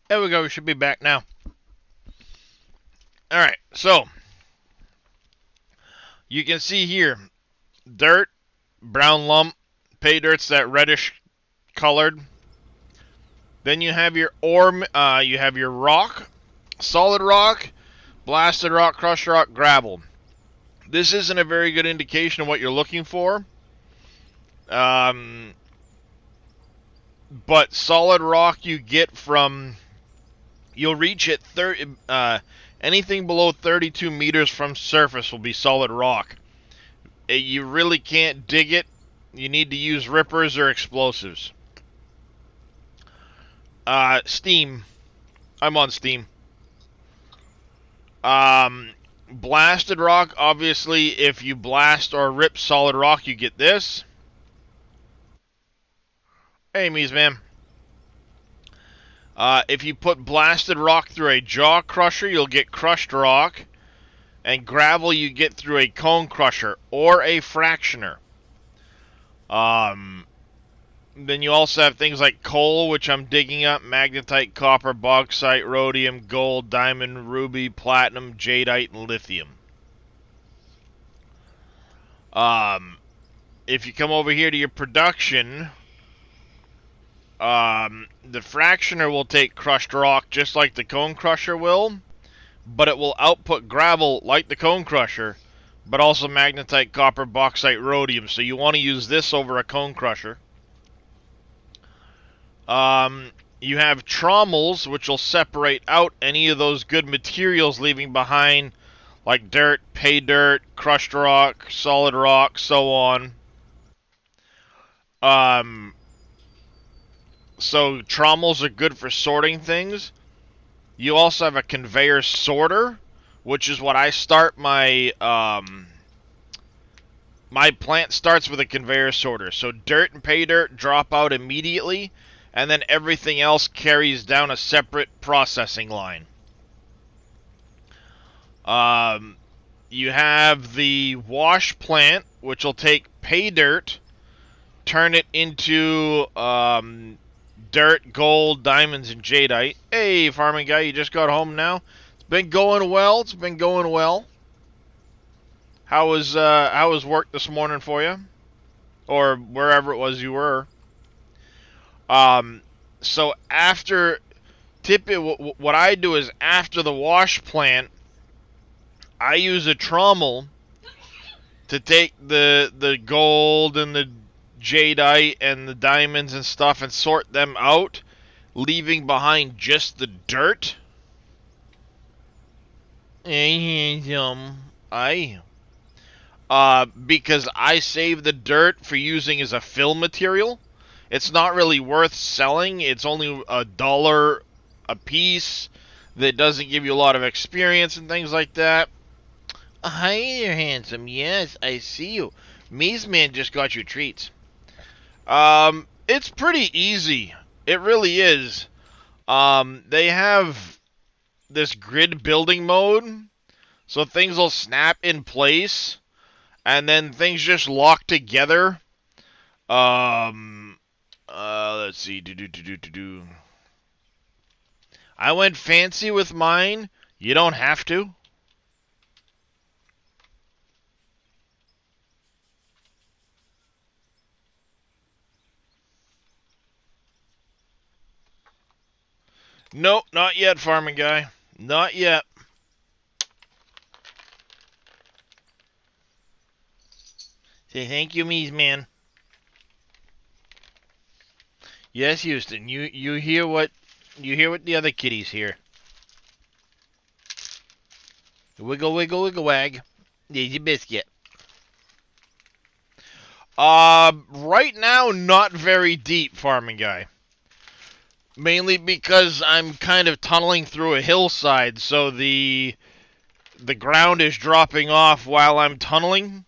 There we go. We should be back now. Alright, so you can see here dirt, brown lump, pay dirt's that reddish colored. Then you have your you have your rock, solid rock, blasted rock, crushed rock, gravel. This isn't a very good indication of what you're looking for. But solid rock you get from, you'll reach it anything below 32 meters from surface will be solid rock. You really can't dig it. You need to use rippers or explosives. Steam. I'm on Steam. Blasted rock, obviously, if you blast or rip solid rock, you get this. Hey, Mies, man. If you put blasted rock through a jaw crusher, you'll get crushed rock. And gravel you get through a cone crusher or a fractioner. Then you also have things like coal, which I'm digging up, magnetite, copper, bauxite, rhodium, gold, diamond, ruby, platinum, jadeite, and lithium. If you come over here to your production, the fractioner will take crushed rock just like the cone crusher will, but it will output gravel like the cone crusher, but also magnetite, copper, bauxite, rhodium. So you want to use this over a cone crusher. You have trommels, which will separate out any of those good materials leaving behind, like dirt, pay dirt, crushed rock, solid rock, so on. So trommels are good for sorting things. You also have a conveyor sorter, which is what I start my, my plant starts with a conveyor sorter. So dirt and pay dirt drop out immediately, and then everything else carries down a separate processing line. You have the wash plant, which will take pay dirt, turn it into dirt, gold, diamonds, and jadeite. Hey, farming guy, you just got home now? It's been going well. It's been going well. How was work this morning for you? Or wherever it was you were. So after, what I do is after the wash plant, I use a trommel to take the gold and the jadeite and the diamonds and stuff and sort them out, leaving behind just the dirt. Because I save the dirt for using as a fill material. It's not really worth selling. It's only $1 a piece. That doesn't give you a lot of experience and things like that. Hi there, handsome. Yes, I see you. Mies Man just got you treats. It's pretty easy. It really is. They have this grid building mode, so things will snap in place, and then things just lock together. Let's see. I went fancy with mine. You don't have to. Nope, not yet, farming guy. Not yet. Say thank you, Mies Man. Yes, Houston. You hear what the other kitties hear. Wiggle, wiggle, wiggle, wag. There's your biscuit. Right now, not very deep, farming guy. Mainly because I'm kind of tunneling through a hillside, so the ground is dropping off while I'm tunneling.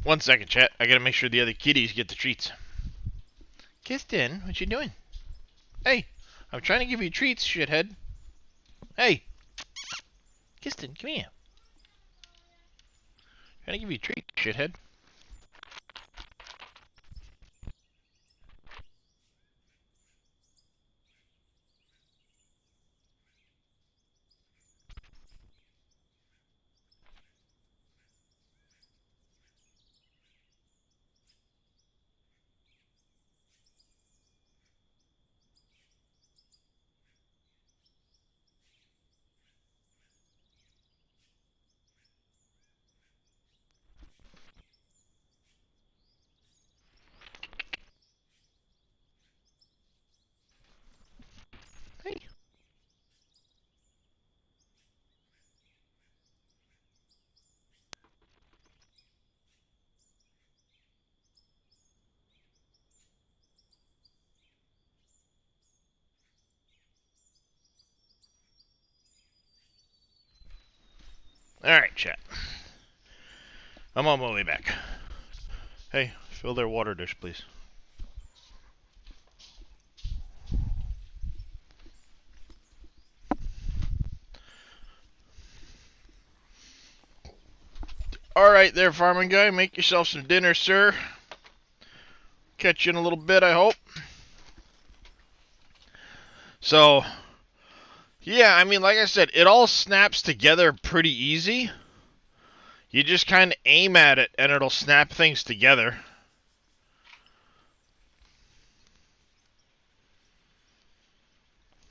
One second, chat. I gotta make sure the other kitties get the treats. Kisten, what you doing? Hey, I'm trying to give you treats, shithead. Hey! Kiston, come here. Trying to give you a treat, shithead. Hey. Alright, chat. I'm on my way back. Hey, fill their water dish, please. Alright there, farming guy. Make yourself some dinner, sir. Catch you in a little bit, I hope. So, yeah, I mean, like I said, it all snaps together pretty easy. You just kind of aim at it, and it'll snap things together.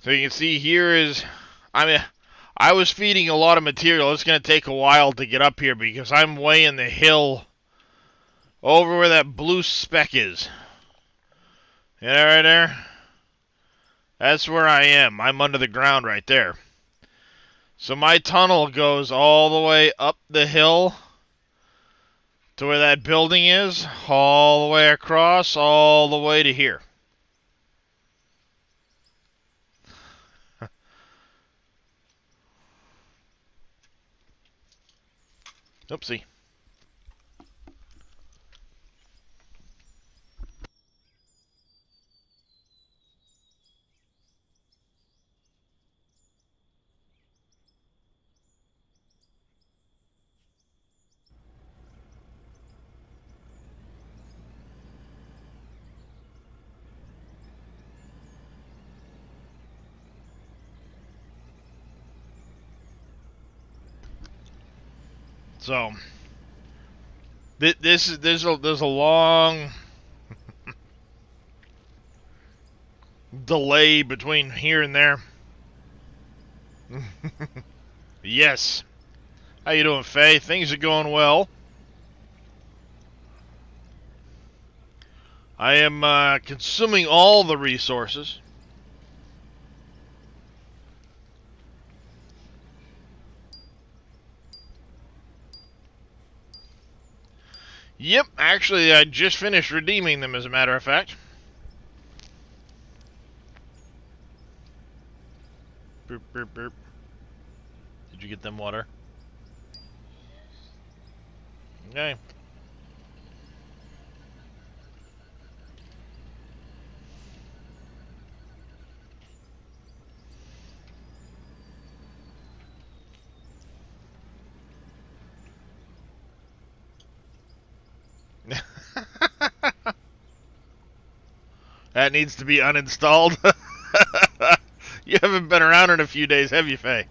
So you can see here is, I mean, I was feeding a lot of material. It's going to take a while to get up here because I'm way in the hill over where that blue speck is. Yeah, right there? That's where I am. I'm under the ground right there. So my tunnel goes all the way up the hill to where that building is, all the way across, all the way to here. Oopsie. So there's a long delay between here and there. Yes. How you doing, Faye? Things are going well. I am consuming all the resources. Yep, actually, I just finished redeeming them, as a matter of fact. Burp, burp, burp. Did you get them water? Okay. That needs to be uninstalled. You haven't been around in a few days, have you, Faye?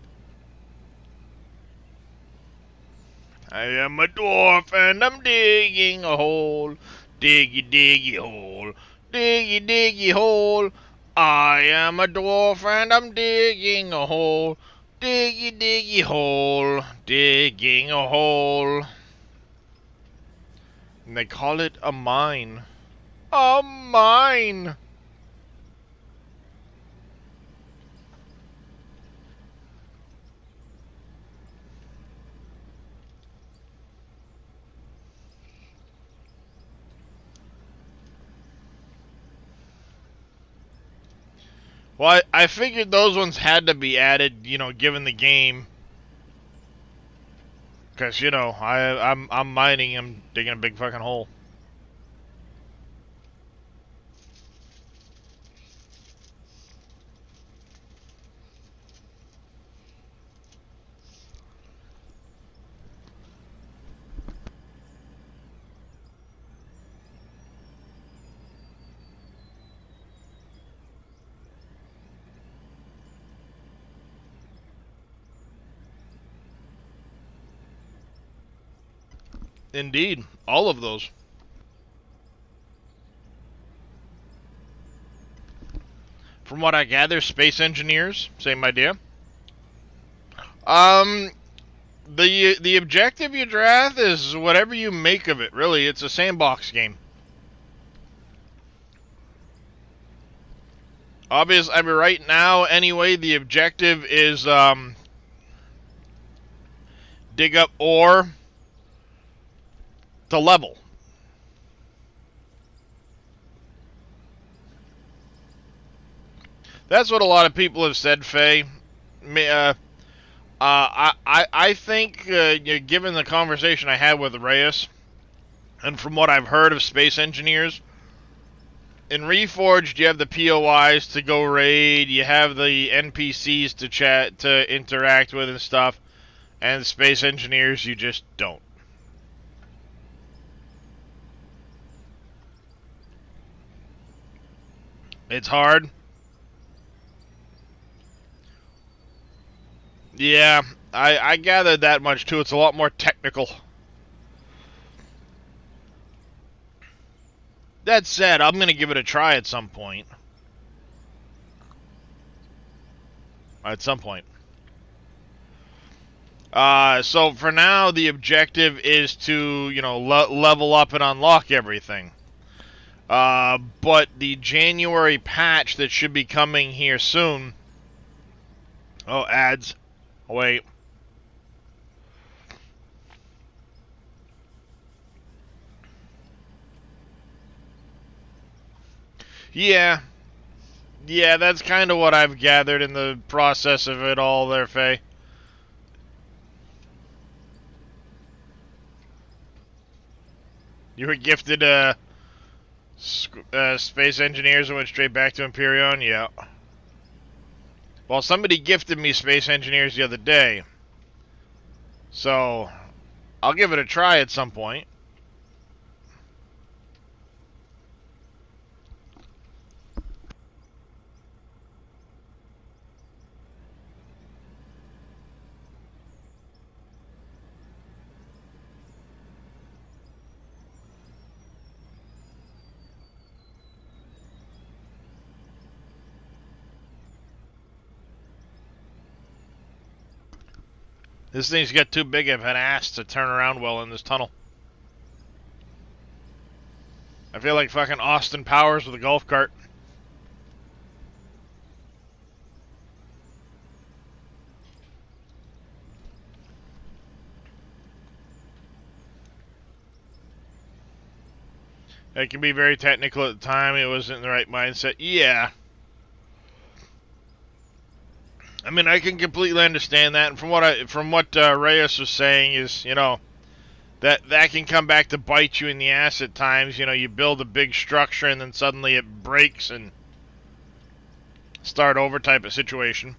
I am a dwarf and I'm digging a hole. Diggy, diggy hole. Diggy, diggy hole. I am a dwarf and I'm digging a hole. Diggy, diggy hole. Digging a hole. And they call it a mine. A mine! Well, I figured those ones had to be added, you know, given the game. Because, you know, I'm mining, I'm digging a big fucking hole. Indeed. All of those. From what I gather, space engineers, same idea. The objective you draft is whatever you make of it, really. It's a sandbox game. Obviously, I mean, right now, anyway, the objective is dig up ore to level. That's what a lot of people have said, Faye. I think, given the conversation I had with Reyes, and from what I've heard of space engineers, in Reforged you have the POIs to go raid, you have the NPCs to chat, to interact with and stuff, and space engineers you just don't. It's hard. Yeah, I gathered that much too. It's a lot more technical. That said, I'm going to give it a try at some point. At some point. So for now, the objective is to, level up and unlock everything. But the January patch that should be coming here soon... Oh, ads. Wait. Yeah. Yeah, that's kind of what I've gathered in the process of it all there, Faye. You were gifted space engineers and went straight back to Empyrean? Yeah. Well, somebody gifted me space engineers the other day. So, I'll give it a try at some point. This thing's got too big of an ass to turn around well in this tunnel. I feel like fucking Austin Powers with a golf cart. It can be very technical at the time. It wasn't in the right mindset. Yeah. I mean, I can completely understand that. And from what Reyes was saying is, that can come back to bite you in the ass at times. You build a big structure and then suddenly it breaks and start over type of situation.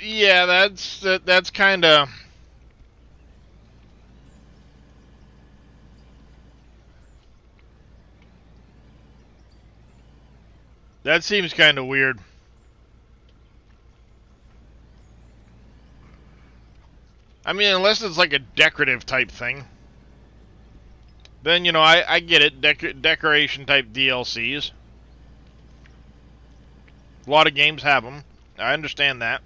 Yeah, that's kind of... That seems kind of weird. I mean, unless it's like a decorative type thing. Then, I get it. Decoration type DLCs. A lot of games have them. I understand that.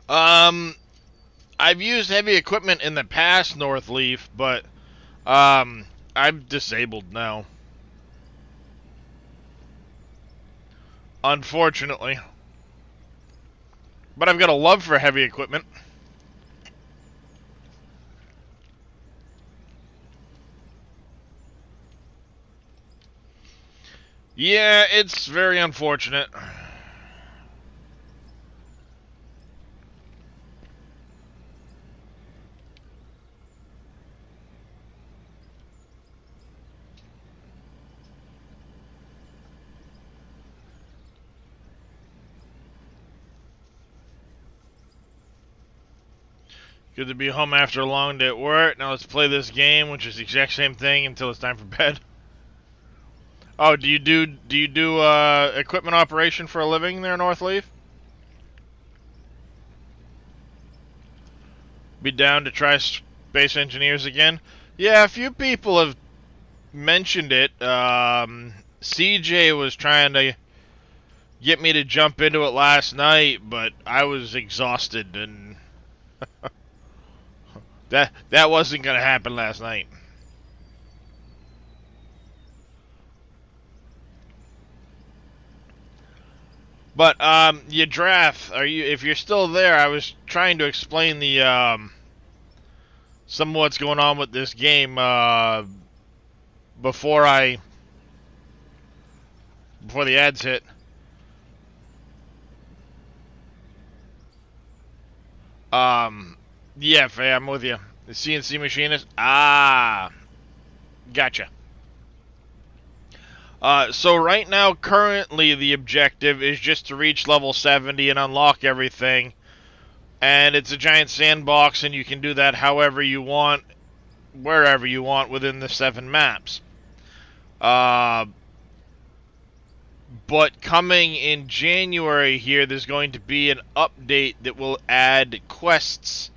Um, I've used heavy equipment in the past, Northleaf, but I'm disabled now. Unfortunately. But I've got a love for heavy equipment. Yeah, it's very unfortunate. Good to be home after a long day at work. Now let's play this game, which is the exact same thing until it's time for bed. Oh, do you do equipment operation for a living there, Northleaf? Be down to try Space Engineers again? Yeah, a few people have mentioned it. CJ was trying to get me to jump into it last night, but I was exhausted, and that wasn't gonna happen last night. But your draft, are you? If you're still there, I was trying to explain the some of what's going on with this game before I before the ads hit. Um, yeah, Faye, I'm with you. The CNC machinist. Ah, gotcha. So right now, currently, the objective is just to reach level 70 and unlock everything. And it's a giant sandbox, and you can do that however you want, wherever you want within the 7 maps. Uh, but coming in January here, there's going to be an update that will add quests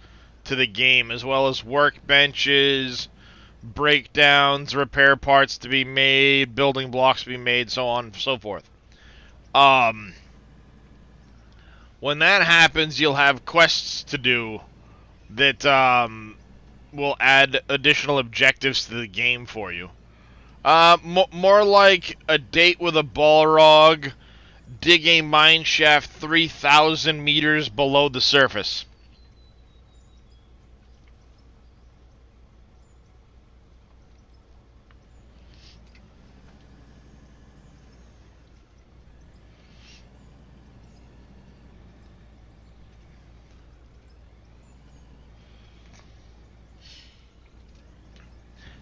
to the game, as well as workbenches, breakdowns, repair parts to be made, building blocks to be made, so on and so forth. Um, when that happens, you'll have quests to do that will add additional objectives to the game for you. More like a date with a Balrog, dig a mine shaft 3,000 meters below the surface.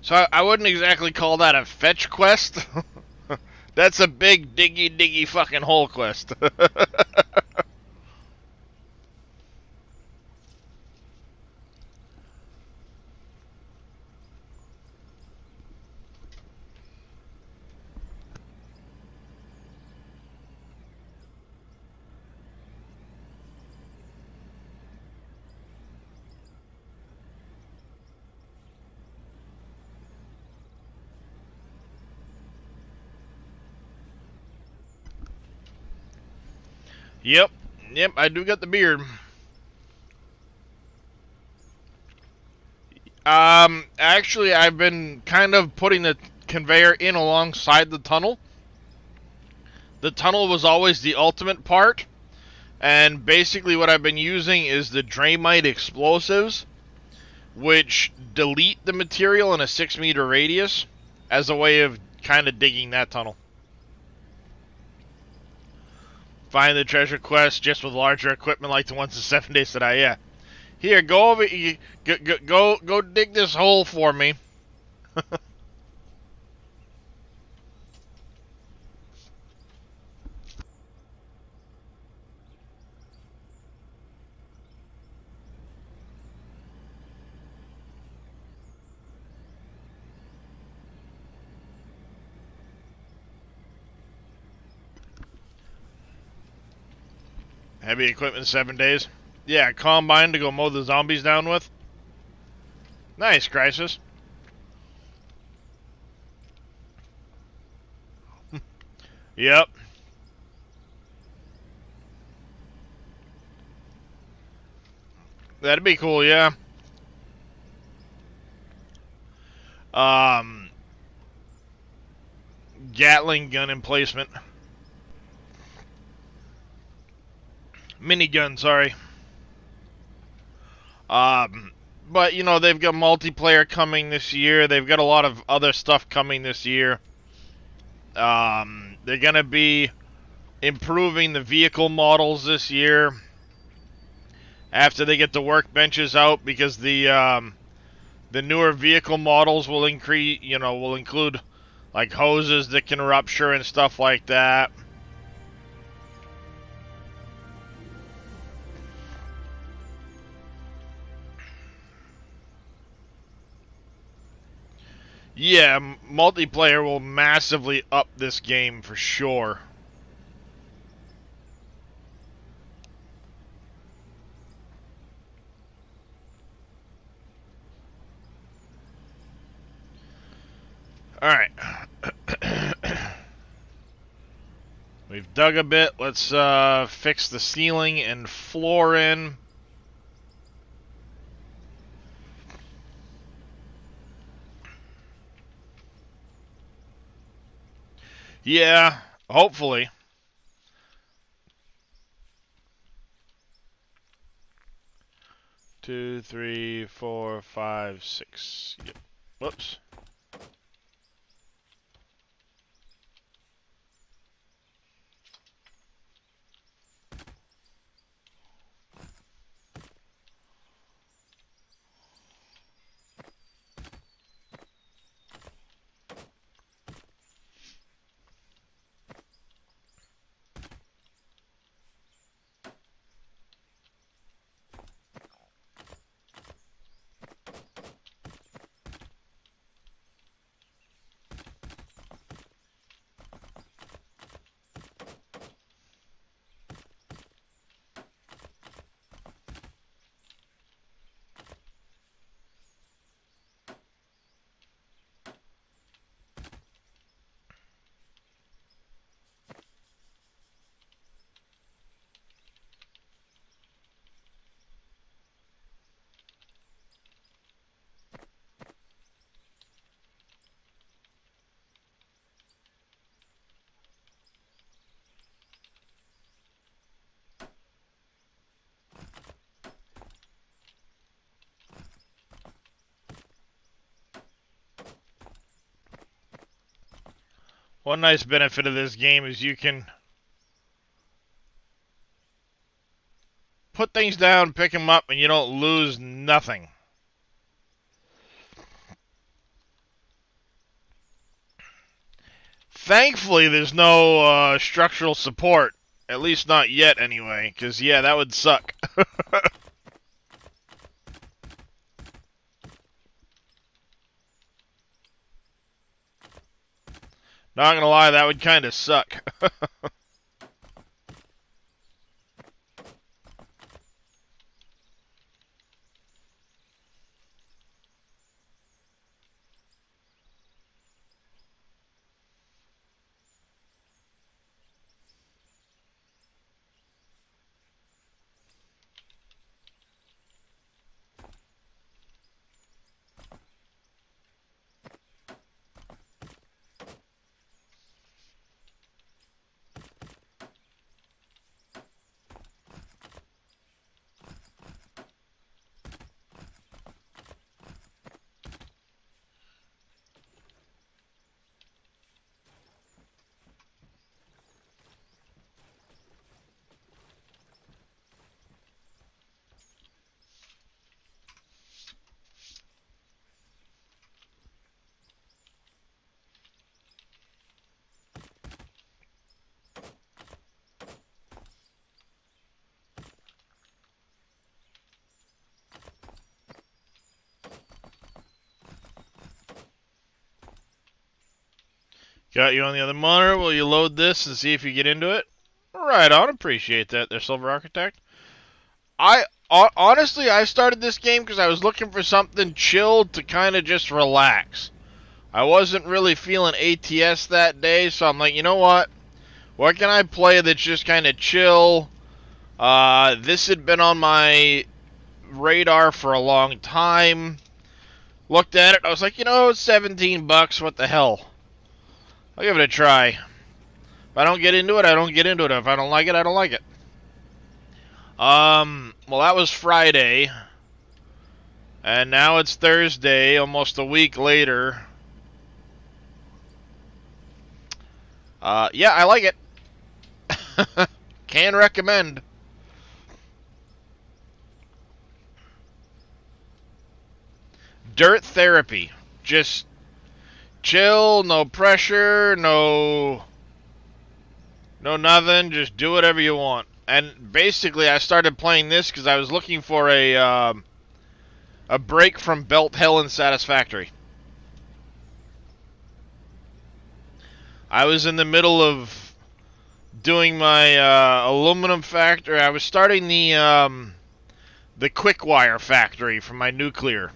So I wouldn't exactly call that a fetch quest. That's a big diggy diggy fucking hole quest. Yep, yep, I do got the beard. Actually, I've been kind of putting the conveyor in alongside the tunnel. The tunnel was always the ultimate part, and basically what I've been using is the Dramite explosives, which delete the material in a 6-meter radius as a way of kind of digging that tunnel. Find the treasure quest just with larger equipment like the ones in 7 Days to Die. Yeah. Here, go over. Go dig this hole for me. Heavy equipment 7 days. Yeah, combine to go mow the zombies down with. Nice, Crisis. Yep. That'd be cool, yeah. Um, Gatling gun emplacement. Minigun, sorry. Um, but, you know, they've got multiplayer coming this year. They've got a lot of other stuff coming this year. They're going to be improving the vehicle models this year after they get the workbenches out, because the newer vehicle models will include like hoses that can rupture and stuff like that. Yeah, multiplayer will massively up this game for sure. Alright. We've dug a bit. Let's fix the ceiling and floor in. Yeah, hopefully. Two, three, four, five, six. Yep. Whoops. One nice benefit of this game is you can put things down, pick them up, and you don't lose nothing. Thankfully, there's no structural support. At least not yet, anyway. Because, yeah, that would suck. Not gonna lie, that would kind of suck. Got you on the other monitor. Will you load this and see if you get into it? Right on. Appreciate that there, Silver Architect. Honestly, I started this game because I was looking for something chilled to kind of just relax. I wasn't really feeling ATS that day, so I'm like, you know what? What can I play that's just kind of chill? This had been on my radar for a long time. Looked at it, I was like, you know, it's $17, what the hell? I'll give it a try. If I don't get into it, I don't get into it. If I don't like it, I don't like it. Well, that was Friday. And now it's Thursday, almost a week later. Yeah, I like it. Can recommend. Dirt therapy. Just chill, no pressure, no nothing. Just do whatever you want. And basically, I started playing this because I was looking for a break from Belt Hell and Satisfactory. I was in the middle of doing my aluminum factory. I was starting the Quickwire factory for my nuclear.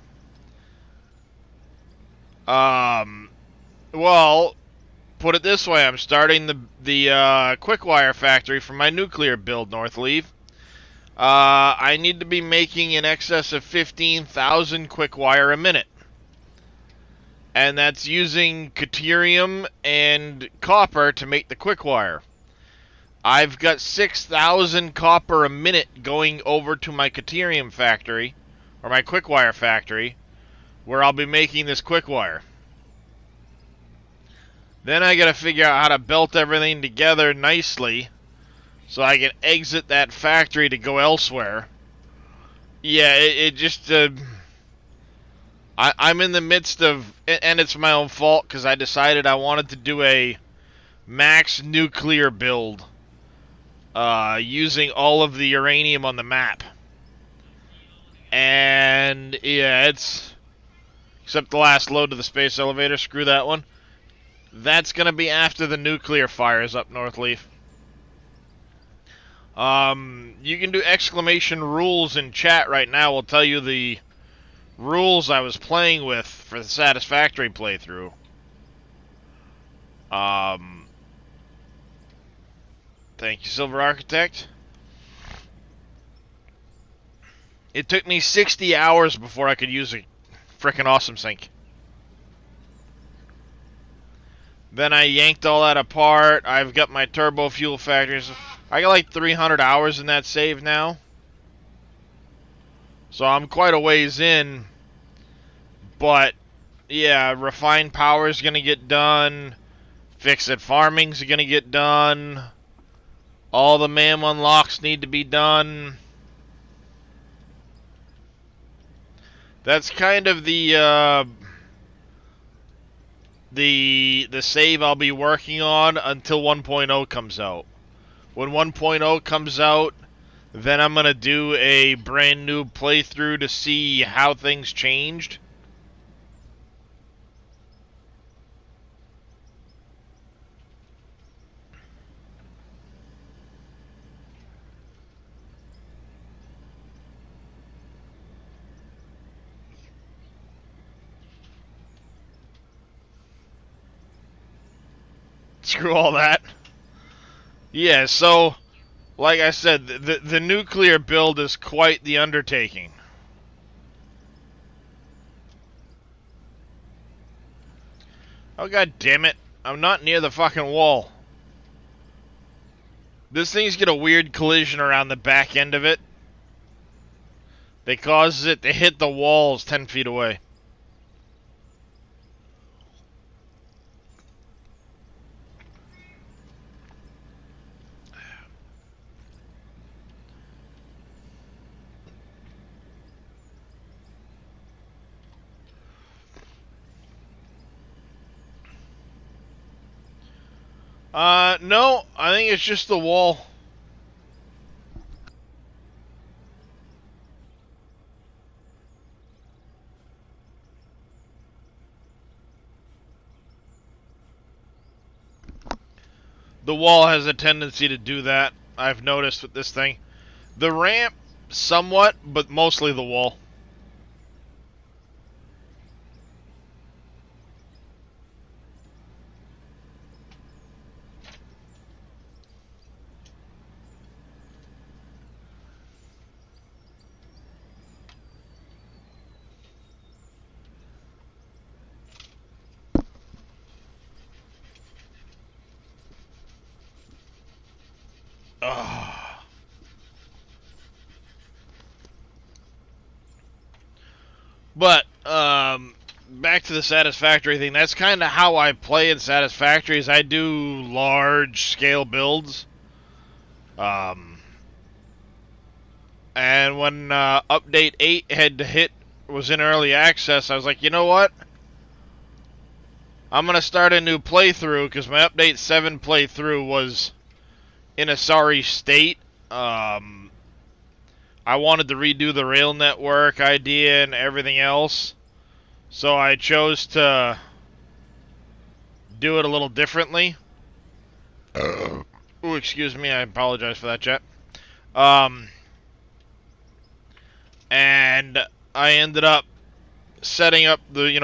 Well, put it this way: I'm starting the Quickwire factory for my nuclear build, Northleaf. I need to be making in excess of 15,000 Quickwire a minute. And that's using Caterium and copper to make the Quickwire. I've got 6,000 copper a minute going over to my Caterium factory, or my Quickwire factory, where I'll be making this Quickwire. Then I gotta figure out how to belt everything together nicely so I can exit that factory to go elsewhere. Yeah, it just... I'm in the midst of... And it's my own fault, because I decided I wanted to do a max nuclear build using all of the uranium on the map. And, yeah, it's... Except the last load to the space elevator, screw that one. That's going to be after the nuclear fires up Northleaf. You can do exclamation rules in chat right now. We'll tell you the rules I was playing with for the Satisfactory playthrough. Thank you, Silver Architect. It took me 60 hours before I could use a frickin' awesome sink. Then I yanked all that apart. I've got my turbo fuel factories. I got like 300 hours in that save now. So I'm quite a ways in. But, yeah, refined power is going to get done. Fix-it farming's going to get done. All the MAM unlocks need to be done. That's kind of the save I'll be working on until 1.0 comes out. When 1.0 comes out, then I'm going to do a brand new playthrough to see how things changed. Screw all that. Yeah, so, like I said, the nuclear build is quite the undertaking. Oh, god damn it. I'm not near the fucking wall. This thing's got a weird collision around the back end of it that causes it to hit the walls 10 feet away. No, I think it's just the wall. The wall has a tendency to do that, I've noticed with this thing. The ramp, somewhat, but mostly the wall. Ugh. But back to the Satisfactory thing. That's kind of how I play in Satisfactory. Is I do large scale builds. Um, and when update 8 had hit, was in early access, I was like, you know what? I'm gonna start a new playthrough because my update 7 playthrough was in a sorry state. I wanted to redo the rail network idea and everything else, so I chose to do it a little differently. Oh, excuse me, I apologize for that, chat. And I ended up setting up the,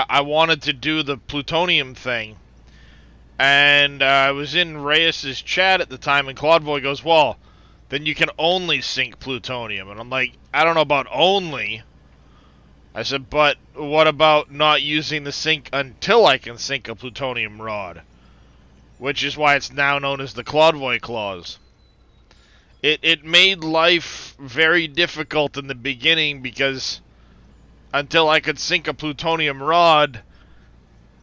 I wanted to do the plutonium thing. And I was in Reyes's chat at the time, and Claudevoy goes, well, then you can only sink plutonium. And I'm like, I don't know about only. I said, but what about not using the sink until I can sink a plutonium rod? Which is why it's now known as the Claudevoy clause. It made life very difficult in the beginning because until I could sink a plutonium rod,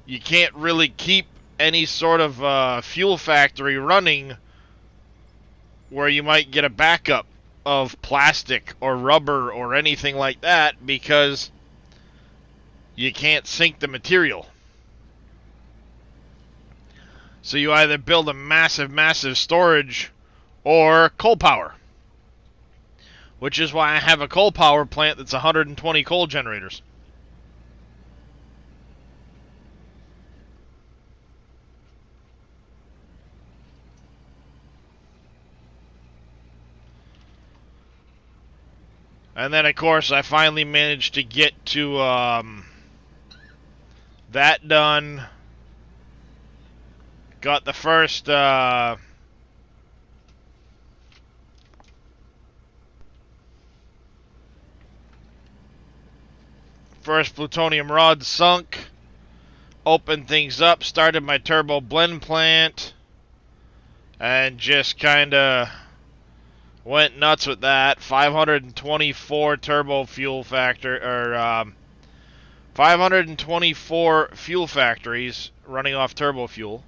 you can't really keep any sort of fuel factory running where you might get a backup of plastic or rubber or anything like that because you can't sink the material. So you either build a massive storage or coal power. Which is why I have a coal power plant that's 120 coal generators. And then, of course, I finally managed to get to that done. Got the first plutonium rod sunk. Opened things up. Started my turbo blend plant. And just kind of went nuts with that. 524 turbo fuel factor, or 524 fuel factories running off turbo fuel.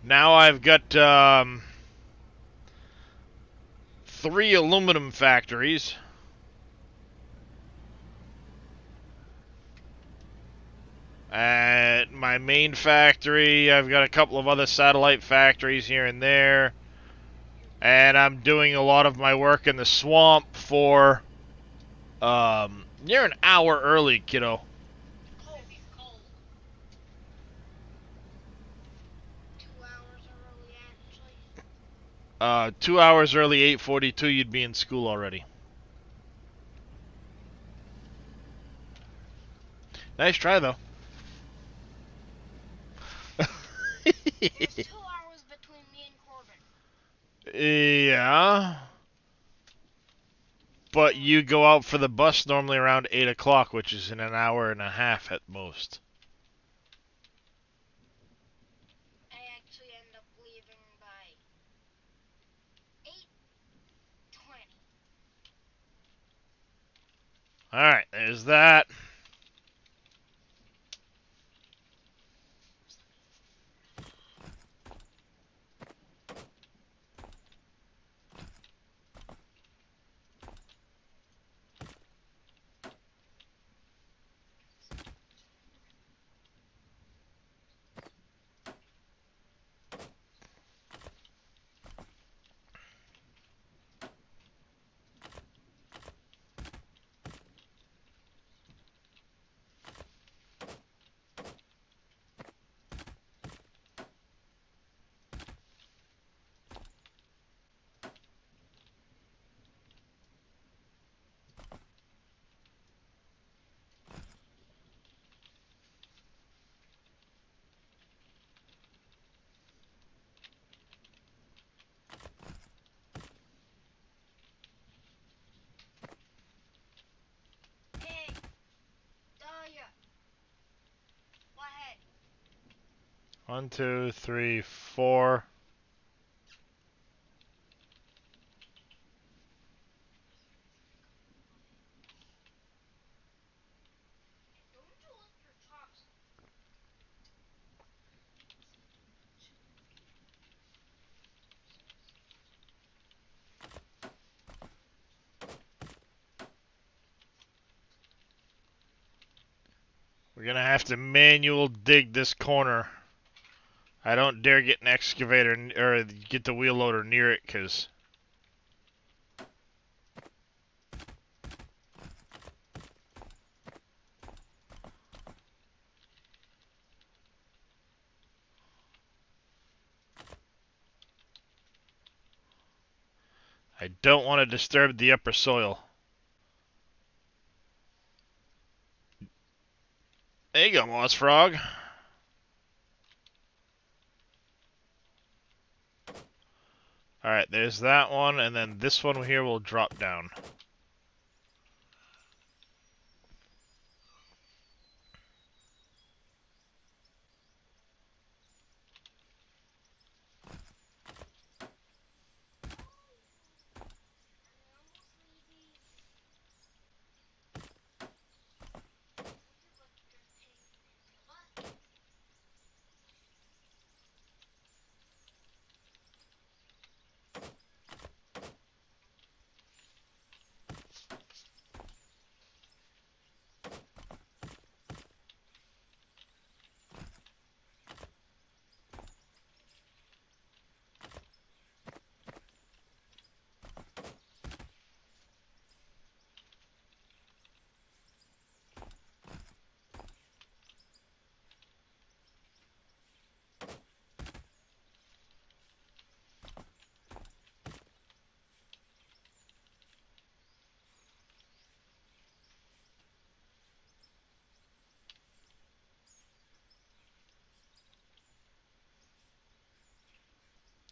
Now I've got 3 aluminum factories. At my main factory, I've got a couple of other satellite factories here and there. And I'm doing a lot of my work in the swamp for... you're an hour early, kiddo. 2 hours early, 8:42, you'd be in school already. Nice try, though. It's 2 hours between me and Corbin. Yeah. But you go out for the bus normally around 8 o'clock, which is in an hour and a half at most. I actually end up leaving by 8:20. Alright, there's that. 1, 2, 3, 4. We're gonna have to manual dig this corner. I don't dare get an excavator or get the wheel loader near it, because I don't want to disturb the upper soil. There you go, Moss Frog. Alright, there's that one, and then this one here will drop down.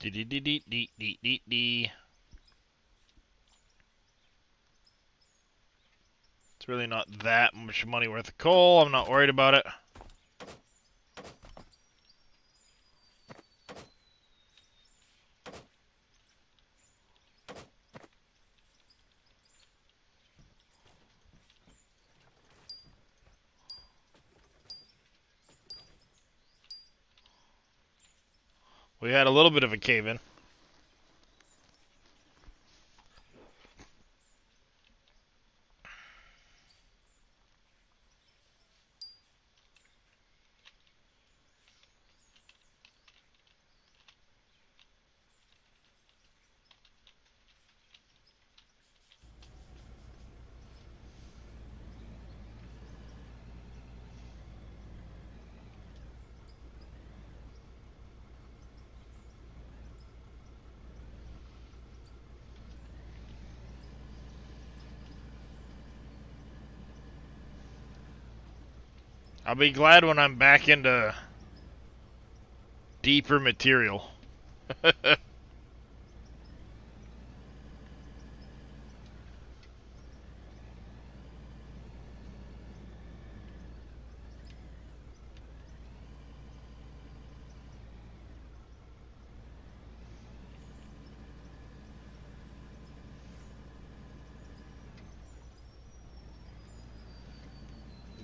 Dee. It's really not that much money worth of coal. I'm not worried about it. We had a little bit of a cave-in. I'll be glad when I'm back into deeper material.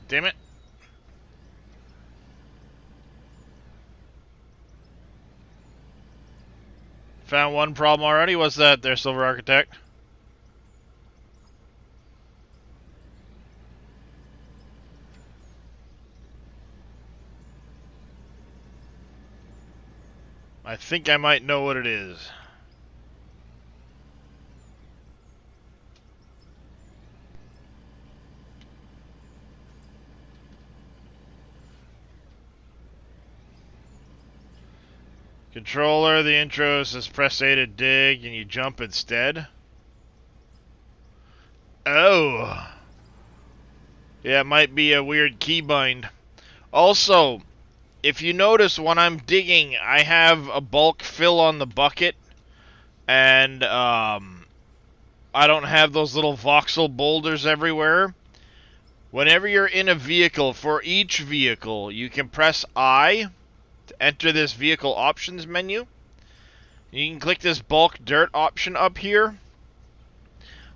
Damn it. Found one problem already. What's that there, Silver Architect? I think I might know what it is. Controller, the intro says press A to dig and you jump instead. Oh. Yeah, it might be a weird keybind. Also, if you notice when I'm digging, I have a bulk fill on the bucket. And, I don't have those little voxel boulders everywhere. Whenever you're in a vehicle, for each vehicle, you can press I. To enter this vehicle options menu, you can click this bulk dirt option up here,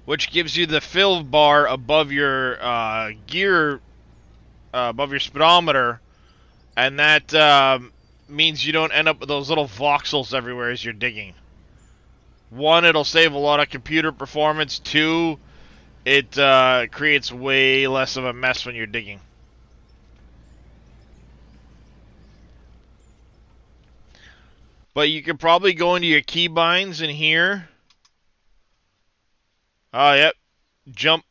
which gives you the fill bar above your gear, above your speedometer, and that means you don't end up with those little voxels everywhere as you're digging. One, it'll save a lot of computer performance. Two, it creates way less of a mess when you're digging. But you could probably go into your keybinds in here. Oh, yep. Jump.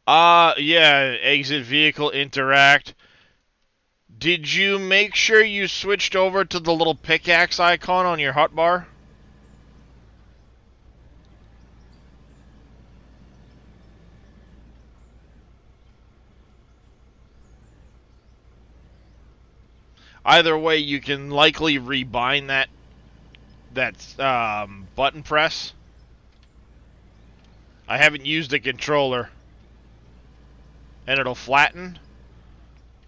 Yeah. Exit vehicle interact. Did you make sure you switched over to the little pickaxe icon on your hotbar? Either way, you can likely rebind that button press. I haven't used a controller. And it'll flatten?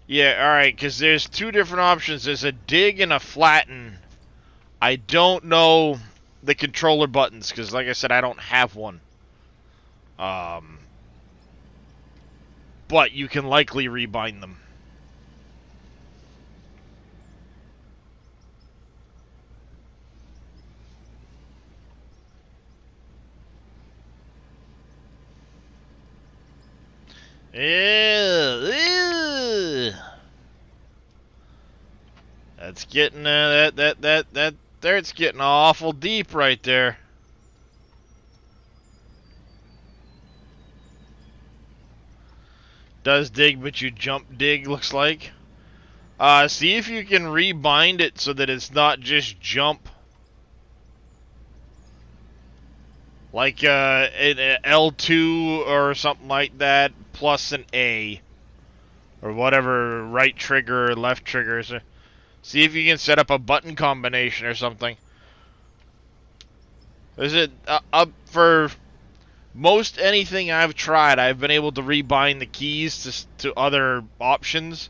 Yeah, alright, because there's two different options. There's a dig and a flatten. I don't know the controller buttons, because like I said, I don't have one. But you can likely rebind them. Ew. That's getting that dirt's getting awful deep right there. Does dig, but you jump dig, looks like. See if you can rebind it so that it's not just jump. Like an L2 or something like that, plus an A. Or whatever right trigger or left trigger is. See if you can set up a button combination or something. Is it up for most anything I've tried? I've been able to rebind the keys to other options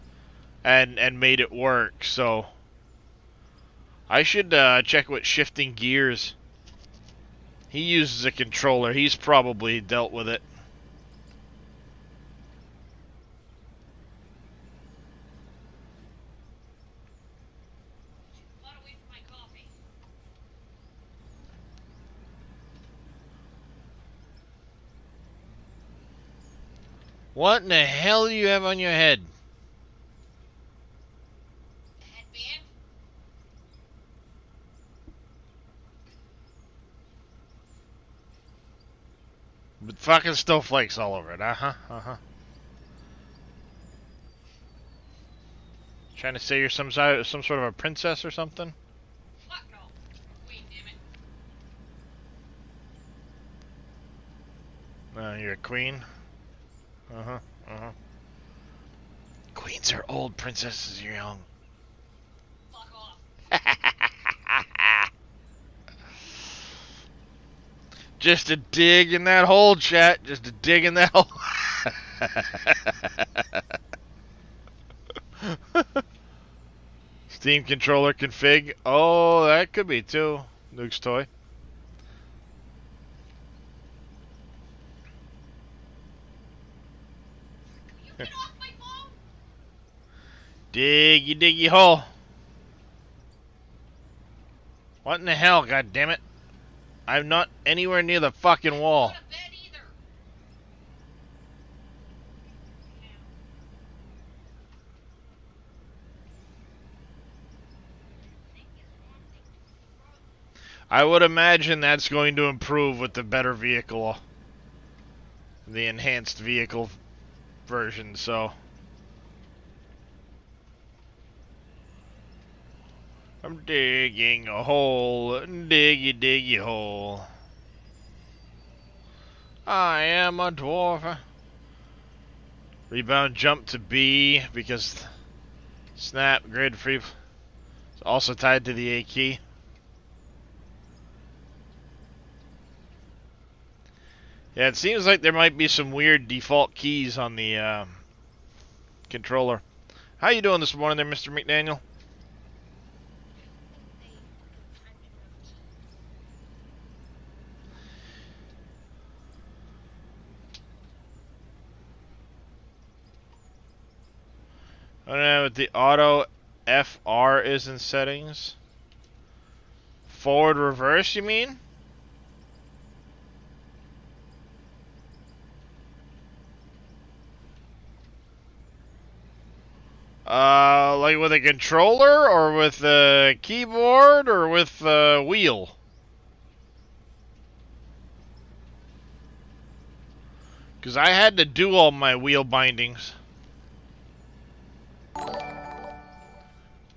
and made it work. So I should check with Shifting Gears. He uses a controller. He's probably dealt with it. What in the hell do you have on your head? Headband? With fucking snowflakes all over it. Uh-huh. Trying to say you're some sort of a princess or something? Fuck no. Queen, damn it. You're a queen? Uh-huh. Queens are old, princesses are young. Fuck off. Just a dig in that hole, chat. Just a dig in that hole. Steam controller config. Oh, that could be too. Nuke's toy. You get off my phone? Diggy hole. What in the hell, god damn it? I'm not anywhere near the fucking wall. Go to bed either. I would imagine that's going to improve with the better vehicle. The enhanced vehicle version, so. I'm digging a hole, diggy hole. I am a dwarf. Rebound jump to B because snap grid free. It's also tied to the A key. Yeah, it seems like there might be some weird default keys on the controller. How you doing this morning there, Mr. McDaniel? I don't know what the auto FR is in settings. Forward reverse, you mean? Like with a controller, or with a keyboard, or with a wheel? Because I had to do all my wheel bindings.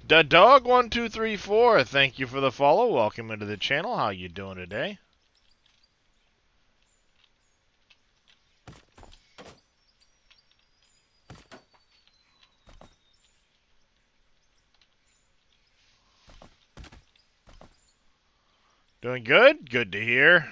The dog 1234, thank you for the follow. Welcome into the channel. How you doing today? Doing good? Good to hear.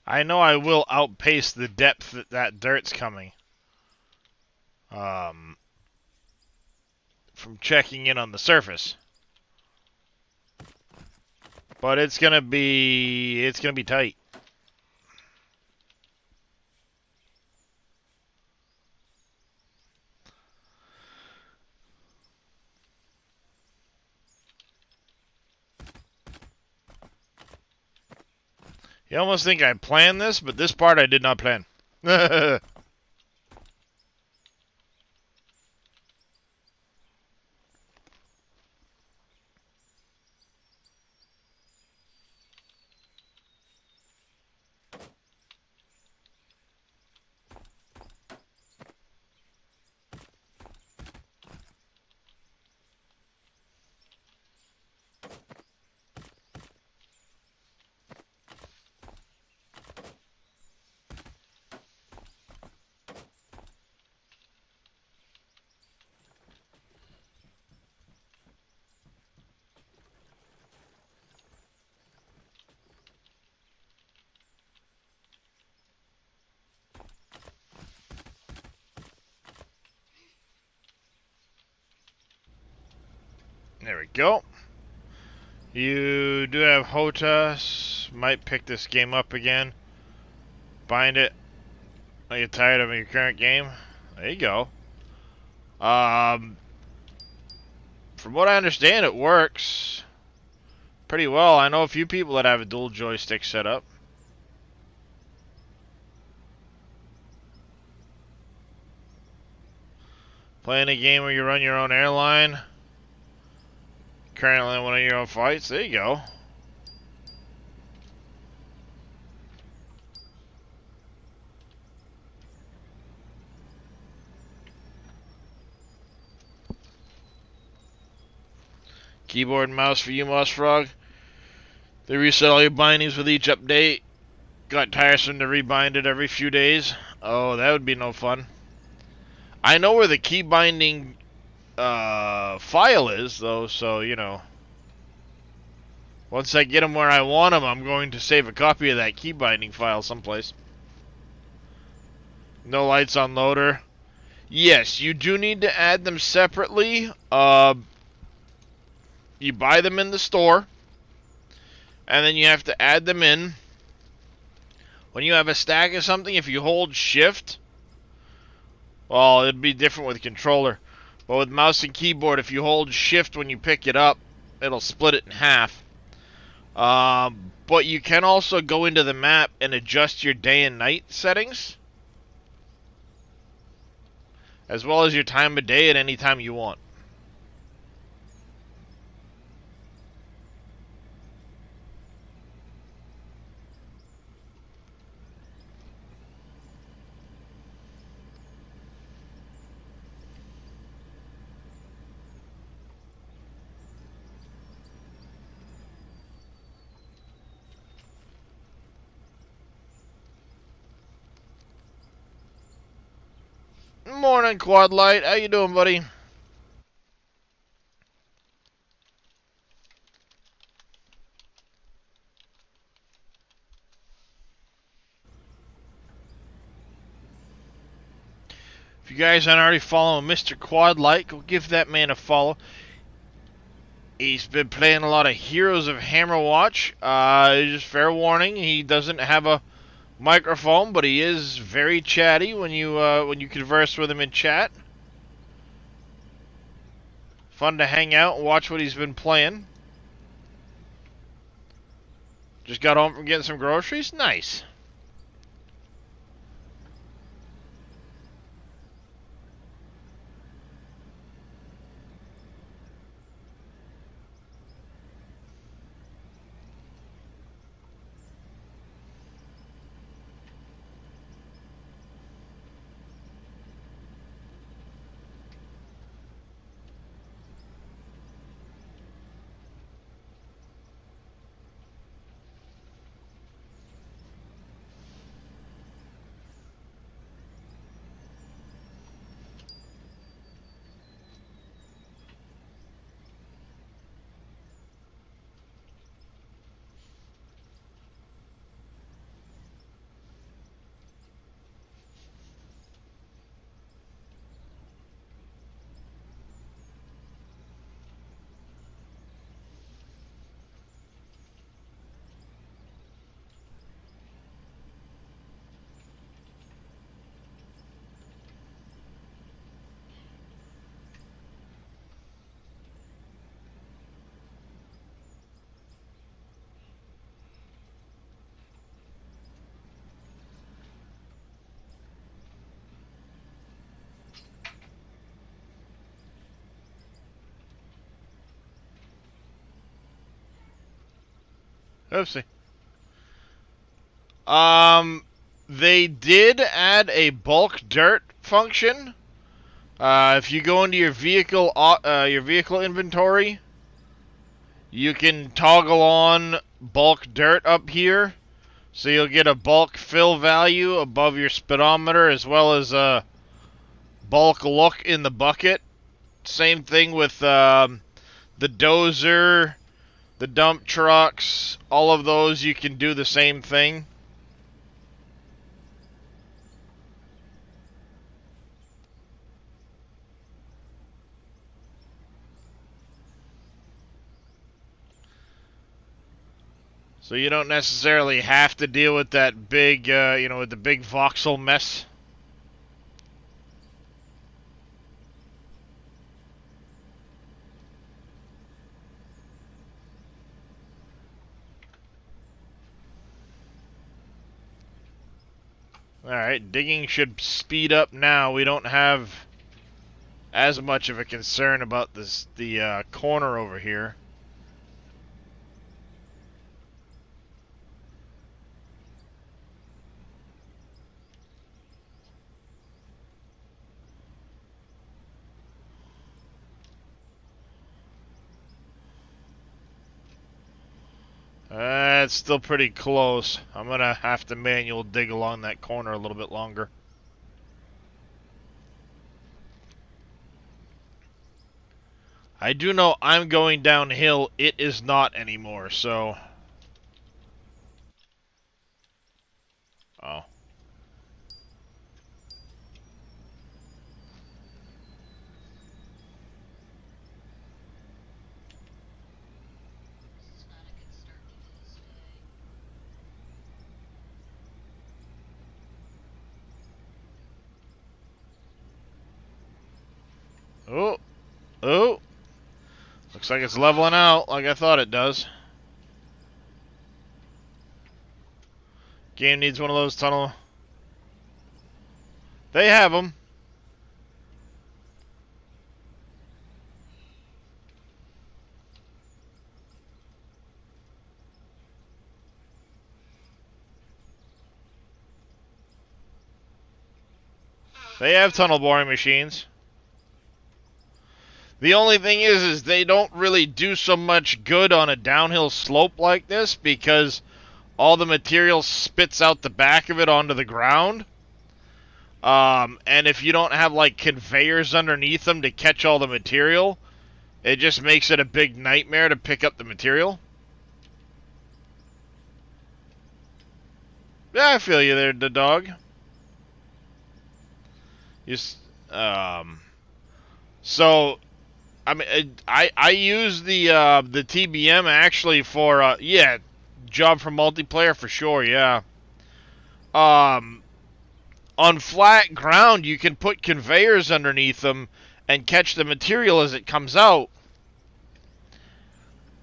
I know I will outpace the depth that dirt's coming. From checking in on the surface. But it's gonna be tight. You almost think I planned this, but this part I did not plan. There we go. You do have HOTAS. Might pick this game up again. Bind it. Are you tired of your current game? There you go. From what I understand, it works pretty well. I know a few people that have a dual joystick set up. Playing a game where you run your own airline. Currently in one of your own fights. There you go. Keyboard and mouse for you, Mossfrog. They reset all your bindings with each update. Got tiresome to rebind it every few days. Oh, that would be no fun. I know where the key binding file is, though, so, you know. Once I get them where I want them, I'm going to save a copy of that key binding file someplace. No lights on loader. Yes, you do need to add them separately. You buy them in the store, and then you have to add them in. When you have a stack of something, if you hold shift, well, it'd be different with controller. But with mouse and keyboard, if you hold shift when you pick it up, it'll split it in half. But you can also go into the map and adjust your day and night settings, as well as your time of day at any time you want. Morning, Quad Light. How you doing, buddy? If you guys aren't already following Mr. Quad Light, go give that man a follow. He's been playing a lot of Heroes of Hammerwatch. Just fair warning, he doesn't have a microphone, but he is very chatty when you converse with him in chat. Fun to hang out and watch what he's been playing. Just got home from getting some groceries. Nice. Oopsie. They did add a bulk dirt function. If you go into your vehicle inventory, you can toggle on bulk dirt up here, so you'll get a bulk fill value above your speedometer, as well as a bulk look in the bucket. Same thing with the dozer, the dump trucks, all of those, you can do the same thing. So you don't necessarily have to deal with that big, with the big voxel mess. Alright, digging should speed up now. We don't have as much of a concern about the corner over here. It's still pretty close. I'm gonna have to manual dig along that corner a little bit longer. I do know I'm going downhill. It is not anymore, so... Oh. Oh. Oh. Looks like it's leveling out like I thought it does. Game needs one of those tunnel. They have them. They have tunnel boring machines. The only thing is they don't really do so much good on a downhill slope like this because all the material spits out the back of it onto the ground. And if you don't have like conveyors underneath them to catch all the material, it just makes it a big nightmare to pick up the material. Yeah, I feel you there, the dog. So I mean, I use the TBM actually for yeah, job for multiplayer for sure. Yeah. On flat ground, you can put conveyors underneath them and catch the material as it comes out.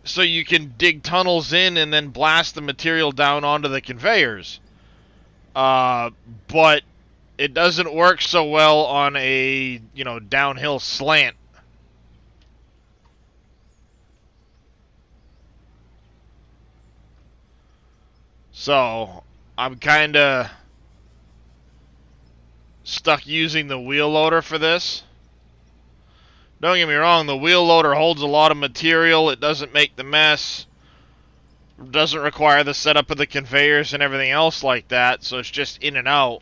So you can dig tunnels in and then blast the material down onto the conveyors. But it doesn't work so well on a, downhill slant. So I'm kind of stuck using the wheel loader for this. Don't get me wrong, the wheel loader holds a lot of material. It doesn't make the mess. It doesn't require the setup of the conveyors and everything else like that, so it's just in and out.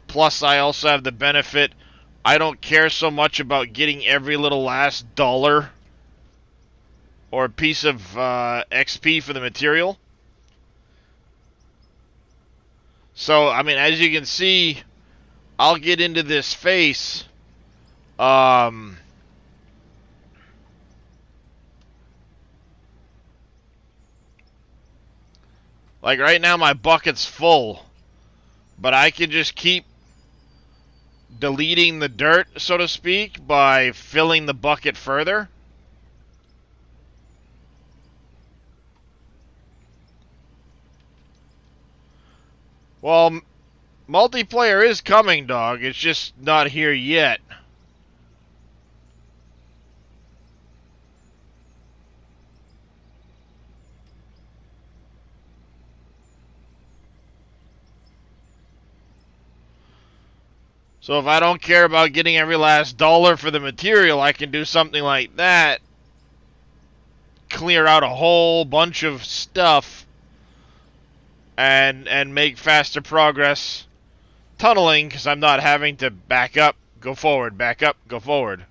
Plus, I also have the benefit, I don't care so much about getting every little last dollar or piece of XP for the material. So, I mean, as you can see, I'll get into this face. Like right now my bucket's full, but I can just keep deleting the dirt, so to speak, by filling the bucket further. Well, multiplayer is coming, dog. It's just not here yet. So if I don't care about getting every last dollar for the material, I can do something like that. Clear out a whole bunch of stuff and make faster progress tunneling because I'm not having to back up, go forward, back up, go forward.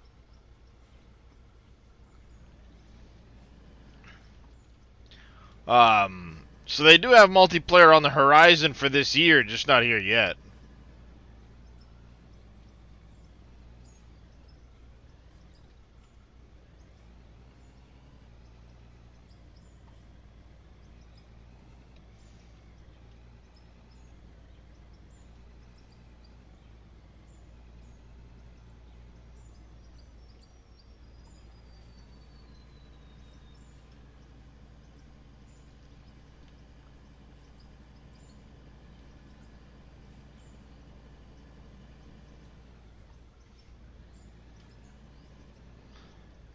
So they do have multiplayer on the horizon for this year, just not here yet.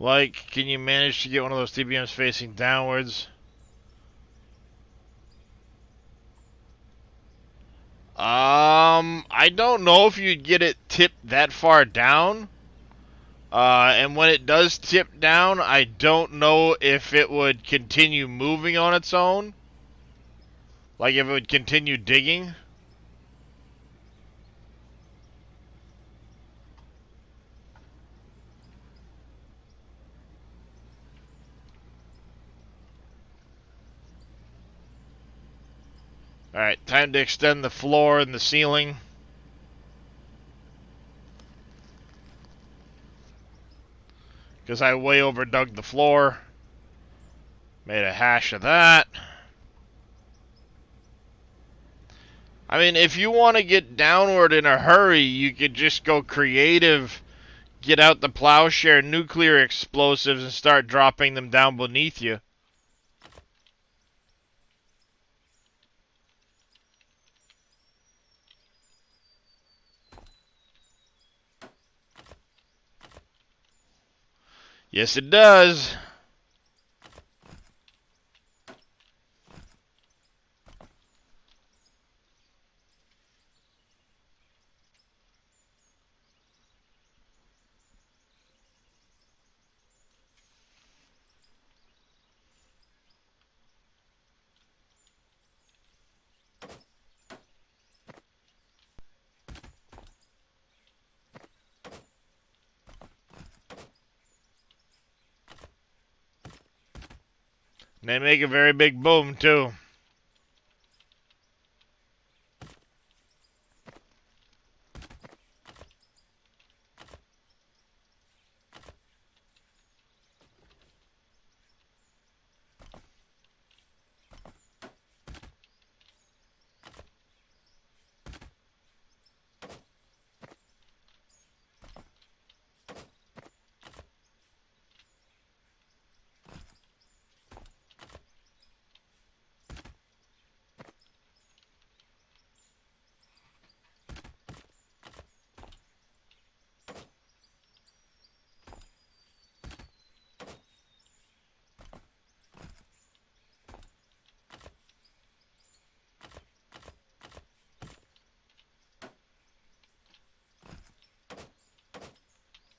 Like, can you manage to get one of those TBMs facing downwards? I don't know if you'd get it tipped that far down, And when it does tip down, I don't know if it would continue moving on its own. Like if it would continue digging. Alright, time to extend the floor and the ceiling. Because I way overdug the floor. Made a hash of that. I mean, if you want to get downward in a hurry, you could just go creative, get out the plowshare nuclear explosives and start dropping them down beneath you. Yes, it does. And they make a very big boom, too.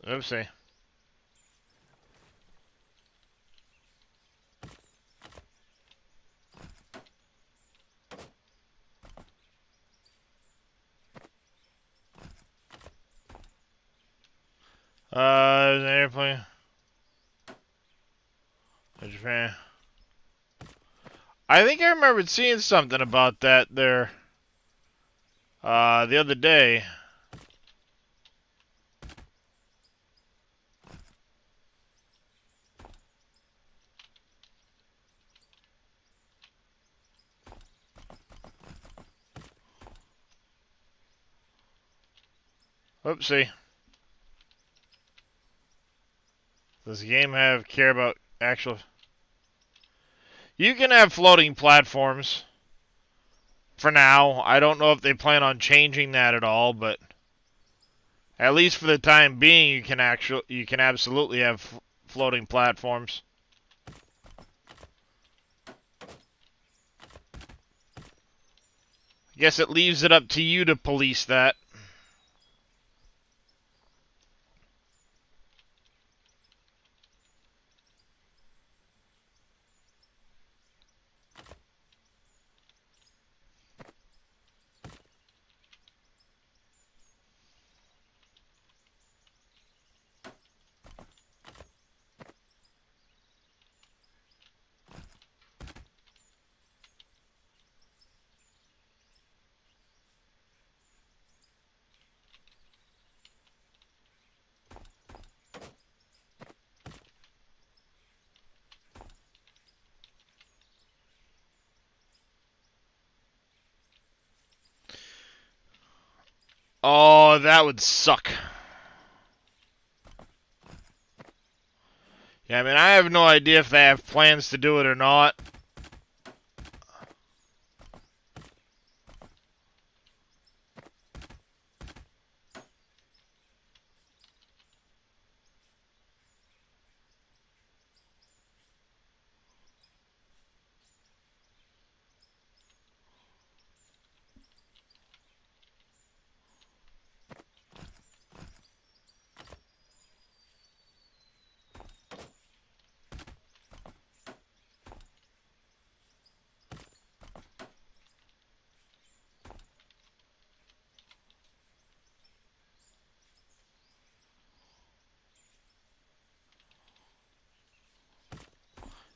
Oopsie. There's an airplane. Japan. I think I remembered seeing something about that there the other day. Oopsie. Does the game care about actual... You can have floating platforms. For now. I don't know if they plan on changing that at all, but... At least for the time being, you can absolutely have floating platforms. I guess it leaves it up to you to police that. Oh, that would suck. Yeah, I mean, I have no idea if they have plans to do it or not.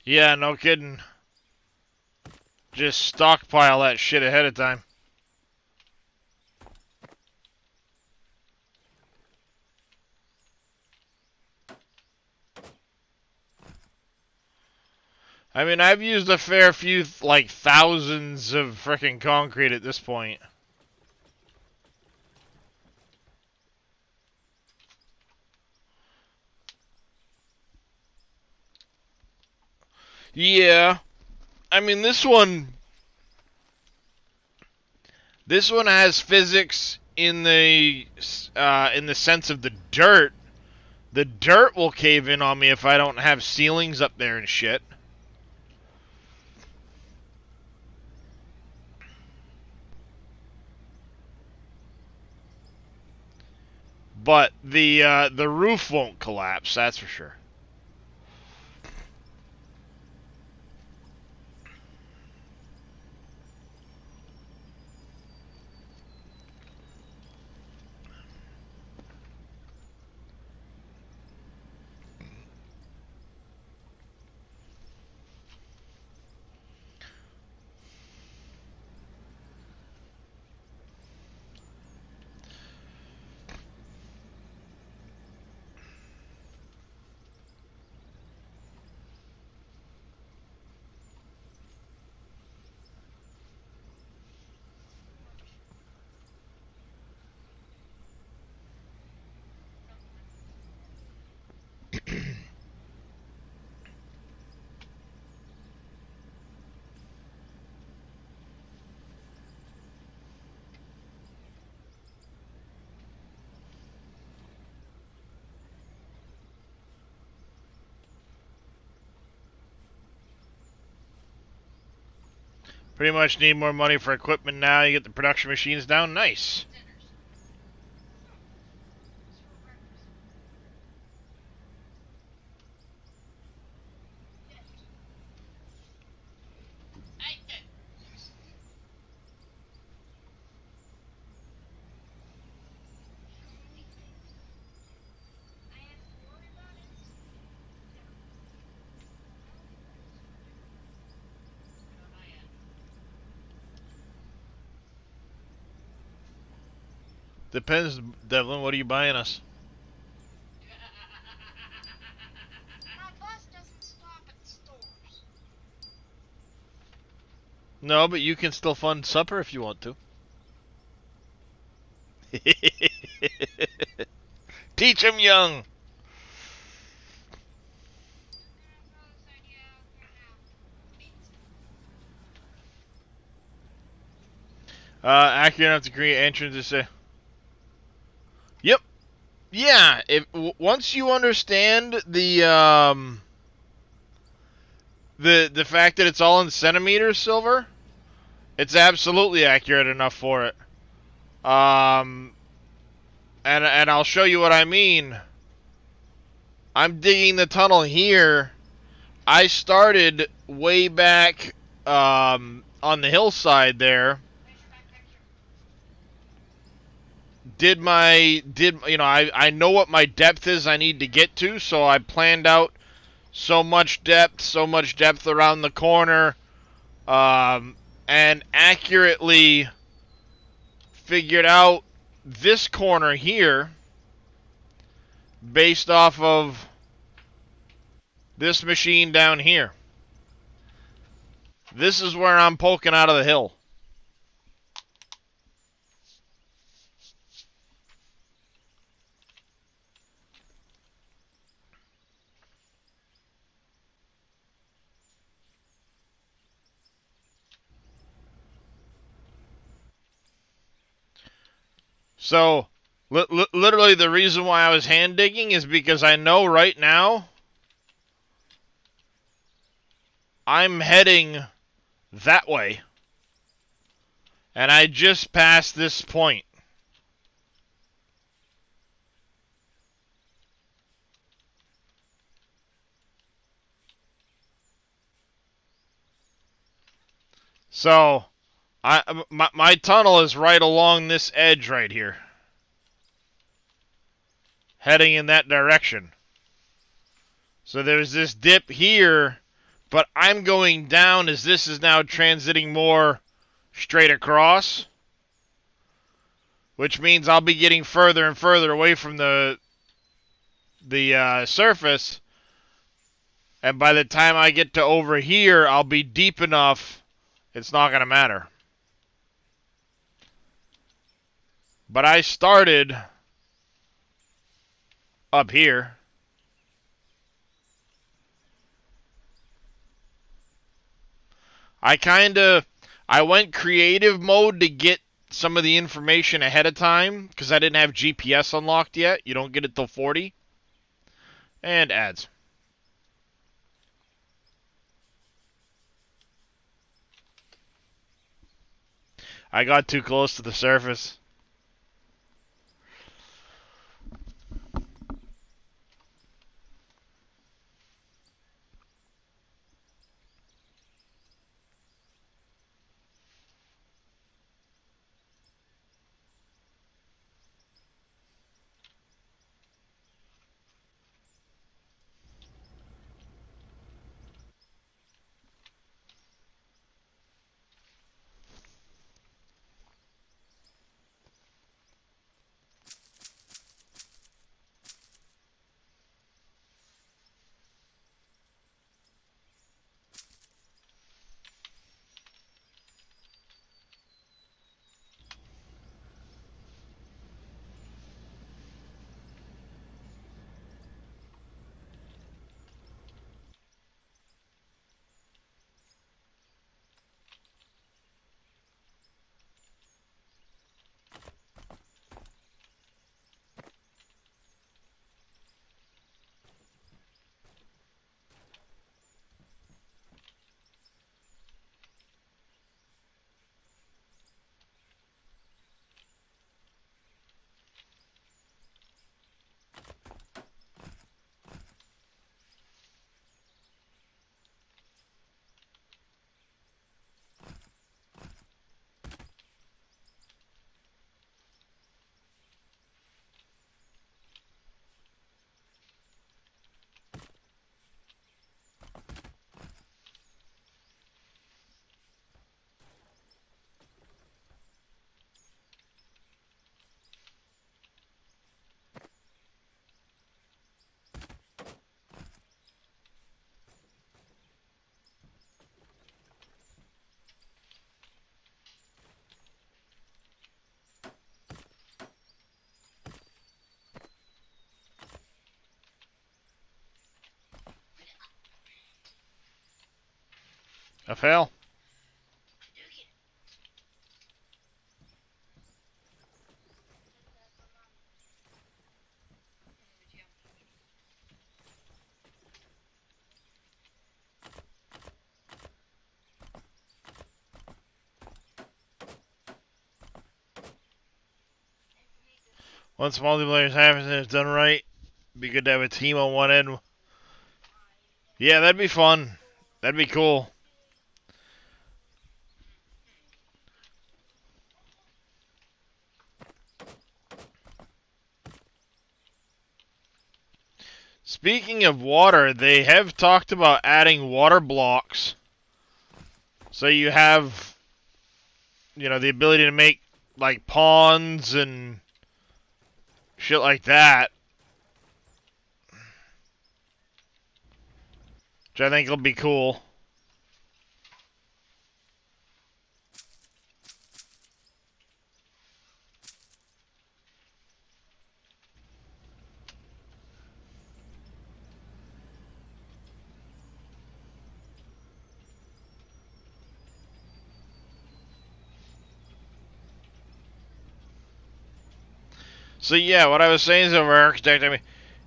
Yeah, no kidding. Just stockpile that shit ahead of time. I mean, I've used a fair few, like, thousands of frickin' concrete at this point. Yeah. I mean, this one has physics in the sense of the dirt. The dirt will cave in on me if I don't have ceilings up there and shit. But the roof won't collapse, that's for sure. Pretty much need more money for equipment now. You get the production machines down. Nice. Depends, Devlin. What are you buying us? My bus doesn't stop at stores. No, but you can still fund supper if you want to. Teach him young. Accurate enough to create entrance to say. Yep. Yeah. Once you understand the fact that it's all in centimeters, Silver, it's absolutely accurate enough for it. And I'll show you what I mean. I'm digging the tunnel here. I started way back on the hillside there. I know what my depth is I need to get to, so I planned out so much depth around the corner, and accurately figured out this corner here based off of this machine down here. This is where I'm poking out of the hill. So, literally the reason why I was hand digging is because I know right now I'm heading that way. And I just passed this point. So, my tunnel is right along this edge right here. Heading in that direction. So there's this dip here But I'm going down as this is now transiting more straight across, which means I'll be getting further and further away from the surface, and by the time I get to over here, I'll be deep enough, it's not going to matter. But I started up here. I went creative mode to get some of the information ahead of time, because I didn't have GPS unlocked yet. You don't get it till 40. And ads. I got too close to the surface. I fail. Once multiplayer happens and it's done right, it'd be good to have a team on one end. Yeah, that'd be fun. That'd be cool. Speaking of water, they have talked about adding water blocks. So you have, the ability to make, like, ponds and shit like that. Which I think will be cool. So yeah, what I was saying is over Architect, I mean,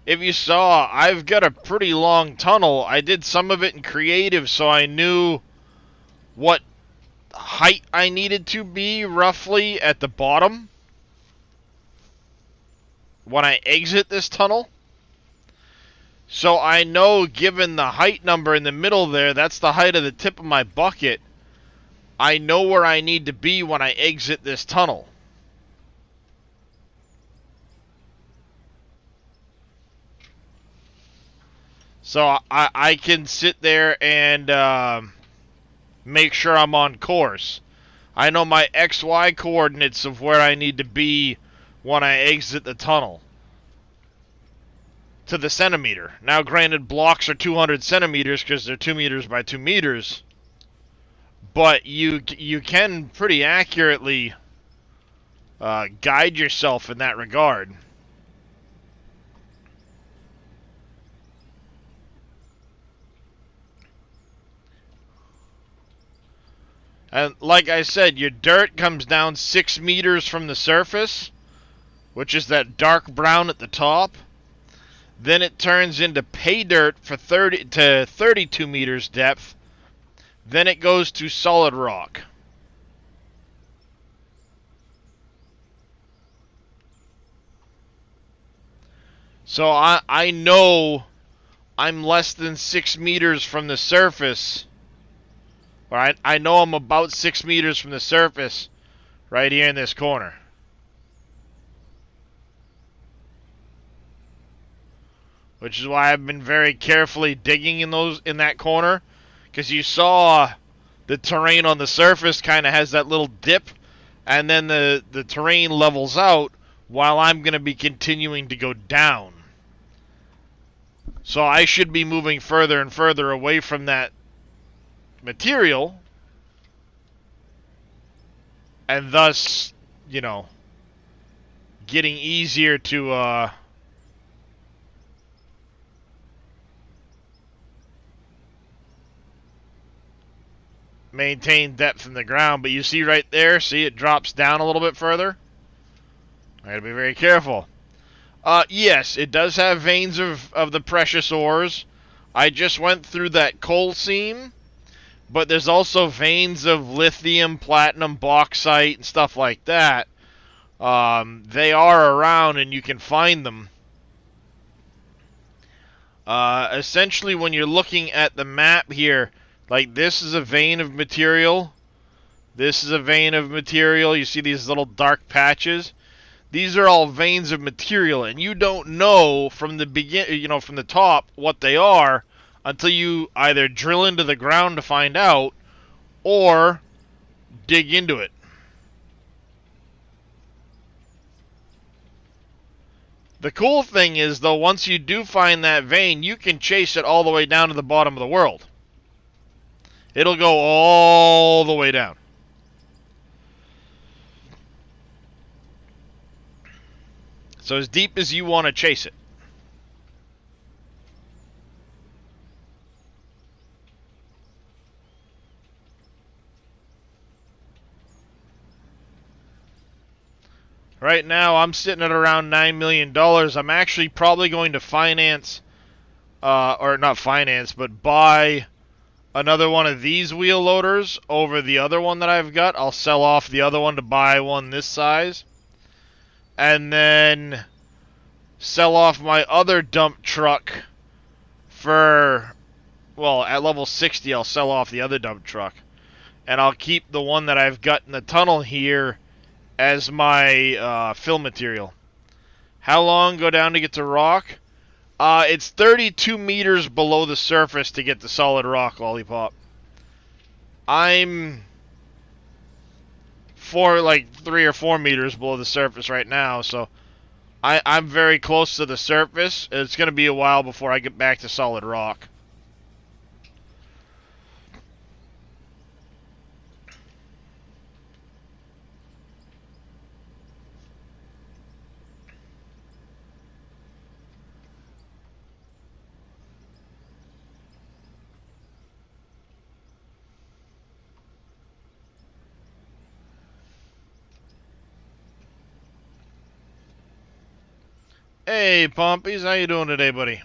if you saw, I've got a pretty long tunnel. I did some of it in creative, so I knew what height I needed to be roughly at the bottom when I exit this tunnel. So I know, given the height number in the middle there, that's the height of the tip of my bucket. I know where I need to be when I exit this tunnel. So I can sit there and make sure I'm on course. I know my XY coordinates of where I need to be when I exit the tunnel to the centimeter. Now, granted, blocks are 200 centimeters because they're 2 meters by 2 meters, but you can pretty accurately guide yourself in that regard. And like I said, your dirt comes down 6 meters from the surface, which is that dark brown at the top. Then it turns into pay dirt for 30 to 32 meters depth. Then it goes to solid rock. So I know I'm less than 6 meters from the surface. Or I know I'm about 6 meters from the surface right here in this corner. Which is why I've been very carefully digging in that corner, because you saw the terrain on the surface kind of has that little dip, and then the terrain levels out while I'm going to be continuing to go down. So I should be moving further and further away from that material, and thus, you know, getting easier to maintain depth in the ground. But you see right there, see it drops down a little bit further. I gotta be very careful. Yes, it does have veins of the precious ores. I just went through that coal seam, but there's also veins of lithium, platinum, bauxite, and stuff like that. They are around and you can find them. Essentially, when you're looking at the map here, like this is a vein of material. This is a vein of material. You see these little dark patches? These are all veins of material, and you don't know from the from the top what they are until you either drill into the ground to find out or dig into it. The cool thing is, though, once you do find that vein, you can chase it all the way down to the bottom of the world. It'll go all the way down. So as deep as you want to chase it. Right now, I'm sitting at around $9 million. I'm actually probably going to finance, or not finance, but buy another one of these wheel loaders over the other one that I've got. I'll sell off the other one to buy one this size. And then sell off my other dump truck for, well, at level 60, I'll sell off the other dump truck. And I'll keep the one that I've got in the tunnel here as my fill material. How long go down to get to rock? It's 32 meters below the surface to get to solid rock, Lollipop. I'm 3 or 4 meters below the surface right now, so I'm very close to the surface. It's going to be a while before I get back to solid rock. Hey, Pompies, how you doing today, buddy?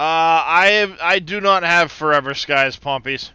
I do not have Forever Skies Pompies.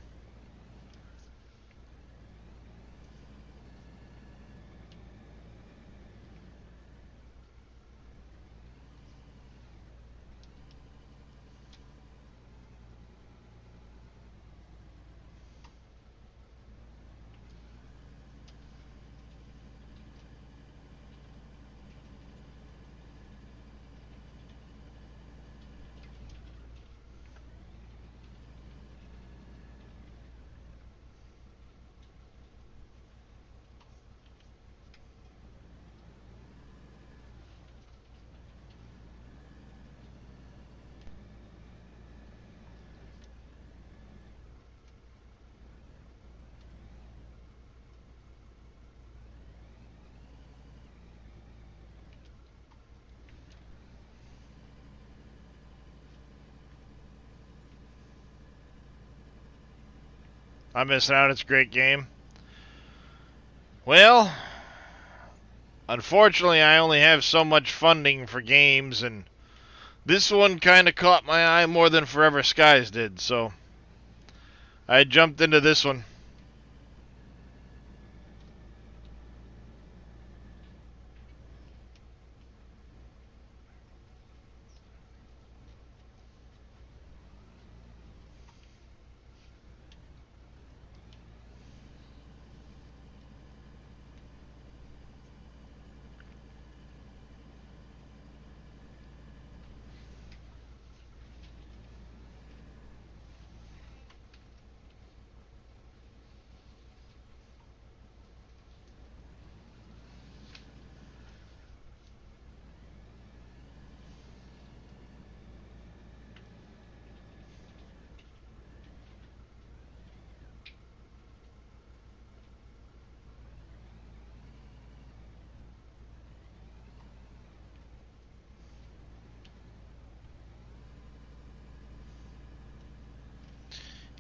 I'm missing out. It's a great game. Well, unfortunately, I only have so much funding for games, and this one kind of caught my eye more than Forever Skies did, so I jumped into this one.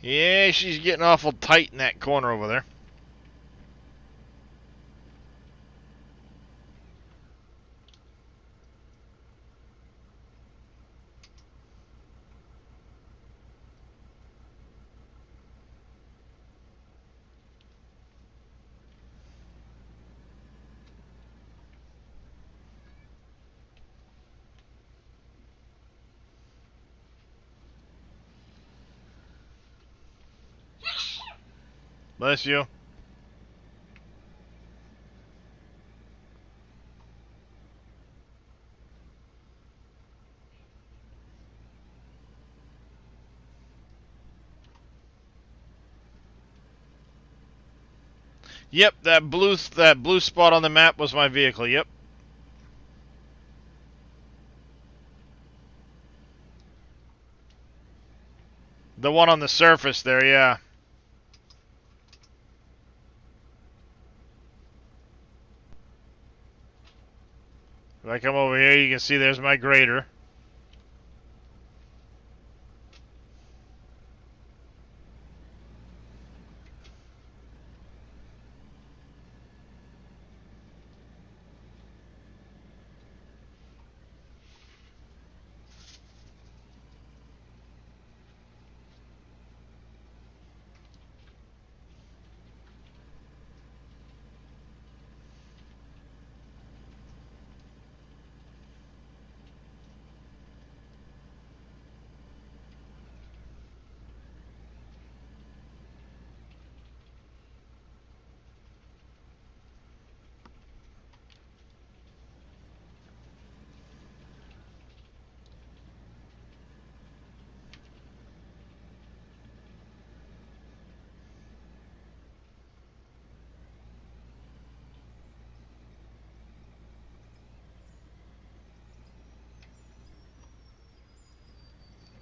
Yeah, she's getting awful tight in that corner over there. Bless you. Yep, that blue spot on the map was my vehicle. Yep. The one on the surface there, yeah. If I come over here, you can see there's my grader.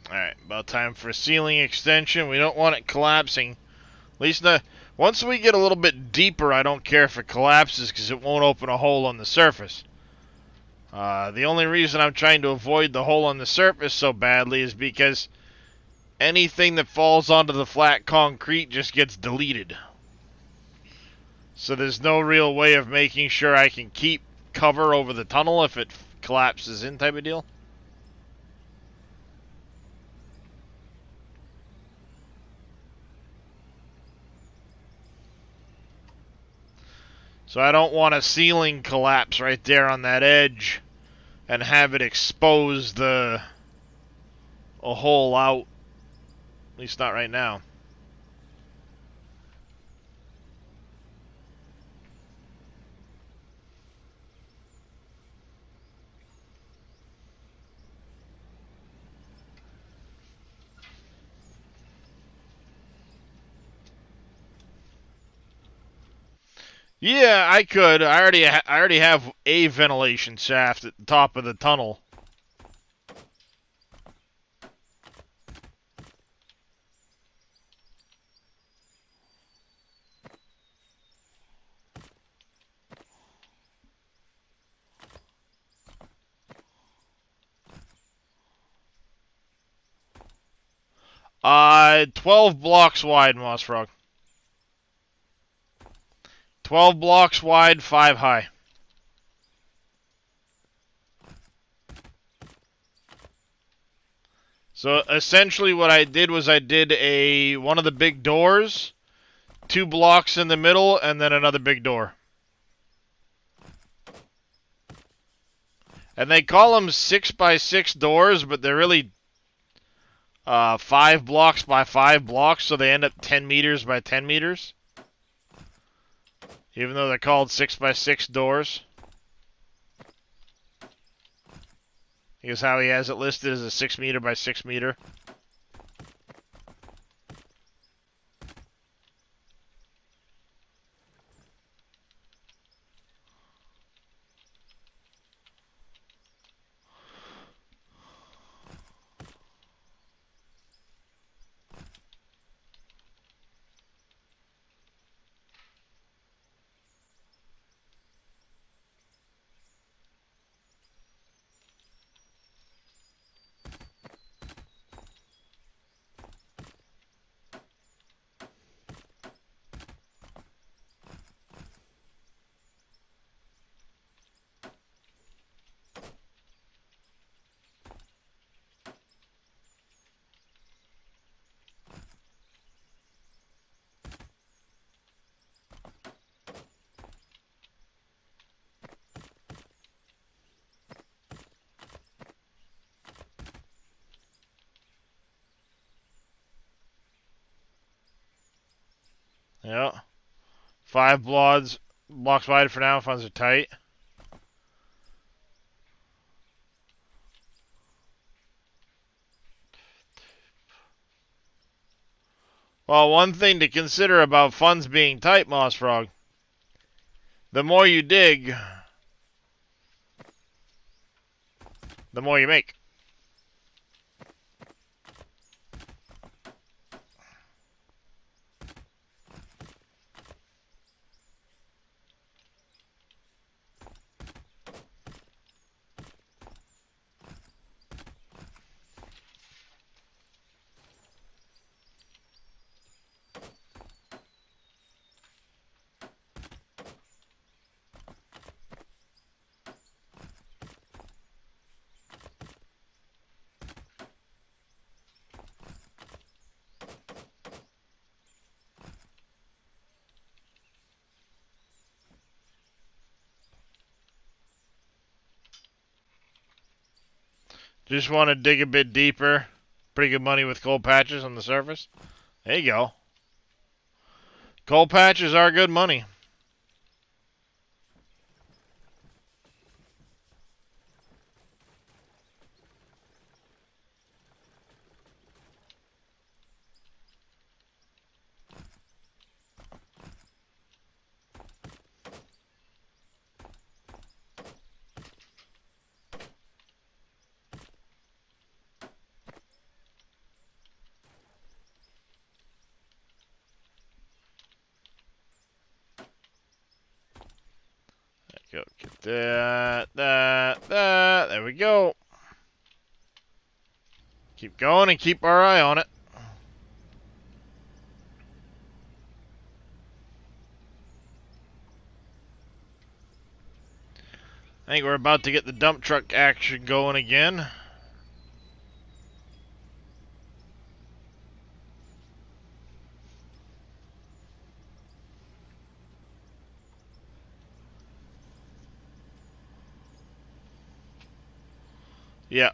Alright, about time for a ceiling extension. We don't want it collapsing. At least not. Once we get a little bit deeper, I don't care if it collapses because it won't open a hole on the surface. The only reason I'm trying to avoid the hole on the surface so badly is because anything that falls onto the flat concrete just gets deleted. So there's no real way of making sure I can keep cover over the tunnel if it collapses in type of deal. So I don't want a ceiling collapse right there on that edge and have it expose a hole out. At least not right now. Yeah, I could. I already have a ventilation shaft at the top of the tunnel. Uh, 12 blocks wide, Mossfrog. 12 blocks wide, 5 high. So essentially what I did was I did one of the big doors, 2 blocks in the middle, and then another big door. And they call them 6x6 doors, but they're really 5 blocks by 5 blocks, so they end up 10 meters by 10 meters. Even though they're called 6x6 doors. Here's how he has it listed as a 6 meter by 6 meter. Yeah. 5 blocks wide for now. Funds are tight. Well, one thing to consider about funds being tight, Mossfrog, the more you dig, the more you make. Just want to dig a bit deeper. Pretty good money with coal patches on the surface. There you go. Coal patches are good money. Go get that. There we go. Keep going and keep our eye on it. I think we're about to get the dump truck action going again. Yeah,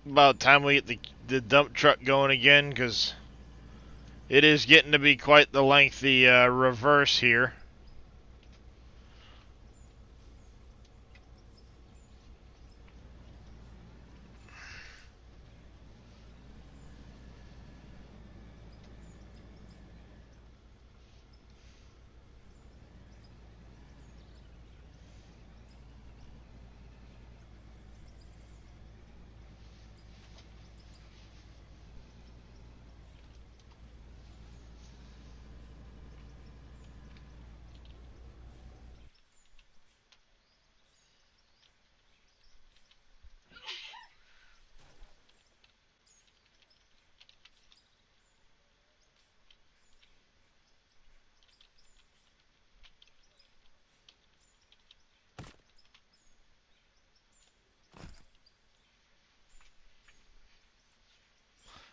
about time we get the dump truck going again, because it is getting to be quite the lengthy reverse here.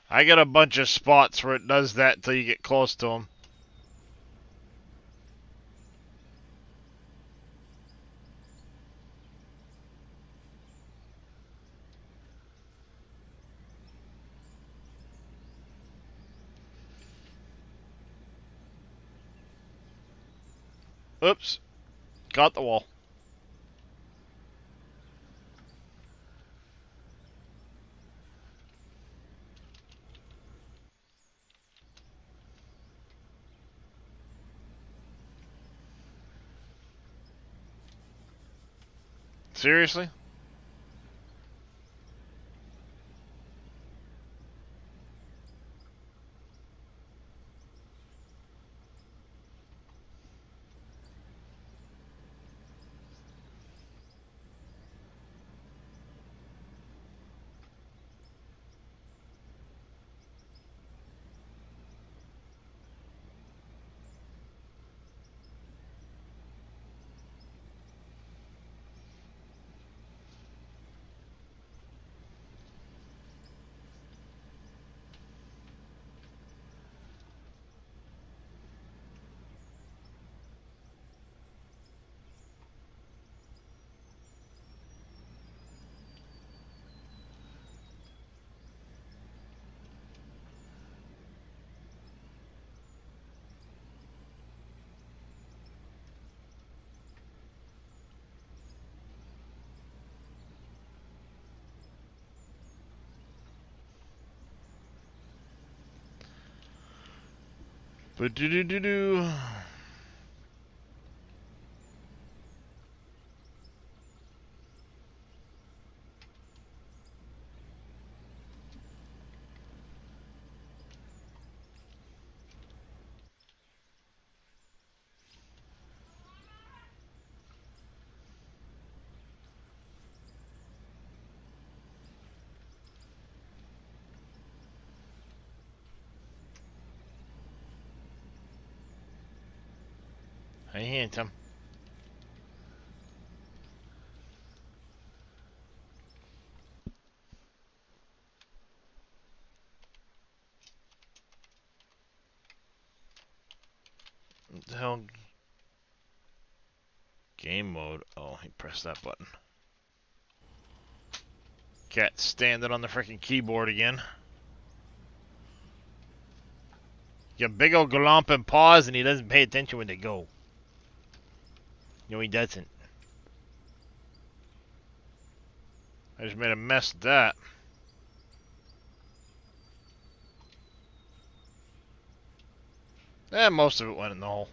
I got a bunch of spots where it does that until you get close to them. Oops, caught the wall. Seriously? Ba-do-do-do-do. I hit him. What the hell? Game mode. Oh, he pressed that button. Cat standing on the freaking keyboard again. You got big old glomping paws and he doesn't pay attention when they go. No, he doesn't. I just made a mess of that. Most of it went in the hole.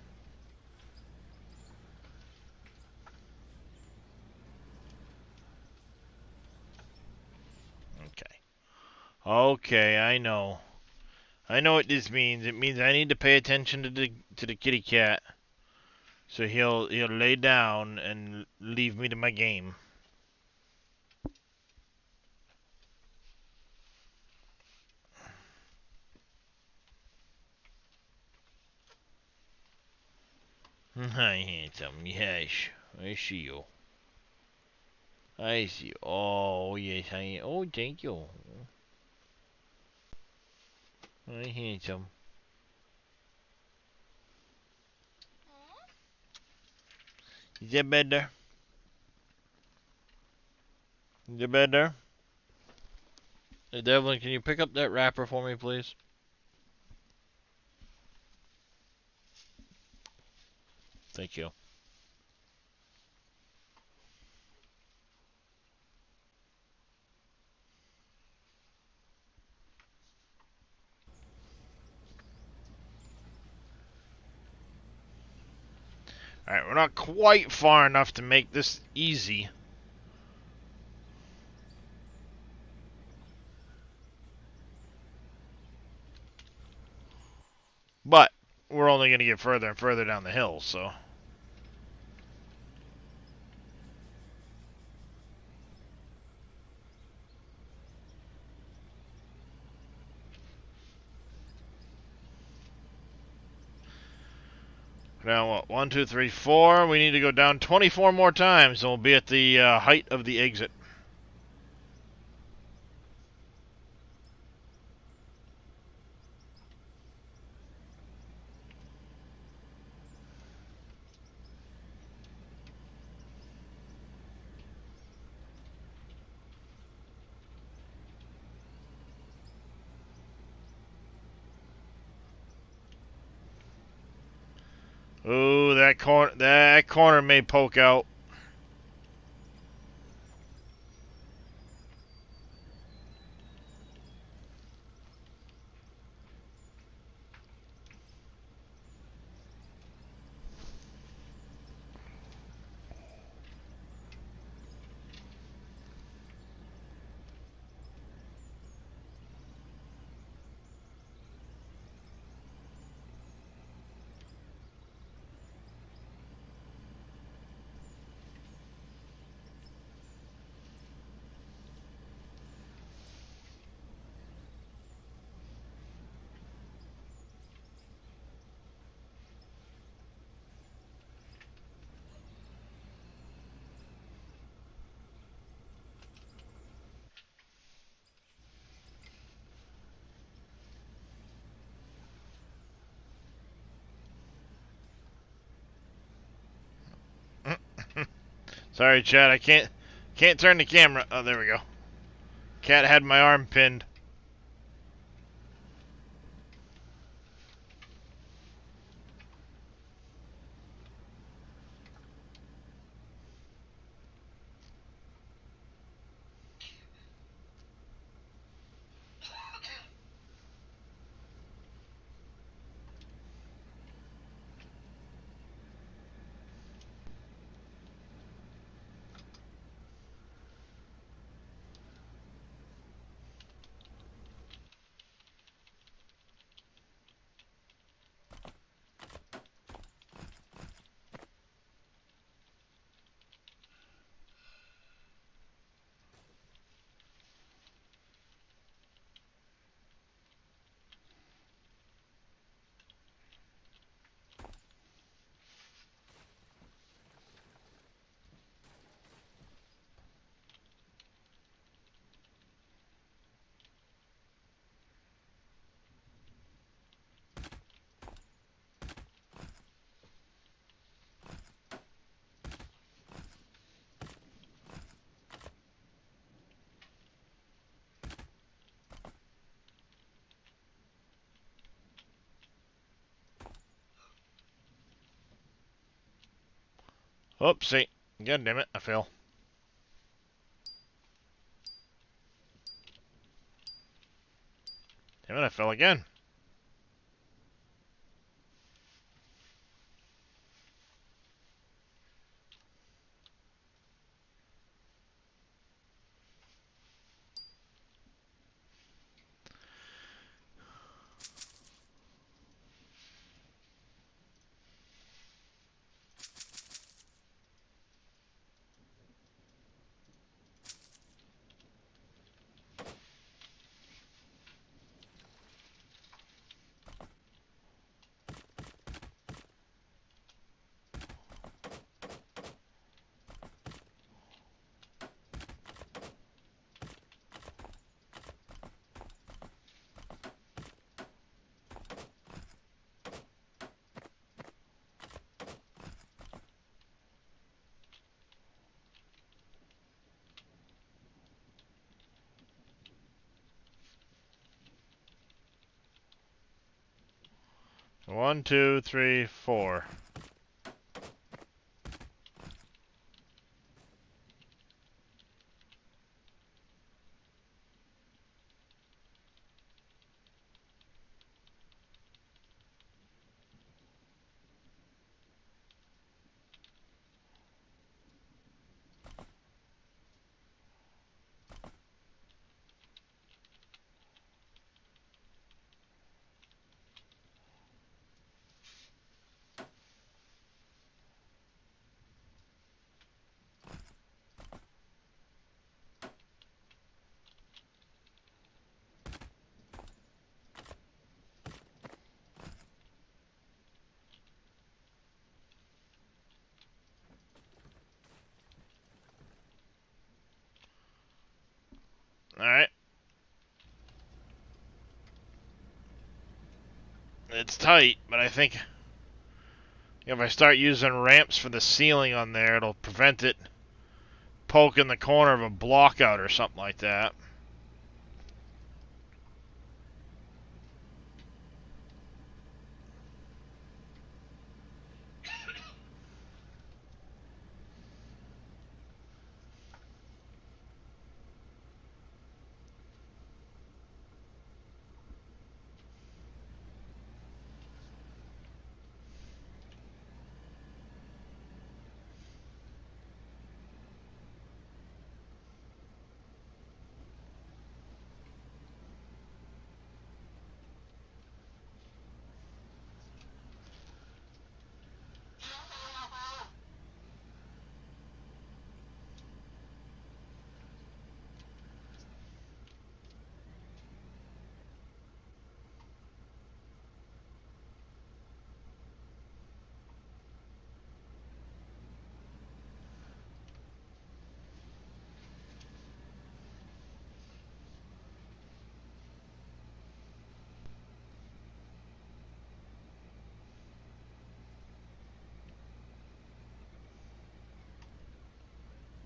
Okay. Okay, I know. I know what this means. It means I need to pay attention to the kitty cat. So he'll lay down and leave me to my game. Hi, handsome. Yes, I see you. I see you. Oh, yes, I. Oh, thank you. Hi, handsome. Is that better? Is that better? Hey, Devlin, can you pick up that wrapper for me, please? Thank you. Alright, we're not quite far enough to make this easy. But we're only going to get further and further down the hill, so. Now what? 1, 2, 3, 4. We need to go down 24 more times, and we'll be at the height of the exit. Ooh, that corner may poke out. Sorry, Chad. I can't turn the camera. Oh, there we go. Cat had my arm pinned. Oopsie. God damn it, I fell. Damn it, I fell again. 1, 2, 3, 4. Alright. It's tight, but I think if I start using ramps for the ceiling on there, it'll prevent it poking the corner of a block out or something like that.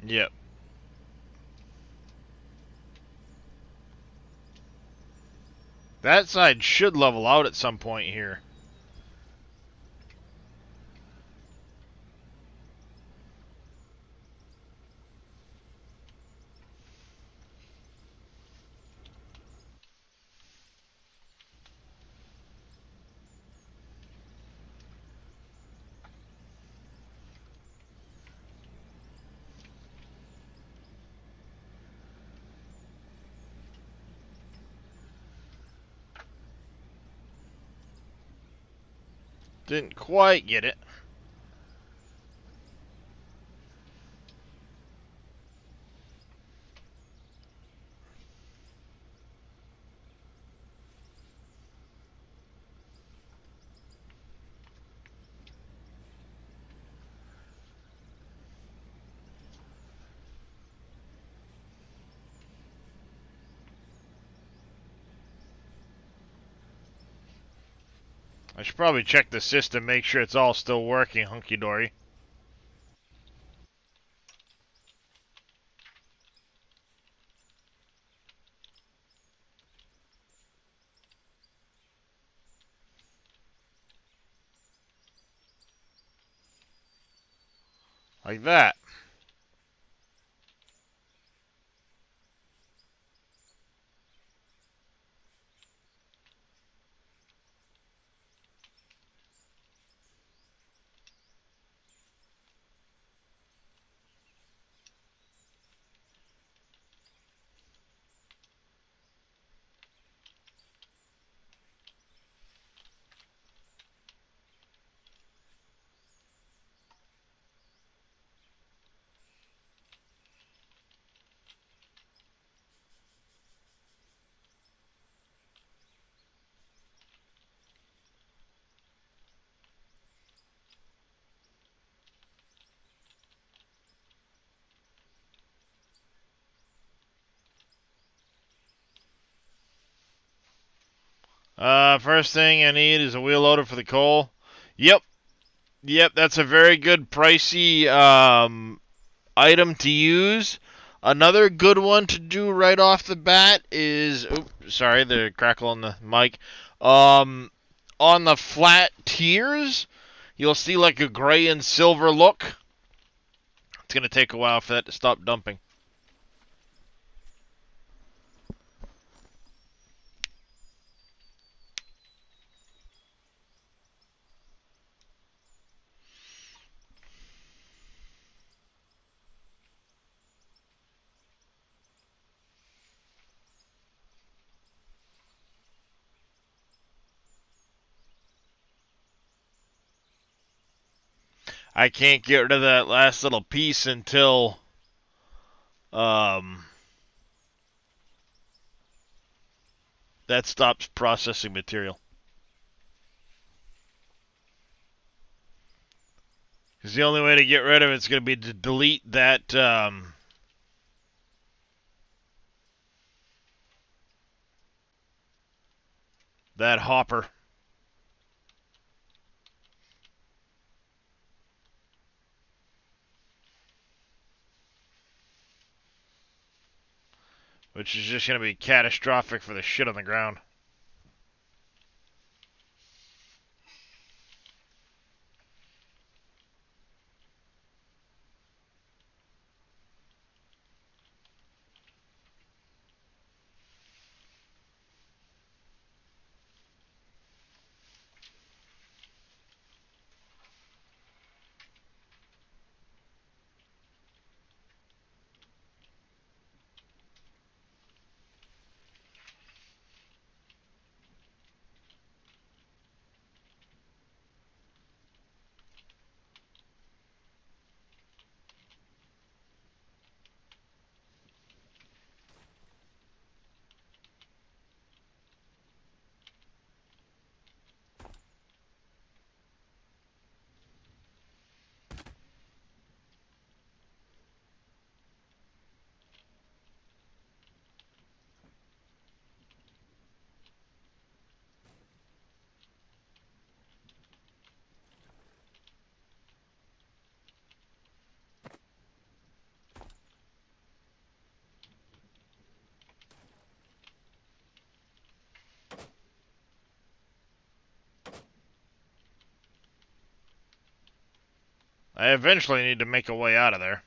Yep. That side should level out at some point here. Didn't quite get it. I should probably check the system, make sure it's all still working hunky-dory. Like that. First thing I need is a wheel loader for the coal. Yep. Yep, that's a very good pricey item to use. Another good one to do right off the bat is... Oops, sorry, the crackle on the mic. on the flat tiers, you'll see like a gray and silver look. It's going to take a while for that to stop dumping. I can't get rid of that last little piece until that stops processing material. Because the only way to get rid of it's going to be to delete that that hopper. Which is just going to be catastrophic for the shit on the ground. I eventually need to make a way out of there.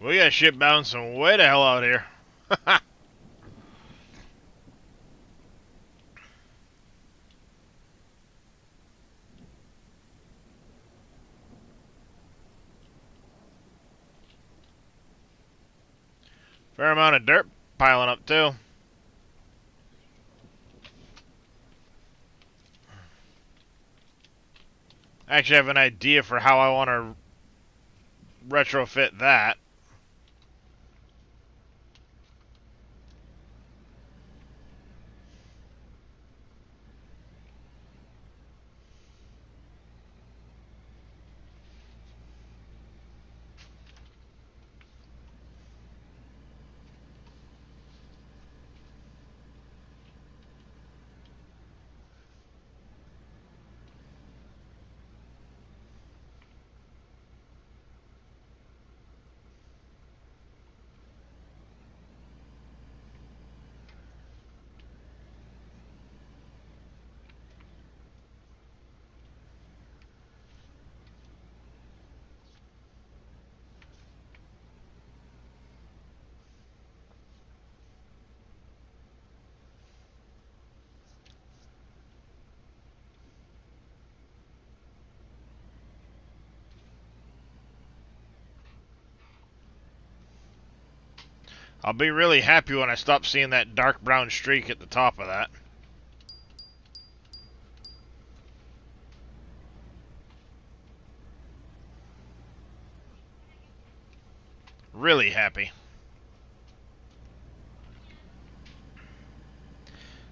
We got shit bouncing way the hell out here. Fair amount of dirt piling up too. I actually have an idea for how I want to retrofit that. I'll be really happy when I stop seeing that dark brown streak at the top of that. Really happy.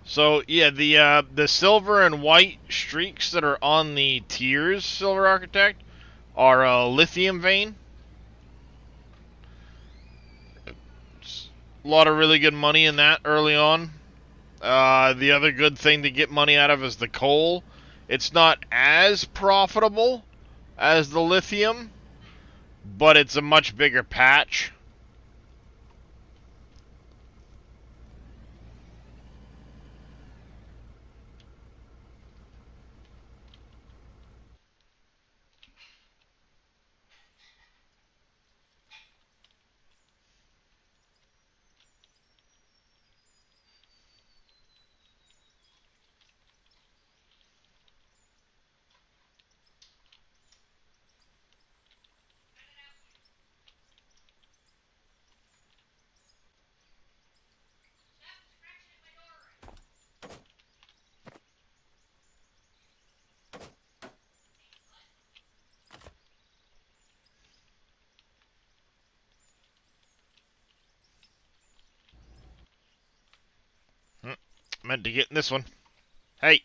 So yeah, the silver and white streaks that are on the tiers Silver Architect are a lithium vein. A lot of really good money in that early on. The other good thing to get money out of is the coal. It's not as profitable as the lithium, but it's a much bigger patch. Meant to get in this one. Hey.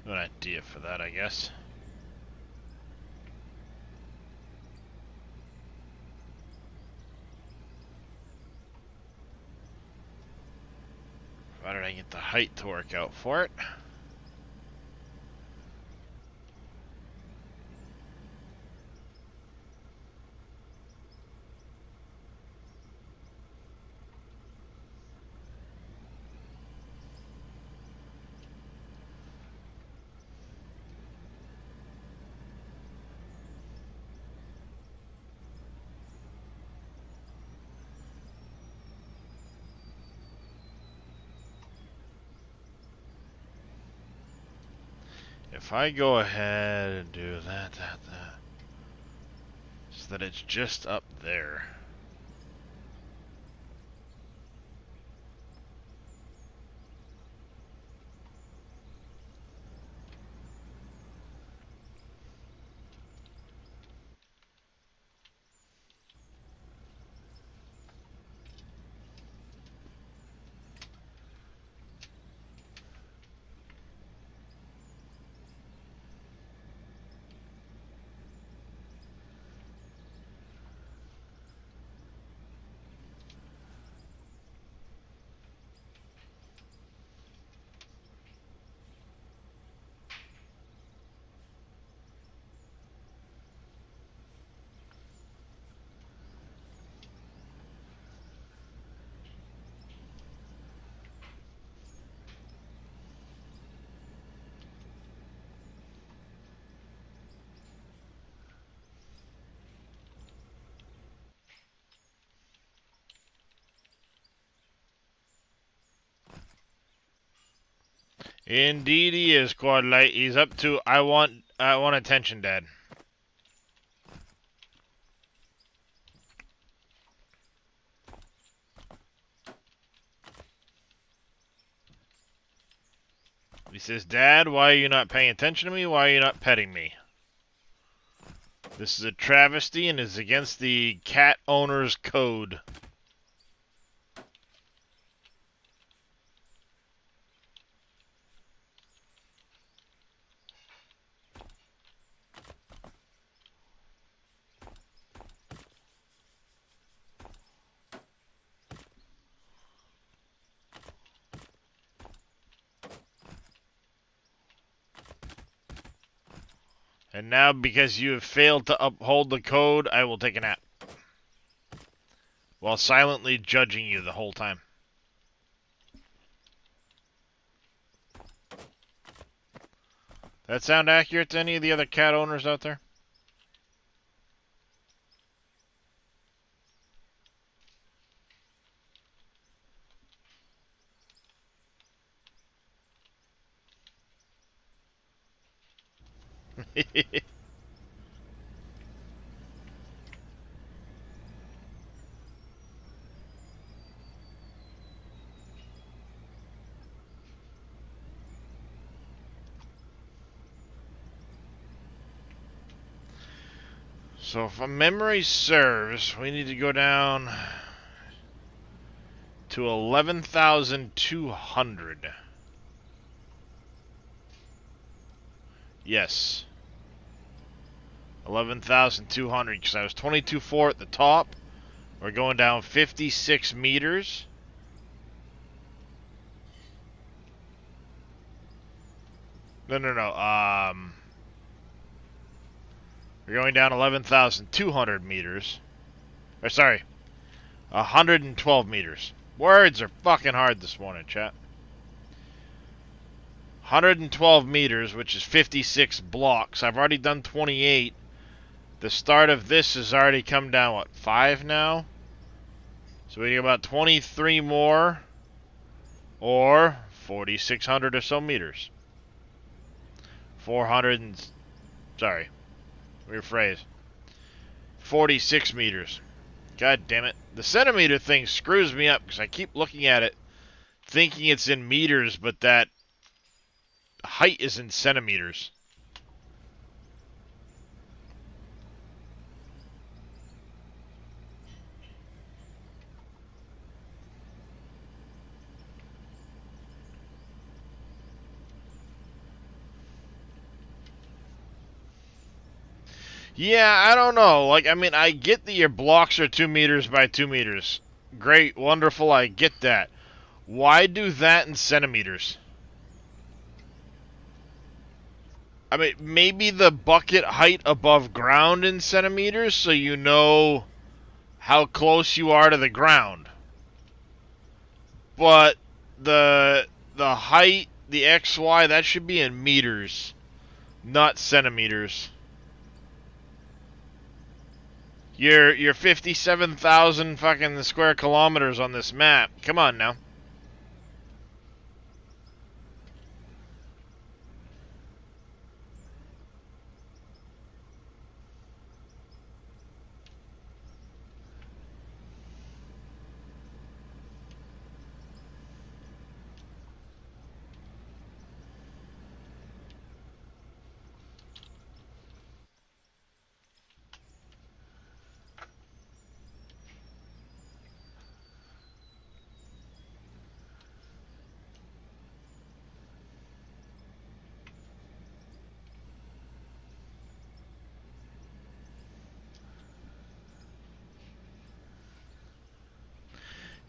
An idea for that, I guess. Provided I get the height to work out for it. If I go ahead and do that, so that it's just up there. Indeed he is, Quad Light. He's up to I want attention, Dad. He says, Dad, why are you not paying attention to me? Why are you not petting me? This is a travesty and is against the cat owner's code. And now, because you have failed to uphold the code, I will take a nap. While silently judging you the whole time. That sound accurate to any of the other cat owners out there? So if my memory serves, we need to go down to 11,200. Yes. 11,200, because I was 22.4 at the top. We're going down 56 meters. No. We're going down 11,200 meters. Or sorry, 112 meters. Words are fucking hard this morning, chat. 112 meters, which is 56 blocks. I've already done 28. The start of this has already come down, what, 5 now? So we need about 23 more, or 4,600 or so meters. 400 and... Sorry. Rephrase. 46 meters. God damn it. The centimeter thing screws me up, because I keep looking at it, thinking it's in meters, but that height is in centimeters. Yeah, I don't know. Like, I mean, I get that your blocks are 2 meters by 2 meters. Great, wonderful, I get that. Why do that in centimeters? I mean, maybe the bucket height above ground in centimeters, so you know how close you are to the ground. But the height, the XY, that should be in meters, not centimeters. You're 57,000 fucking square kilometers on this map. Come on now.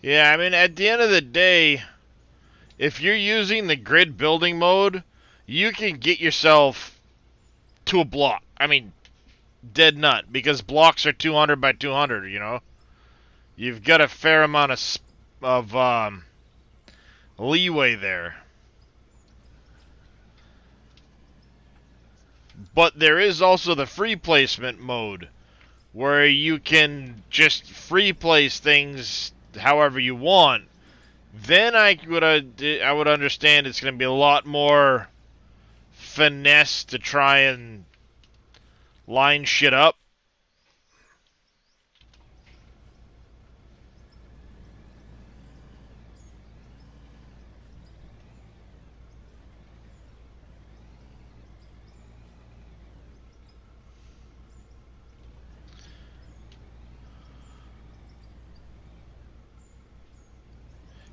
Yeah, I mean, at the end of the day, if you're using the grid building mode, you can get yourself to a block. I mean, dead nut, because blocks are 200 by 200, you know? You've got a fair amount of leeway there. But there is also the free placement mode, where you can just free place things however you want, then I would understand it's going to be a lot more finesse to try and line shit up.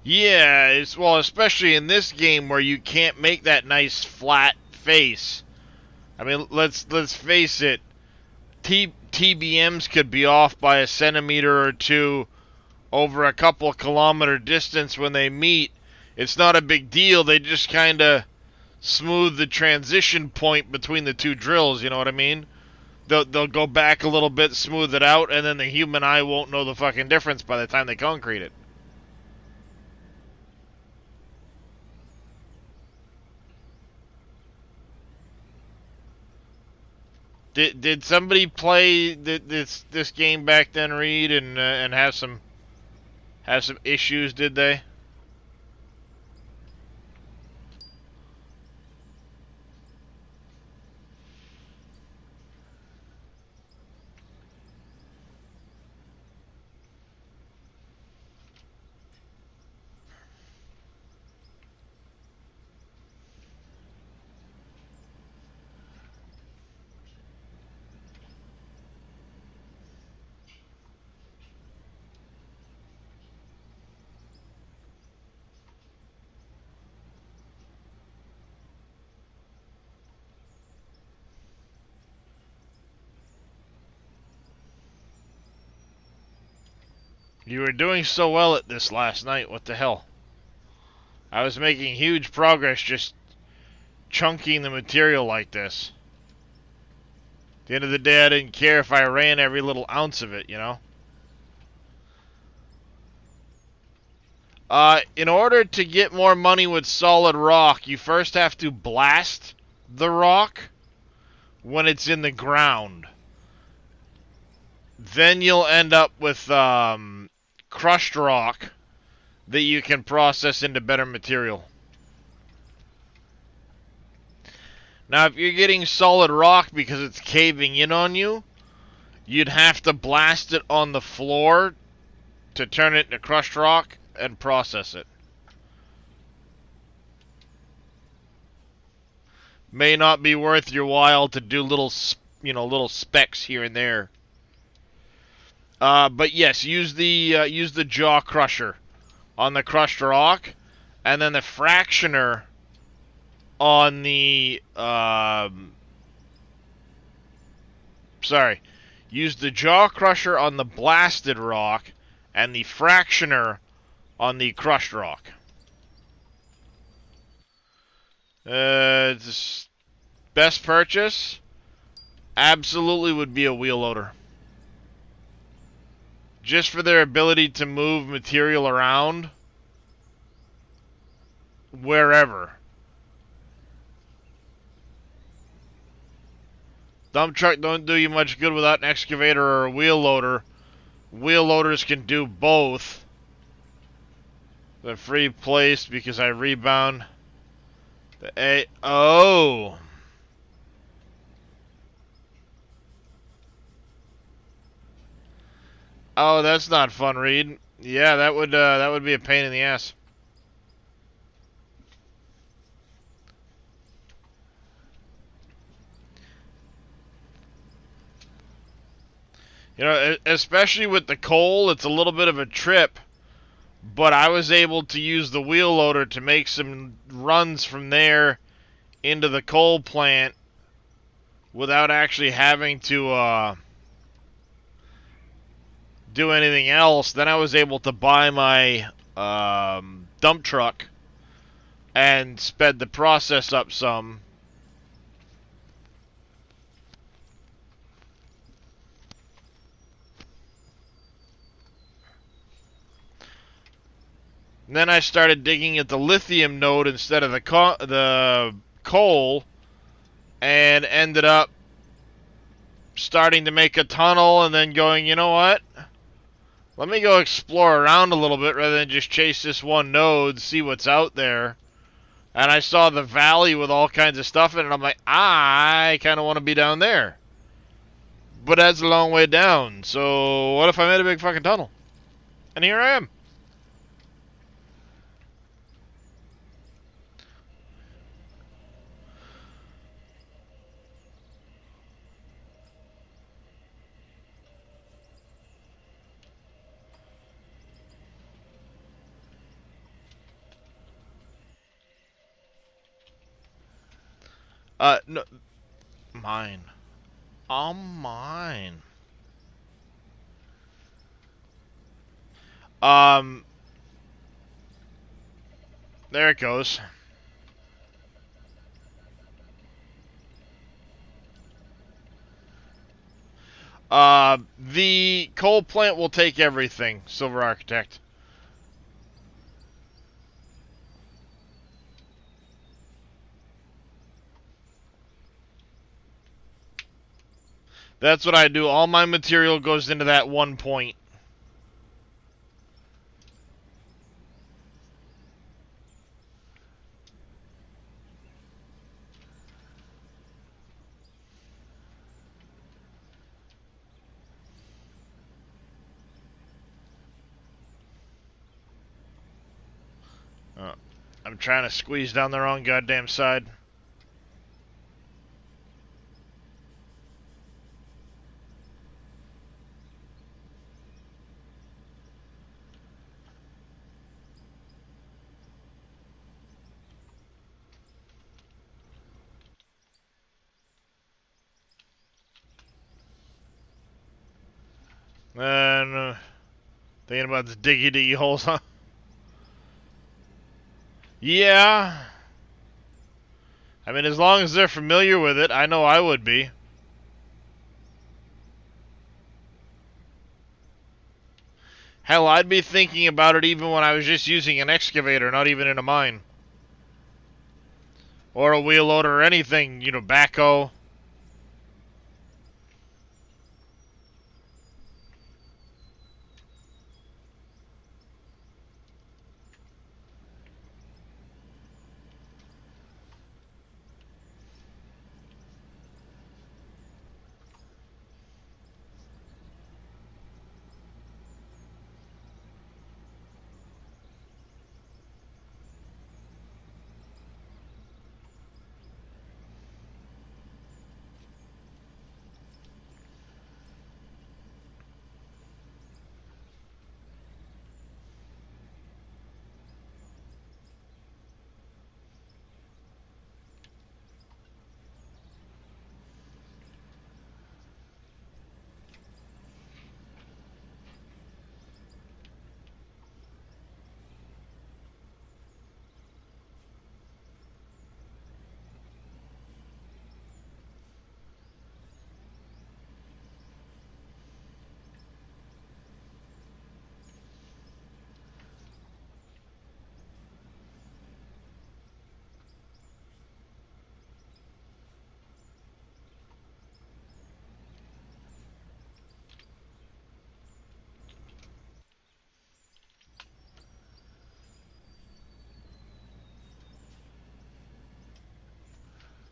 Yeah, well, especially in this game where you can't make that nice flat face. I mean, let's face it. TBMs could be off by a centimeter or two over a couple kilometer distance when they meet. It's not a big deal. They just kind of smooth the transition point between the two drills. You know what I mean? They'll go back a little bit, smooth it out, and then the human eye won't know the fucking difference by the time they concrete it. Did somebody play this game back then, Reed, and have some issues? Did they? You were doing so well at this last night. What the hell? I was making huge progress just chunking the material like this. At the end of the day, I didn't care if I ran every little ounce of it, you know? In order to get more money with solid rock, you first have to blast the rock when it's in the ground. Then you'll end up with crushed rock that you can process into better material. Now, if you're getting solid rock because it's caving in on you, you'd have to blast it on the floor to turn it into crushed rock and process it. May not be worth your while to do little specks here and there. But yes, use the jaw crusher on the crushed rock, and then the fractioner on the use the jaw crusher on the blasted rock, and the fractioner on the crushed rock. Best purchase absolutely would be a wheel loader. Just for their ability to move material around wherever. Dump truck don't do you much good without an excavator or a wheel loader. Wheel loaders can do both. The free place because I rebound the A. Oh. Oh, that's not fun, Reed. Yeah, that would be a pain in the ass. You know, especially with the coal, it's a little bit of a trip. But I was able to use the wheel loader to make some runs from there into the coal plant without actually having to do anything else. Then I was able to buy my dump truck and sped the process up some. And then I started digging at the lithium node instead of the coal, and ended up starting to make a tunnel, and then going, you know what? Let me go explore around a little bit rather than just chase this one node, see what's out there. And I saw the valley with all kinds of stuff in it. I'm like, I kind of want to be down there. But that's a long way down. So what if I made a big fucking tunnel? And here I am. No, mine. Mine. Um, there it goes. The coal plant will take everything, Silver Architect. That's what I do. All my material goes into that one point. I'm trying to squeeze down the wrong goddamn side. And thinking about the diggy holes, huh? Yeah. I mean, as long as they're familiar with it, I know I would be. Hell, I'd be thinking about it even when I was just using an excavator, not even in a mine. Or a wheel loader or anything, you know, backhoe.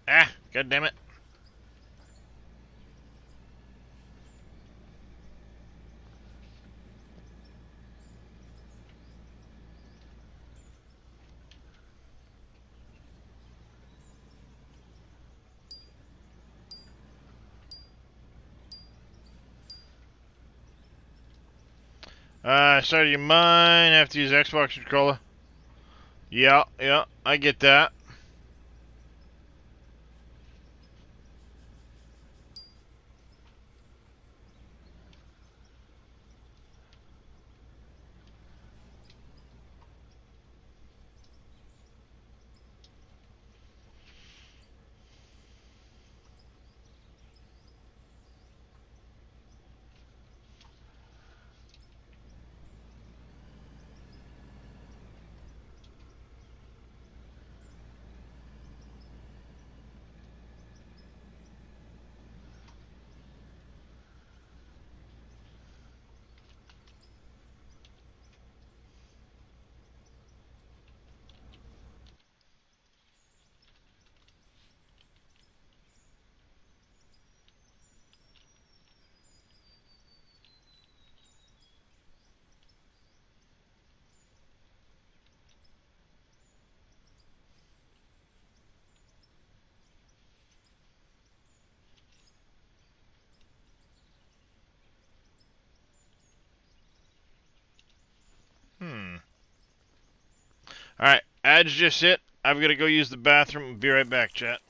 Ah, god damn it. Started your mine, have to use Xbox controller. Yeah, I get that. Alright, ads just hit. I've got to go use the bathroom. Be right back, chat.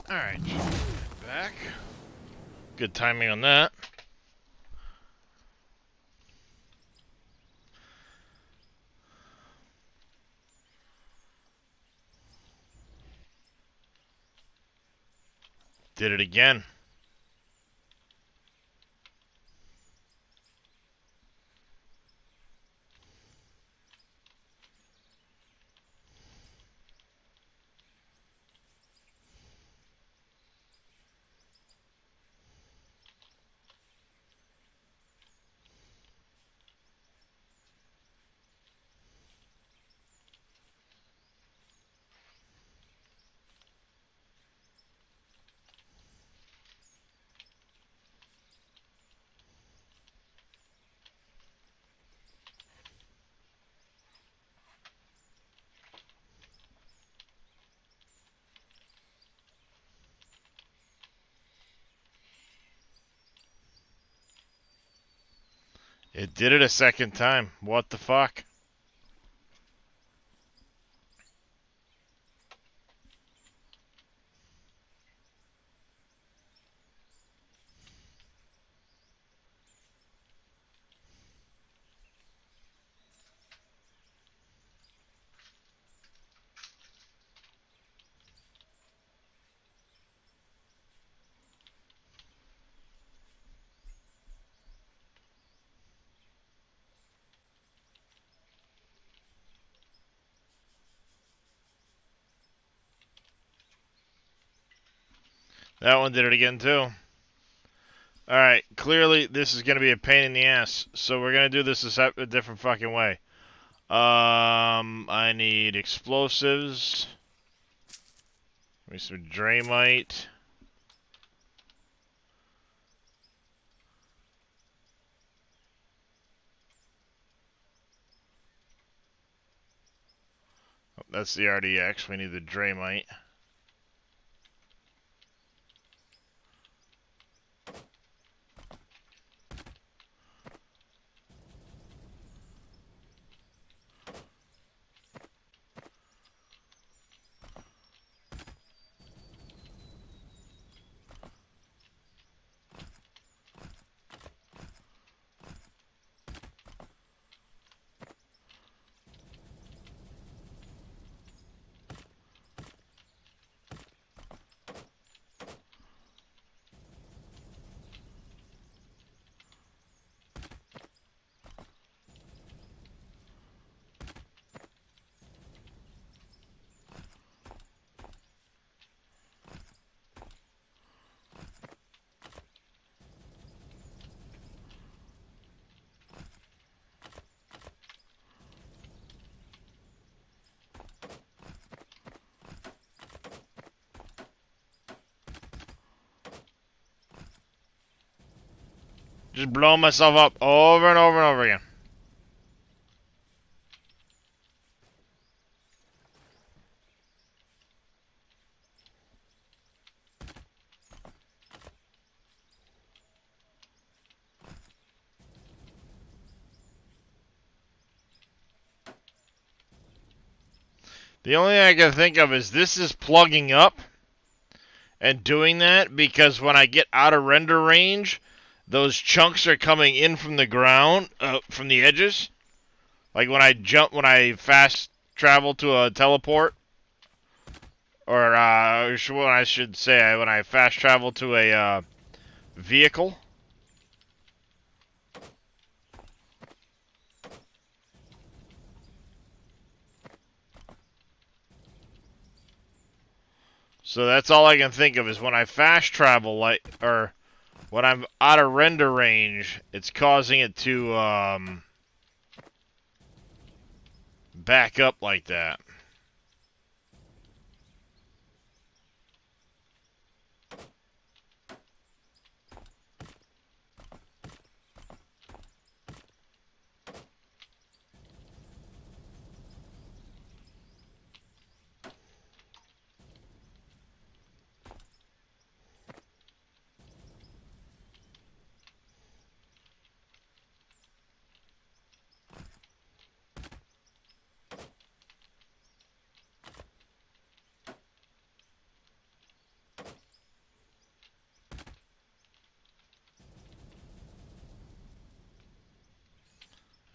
Alright, back. Good timing on that. Did it again. It did it a second time. What the fuck? That one did it again too. Alright, clearly this is going to be a pain in the ass, so we're going to do this a different fucking way. I need explosives. Give me some Draymite. that's the RDX. We need the Draymite. Just blowing myself up over and over and over again. The only thing I can think of is this is plugging up and doing that because when I get out of render range, those chunks are coming in from the ground, from the edges. Like when I fast travel to a teleport, or what I should say, when I fast travel to a vehicle. So that's all I can think of is when I fast travel, or when I'm out of render range, it's causing it to back up like that.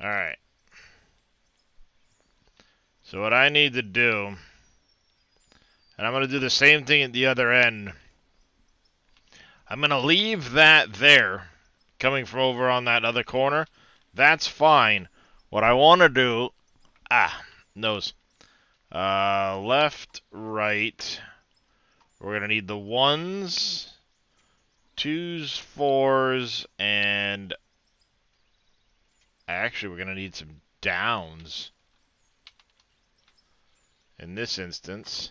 Alright. So what I need to do, and I'm going to do the same thing at the other end. I'm going to leave that there, coming from over on that other corner. That's fine. What I want to do, nose. Left, right. We're going to need the 1s, 2s, 4s, and actually we're going to need some downs in this instance.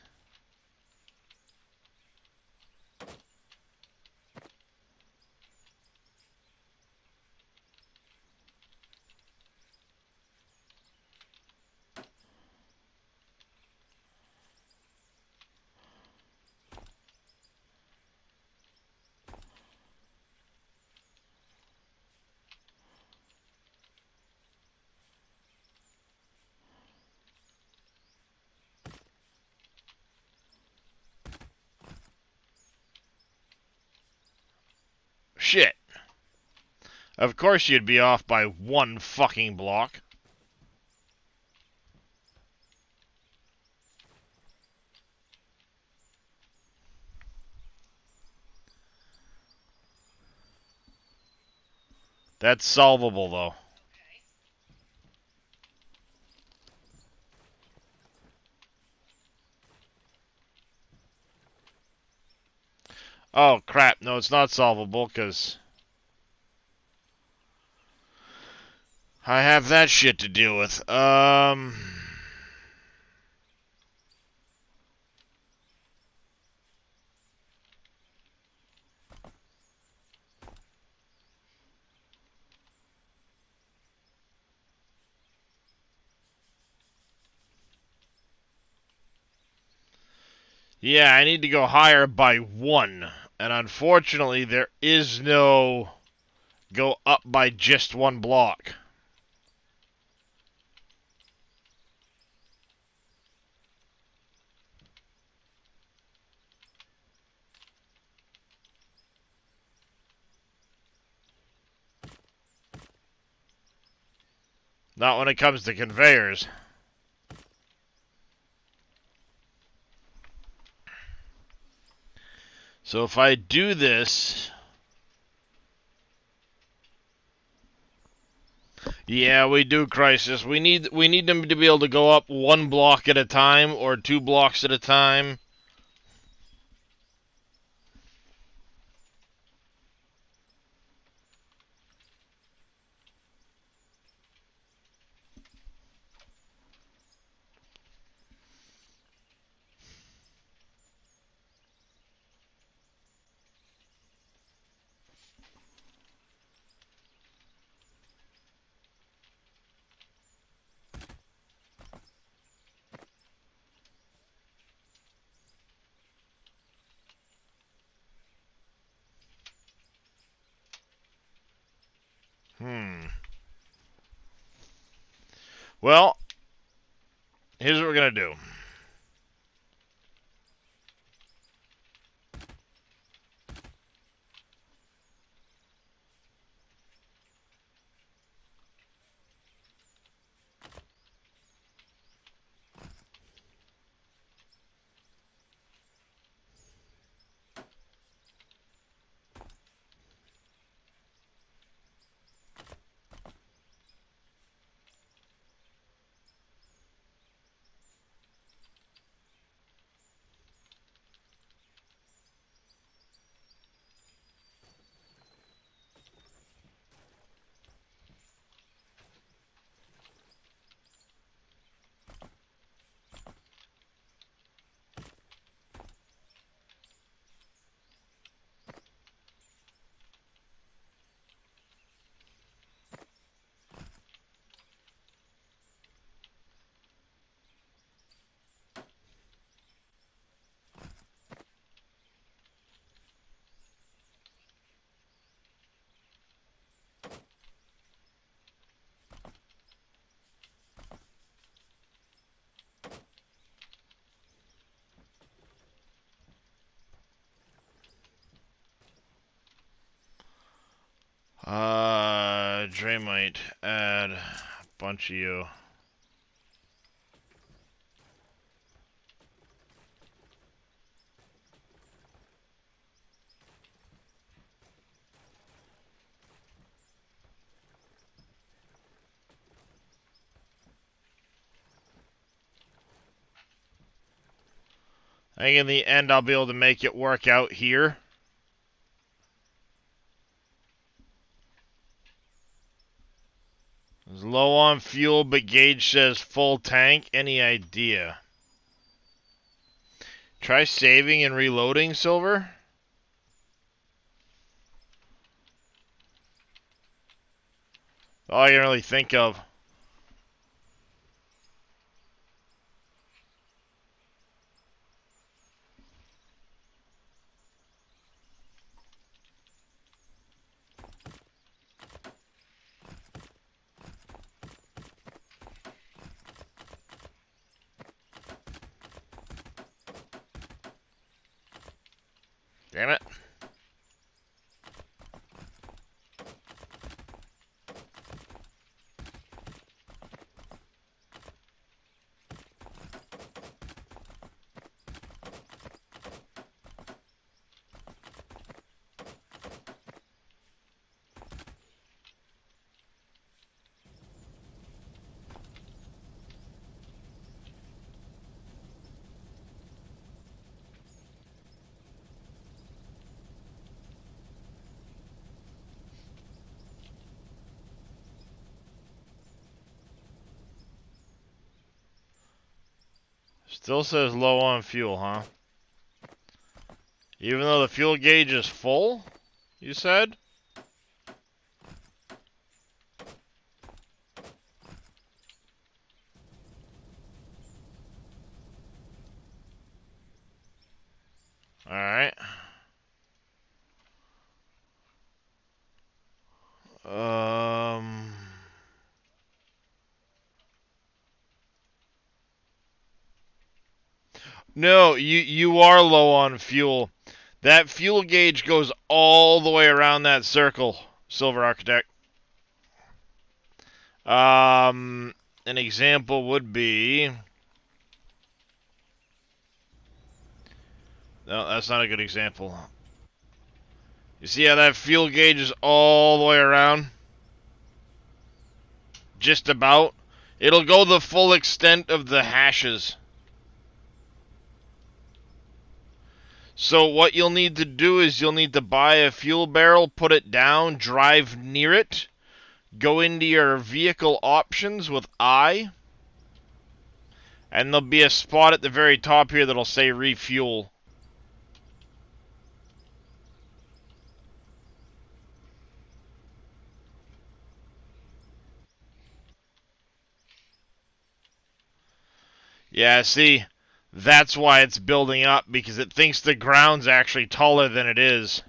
Shit. Of course you'd be off by one fucking block. That's solvable, though. Oh, crap. No, it's not solvable, because I have that shit to deal with. Yeah, I need to go higher by 1. And unfortunately, there is no go up by just 1 block. Not when it comes to conveyors. So if I do this... Yeah, we do, Crisis. We need them to be able to go up 1 block at a time or 2 blocks at a time. Well, here's what we're going to do. Draymite, add a bunch of you. I think in the end I'll be able to make it work out here. It's low on fuel, but Gage says full tank. Any idea? Try saving and reloading, Silver. All I can really think of. Damn it. Still says low on fuel, huh? Even though the fuel gauge is full, you said? No, you are low on fuel. That fuel gauge goes all the way around that circle, Silver Architect. An example would be... No, that's not a good example. You see how that fuel gauge is all the way around? Just about. It'll go the full extent of the hashes. So what you'll need to do is you'll need to buy a fuel barrel, put it down, drive near it, go into your vehicle options with I, and there'll be a spot at the very top here that'll say refuel. Yeah, see, that's why it's building up, because it thinks the ground's actually taller than it is.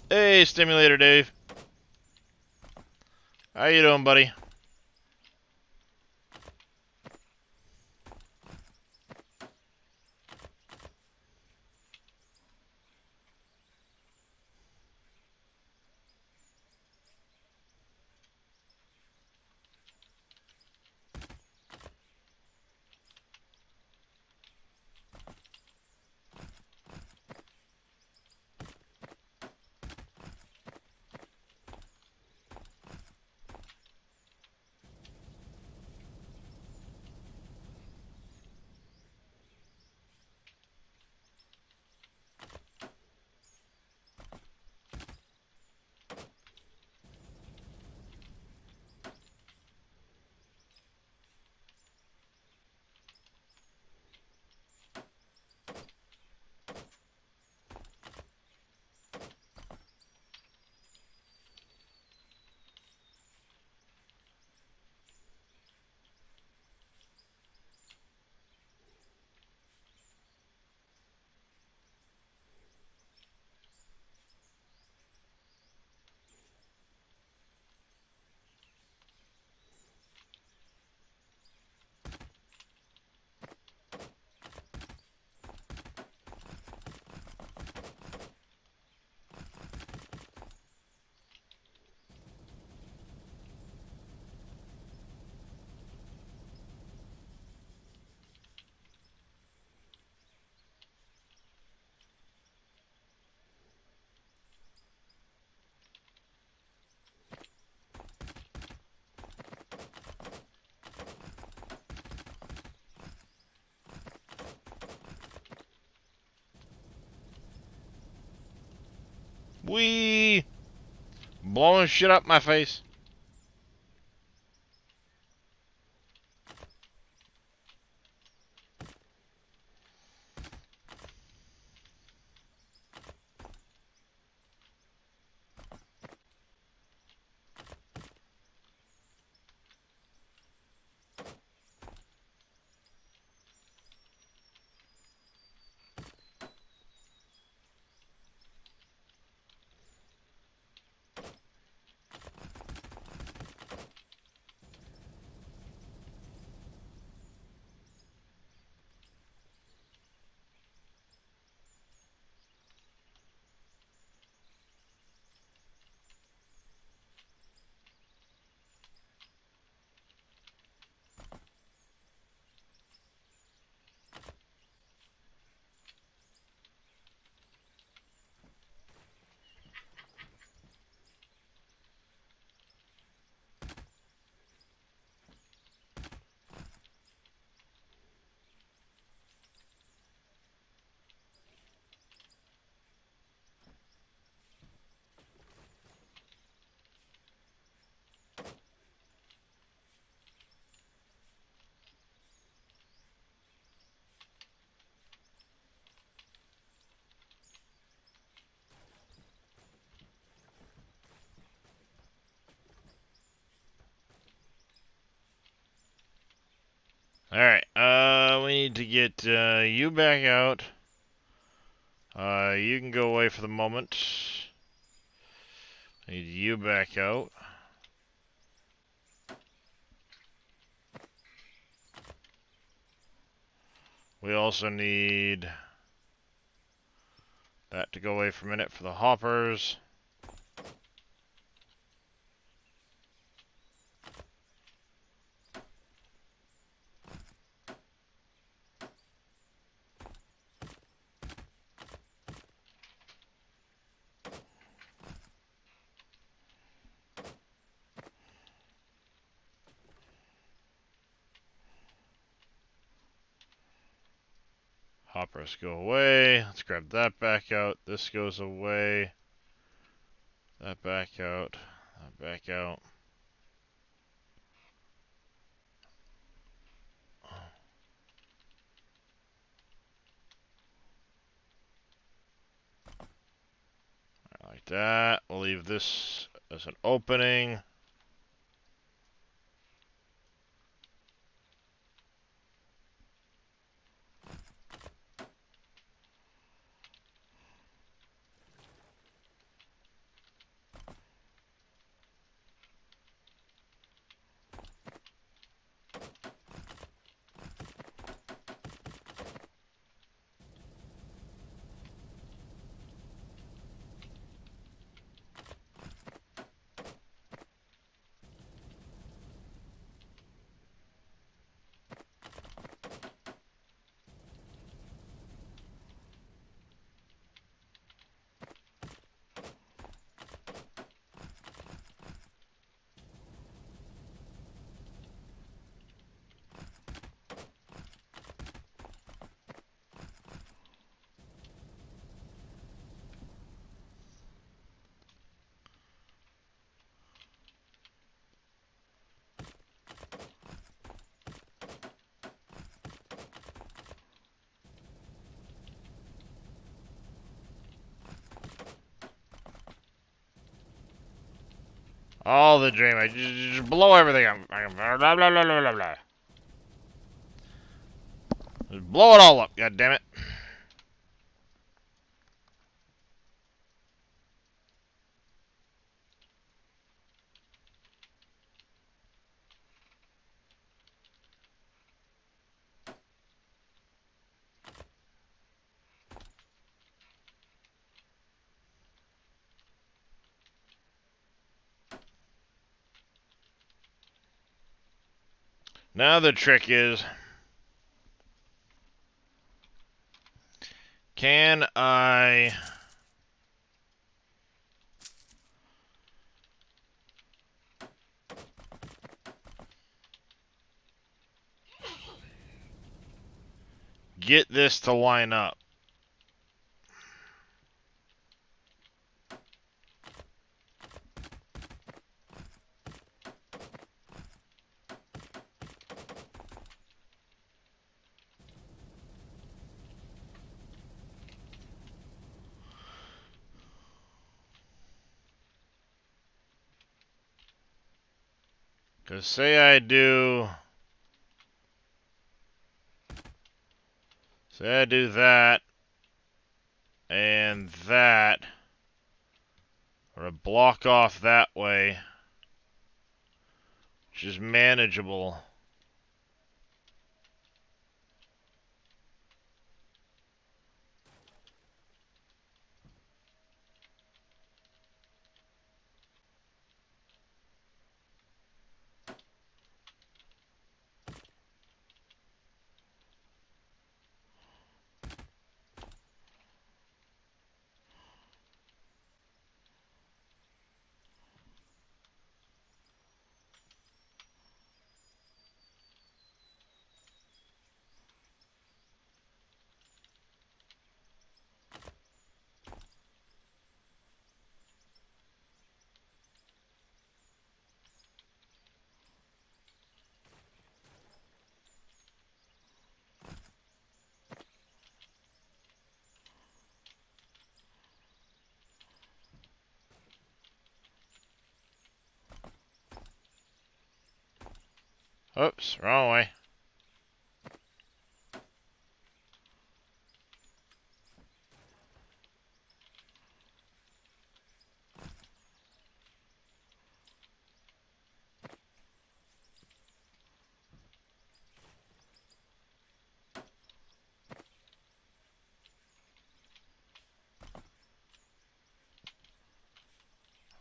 Hey, Stimulator Dave. How you doing, buddy? Wee! Blowing shit up my face. need to get you back out. You can go away for the moment. Need you back out. We also need that to go away for a minute for the hoppers. Hoppers go away. Let's grab that back out. This goes away. That back out. That back out. Like that. We'll leave this as an opening. All the dream. I just blow everything up. Blah, blah, blah, blah, blah, blah. Just blow it all up, god damn it. Now the trick is, can I get this to line up? Because say I do that and that, or a block off that way, which is manageable. Oops, wrong way.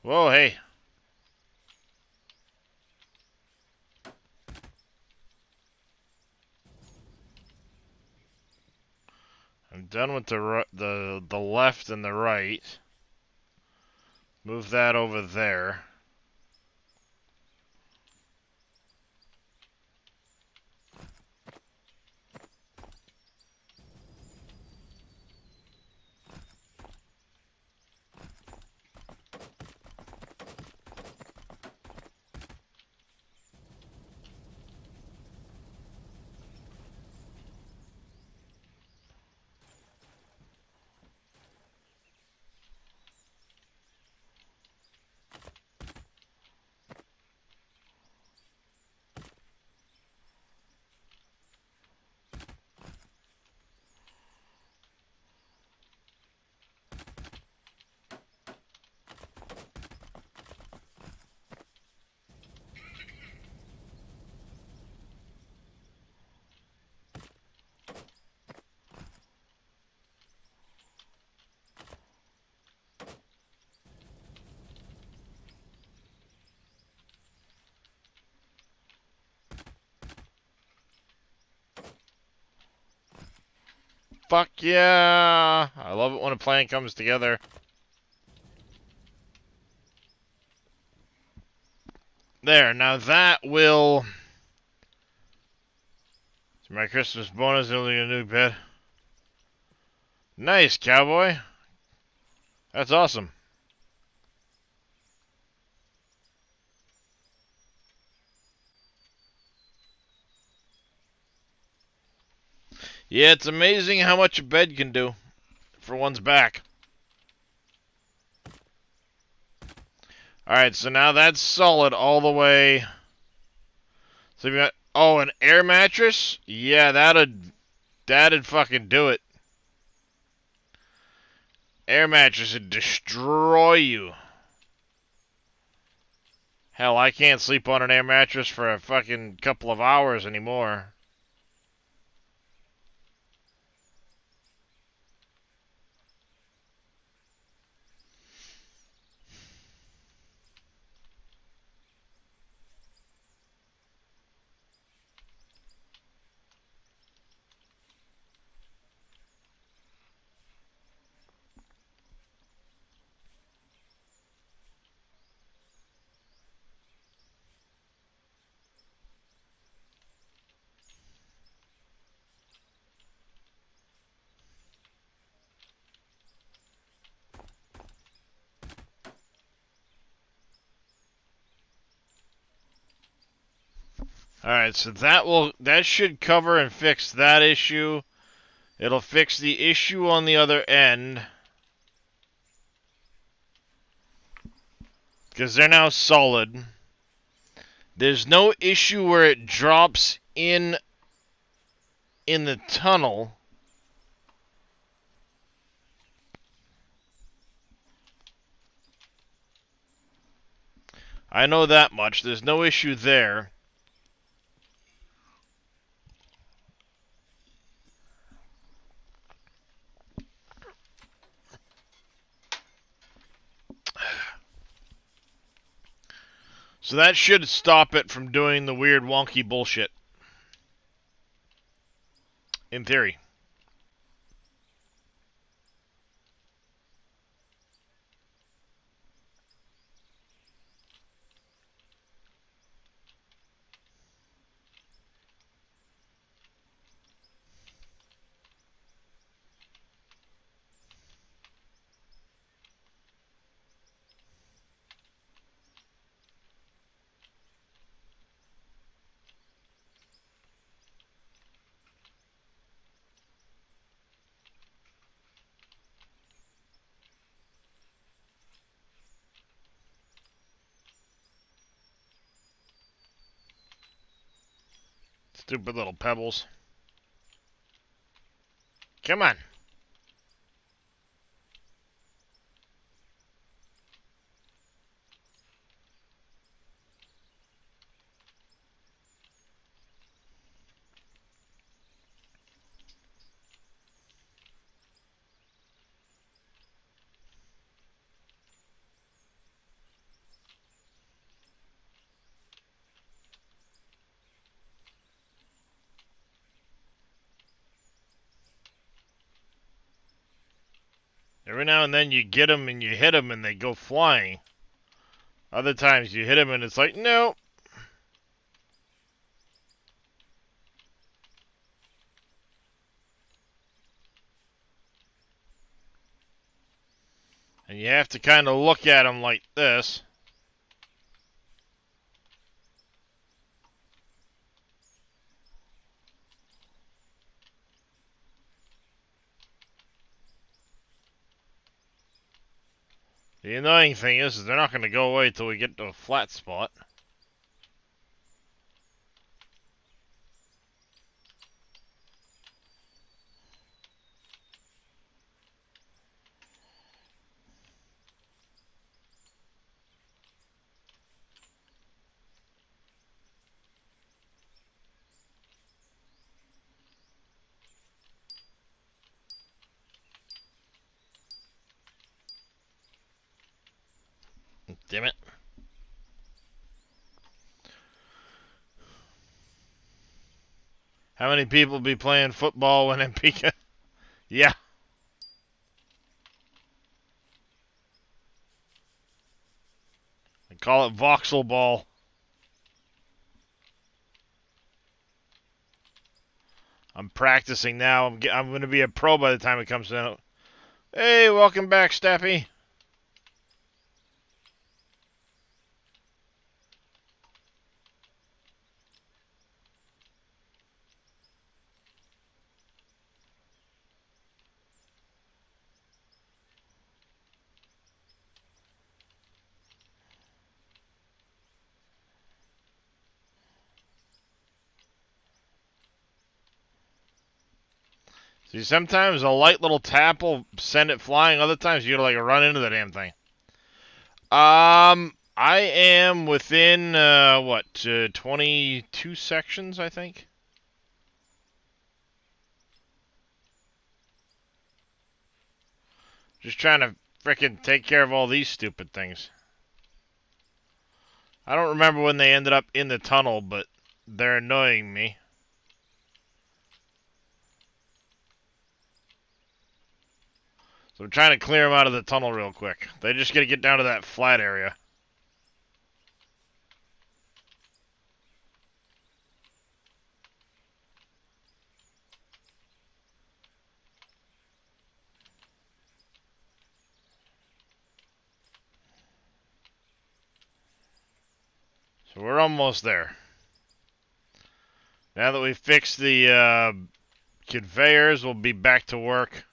Whoa, hey. I'm done with the left and the right. Move that over there. Fuck yeah! I love it when a plan comes together. There, now that will... It's my Christmas bonus, building a new bed. Nice, cowboy. That's awesome. Yeah, it's amazing how much a bed can do for one's back. Alright, so now that's solid all the way. So we got... Oh, an air mattress? Yeah, that'd fucking do it. Air mattress would destroy you. Hell, I can't sleep on an air mattress for a fucking couple of hours anymore. Alright, so that should cover and fix that issue. It'll fix the issue on the other end. Because they're now solid. There's no issue where it drops in the tunnel. I know that much. There's no issue there. So that should stop it from doing the weird wonky bullshit. In theory. Stupid little pebbles. Come on. Every now and then you get them and you hit them and they go flying. Other times you hit them and it's like, no. And you have to kind of look at them like this. The annoying thing is they're not going to go away until we get to a flat spot. Damn it. How many people be playing football when in Pika? Yeah. I call it voxel ball. I'm practicing now. I'm going to be a pro by the time it comes out. Hey, welcome back, Stappy. See, sometimes a light little tap will send it flying. Other times you gotta like run into the damn thing. I am within 22 sections, I think. Just trying to frickin' take care of all these stupid things. I don't remember when they ended up in the tunnel, but they're annoying me. So I'm trying to clear them out of the tunnel real quick. They just gotta get down to that flat area. So we're almost there. Now that we've fixed the conveyors, we'll be back to work.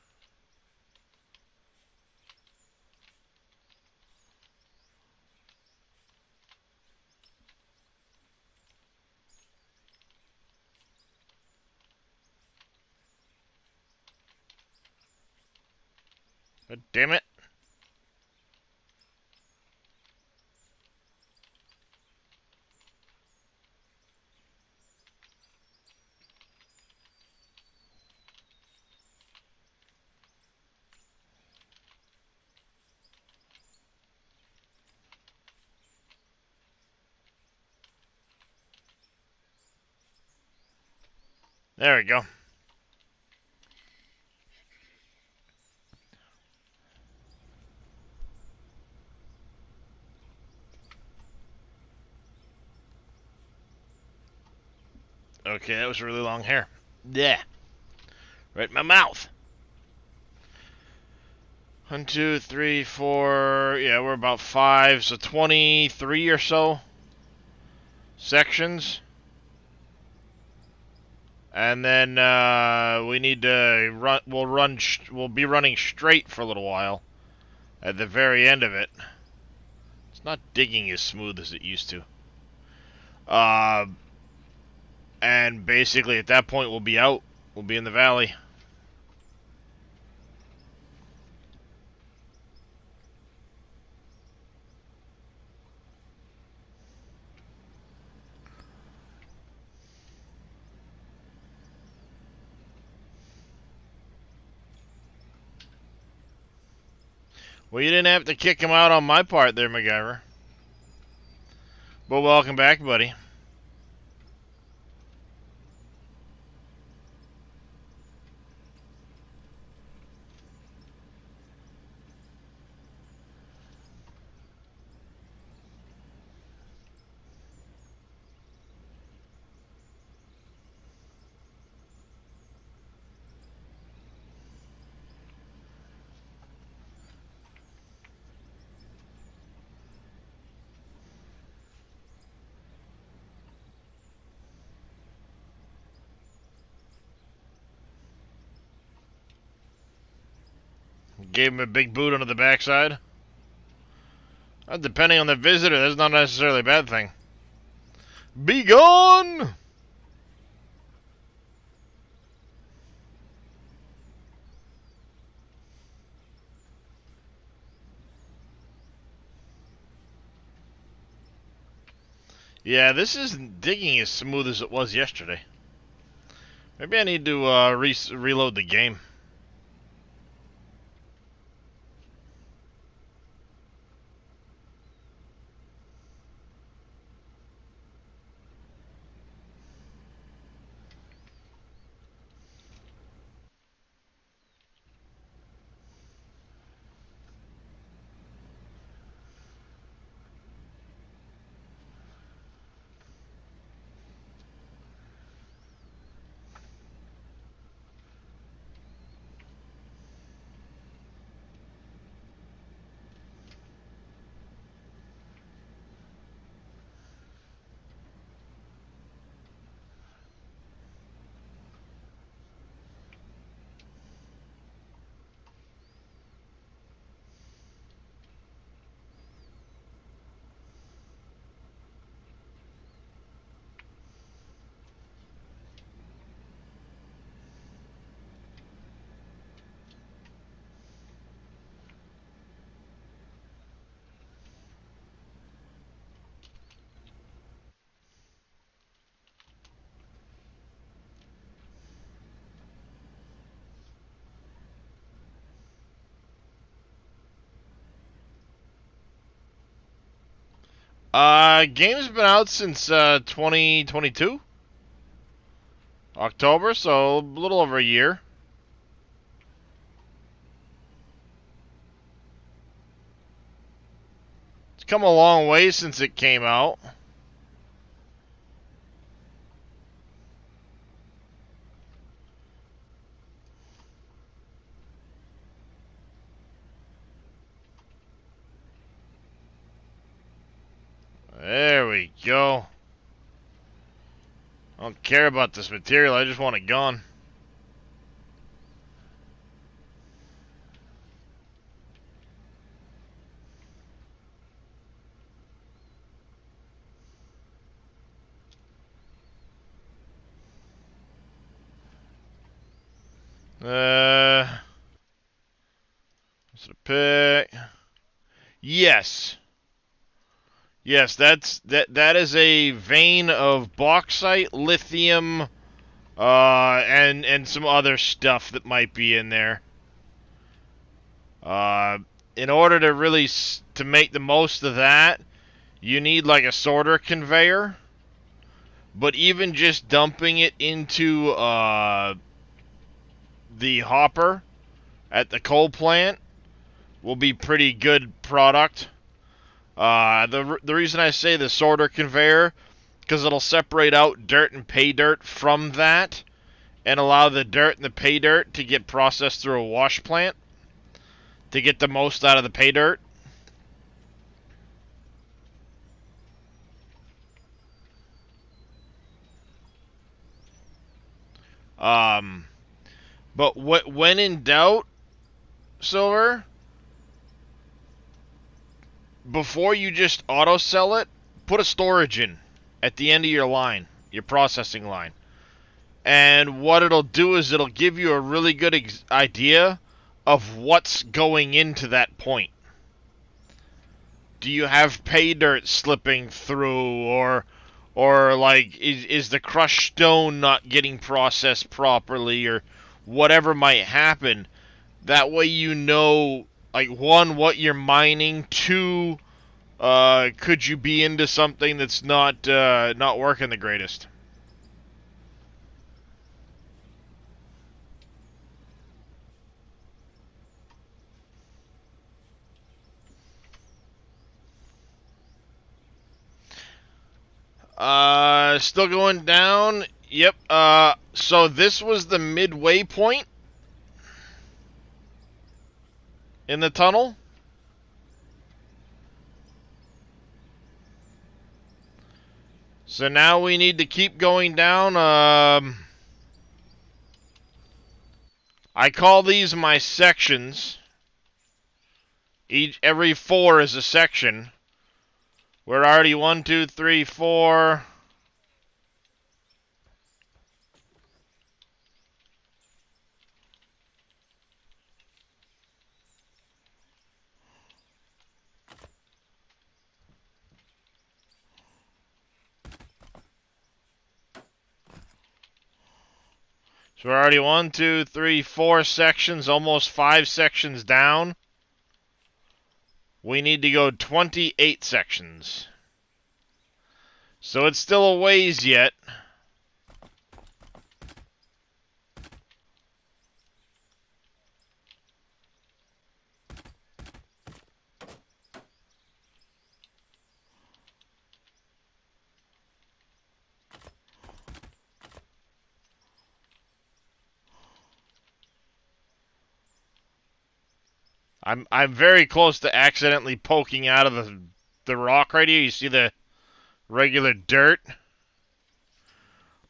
God damn it. There we go. Okay, that was really long hair. Yeah. Right in my mouth. 1, 2, 3, 4. Yeah, we're about 5, so 23 or so sections. And then we need to run. We'll be running straight for a little while. At the very end of it, it's not digging as smooth as it used to. And basically at that point we'll be out. We'll be in the valley. Well, you didn't have to kick him out on my part there, MacGyver. But welcome back, buddy. gave him a big boot under the backside. Depending on the visitor, that's not necessarily a bad thing. Be gone! Yeah, this isn't digging as smooth as it was yesterday. Maybe I need to reload the game. Game's been out since 2022 October, so a little over a year. It's come a long way since it came out. There we go. I don't care about this material, I just want it gone. What's the pick? Yes. Yes, that is a vein of bauxite, lithium, and some other stuff that might be in there. In order to really to make the most of that, you need like a sorter conveyor. But even just dumping it into the hopper at the coal plant will be pretty good product. The reason I say the sorter conveyor, because it'll separate out dirt and pay dirt from that, and allow the dirt and the pay dirt to get processed through a wash plant to get the most out of the pay dirt. But when in doubt, Silver, before you just auto sell it, put a storage in at the end of your line, your processing line. And what it'll do is it'll give you a really good idea of what's going into that point. Do you have pay dirt slipping through, or like is the crushed stone not getting processed properly, or whatever might happen? That way you know, like, one, what you're mining, two, could you be into something that's not working the greatest? Still going down. Yep. So this was the midway point in the tunnel. So now we need to keep going down. I call these my sections. Every 4 is a section. We're already 1, 2, 3, 4. So we're already 1, 2, 3, 4 sections, almost 5 sections down. We need to go 28 sections. So it's still a ways yet. I'm very close to accidentally poking out of the rock right here. You see the regular dirt?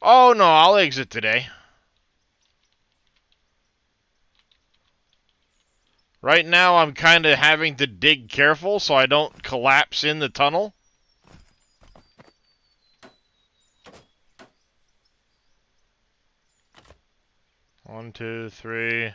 Oh no, I'll exit today. Right now I'm kind of having to dig careful so I don't collapse in the tunnel. One, two, three.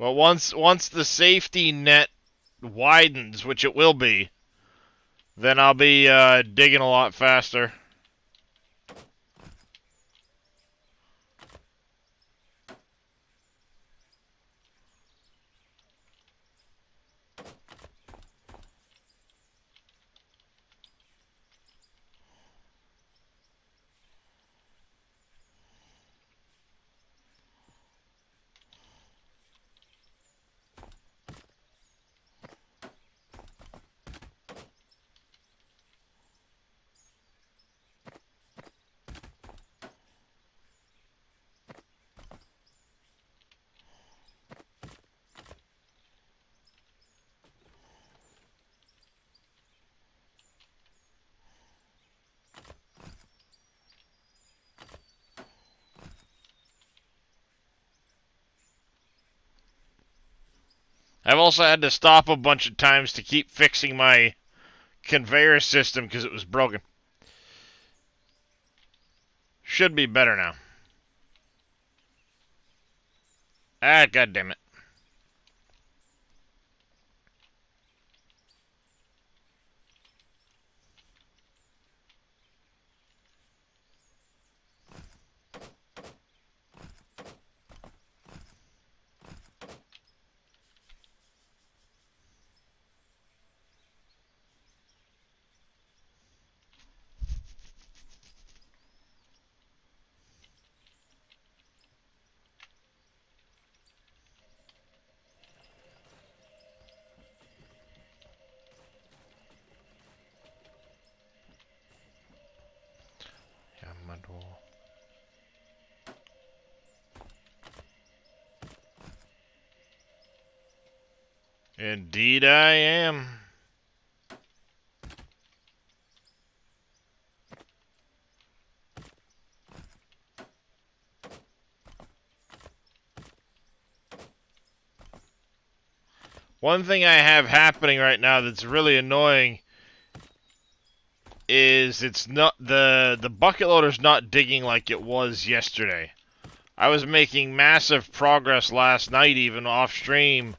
Well, once the safety net widens, which it will be, then I'll be digging a lot faster. I've also had to stop a bunch of times to keep fixing my conveyor system because it was broken. Should be better now. Ah, goddammit. Indeed I am. One thing I have happening right now that's really annoying is it's not the bucket loader's not digging like it was yesterday. I was making massive progress last night, even off stream,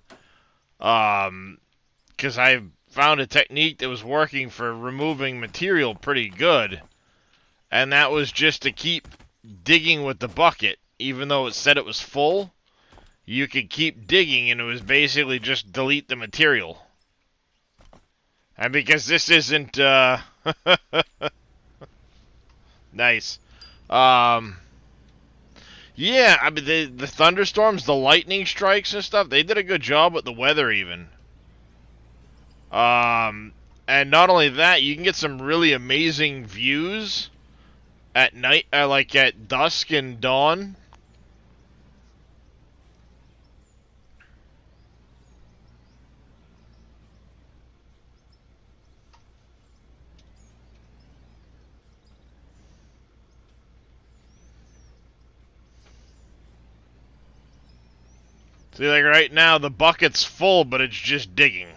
because I found a technique that was working for removing material pretty good, and that was just to keep digging with the bucket, even though it said it was full. You could keep digging, and it was basically just delete the material. And because this isn't, nice. Yeah, I mean, the thunderstorms, the lightning strikes and stuff, they did a good job with the weather even. And not only that, you can get some really amazing views at night, like at dusk and dawn. See, like right now, the bucket's full, but it's just digging.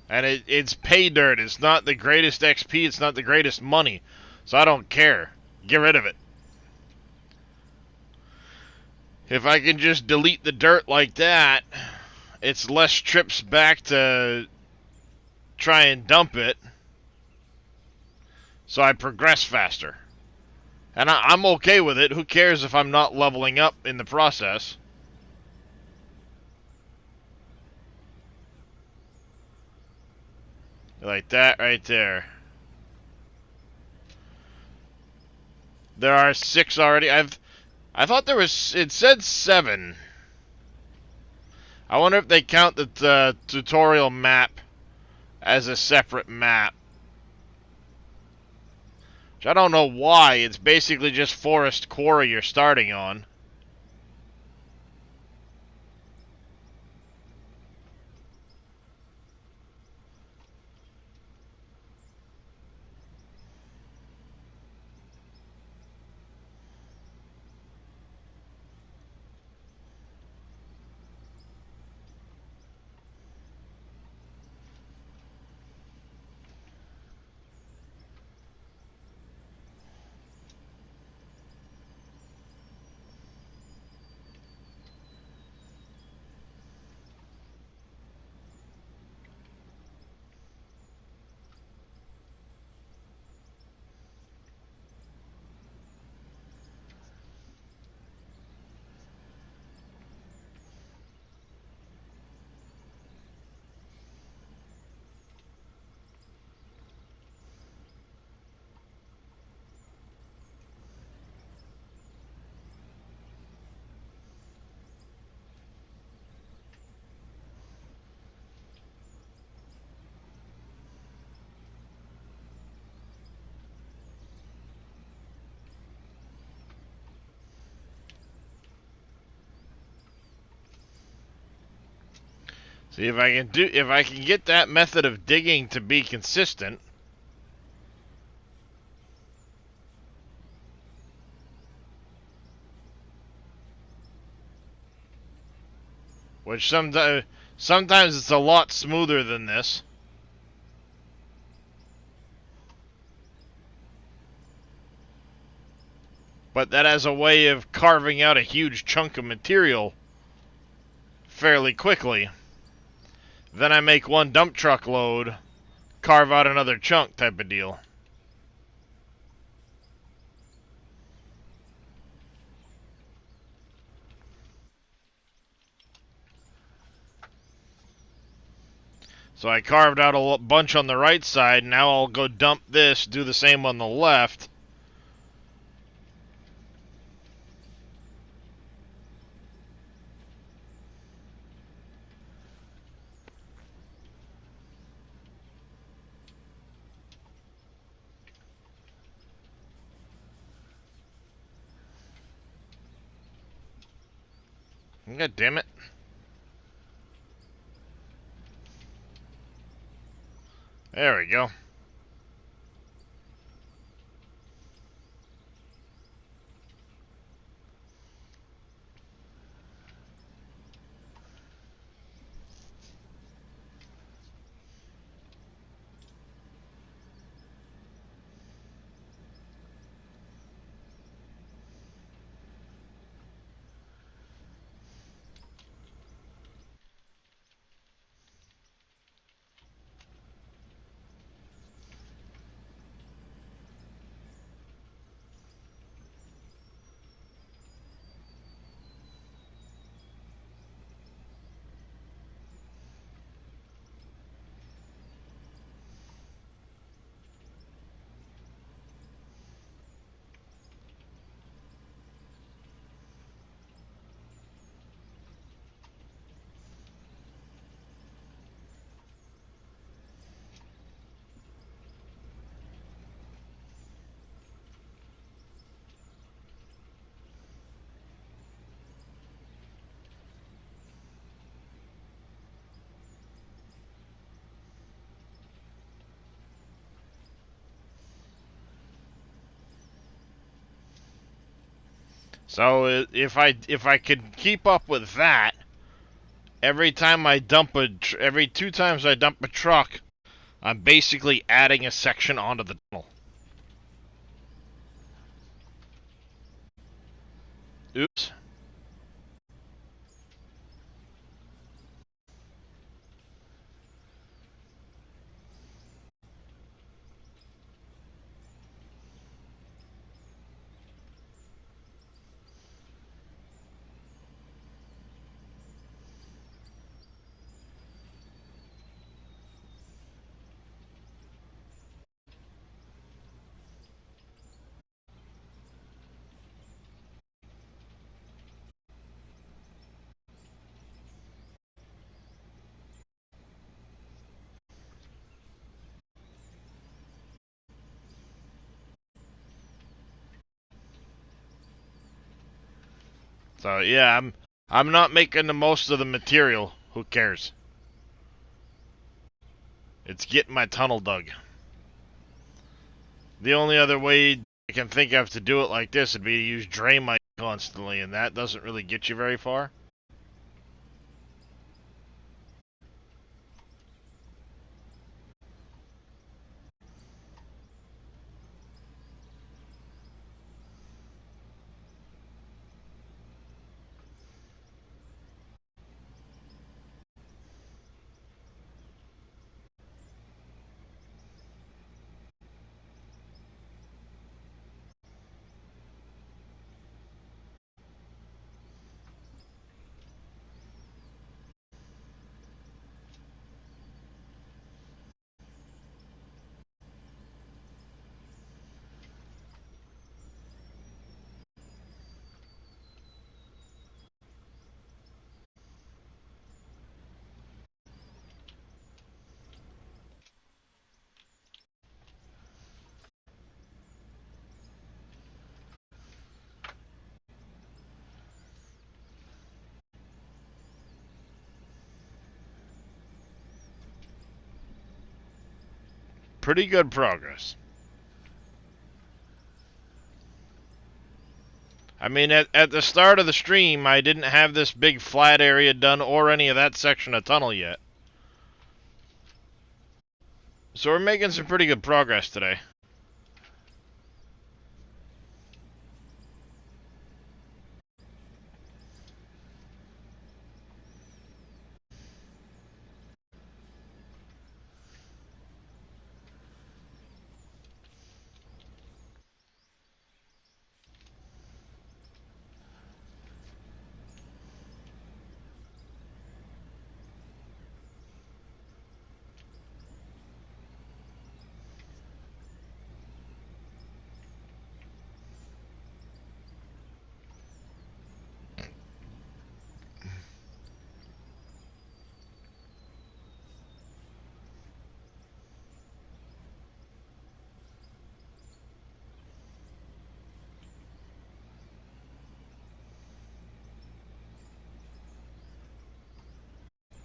And it's pay dirt. It's not the greatest XP. It's not the greatest money. So I don't care. Get rid of it. If I can just delete the dirt like that, it's less trips back to try and dump it. So I progress faster. And I'm okay with it. Who cares if I'm not leveling up in the process? Like that right there. There are 6 already. I thought there was... It said 7. I wonder if they count the tutorial map as a separate map. Which I don't know why. It's basically just Forest Quarry you're starting on. See if I can get that method of digging to be consistent. Which sometimes it's a lot smoother than this. But that has a way of carving out a huge chunk of material fairly quickly. Then I make one dump truck load, carve out another chunk type of deal. So I carved out a bunch on the right side. Now I'll go dump this, do the same on the left. God damn it. There we go. So if I could keep up with that, every 2 times I dump a truck, I'm basically adding a section onto the tunnel. Oops. So yeah, I'm not making the most of the material. Who cares? It's getting my tunnel dug. The only other way I can think of to do it like this would be to use Draymite constantly, and that doesn't really get you very far. Pretty good progress. I mean, at the start of the stream, I didn't have this big flat area done or any of that section of tunnel yet. So we're making some pretty good progress today.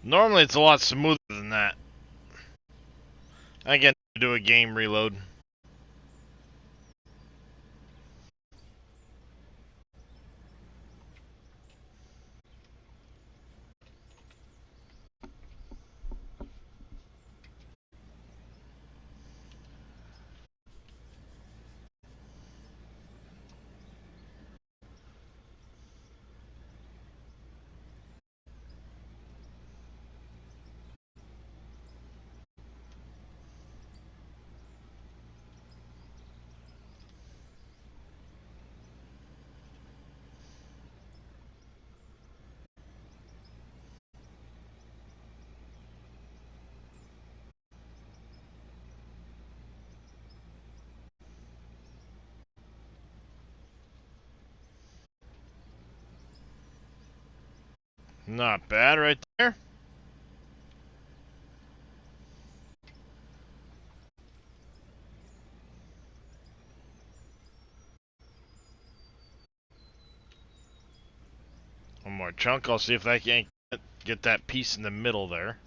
Normally it's a lot smoother than that. I get to do a game reload. Not bad right there. One more chunk. I'll see if I can get that piece in the middle there.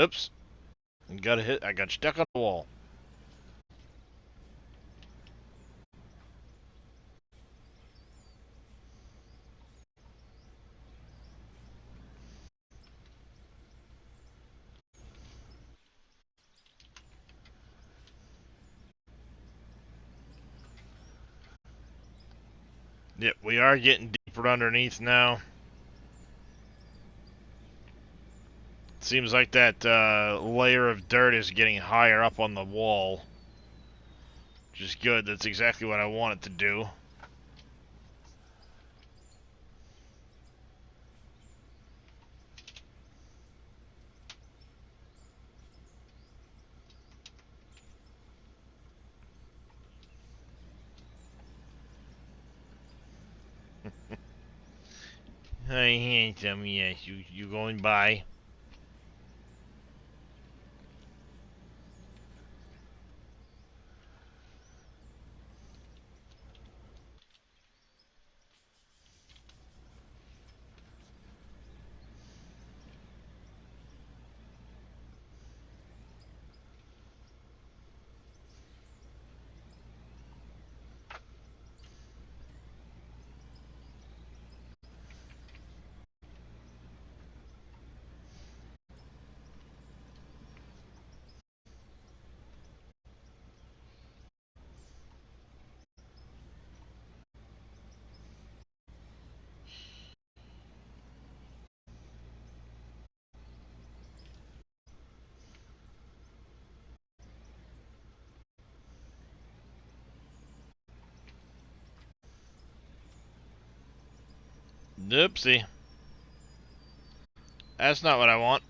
Oops. Got hit. I got stuck on the wall. Yep, we are getting deeper underneath now. Seems like that layer of dirt is getting higher up on the wall. Which is good. That's exactly what I want it to do. Hi, handsome. Yes, you going by? Oopsie. That's not what I want.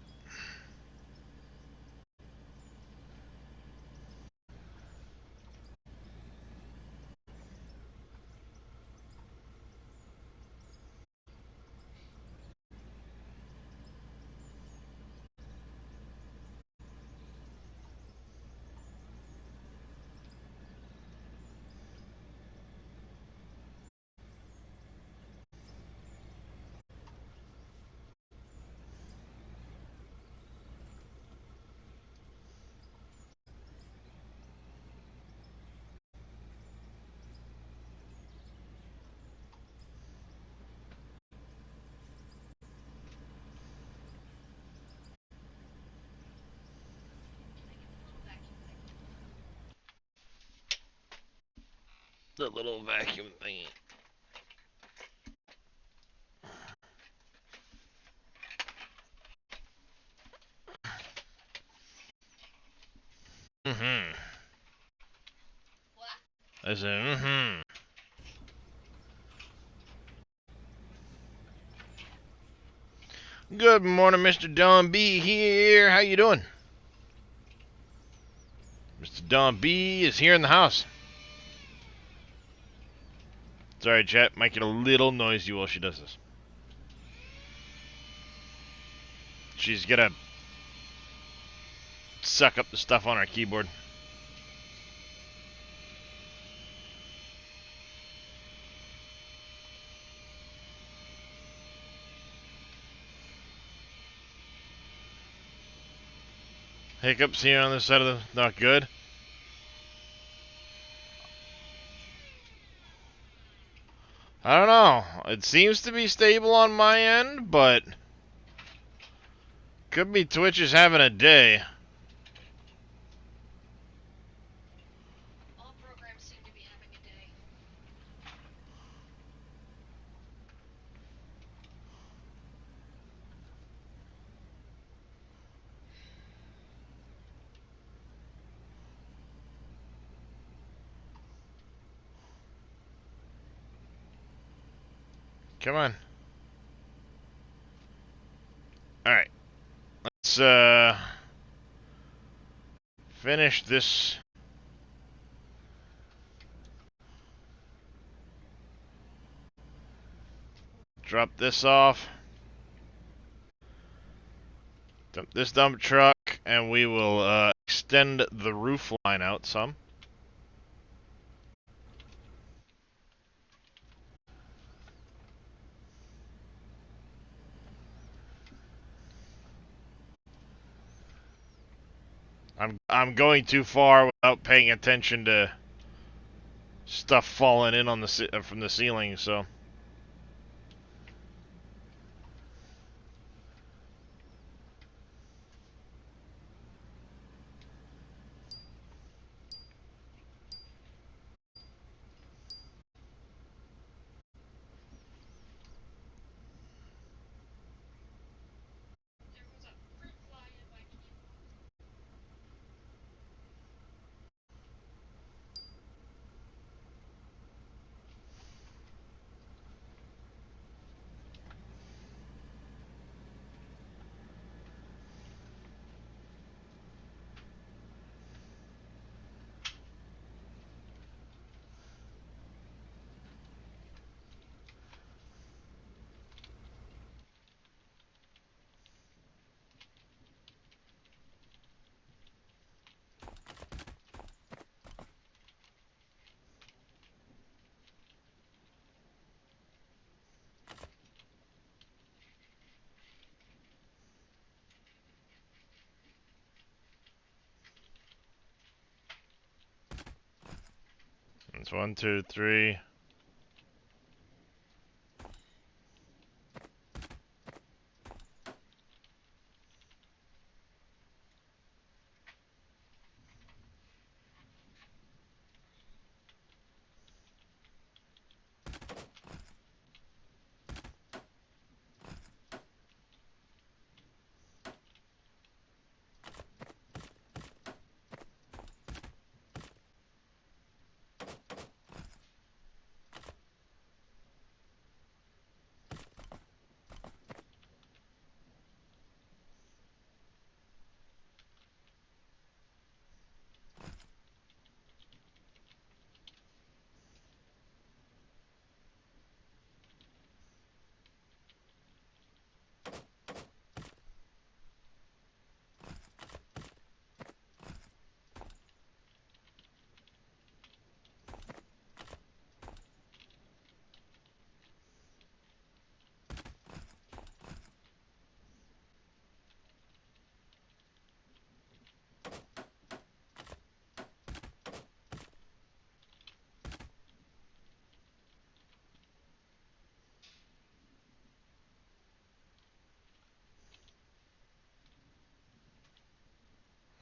The little vacuum thingy. Mm-hmm. I said, mm-hmm. Good morning, Mr. Don B here. How you doing? Mr. Don B is here in the house. Sorry, chat. Might get a little noisy while she does this. She's gonna suck up the stuff on our keyboard. Hiccups here on this side of the... Not good. I don't know. It seems to be stable on my end, but... Could be Twitch is having a day. All programs seem to be having a day. Come on. Alright. Let's, finish this. Drop this off. Dump this dump truck, and we will, extend the roof line out some. I'm going too far without paying attention to stuff falling in on the from the ceiling, so. It's 1, 2, 3.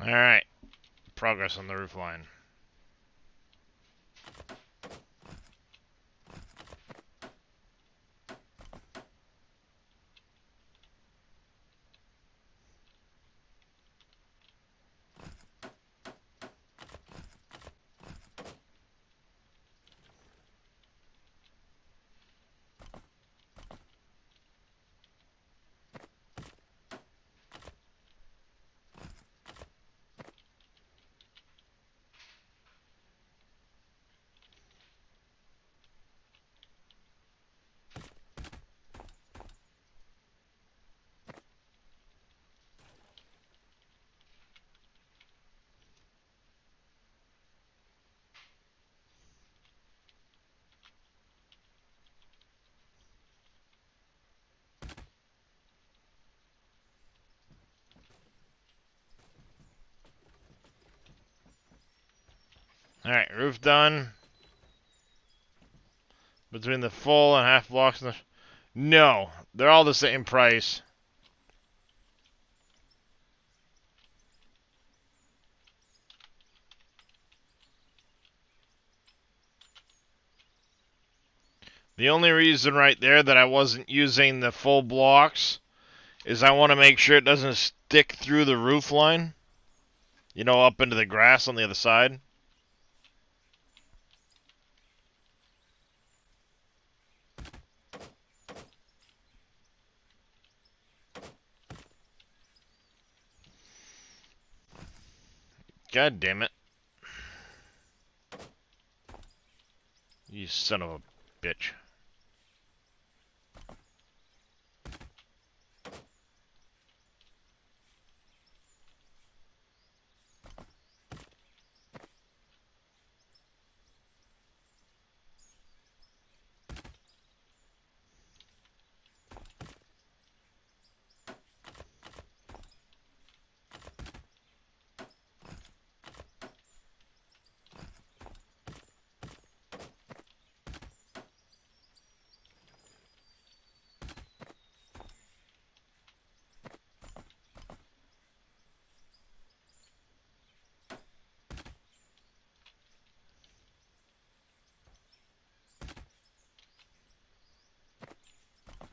Alright. Progress on the roof line. Alright, roof done. Between the full and half blocks and the... No, they're all the same price. The only reason right there that I wasn't using the full blocks is I want to make sure it doesn't stick through the roof line. You know, up into the grass on the other side. God damn it. You son of a bitch.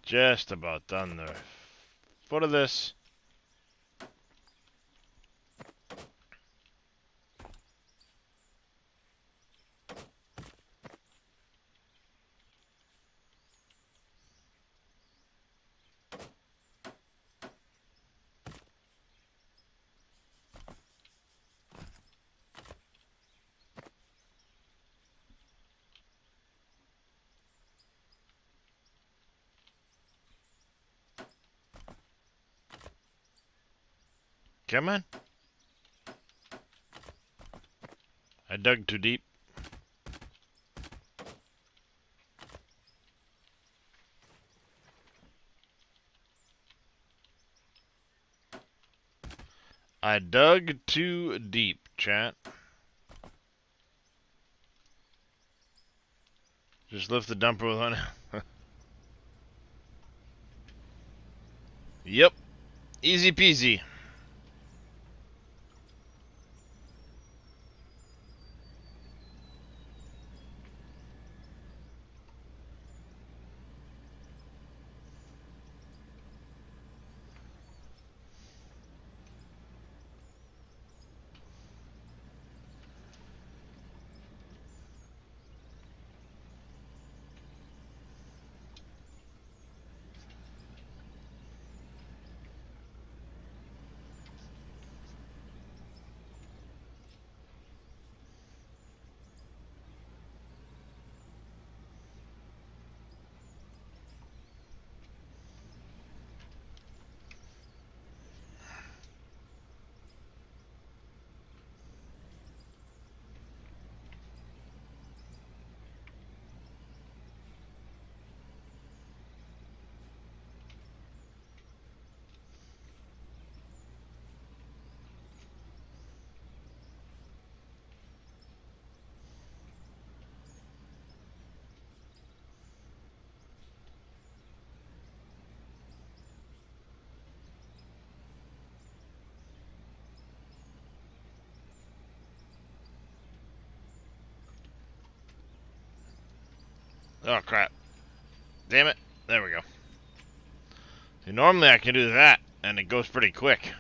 Just about done the foot of this. Come on. I dug too deep. I dug too deep, chat. Just lift the dumper with one. Yep. Easy peasy. Oh, crap. Damn it. There we go. See, normally I can do that, and it goes pretty quick.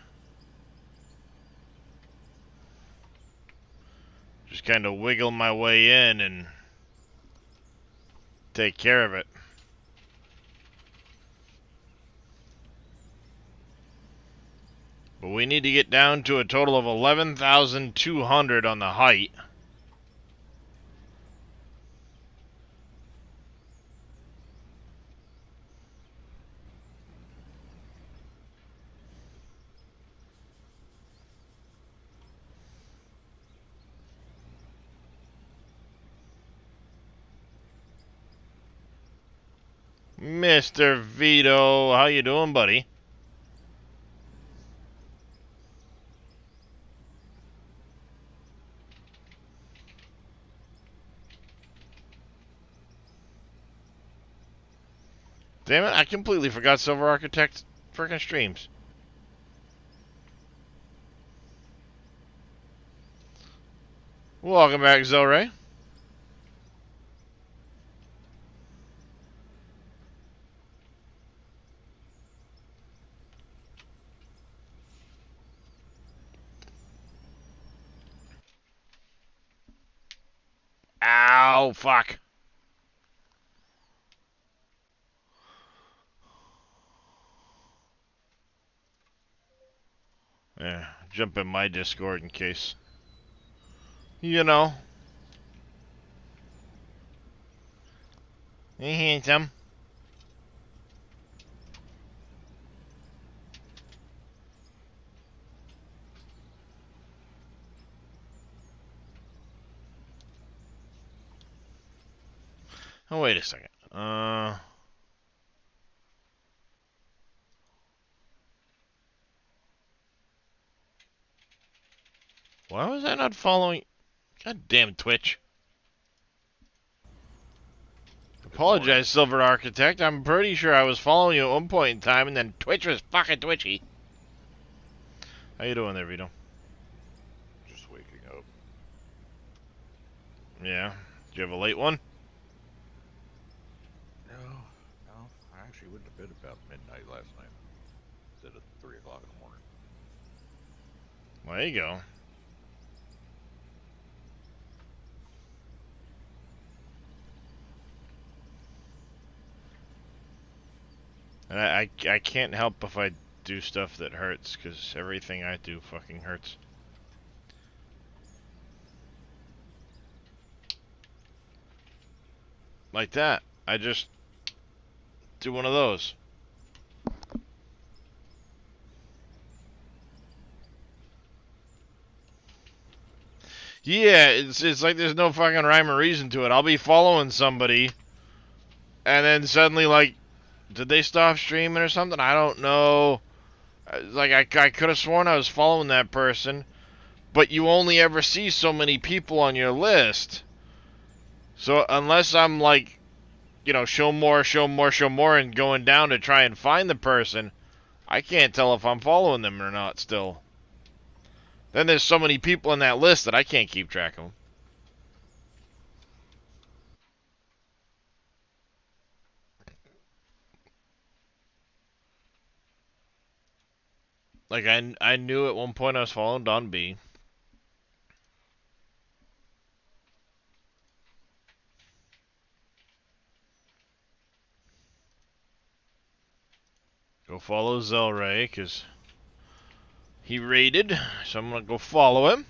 Just kind of wiggle my way in and take care of it. But we need to get down to a total of 11,200 on the height. Mr. Vito, how you doing, buddy? Damn it, I completely forgot Silver Architect freaking streams. Welcome back, Zellray. Ow, fuck. Yeah, jump in my Discord in case. You know. Hey, handsome. Oh, wait a second. Why was I not following? God damn Twitch. Apologize, Silver Architect. I'm pretty sure I was following you at one point in time, and then Twitch was fucking twitchy. How you doing there, Vito? Just waking up. Yeah. Did you have a late one? No, I actually went to bed about midnight last night instead of 3 o'clock in the morning. Well, there you go. And I can't help if I do stuff that hurts, because everything I do fucking hurts. Like that. I just do one of those. Yeah, it's like there's no fucking rhyme or reason to it. I'll be following somebody, and then suddenly, like, did they stop streaming or something? I don't know. Like, I could have sworn I was following that person, but you only ever see so many people on your list. So unless I'm like, you know, show more, show more, show more, and going down to try and find the person, I can't tell if I'm following them or not still. Then there's so many people on that list that I can't keep track of them. Like, I knew at one point I was following Don B. Go follow Zelray, because he raided, so I'm going to go follow him.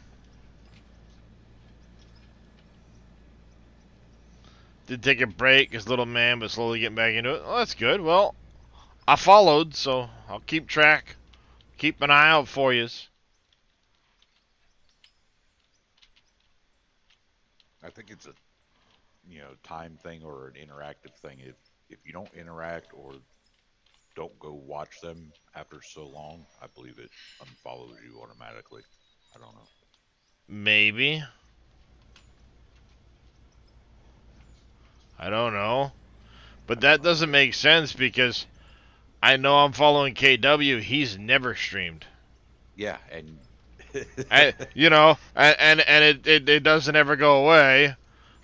Did take a break, his little man, but slowly getting back into it. Oh, that's good. Well, I followed, so I'll keep track. Keep an eye out for yous. I think it's a, time thing or an interactive thing. If you don't interact or don't go watch them after so long, I believe it unfollows you automatically. I don't know. Maybe. I don't know. But that doesn't make sense because I know I'm following KW. He's never streamed. Yeah, and it doesn't ever go away.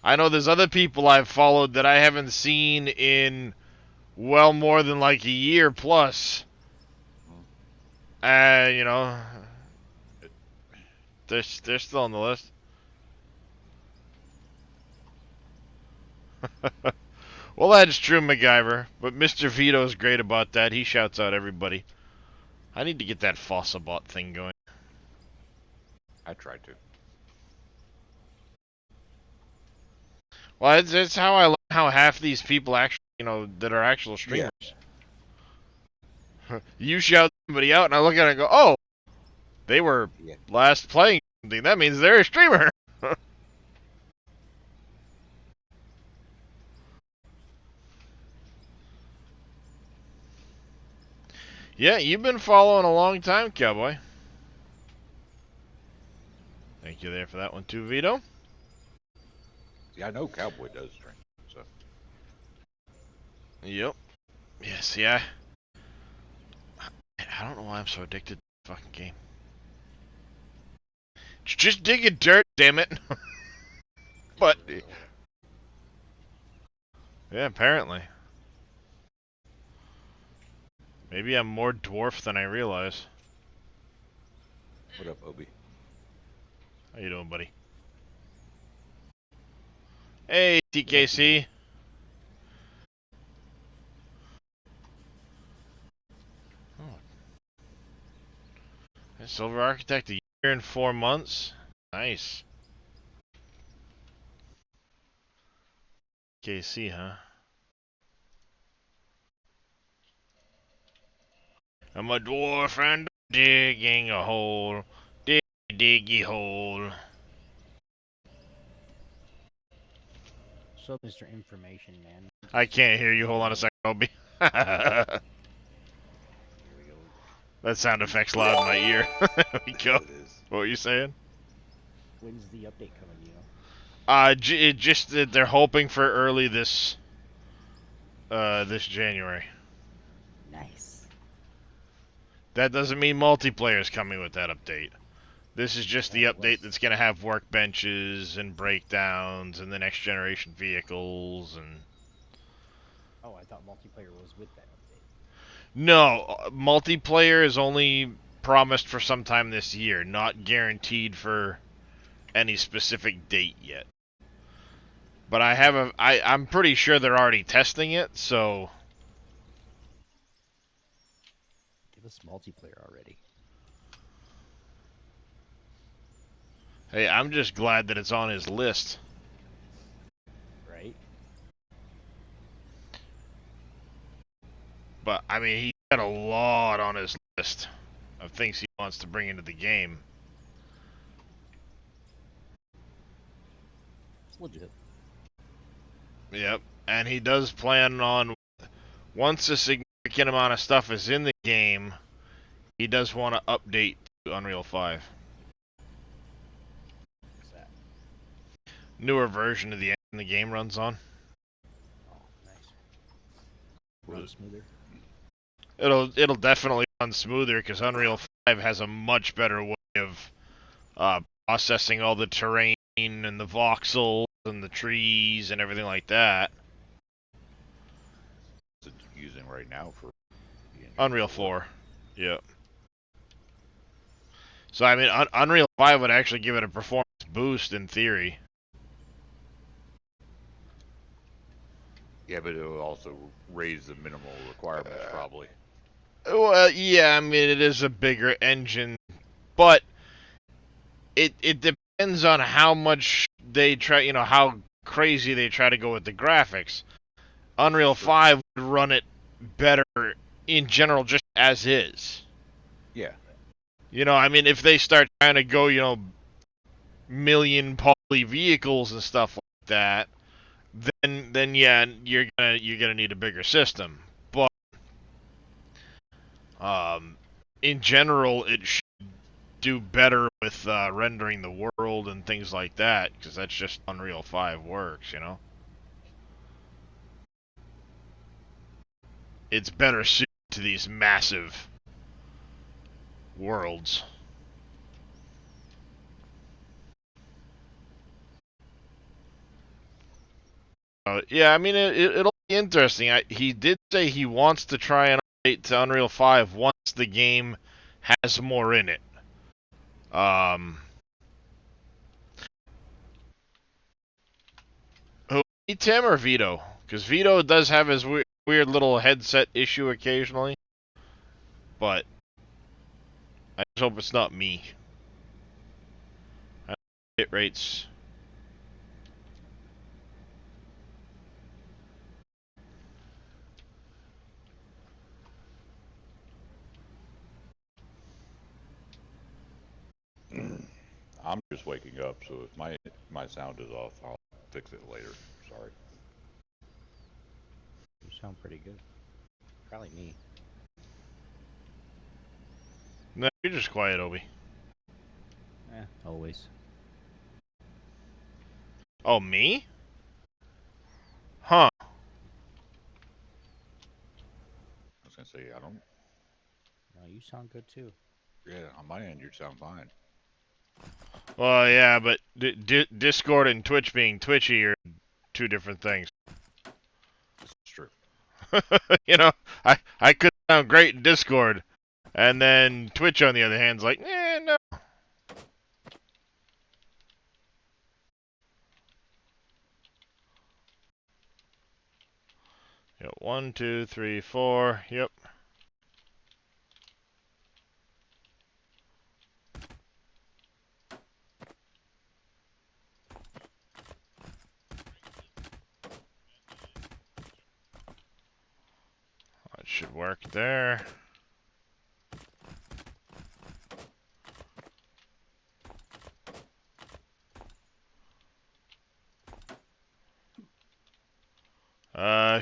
I know there's other people I've followed that I haven't seen in well more than like a year plus. You know, they're still on the list. Well, that's true, MacGyver. But Mr. Vito's great about that. He shouts out everybody. I need to get that Fossabot thing going. I tried to. Well, it's how I learn how half these people actually, that are actual streamers. Yeah. You shout somebody out, and I look at it and go, oh, they were last playing something. That means they're a streamer. Yeah, you've been following a long time, Cowboy. Thank you there for that one too, Vito. Yeah, I know Cowboy does drink, so. Yep. Yes, yeah. I don't know why I'm so addicted to the fucking game. Just digging dirt, damn it. But yeah, apparently. Maybe I'm more dwarf than I realize. What up, Obi? How you doing, buddy? Hey, TKC. Oh. Silver Architect, a year and 4 months. Nice. TKC, huh? I'm a dwarf and digging a hole. Diggy hole. So, Mr. Information Man. I can't hear you. Hold on a second, Obi. That sound effect's loud in my ear. There we go. What were you saying? When's the update coming, Just that they're hoping for early this January. Nice. That doesn't mean multiplayer's coming with that update. This is just the update that's going to have workbenches and breakdowns and the next generation vehicles and... Oh, I thought multiplayer was with that update. No, multiplayer is only promised for sometime this year, not guaranteed for any specific date yet. But I'm pretty sure they're already testing it, so Give us multiplayer already. hey, I'm just glad that it's on his list. Right? But I mean, he's got a lot on his list of things he wants to bring into the game. It's legit. Yep, and he does plan on, once a significant amount of stuff is in the game, he does want to update to Unreal 5. What's that? Newer version of the engine the game runs on. Oh, nice. Run smoother. It'll definitely run smoother because Unreal 5 has a much better way of processing all the terrain and the voxels and the trees and everything like that. It's using right now for the engine Unreal for 4. Yep. So I mean, Unreal 5 would actually give it a performance boost in theory. Yeah, but it will also raise the minimal requirements probably. Well, yeah, I mean it is a bigger engine, but it depends on how much they try, how crazy they try to go with the graphics. Unreal 5 would run it better in general just as is. Yeah. I mean if they start trying to go, million poly vehicles and stuff like that, then yeah, you're gonna need a bigger system. But in general, it should do better with rendering the world and things like that, because that's just Unreal 5 works. It's better suited to these massive worlds. Yeah, I mean, it'll be interesting. He did say he wants to try and update to Unreal 5 once the game has more in it. Who, Tim or Vito? Because Vito does have his weird little headset issue occasionally. But I just hope it's not me. Hit rates. I'm just waking up, so if my sound is off, I'll fix it later. Sorry. You sound pretty good. Probably me. No, you're just quiet, Obi. Always. Oh, me? Huh. I was gonna say I don't. No, you sound good too. Yeah, on my end you sound fine. Well, yeah, but Discord and Twitch being twitchy are two different things. It's true. I could sound great in Discord, and then Twitch on the other hand's like, no. Yep, 1, 2, 3, 4. Yep. That should work there.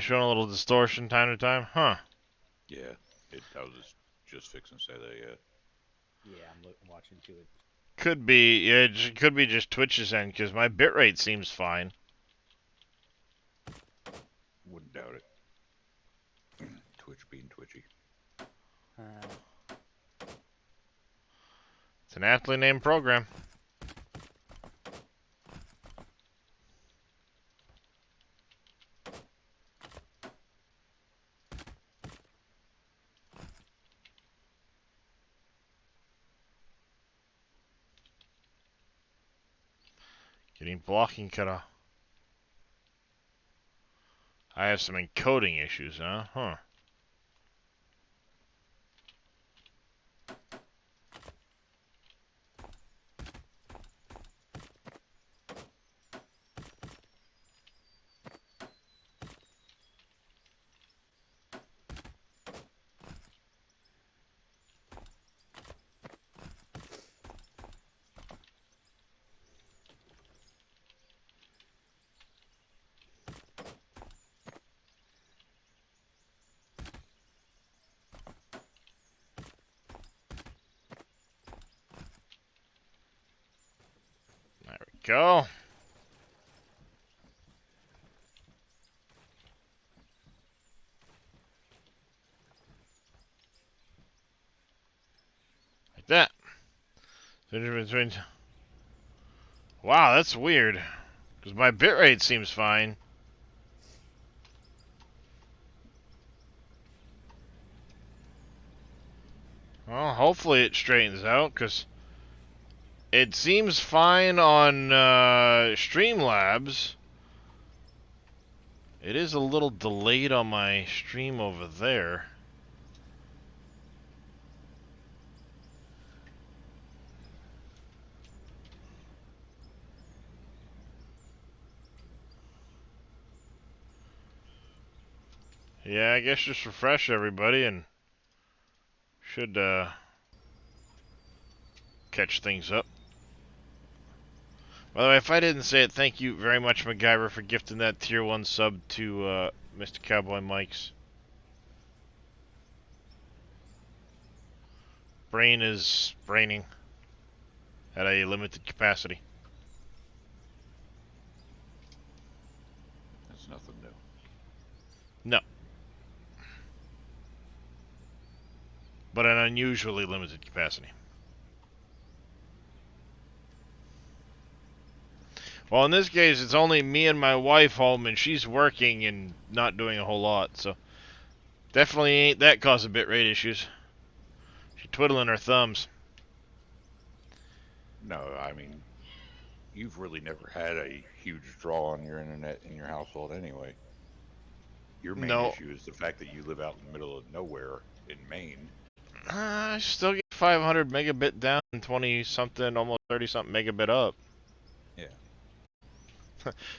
Showing a little distortion time to time. Huh. Yeah, I was just fixing to say that. Yeah. Yeah, I'm watching to it. Could be, yeah, it could be just Twitch's end, because my bitrate seems fine. Wouldn't doubt it. Twitch being twitchy. It's an aptly named program. Getting blocking cut off. I have some encoding issues, huh? Huh. There we go. Like that. Wow, that's weird. Because my bitrate seems fine. Well, hopefully it straightens out, because it seems fine on Streamlabs. It is a little delayed on my stream over there. Yeah, I guess just refresh everybody and should catch things up. By the way, if I didn't say it, thank you very much, MacGyver, for gifting that tier 1 sub to Mr. Cowboy Mike's. Brain is braining at a limited capacity. That's nothing new. No. But an unusually limited capacity. Well, in this case, it's only me and my wife home, and she's working and not doing a whole lot, so definitely ain't that causing bitrate issues. She's twiddling her thumbs. No, I mean, you've really never had a huge draw on your internet in your household anyway. Your main No. issue is the fact that you live out in the middle of nowhere in Maine. I still get 500 megabit down and 20 something, almost 30 something megabit up. Yeah.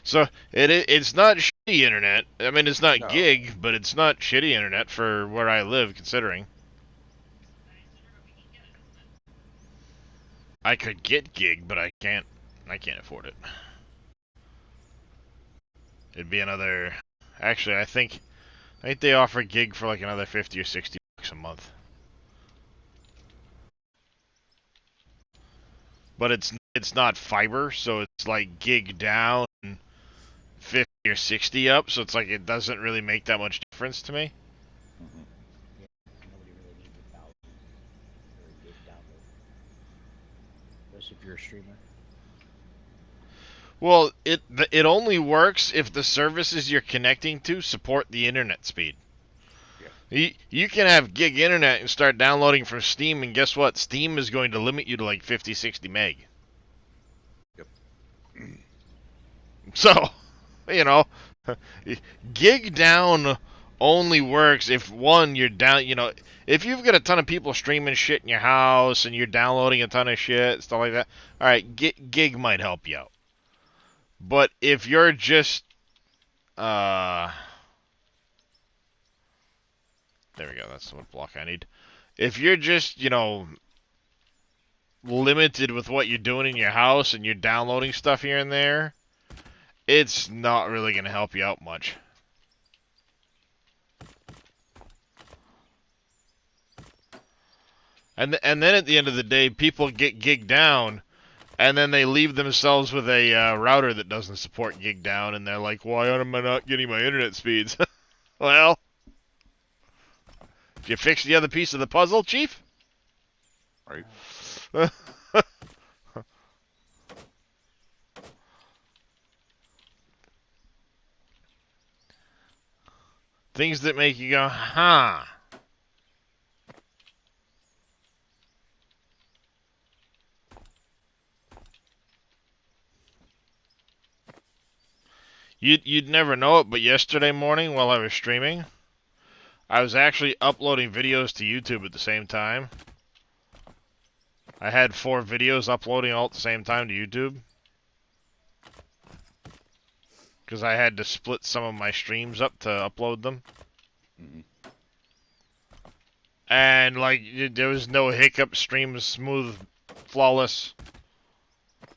So it's not shitty internet. I mean, it's not No. gig, but it's not shitty internet for where I live, considering. I could get gig, but I can't afford it. It'd be another. Actually, I think they offer gig for like another 50 or 60 bucks a month. But it's not fiber, so it's like gig down, 50 or 60 up. So it's like it doesn't really make that much difference to me. Mm-hmm. Yeah, nobody really needs a thousand or a gig download. Especially if you're a streamer. Well, it only works if the services you're connecting to support the internet speed. Yeah. You can have gig internet and start downloading from Steam, and guess what? Steam is going to limit you to like 50, 60 meg. Yep. So, you know, gig down only works if, one, you're down, if you've got a ton of people streaming shit in your house and you're downloading a ton of shit, stuff like that, alright, gig might help you out. But if you're just, there we go, that's what block I need. If you're just, limited with what you're doing in your house and you're downloading stuff here and there, it's not really going to help you out much. And then at the end of the day, people get gig down, and then they leave themselves with a router that doesn't support gig down, and they're like, why am I not getting my internet speeds? Well, did you fix the other piece of the puzzle, Chief? Right. Things that make you go, huh. You'd never know it, but yesterday morning while I was streaming, I was actually uploading videos to YouTube at the same time. I had 4 videos uploading all at the same time to YouTube. Because I had to split some of my streams up to upload them. Mhm. And, like, there was no hiccup, stream was smooth, flawless.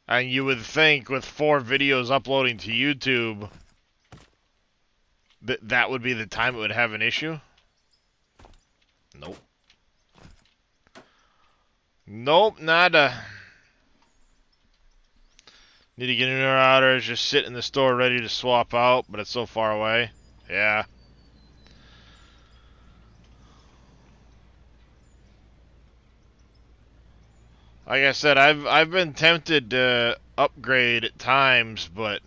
And you would think with 4 videos uploading to YouTube, that would be the time it would have an issue. Nope. Nope, nada. Need to get in or out, or just sit in the store ready to swap out, but it's so far away. Yeah. Like I said, I've been tempted to upgrade at times, but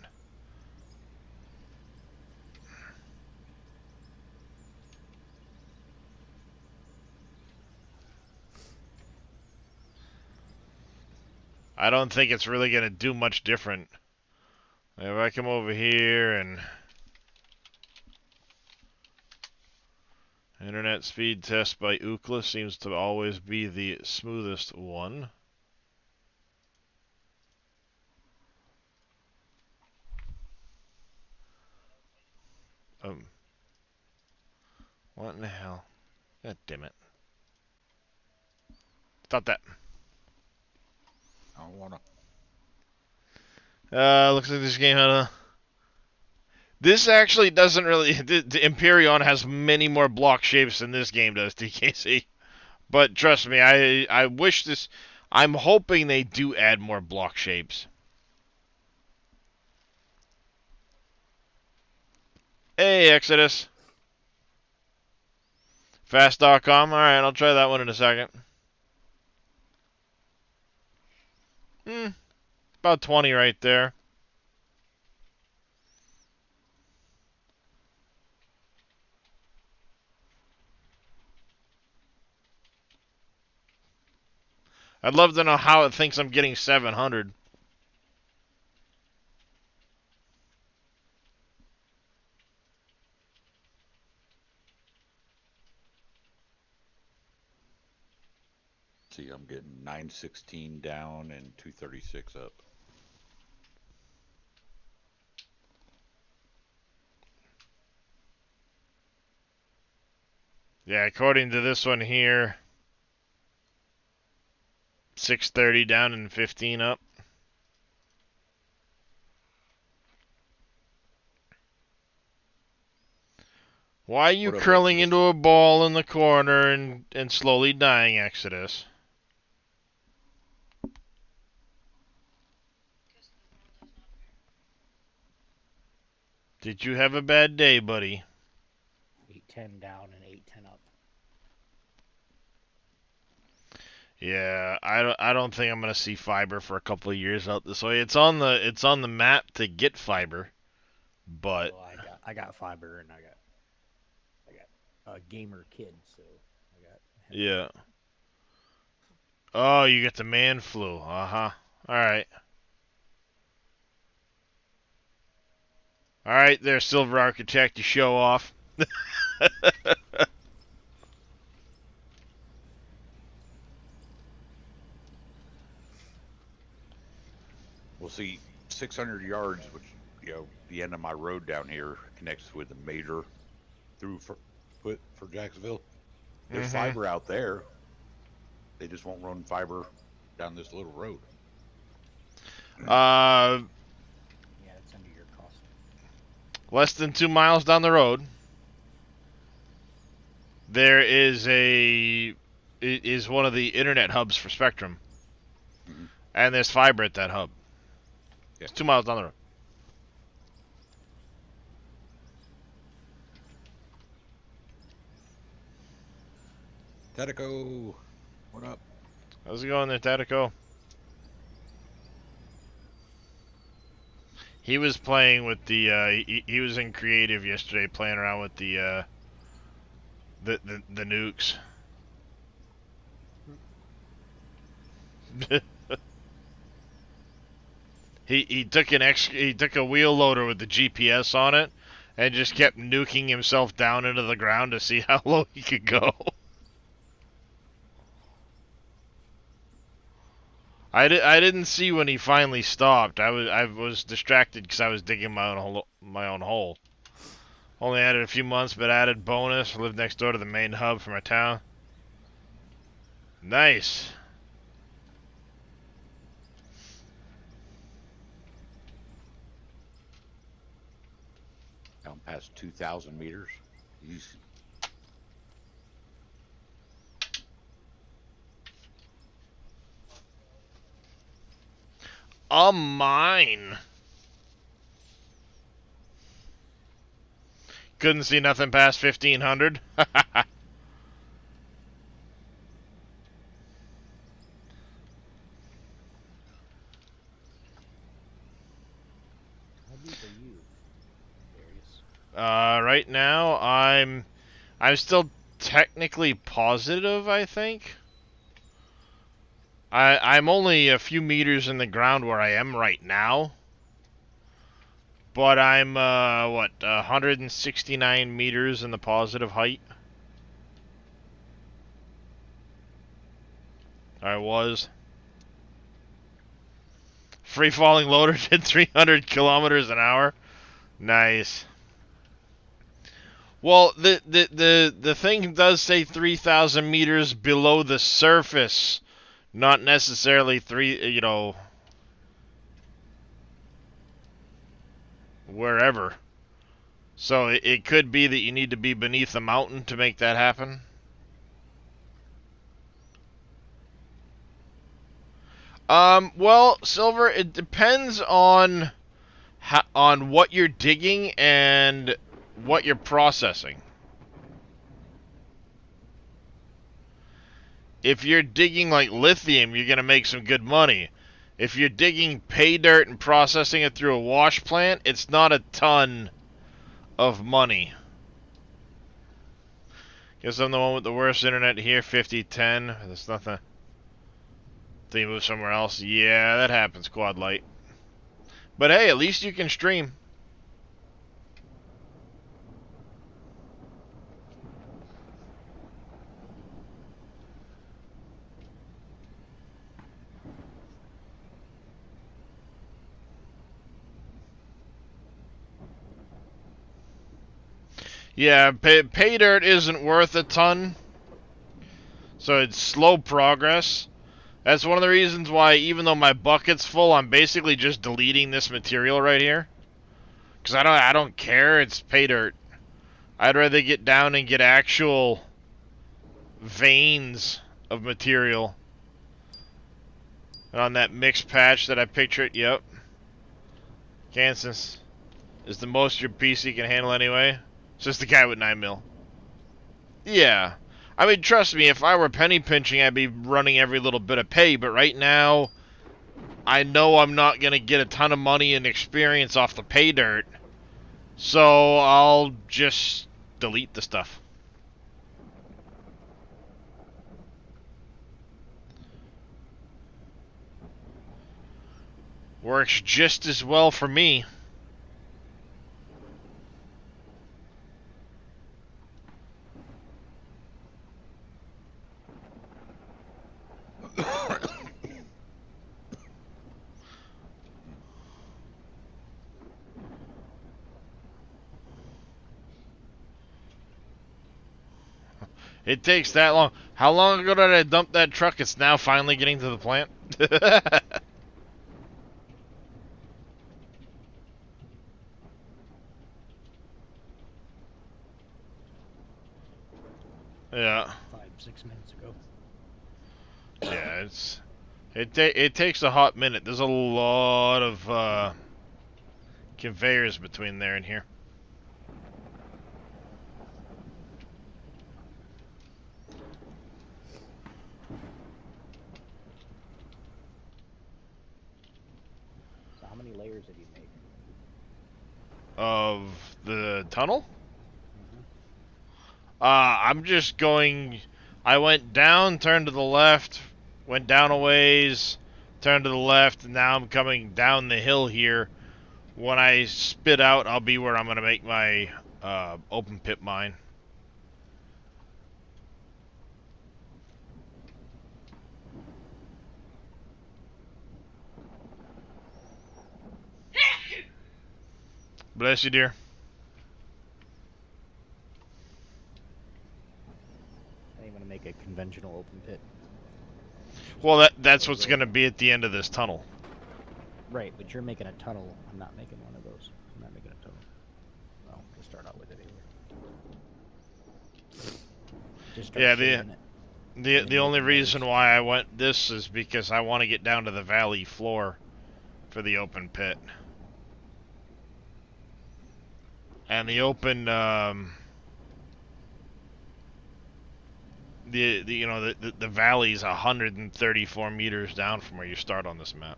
I don't think it's really gonna do much different. If I come over here and internet speed test by Ookla seems to always be the smoothest one. What in the hell? God damn it. Stop that. I don't wanna. Looks like this game had a... This actually doesn't really... The Empyreon has many more block shapes than this game does, TKC. But trust me, I wish this... I'm hoping they do add more block shapes. Hey, Exodus. Fast.com. Alright, I'll try that one in a second. About 20 right there. I'd love to know how it thinks I'm getting 700. See, I'm getting 916 down and 236 up. Yeah, according to this one here, 630 down and 15 up. Why are you What up, curling Exodus? into a ball in the corner and slowly dying, Exodus? Did you have a bad day, buddy? 810 down and 810 up. Yeah, I don't think I'm gonna see fiber for a couple of years out this way. It's on the map to get fiber, but Well, I got fiber and I got a gamer kid, so I got. yeah. Oh, you get the man flu. Uh-huh. All right. All right, there, Silver Architect, you show off. We'll see 600 yards, which, the end of my road down here connects with the major through for Jacksonville. There's fiber out there. They just won't run fiber down this little road. Uh, Yeah, it's under your cost. less than 2 miles down the road, there is one of the internet hubs for Spectrum, and there's fiber at that hub. Yeah. It's 2 miles down the road. Tedico, what up? How's it going there, Tatico? He was playing with the he was in creative yesterday, playing around with the nukes. He took he took a wheel loader with the GPS on it and just kept nuking himself down into the ground to see how low he could go. I didn't see when he finally stopped. I was distracted because I was digging my own hole. Only added a few months, but added bonus. Lived next door to the main hub for my town. Nice. Down past 2,000 meters. Jeez. A mine. Couldn't see nothing past 1,500. How deep are you, Darius? Right now I'm still technically positive, I think. I'm only a few meters in the ground where I am right now. But I'm, 169 meters in the positive height. I was. Free falling loader did 300 kilometers an hour. Nice. Well, the thing does say 3,000 meters below the surface, not necessarily wherever. So it could be that you need to be beneath the mountain to make that happen. Well, Silver, it depends on what you're digging and what you're processing. If you're digging like lithium, you're gonna make some good money. If you're digging pay dirt and processing it through a wash plant, it's not a ton of money. Guess I'm the one with the worst internet here, 5010. There's nothing. They move somewhere else. Yeah, that happens, Quad Light. But hey, at least you can stream. Yeah, pay dirt isn't worth a ton. So it's slow progress. That's one of the reasons why, even though my bucket's full, I'm basically just deleting this material right here. Because I don't care, it's pay dirt. I'd rather get down and get actual veins of material. And on that mixed patch that I pictured, yep. Kansas is the most your PC can handle anyway. It's just the guy with 9mm. Yeah. I mean, trust me, if I were penny pinching, I'd be running every little bit of pay, but right now, I know I'm not going to get a ton of money and experience off the pay dirt, so I'll just delete the stuff. Works just as well for me. It takes that long. How long ago did I dump that truck? It's now finally getting to the plant. Yeah. 5-6 minutes ago. Yeah, it takes a hot minute. There's a lot of conveyors between there and here. So how many layers did you make? Of the tunnel? Mm-hmm. I'm just going. I went down, turned to the left, went down a ways, turn to the left, and now I'm coming down the hill here. When I spit out, I'll be where I'm going to make my open pit mine. Bless you, dear. I want to make a conventional open pit. Well, that's what's going to be at the end of this tunnel. Right, but you're making a tunnel. I'm not making one of those. I'm not making a tunnel. Well, to start out with it anyway. Just start Yeah, shading it. the only reason why I went this is because I want to get down to the valley floor for the open pit. And the open the valley's 134 meters down from where you start on this map.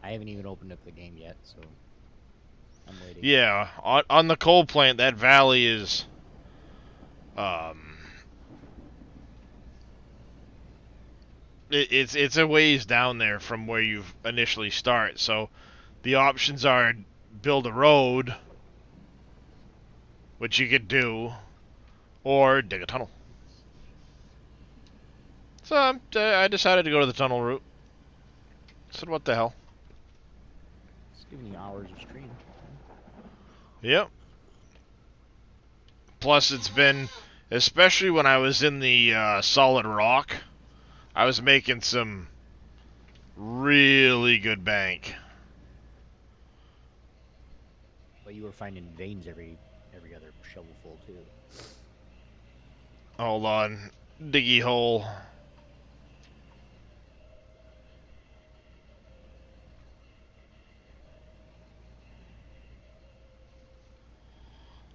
I haven't even opened up the game yet, so I'm waiting. Yeah, on the coal plant, that valley is it's a ways down there from where you initially start. So the options are build a road, which you could do, or dig a tunnel. So I decided to go to the tunnel route. Said, what the hell? It's giving you hours of stream. Yep. Plus, it's been, especially when I was in the solid rock, I was making some really good bank. But you were finding veins every other shovelful too. Hold on. Diggy hole.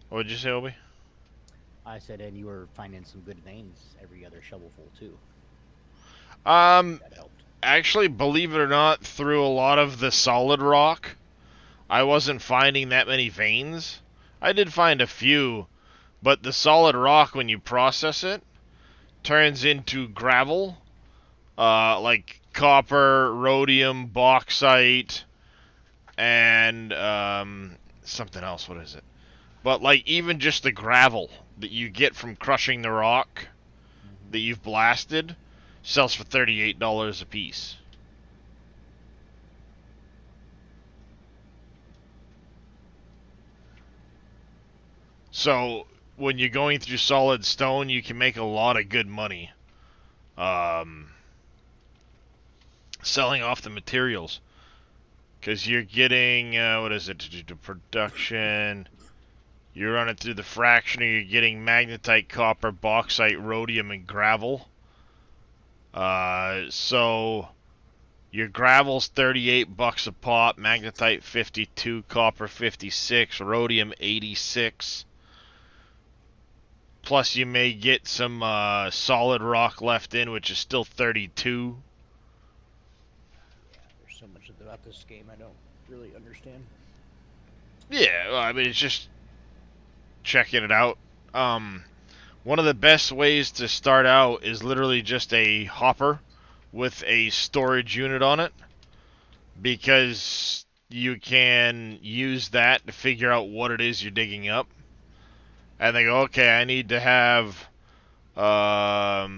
What'd you say, Obi? I said, and you were finding some good veins every other shovelful too. That helped. Actually, believe it or not, through a lot of the solid rock, I wasn't finding that many veins. I did find a few, but the solid rock, when you process it, turns into gravel, like copper, rhodium, bauxite, and something else. What is it? But like even just the gravel that you get from crushing the rock that you've blasted sells for $38 a piece. So when you're going through solid stone, you can make a lot of good money selling off the materials. Because you're getting, what is it, to production, you run it through the fractioner, you're getting magnetite, copper, bauxite, rhodium, and gravel. So your gravel's $38 a pop, magnetite 52, copper 56, rhodium 86. Plus you may get some solid rock left in, which is still 32. Yeah, there's so much about this game I don't really understand. Yeah, well, I mean, it's just checking it out. One of the best ways to start out is literally just a hopper with a storage unit on it, because you can use that to figure out what it is you're digging up. And they go, okay, I need to have a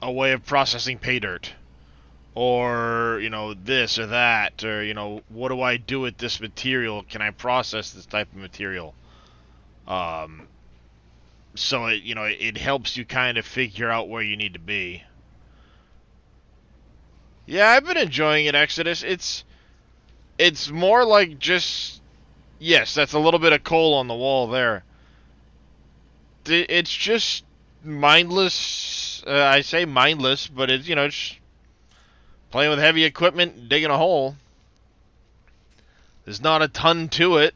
way of processing pay dirt, or this or that, or what do I do with this material? Can I process this type of material? So it helps you kind of figure out where you need to be. Yeah, I've been enjoying it, Exodus. It's more like just, yes, that's a little bit of coal on the wall there. It's just mindless. I say mindless, but it's it's playing with heavy equipment, digging a hole. There's not a ton to it.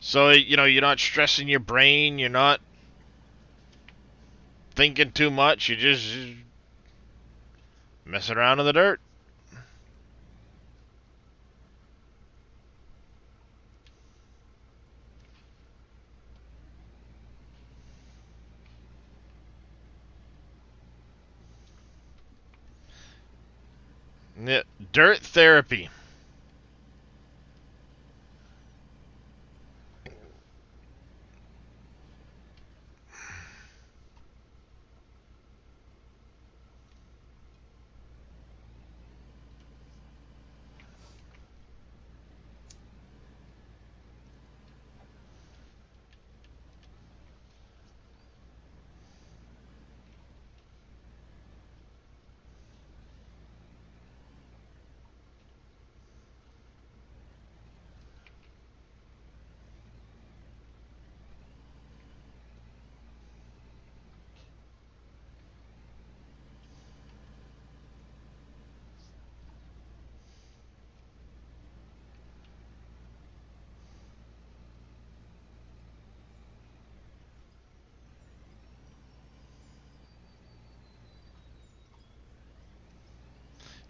So, you're not stressing your brain, you're not thinking too much, you just messing around in the dirt. Yeah, dirt therapy.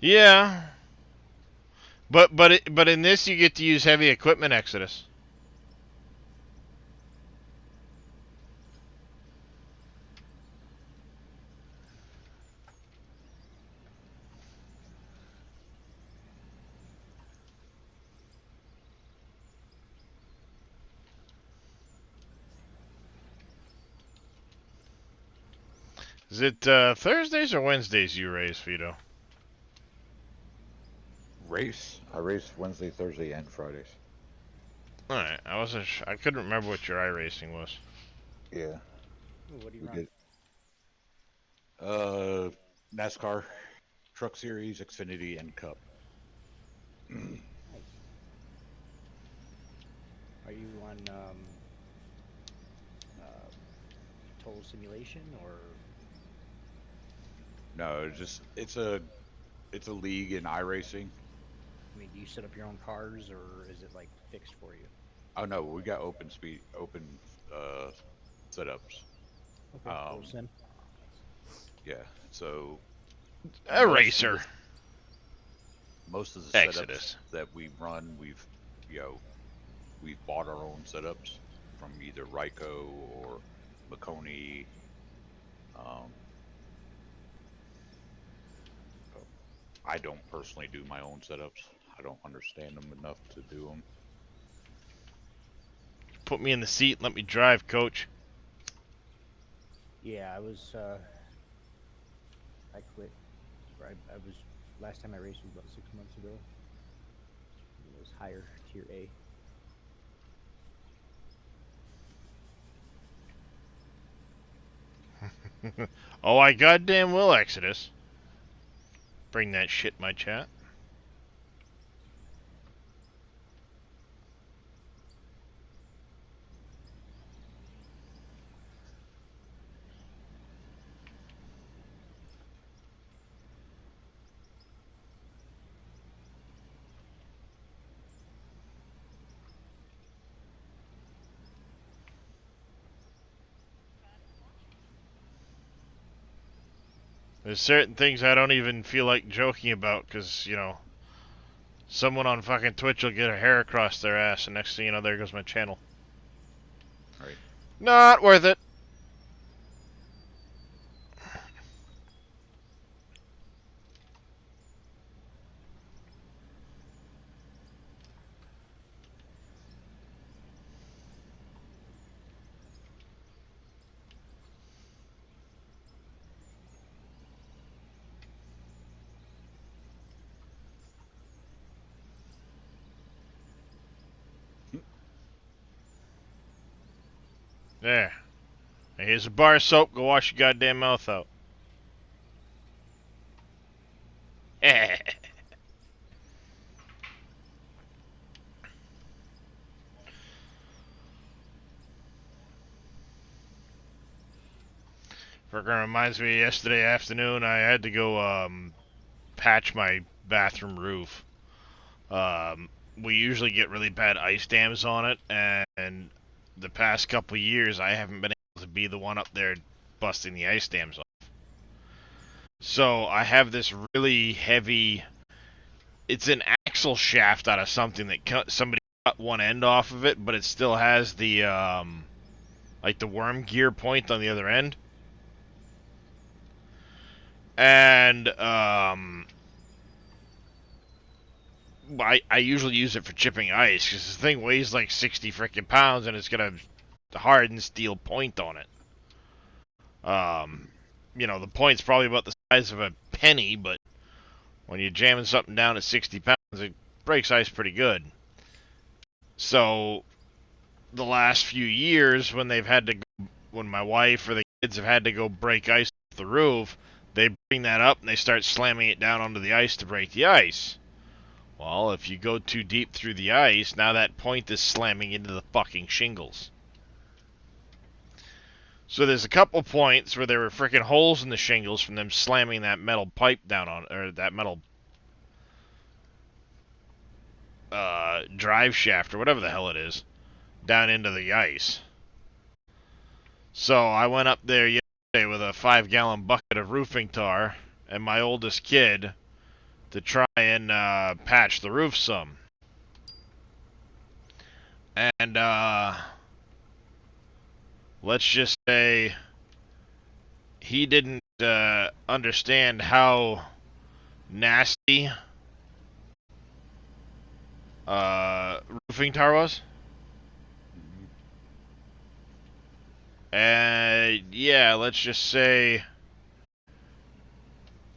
Yeah, but in this you get to use heavy equipment, Exodus. Is it Thursdays or Wednesdays you race, Vito? Race? I race Wednesday, Thursday, and Fridays. All right, I couldn't remember what your iRacing was. Yeah. Ooh, what do you We run? get NASCAR, Truck Series, Xfinity, and Cup. Nice. Are you on Total Simulation or? No, it's a league in iRacing. I mean, do you set up your own cars or is it like fixed for you? Oh no, we got open setups. Okay, Total Um, Sim. yeah. So A most of racer. the- most of the Exodus. setups that we run, you know we've bought our own setups from either Ryko or Makoni. Um, I don't personally do my own setups. I don't understand them enough to do them. Put me in the seat and let me drive, coach. Yeah, I was. I quit. I was last time I raced was about 6 months ago. It was higher tier A. Oh, I goddamn will, Exodus. Bring that shit in my chat. There's certain things I don't even feel like joking about because, someone on fucking Twitch will get a hair across their ass, and next thing you know, there goes my channel. Right. Not worth it. There. Here's a bar of soap. Go wash your goddamn mouth out. Freaking reminds me, yesterday afternoon I had to go patch my bathroom roof. We usually get really bad ice dams on it, and the past couple years I haven't been able to be the one up there busting the ice dams off. So I have this really heavy. It's an axle shaft out of something that somebody cut one end off of it, but it still has the like the worm gear point on the other end. And I usually use it for chipping ice because this thing weighs like 60 freaking pounds and it's got a hardened steel point on it. The point's probably about the size of a penny, but when you're jamming something down at 60 pounds, it breaks ice pretty good. So the last few years, when my wife or the kids have had to go break ice off the roof, they bring that up and they start slamming it down onto the ice to break the ice. Well, if you go too deep through the ice, now that point is slamming into the fucking shingles. So there's a couple points where there were freaking holes in the shingles from them slamming that metal pipe down on, or that metal drive shaft or whatever the hell it is, down into the ice. So I went up there yesterday with a 5-gallon bucket of roofing tar and my oldest kid to try and patch the roof some. And let's just say he didn't understand how nasty roofing tar was. And yeah, let's just say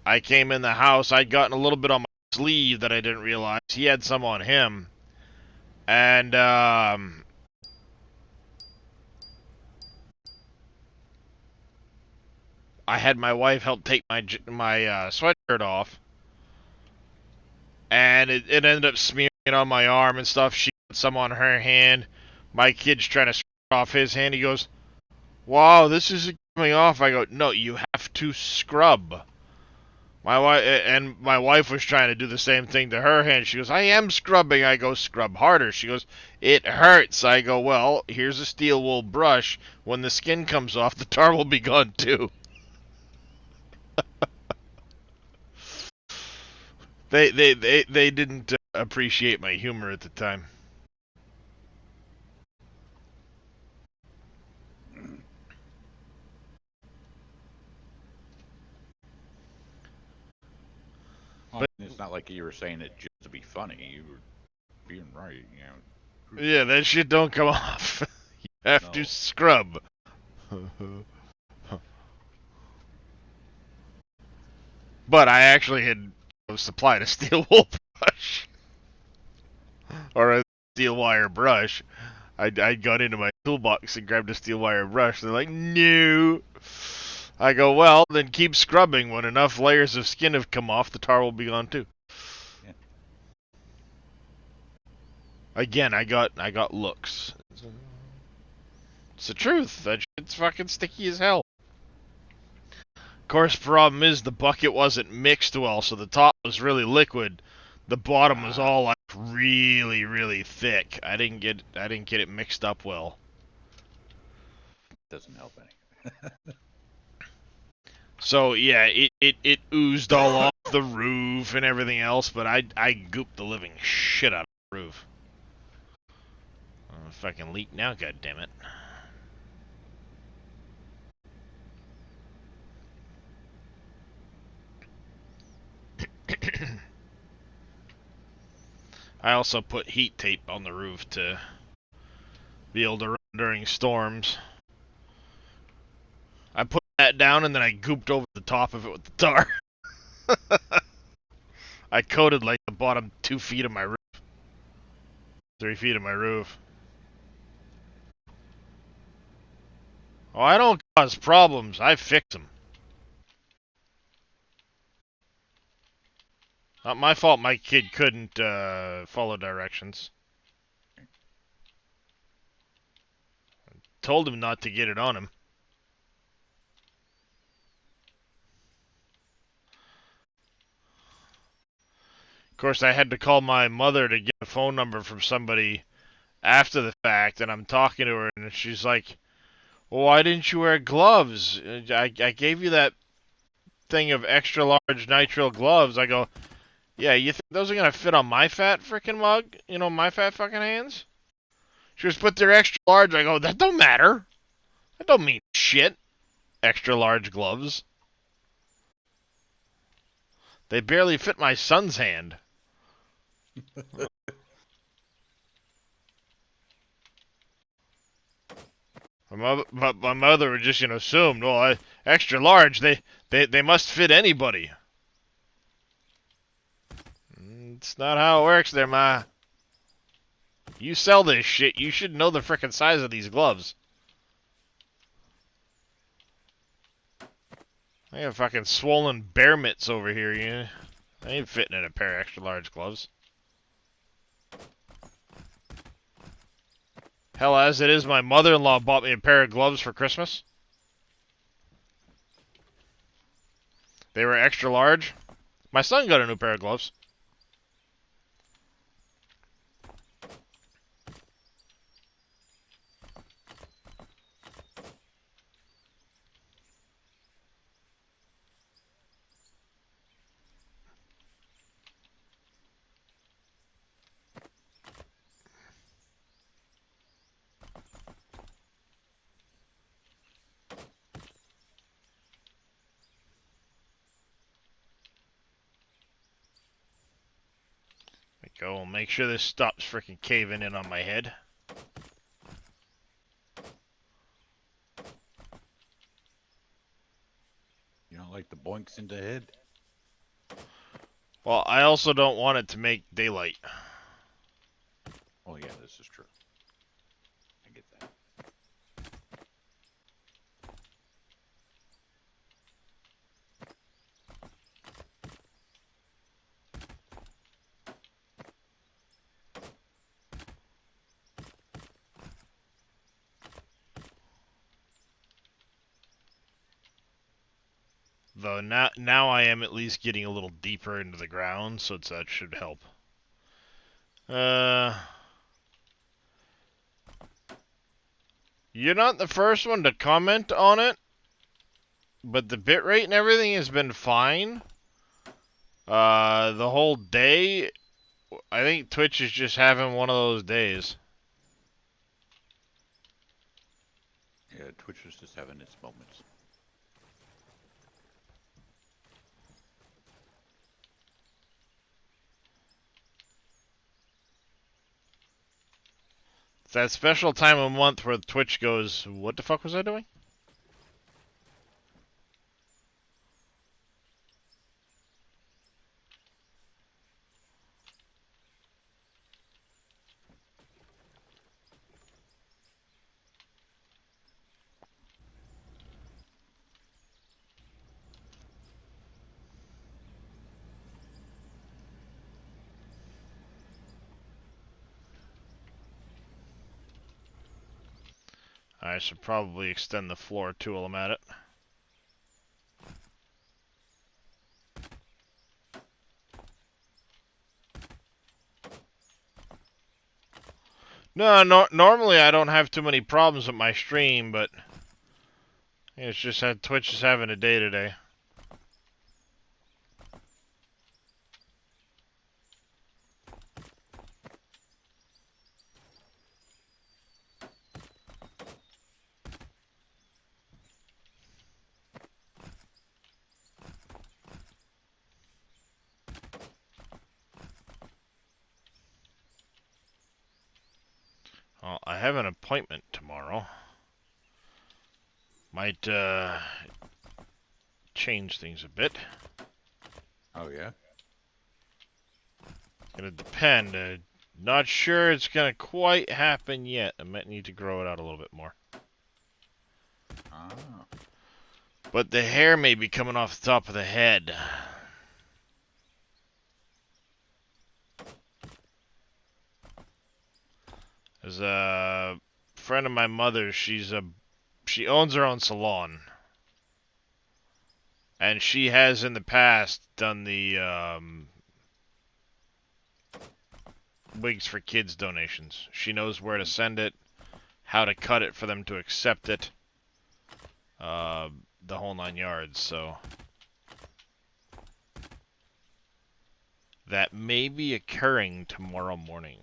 I came in the house, I'd gotten a little bit on my sleeve that I didn't realize. He had some on him. And I had my wife help take my sweatshirt off. And it ended up smearing it on my arm and stuff. She put some on her hand. My kid's trying to scrub off his hand. He goes, "Wow, this isn't coming off." I go, "No, you have to scrub." My wife was trying to do the same thing to her hand. She goes, "I am scrubbing." I go, "Scrub harder." She goes, "It hurts." I go, "Well, here's a steel wool brush. When the skin comes off, the tar will be gone too." They didn't appreciate my humor at the time. Well, it's not like you were saying it just to be funny. You were being right, you know. Yeah, that shit don't come off. You have to scrub. But I actually had supplied a steel wool brush. Or a steel wire brush. I got into my toolbox and grabbed a steel wire brush. They're like, "No." I go, "Well, then keep scrubbing. When enough layers of skin have come off, the tar will be gone too." Yeah. Again, I got looks. It's the truth. That shit's fucking sticky as hell. Of course, problem is the bucket wasn't mixed well, so the top was really liquid. The bottom was all like really, really thick. I didn't get it mixed up well. Doesn't help any. So yeah, it oozed all off the roof and everything else, but I gooped the living shit out of the roof. Fucking leak now, goddammit. I also put heat tape on the roof to be able to run during storms. I put that down and then I gooped over the top of it with the tar. I coated like the bottom 2 feet of my roof. 3 feet of my roof. Oh, I don't cause problems. I fix them. Not my fault my kid couldn't follow directions. Told him not to get it on him. Of course, I had to call my mother to get a phone number from somebody after the fact, and I'm talking to her, and she's like, "Well, why didn't you wear gloves? I gave you that thing of extra large nitrile gloves." I go, "Yeah, you think those are gonna fit on my fat frickin' mug? You know, my fat fucking hands?" She goes, "But they're extra large." I go, "That don't matter. That don't mean shit. Extra large gloves. They barely fit my son's hand." My mother would just, assume, well, extra large, they must fit anybody. It's not how it works there, Ma. You sell this shit, you should know the frickin' size of these gloves. I have fucking swollen bear mitts over here, I ain't fitting in a pair of extra large gloves. Hell, as it is, my mother-in-law bought me a pair of gloves for Christmas. They were extra large. My son got a new pair of gloves. Go, make sure this stops freaking caving in on my head. You don't like the boinks in the head? Well, I also don't want it to make daylight. Oh yeah, this is true. I get that. Though now I am at least getting a little deeper into the ground, so that should help. You're not the first one to comment on it, but the bitrate and everything has been fine. The whole day, I think Twitch is just having one of those days. Yeah, Twitch is just having its moments. It's that special time of month where Twitch goes, what the fuck was I doing? I should probably extend the floor too while I'm at it. No, normally I don't have too many problems with my stream, but it's just that Twitch is having a day today. Well, I have an appointment tomorrow. Might change things a bit. Oh yeah? Gonna depend. Not sure it's gonna quite happen yet. I might need to grow it out a little bit more. Ah. But the hair may be coming off the top of the head. There's a friend of my mother's, she owns her own salon. And she has in the past done the Wigs for Kids donations. She knows where to send it, how to cut it for them to accept it. The whole 9 yards, so that may be occurring tomorrow morning.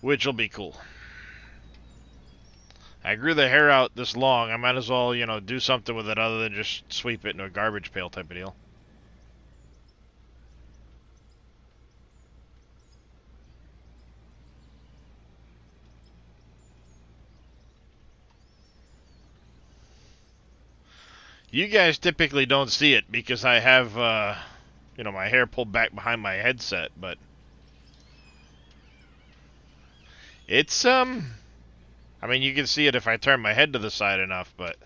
Which will be cool. I grew the hair out this long. I might as well, do something with it other than just sweep it into a garbage pail type of deal. You guys typically don't see it because I have, my hair pulled back behind my headset, but it's, I mean, you can see it if I turn my head to the side enough, but...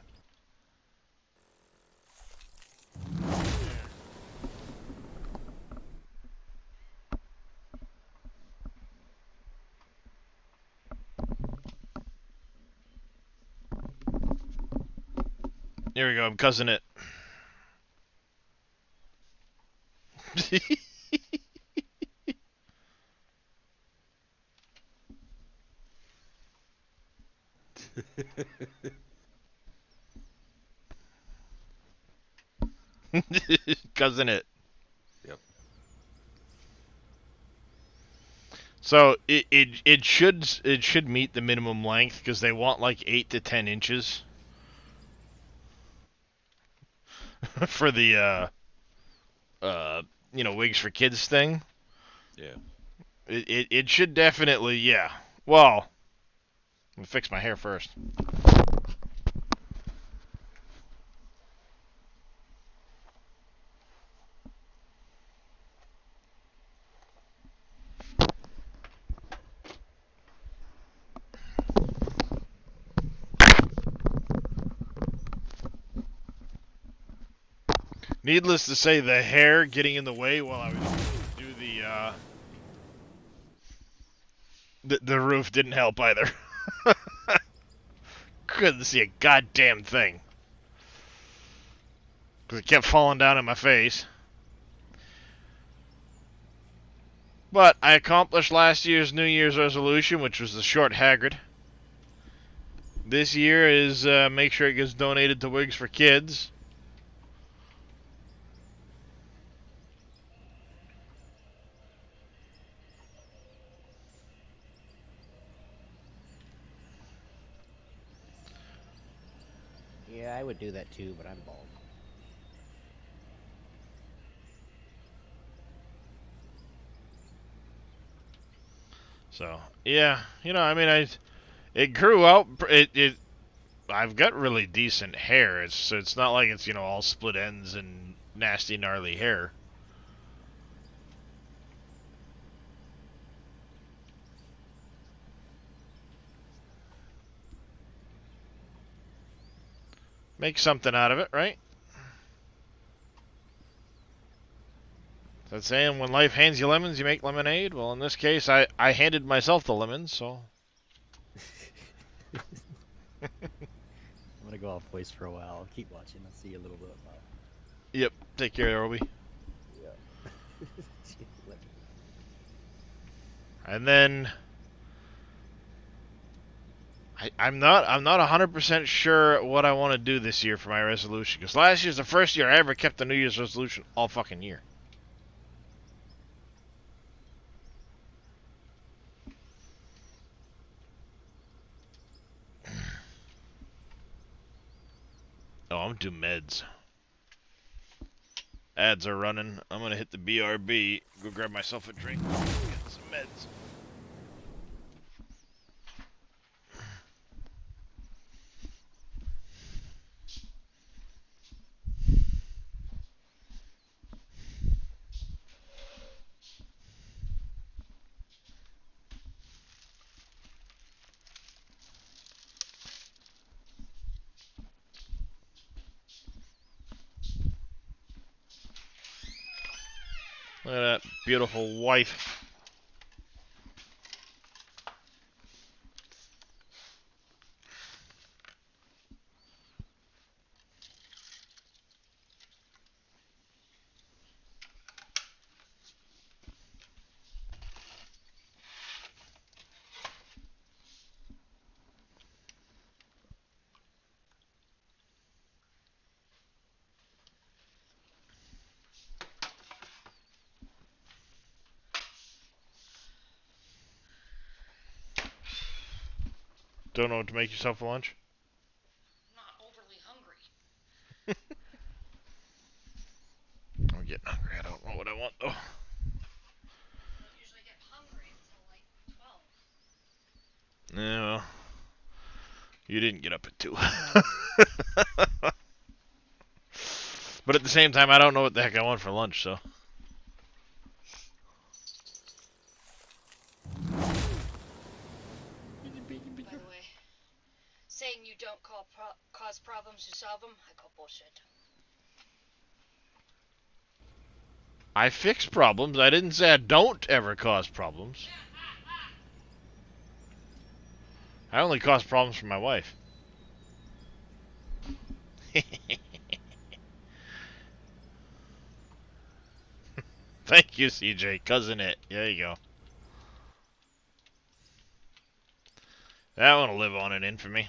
Here we go, I'm cussing it. Cussing it. Yep. So it should meet the minimum length because they want like 8 to 10 inches for the wigs for kids thing. Yeah. It should definitely, yeah. Well, let me fix my hair first. Needless to say, the hair getting in the way while I was do the roof didn't help either. Couldn't see a goddamn thing because it kept falling down in my face. But I accomplished last year's New Year's resolution, which was the short Hagrid. This year is make sure it gets donated to Wigs for Kids. Yeah, I would do that too, but I'm bald. So yeah, I mean, it grew out. I've got really decent hair. It's not like it's all split ends and nasty gnarly hair. Make something out of it, right? That's saying when life hands you lemons, you make lemonade. Well, in this case, I handed myself the lemons, so. I'm gonna go off voice for a while. I'll keep watching. I'll see you a little bit. Yep. Take care, Roby. Yeah. And then I'm not 100% sure what I want to do this year for my resolution, because last year's the first year I ever kept a New Year's resolution all fucking year. Oh, I'm due meds. Ads are running. I'm gonna hit the BRB, go grab myself a drink, get some meds. Look at that beautiful wife. Don't know what to make yourself for lunch? Not overly hungry. I'm getting hungry. I don't know what I want though. I don't usually get hungry until like 12. Yeah, well, you didn't get up at 2. But at the same time, I don't know what the heck I want for lunch, so. By the way, saying you don't cause problems, you solve them, I call bullshit. I fix problems. I didn't say I don't ever cause problems. I only cause problems for my wife. Thank you, CJ. Cousin it. There you go. That one will live on in infamy.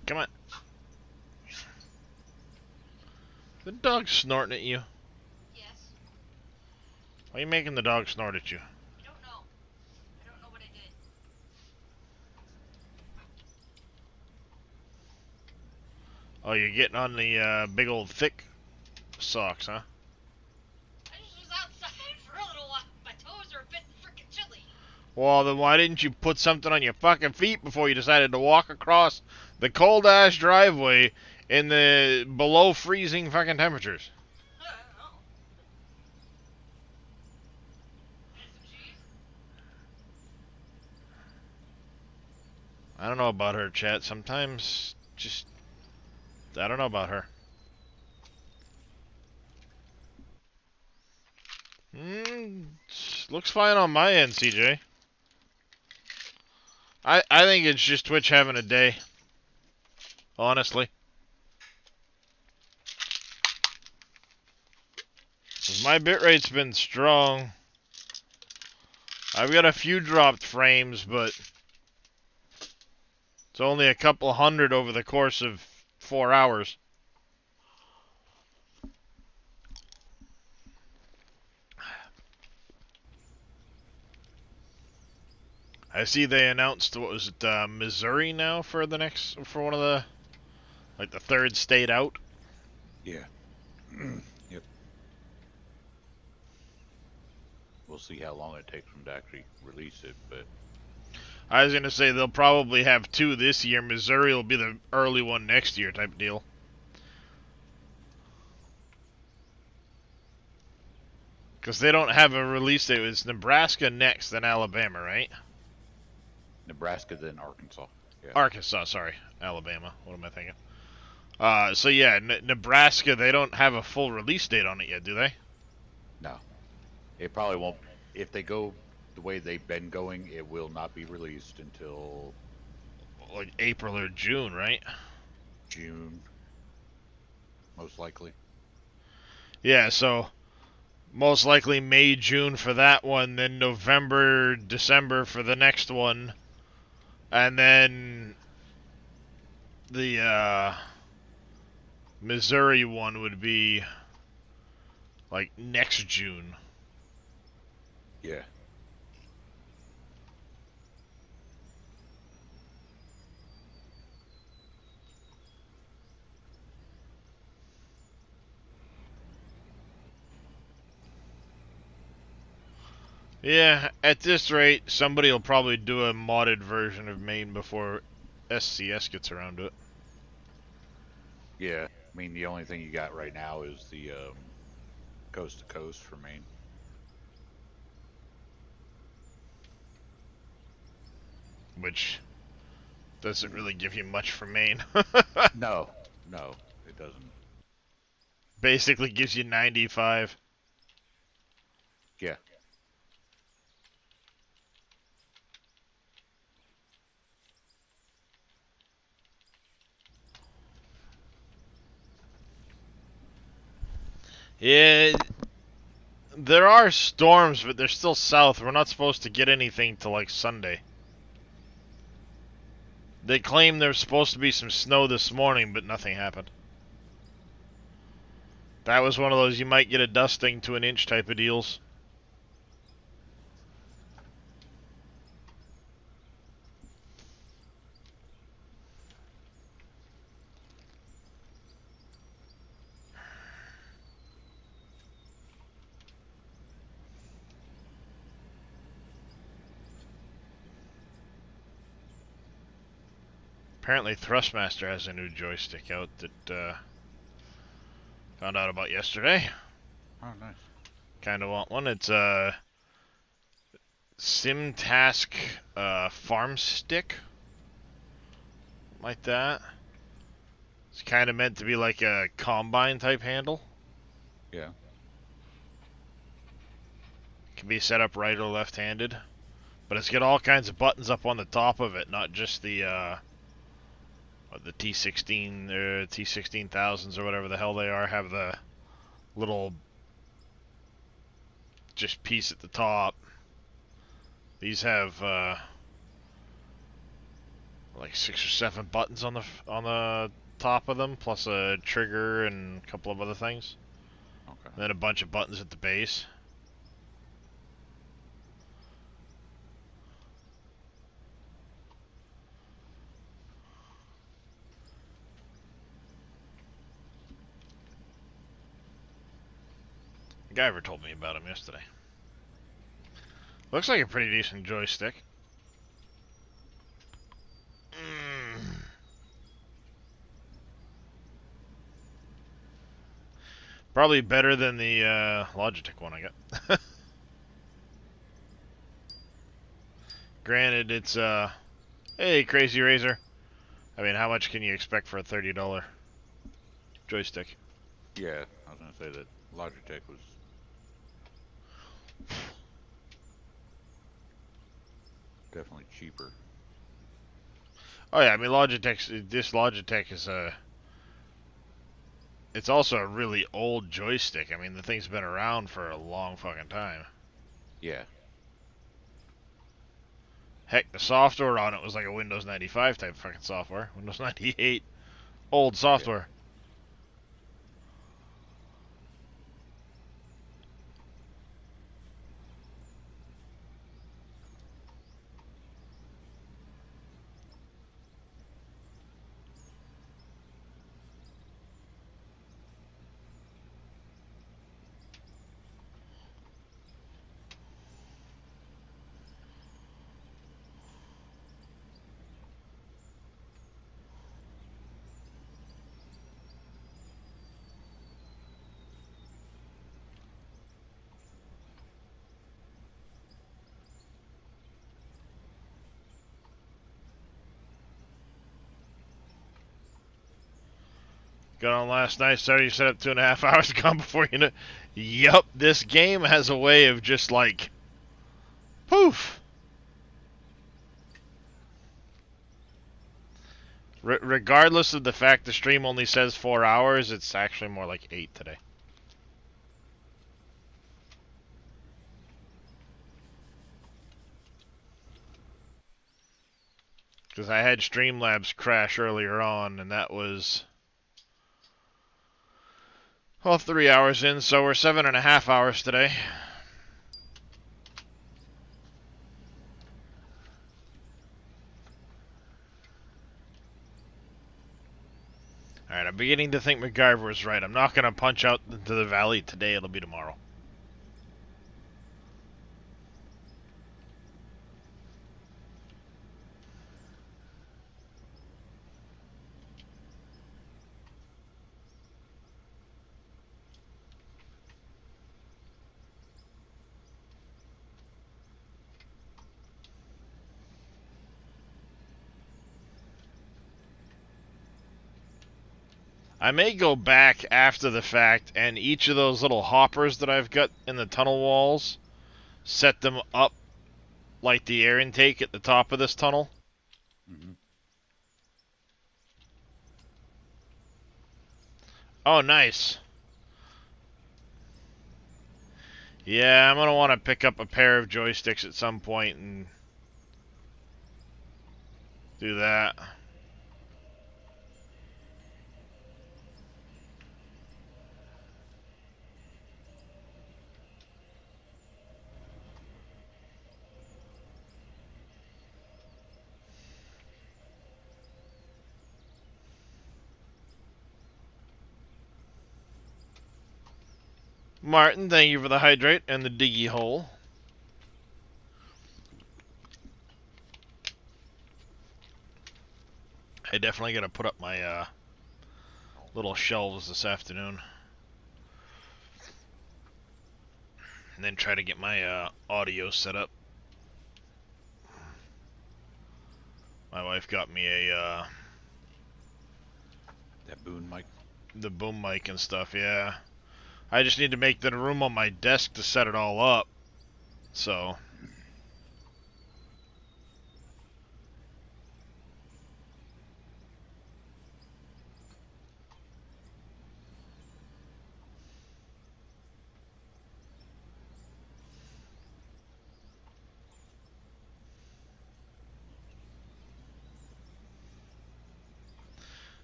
Come on. The dog's snorting at you. Yes. Why are you making the dog snort at you? I don't know. I don't know what I did. Oh, you're getting on the big old thick socks, huh? I just was outside for a little while. My toes are a bit freaking chilly. Well, then why didn't you put something on your fucking feet before you decided to walk across the cold-ass driveway in the below freezing fucking temperatures? I don't know. And some cheese? I don't know about her, chat. Sometimes, just... I don't know about her. Looks fine on my end, CJ. I think it's just Twitch having a day. Honestly. 'Cause my bitrate's been strong. I've got a few dropped frames, but it's only a couple hundred over the course of 4 hours. I see they announced, what was it, Missouri now for the next, for one of the, like the third state out. Yeah. Yep. We'll see how long it takes them to actually release it, but I was gonna say they'll probably have 2 this year. Missouri will be the early one next year type deal. Because they don't have a release date. It's Nebraska next, then Alabama, right? Nebraska, then Arkansas. Yeah. Arkansas, sorry. Alabama. What am I thinking? So yeah, Nebraska, they don't have a full release date on it yet, do they? No. It probably won't. If they go the way they've been going, it will not be released until Like April or June, right? June, most likely. Yeah, so most likely May, June for that one, then November, December for the next one, and then the Missouri one would be like next June. Yeah. Yeah, at this rate, somebody will probably do a modded version of Maine before SCS gets around to it. Yeah. I mean, the only thing you got right now is the coast to coast for Maine. Which doesn't really give you much for Maine. No, it doesn't. Basically gives you 95. Yeah. Yeah, there are storms, but they're still south. We're not supposed to get anything till like Sunday. They claim there's supposed to be some snow this morning, but nothing happened. That was one of those you might get a dusting to an inch type of deals. Apparently Thrustmaster has a new joystick out that found out about yesterday. Oh, nice. Kind of want one. It's a SimTask farm stick. Like that. It's kind of meant to be like a combine type handle. Yeah. Can be set up right or left-handed. But it's got all kinds of buttons up on the top of it, not just the T16 or T16000s or whatever the hell they are have the little just piece at the top. These have like 6 or 7 buttons on the top of them, plus a trigger and a couple of other things. Okay. And then a bunch of buttons at the base. Guyver told me about him yesterday. Looks like a pretty decent joystick. Probably better than the Logitech one I got. Granted, it's hey, Crazy Razor. I mean, how much can you expect for a $30 joystick? Yeah, I was gonna say that Logitech was definitely cheaper. Oh yeah, I mean this Logitech is it's also a really old joystick. I mean, the thing's been around for a long fucking time. Yeah. Heck, the software on it was like a Windows 95 type fucking software. Windows 98. Old software. Got on last night, started you set up 2.5 hours ago before you know. Yup, this game has a way of just like poof. Regardless of the fact the stream only says 4 hours, it's actually more like 8 today. Because I had Streamlabs crash earlier on, and that was, well, 3 hours in, so we're 7.5 hours today. Alright, I'm beginning to think MacGyver was right. I'm not going to punch out into the valley today, it'll be tomorrow. I may go back after the fact and each of those little hoppers that I've got in the tunnel walls, set them up like the air intake at the top of this tunnel. Mm-hmm. Oh, nice. Yeah, I'm going to want to pick up a pair of joysticks at some point and do that. Martin, thank you for the hydrate and the diggy hole. I definitely gotta put up my little shelves this afternoon. And then try to get my audio set up. My wife got me a That boom mic. the boom mic and stuff, yeah. I just need to make the room on my desk to set it all up. So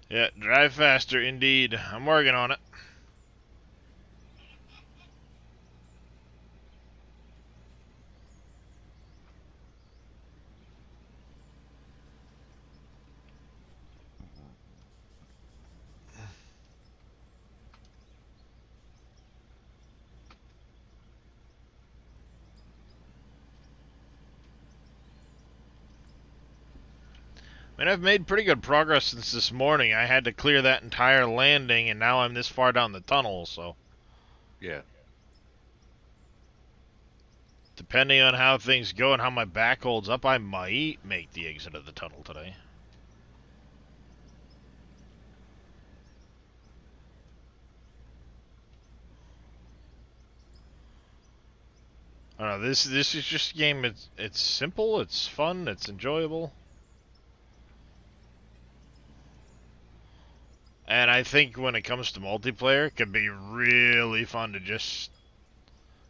yeah, drive faster indeed. I'm working on it. I mean, I've made pretty good progress since this morning. I had to clear that entire landing, and now I'm this far down the tunnel, so Yeah. depending on how things go and how my back holds up, I might make the exit of the tunnel today. I don't know, this is just a game, it's simple, it's fun, it's enjoyable. And I think when it comes to multiplayer, it can be really fun to just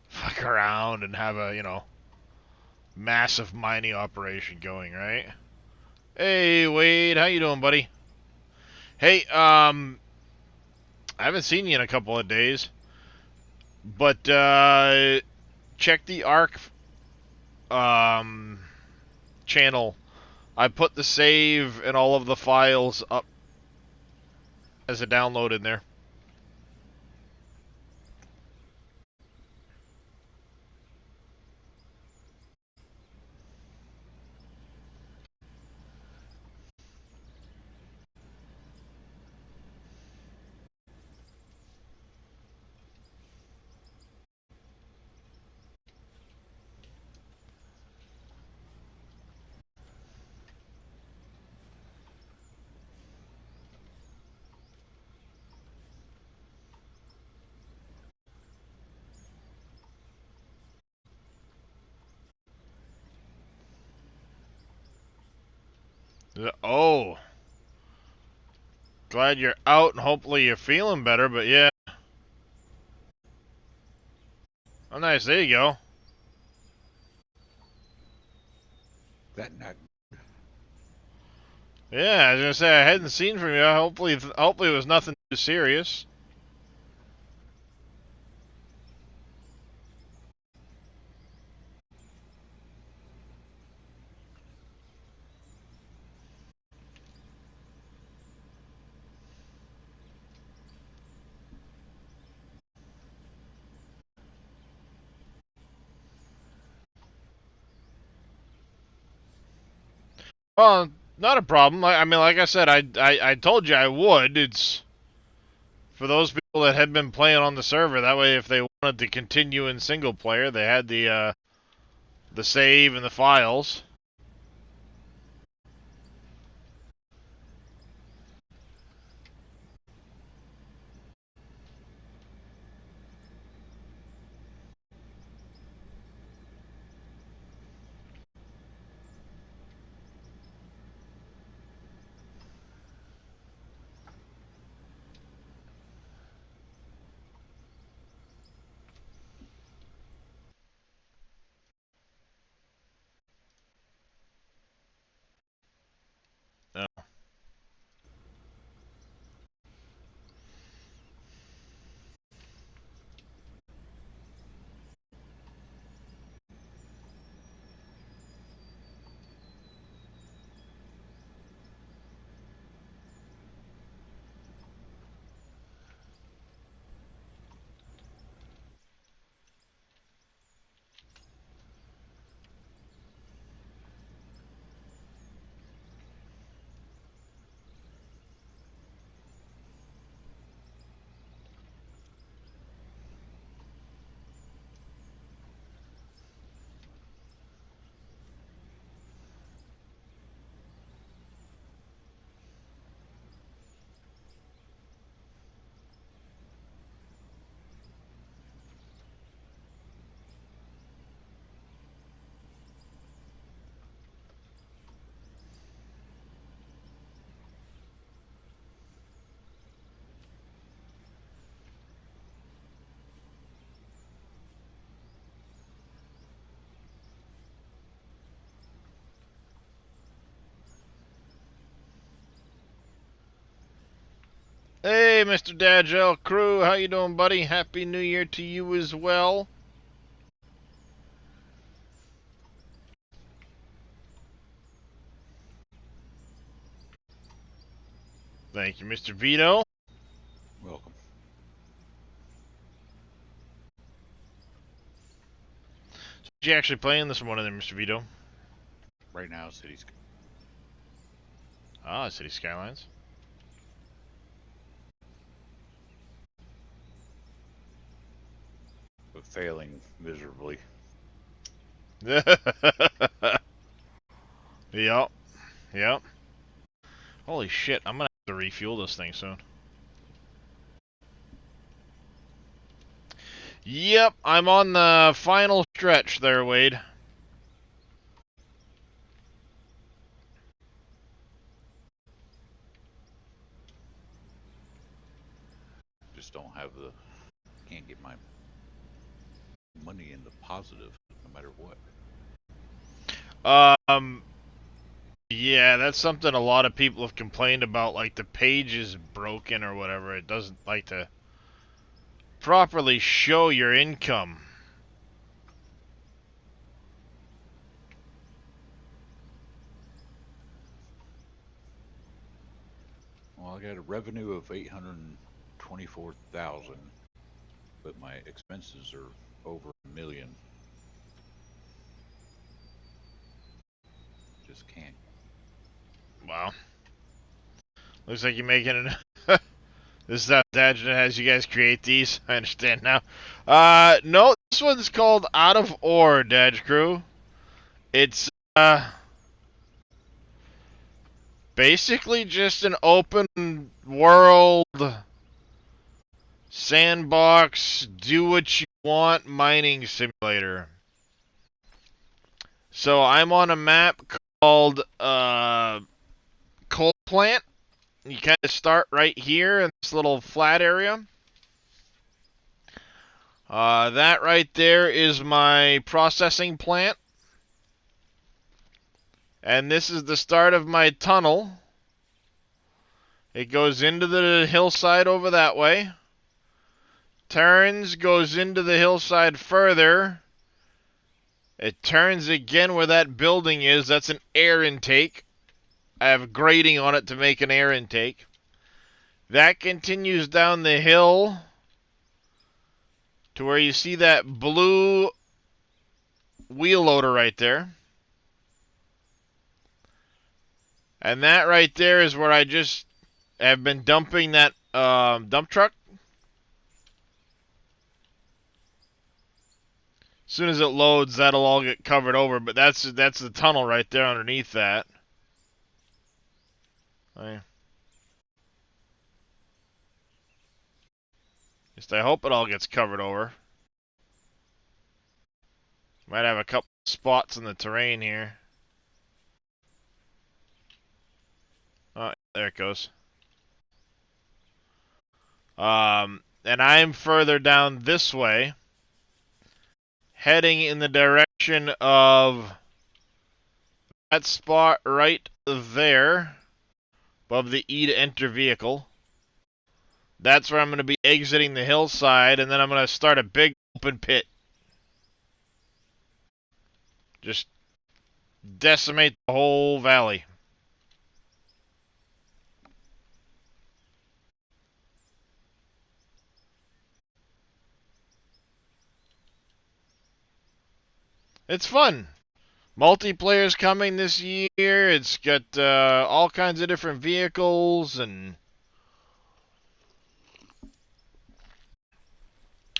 fuck around and have a, massive mining operation going, right? Hey, Wade, how you doing, buddy? Hey, I haven't seen you in a couple of days, but check the Ark channel. I put the save and all of the files up as a download in there. Oh, glad you're out and hopefully you're feeling better, but yeah. Oh, nice, there you go. That not. Yeah, I was gonna say I hadn't seen from you. Hopefully it was nothing too serious. Well, not a problem. I mean, like I said, I told you I would. It's for those people that had been playing on the server. That way, if they wanted to continue in single player, they had the save and the files. Hey, Mr. Dagel Crew, how you doing, buddy? Happy New Year to you as well. Thank you, Mr. Vito. Welcome. Did you actually playing this morning, then, Mr. Vito? Right now, Cities Ah, City Skylines. but failing miserably. Yep. Yep. Holy shit, I'm gonna have to refuel this thing soon. Yep, I'm on the final stretch there, Wade. Just don't have the. Can't get my money in the positive, no matter what. Yeah, that's something a lot of people have complained about, like the page is broken or whatever. It doesn't like to properly show your income. Well, I got a revenue of 824,000, but my expenses are over $1 million. Just can't. Wow. Looks like you're making an. This is how Dagina has you guys create these. I understand now. No, this one's called Out of Ore, Dad Crew. It's basically just an open world sandbox, do what you want mining simulator. So I'm on a map called Coal Plant. You kind of start right here in this little flat area. That right there is my processing plant. And this is the start of my tunnel. It goes into the hillside over that way. Turns, goes into the hillside further. It turns again where that building is. That's an air intake. I have grading on it to make an air intake. That continues down the hill to where you see that blue wheel loader right there. And that right there is where I just have been dumping that dump truck. As soon as it loads, that'll all get covered over, but that's the tunnel right there underneath that. Just I hope it all gets covered over. Might have a couple spots in the terrain here. Oh, there it goes. And I'm further down this way, heading in the direction of that spot right there, above the E to enter vehicle. That's where I'm going to be exiting the hillside, and then I'm going to start a big open pit. Just decimate the whole valley. It's fun. Multiplayer's coming this year. It's got all kinds of different vehicles, and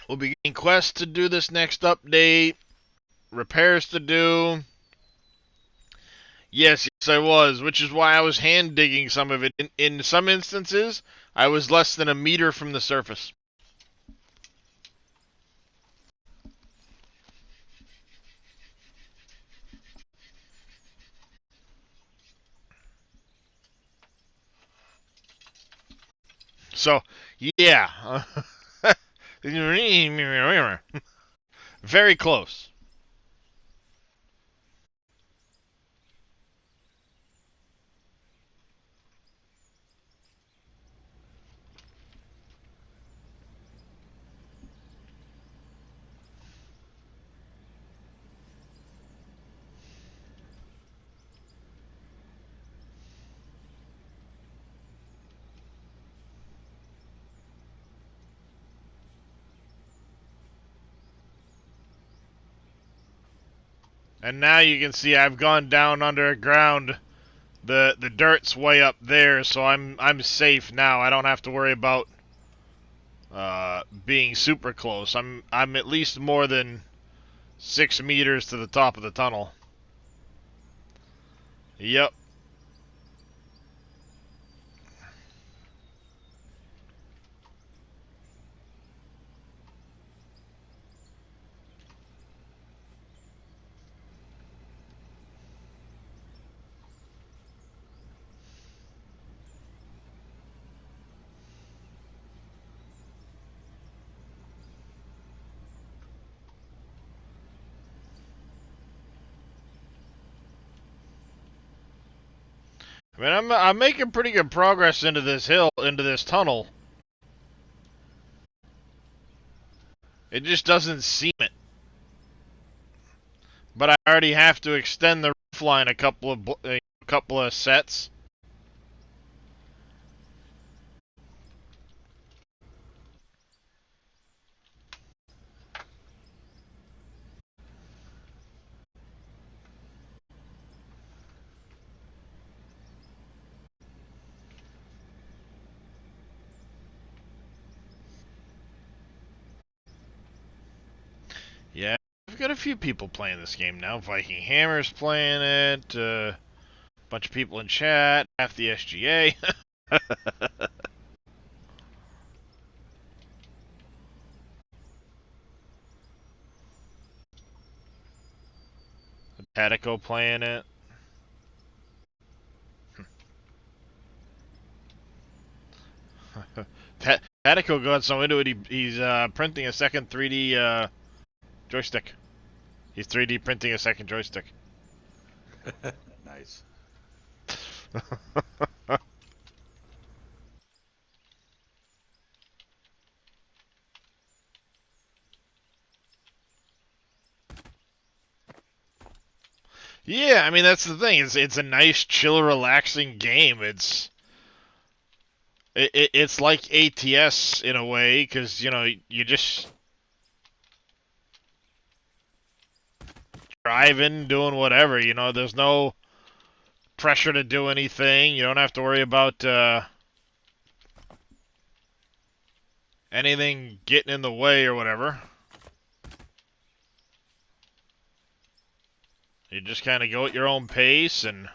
we'll be getting quests to do this next update. Repairs to do. Yes, I was, which is why I was hand digging some of it. In some instances, I was less than a meter from the surface. So, yeah. Very close. And now you can see I've gone down underground. The dirt's way up there, so I'm safe now. I don't have to worry about being super close. I'm at least more than 6 meters to the top of the tunnel. Yep. I mean, I'm making pretty good progress into this hill, into this tunnel. It just doesn't seem it. But I already have to extend the roof line a couple of sets. Yeah, I've got a few people playing this game now. Viking Hammer's playing it. Bunch of people in chat. Half the SGA. Tatico playing it. Tatico got so into it, he's printing a second 3D joystick. He's 3D printing a second joystick. Nice. Yeah, I mean that's the thing. It's a nice, chill, relaxing game. It's like ATS in a way because you know you just driving, doing whatever. You know, there's no pressure to do anything. You don't have to worry about anything getting in the way or whatever. You just kind of go at your own pace and.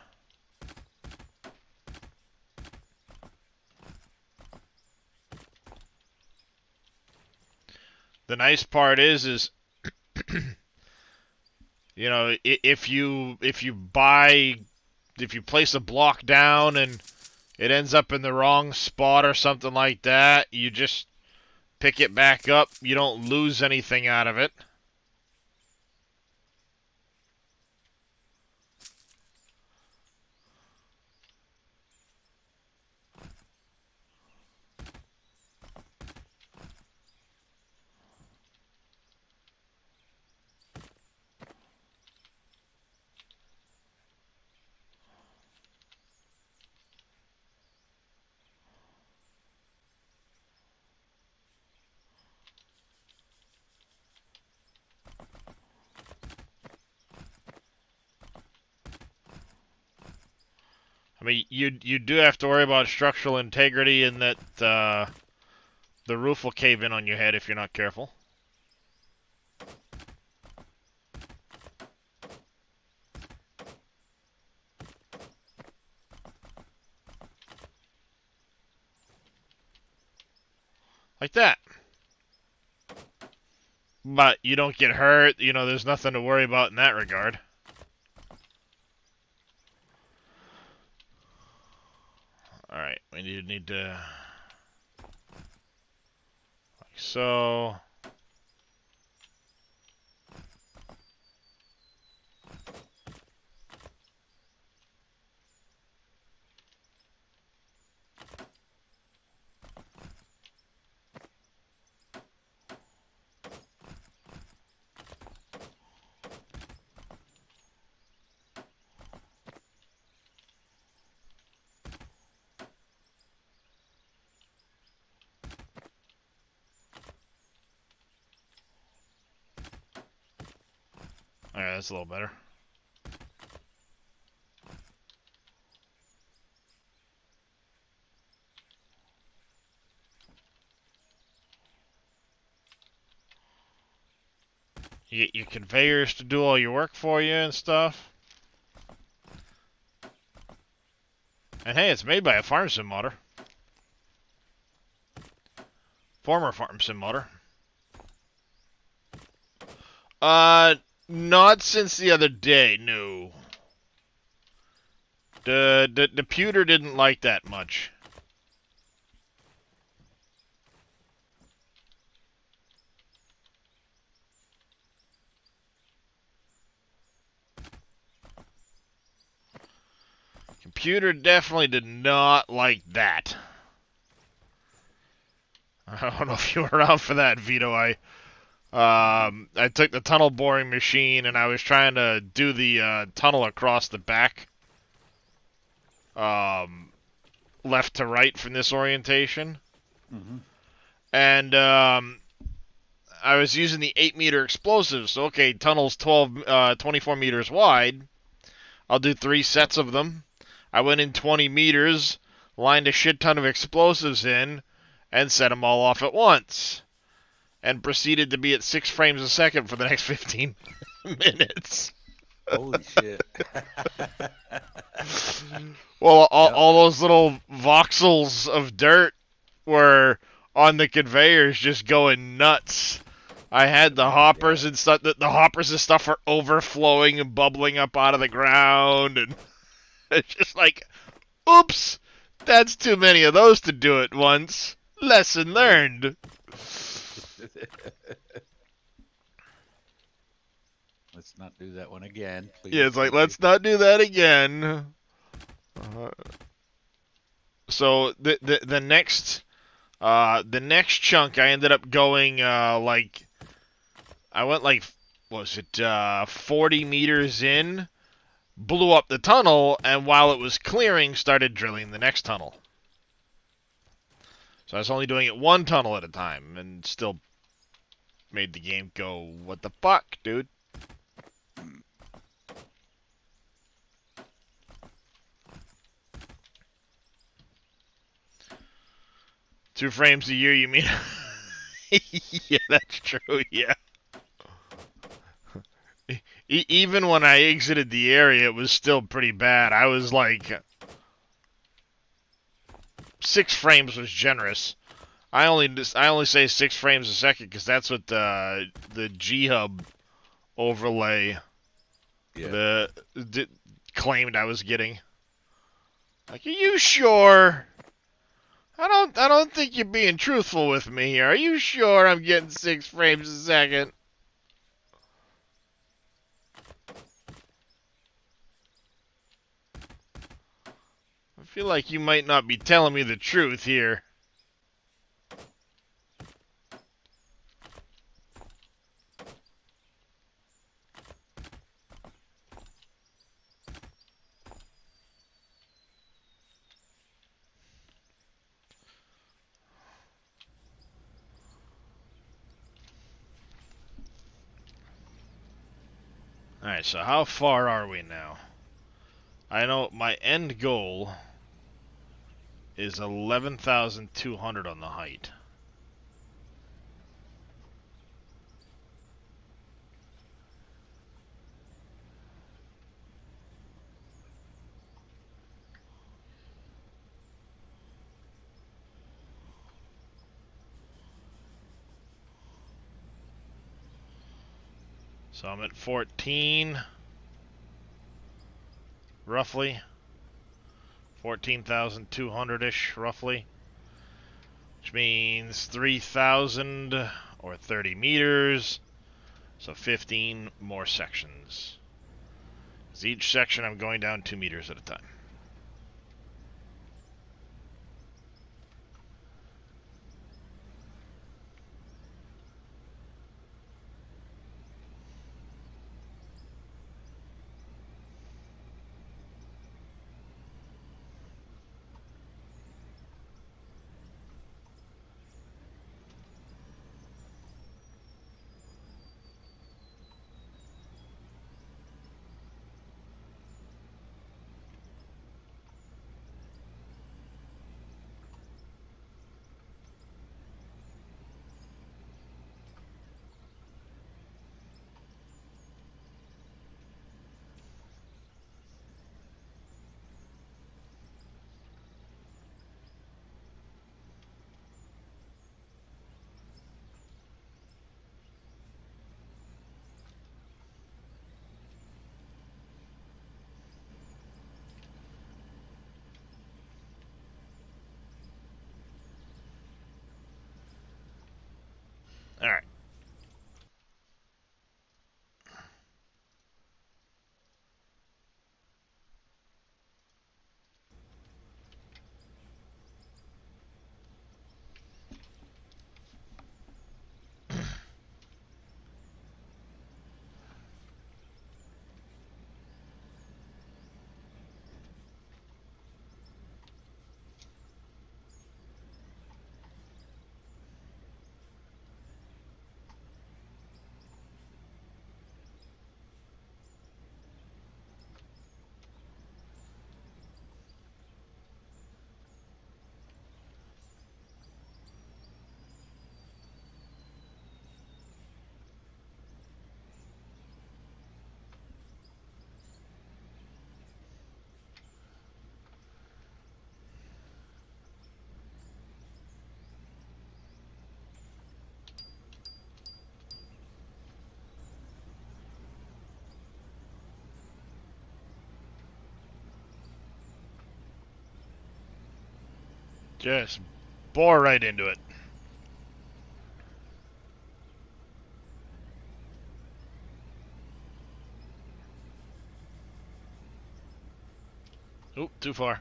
The nice part is you know, if you place a block down and it ends up in the wrong spot or something like that, you just pick it back up. You don't lose anything out of it. I mean, you do have to worry about structural integrity in that the roof will cave in on your head if you're not careful. Like that. But you don't get hurt, you know, there's nothing to worry about in that regard. Alright, we need to... Like so... Alright, that's a little better. You get your conveyors to do all your work for you and stuff. And hey, it's made by a farm sim modder. Former farm sim modder. Not since the other day, no. The pewter didn't like that much. Computer definitely did not like that. I don't know if you were around for that, Vito. I took the tunnel boring machine and I was trying to do the tunnel across the back, left to right from this orientation. Mm-hmm. And I was using the 8-meter explosives. So, okay, tunnel's 24 meters wide. I'll do 3 sets of them. I went in 20 meters, lined a shit ton of explosives in, and set them all off at once. And proceeded to be at 6 frames a second for the next 15 minutes. Holy shit. Well, all, Yep. all those little voxels of dirt were on the conveyors just going nuts. I had the hoppers and stuff. The hoppers and stuff are overflowing and bubbling up out of the ground, and it's just like, oops, that's too many of those to do at once. Lesson learned. Let's not do that one again, please. Yeah, it's like, Thank let's not do that again. So the next chunk, I ended up going like, I went like, what was it, 40 meters in, blew up the tunnel, and while it was clearing, started drilling the next tunnel. So I was only doing it one tunnel at a time, and still made the game go, what the fuck, dude? Two frames a year, you mean? Yeah, that's true, yeah. Even when I exited the area, it was still pretty bad. I was like, 6 frames was generous. I only say 6 frames a second because that's what the G-Hub overlay claimed I was getting. Like, are you sure? I don't think you're being truthful with me here. Are you sure I'm getting 6 frames a second? I feel like you might not be telling me the truth here. Alright, so how far are we now? I know my end goal is 11,200 on the height. So I'm at 14, roughly. 14,200-ish, roughly. Which means 3,000 or 30 meters. So 15 more sections. Because each section I'm going down 2 meters at a time. All right. Just bore right into it. Oop, too far.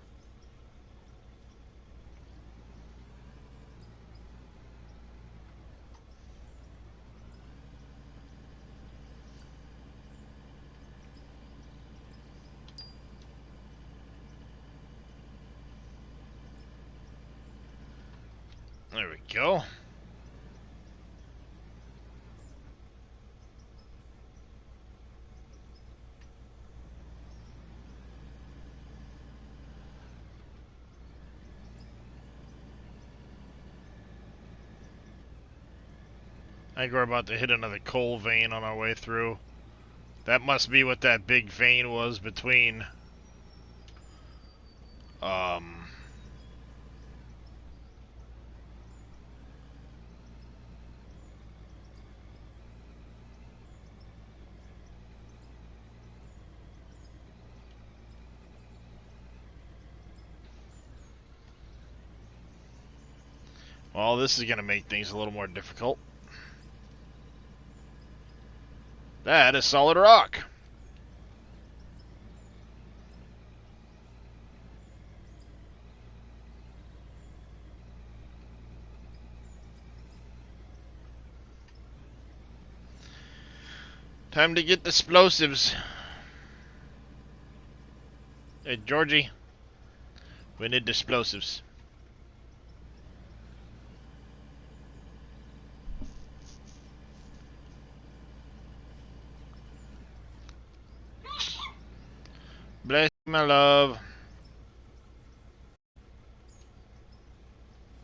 There we go. I think we're about to hit another coal vein on our way through. That must be what that big vein was between well, this is gonna make things a little more difficult. That is solid rock. Time to get the explosives. Hey, Georgie. We need the explosives. Bless you, my love.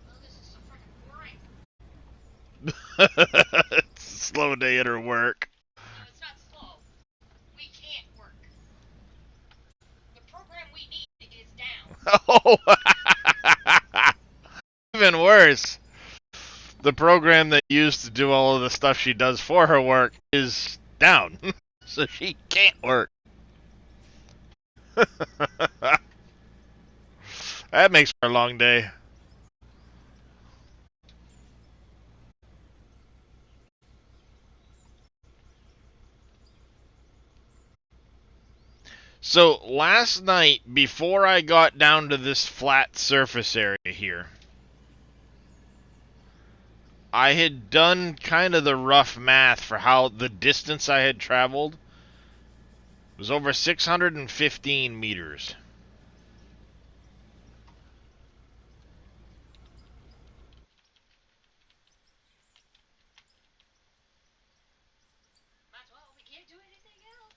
Well, this is so freaking boring. It's a slow day at her work. No, it's not slow. We can't work. The program we need is down. Oh, even worse. The program that used to do all of the stuff she does for her work is down, so she can't work. That makes for a long day. So last night, before I got down to this flat surface area here, I had done kind of the rough math for how the distance I had traveled was over 615 meters. Might as well. We can't do anything else.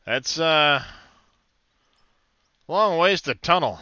That's long ways to tunnel.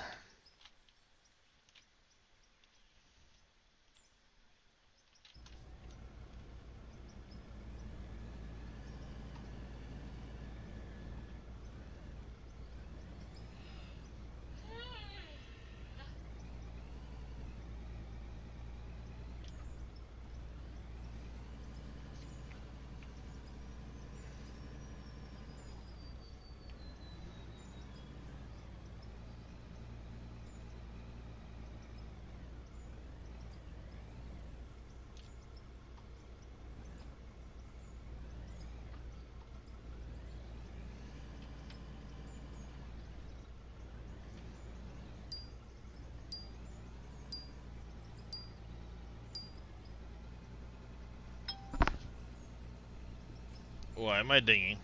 Why am I dinging?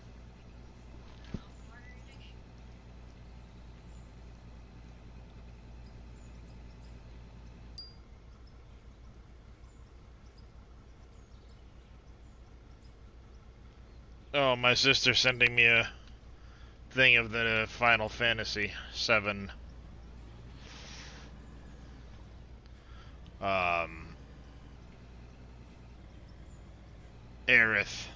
Oh, my sister sending me a thing of the Final Fantasy VII. Aerith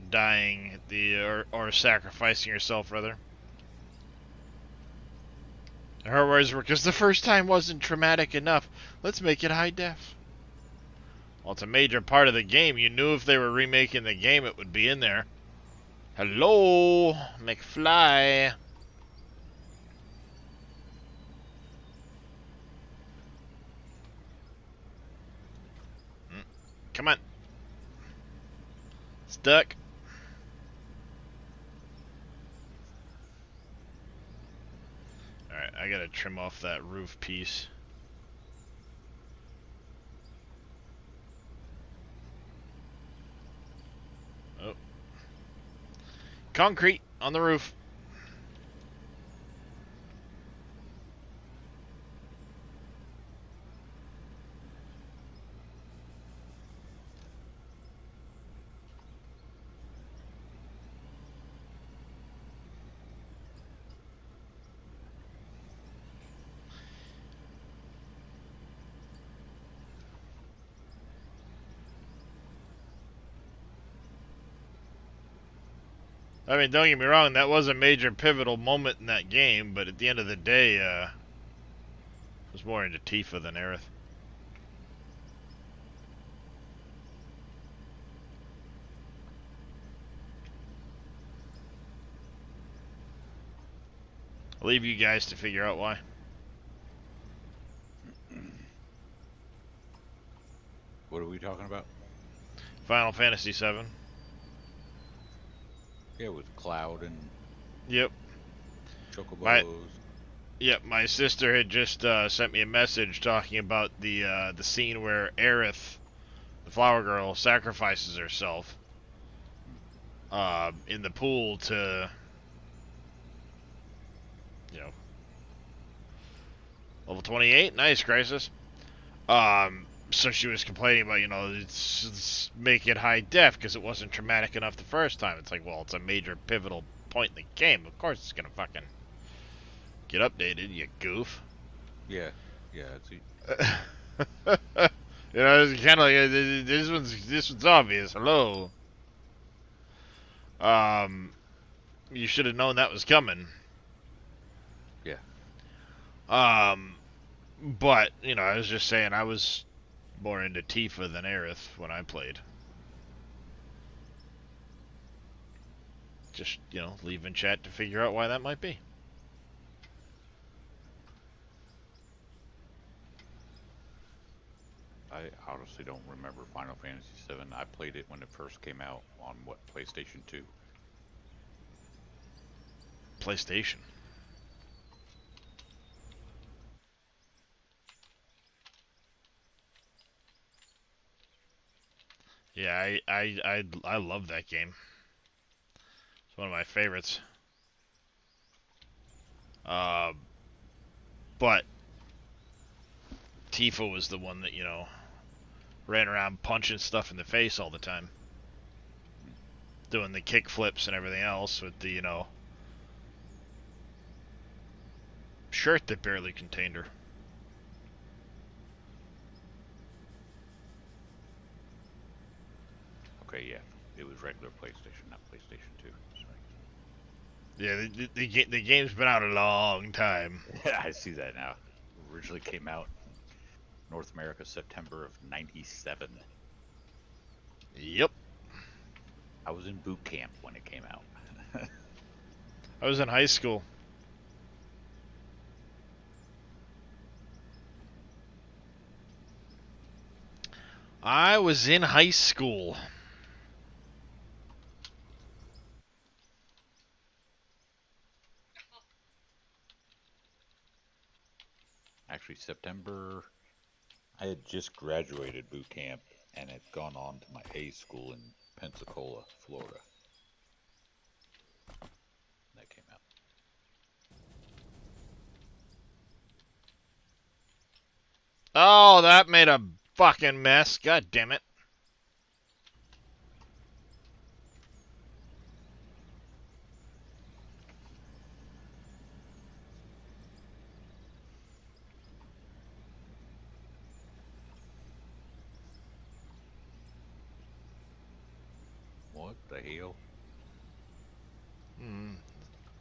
dying or sacrificing herself rather. Her words were, because the first time wasn't traumatic enough. Let's make it high def. Well, it's a major part of the game. You knew if they were remaking the game, it would be in there. Hello, McFly. Come on. Stuck. Alright, I gotta trim off that roof piece. Oh. Concrete on the roof. I mean, don't get me wrong, that was a major pivotal moment in that game, but at the end of the day, I was more into Tifa than Aerith. I'll leave you guys to figure out why. What are we talking about? Final Fantasy VII. Yeah, with Cloud and Yep. Chocobos. Yep, my sister had just sent me a message talking about the scene where Aerith, the flower girl, sacrifices herself in the pool to, you know, level 28. Nice, Crisis. So she was complaining about, you know, it's make it high def because it wasn't traumatic enough the first time. It's like, well, it's a major pivotal point in the game. Of course, it's gonna fucking get updated, you goof. Yeah, yeah. It's, You know, it's kind of like this one's obvious. Hello. You should have known that was coming. yeah. But you know, I was just saying I was more into Tifa than Aerith when I played. Just, you know, leave in chat to figure out why that might be. I honestly don't remember Final Fantasy VII. I played it when it first came out on what, PlayStation 2. PlayStation. Yeah, I love that game. It's one of my favorites. But Tifa was the one that, you know, ran around punching stuff in the face all the time. Doing the kick flips and everything else with the, you know, shirt that barely contained her. Okay, yeah. It was regular PlayStation, not PlayStation 2. Yeah, the game's been out a long time. I see that now. Originally came out in North America September of '97. Yep. I was in boot camp when it came out. I was in high school. I was in high school. Actually, September. I had just graduated boot camp, and it's gone on to my A school in Pensacola, Florida. That came out. Oh, that made a fucking mess. God damn it. What the hell?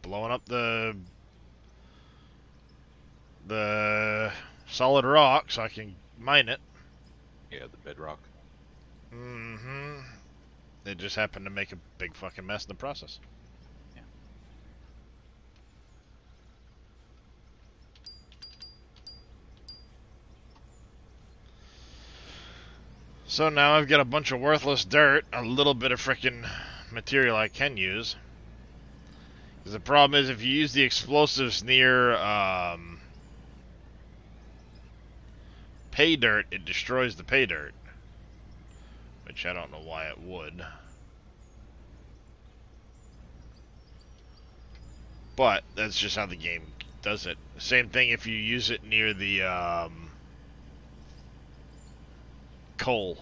Blowing up the solid rock so I can mine it. Yeah, the bedrock. Mm-hmm. It just happened to make a big fucking mess in the process. Yeah. So now I've got a bunch of worthless dirt, a little bit of frickin' material I can use. Because the problem is if you use the explosives near pay dirt, it destroys the pay dirt. Which I don't know why it would. But that's just how the game does it. Same thing if you use it near the coal.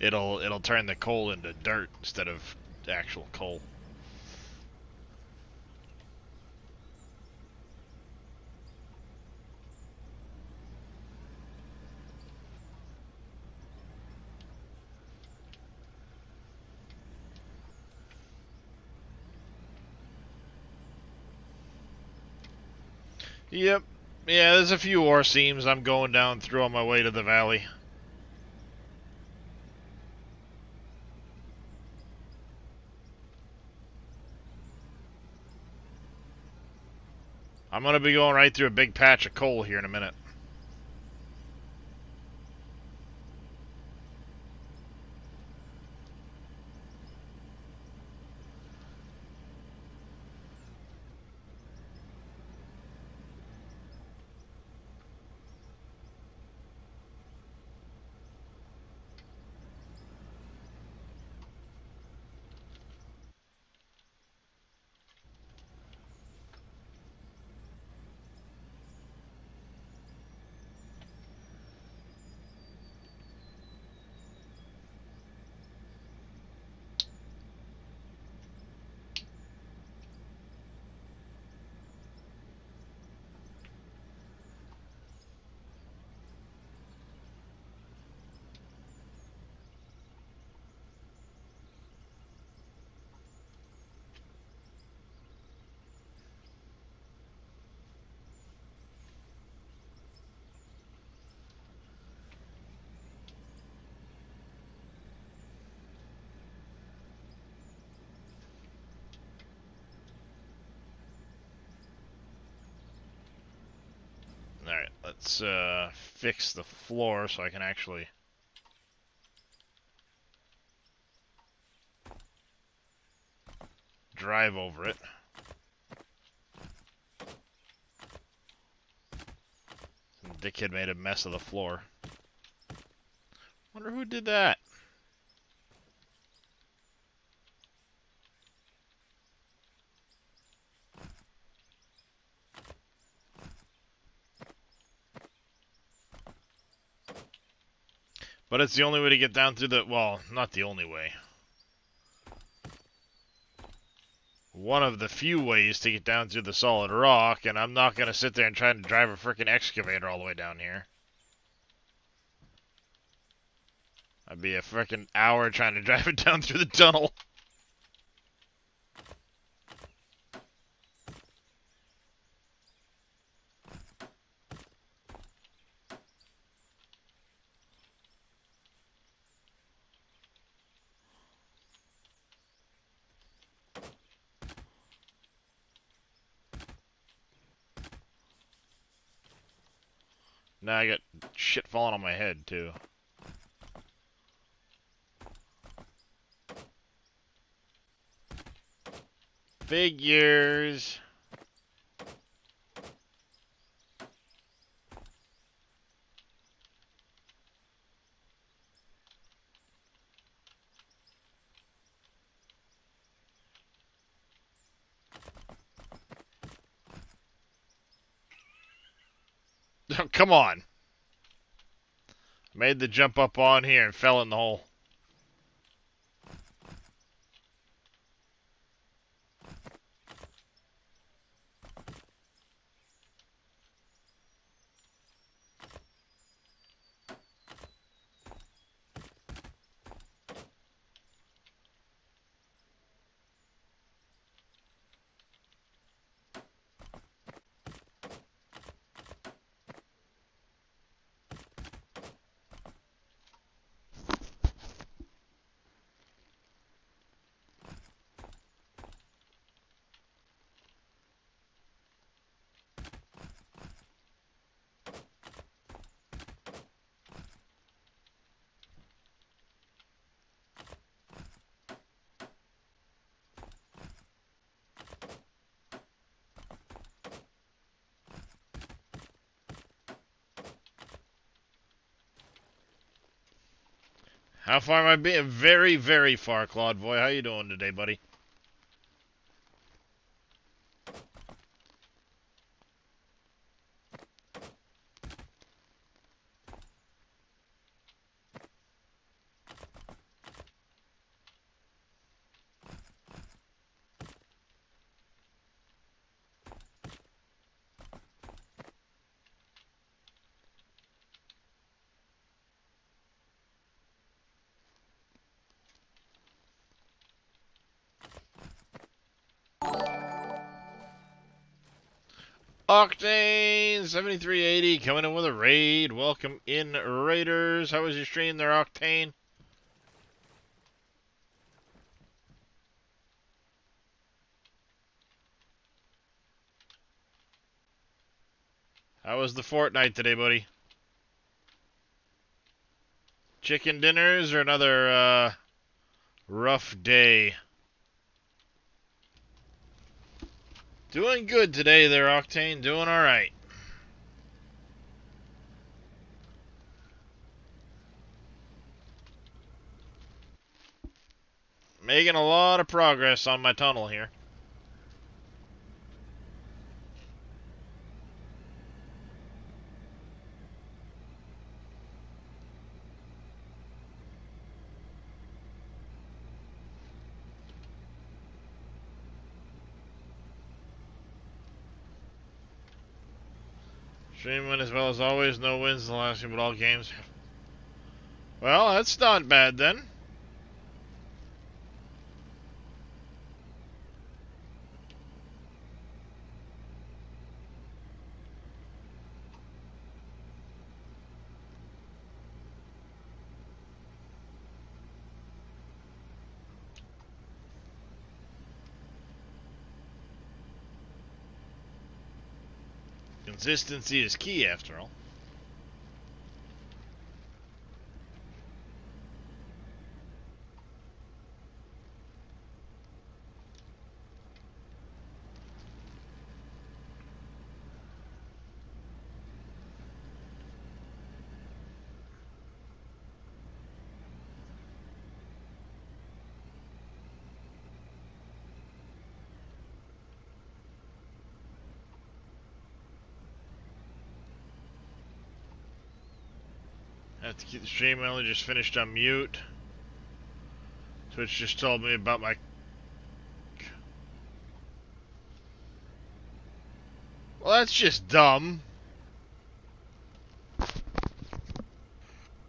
It'll turn the coal into dirt instead of actual coal. Yep. Yeah, there's a few ore seams I'm going down through on my way to the valley. I'm gonna be going right through a big patch of coal here in a minute. Alright, let's fix the floor so I can actually drive over it. Some dickhead made a mess of the floor. Wonder who did that. But it's the only way to get down through the... Well, not the only way. One of the few ways to get down through the solid rock, and I'm not going to sit there and try to drive a frickin' excavator all the way down here. I'd be a frickin' hour trying to drive it down through the tunnel. Now I got shit falling on my head, too. Figures. Come on. Made the jump up on here and fell in the hole. How far am I being? Very, very far, Claude Boy. How you doing today, buddy? Octane 7380 coming in with a raid. Welcome in, Raiders. How was your stream there, Octane? How was the Fortnite today, buddy? Chicken dinners or another rough day? Doing good today there, Octane. Doing alright. Making a lot of progress on my tunnel here. Stream win as well as always. No wins in the last game, but all games. Well, that's not bad then. Consistency is key, after all. Have to keep the stream. I only just finished on mute. Twitch just told me about my... Well, that's just dumb.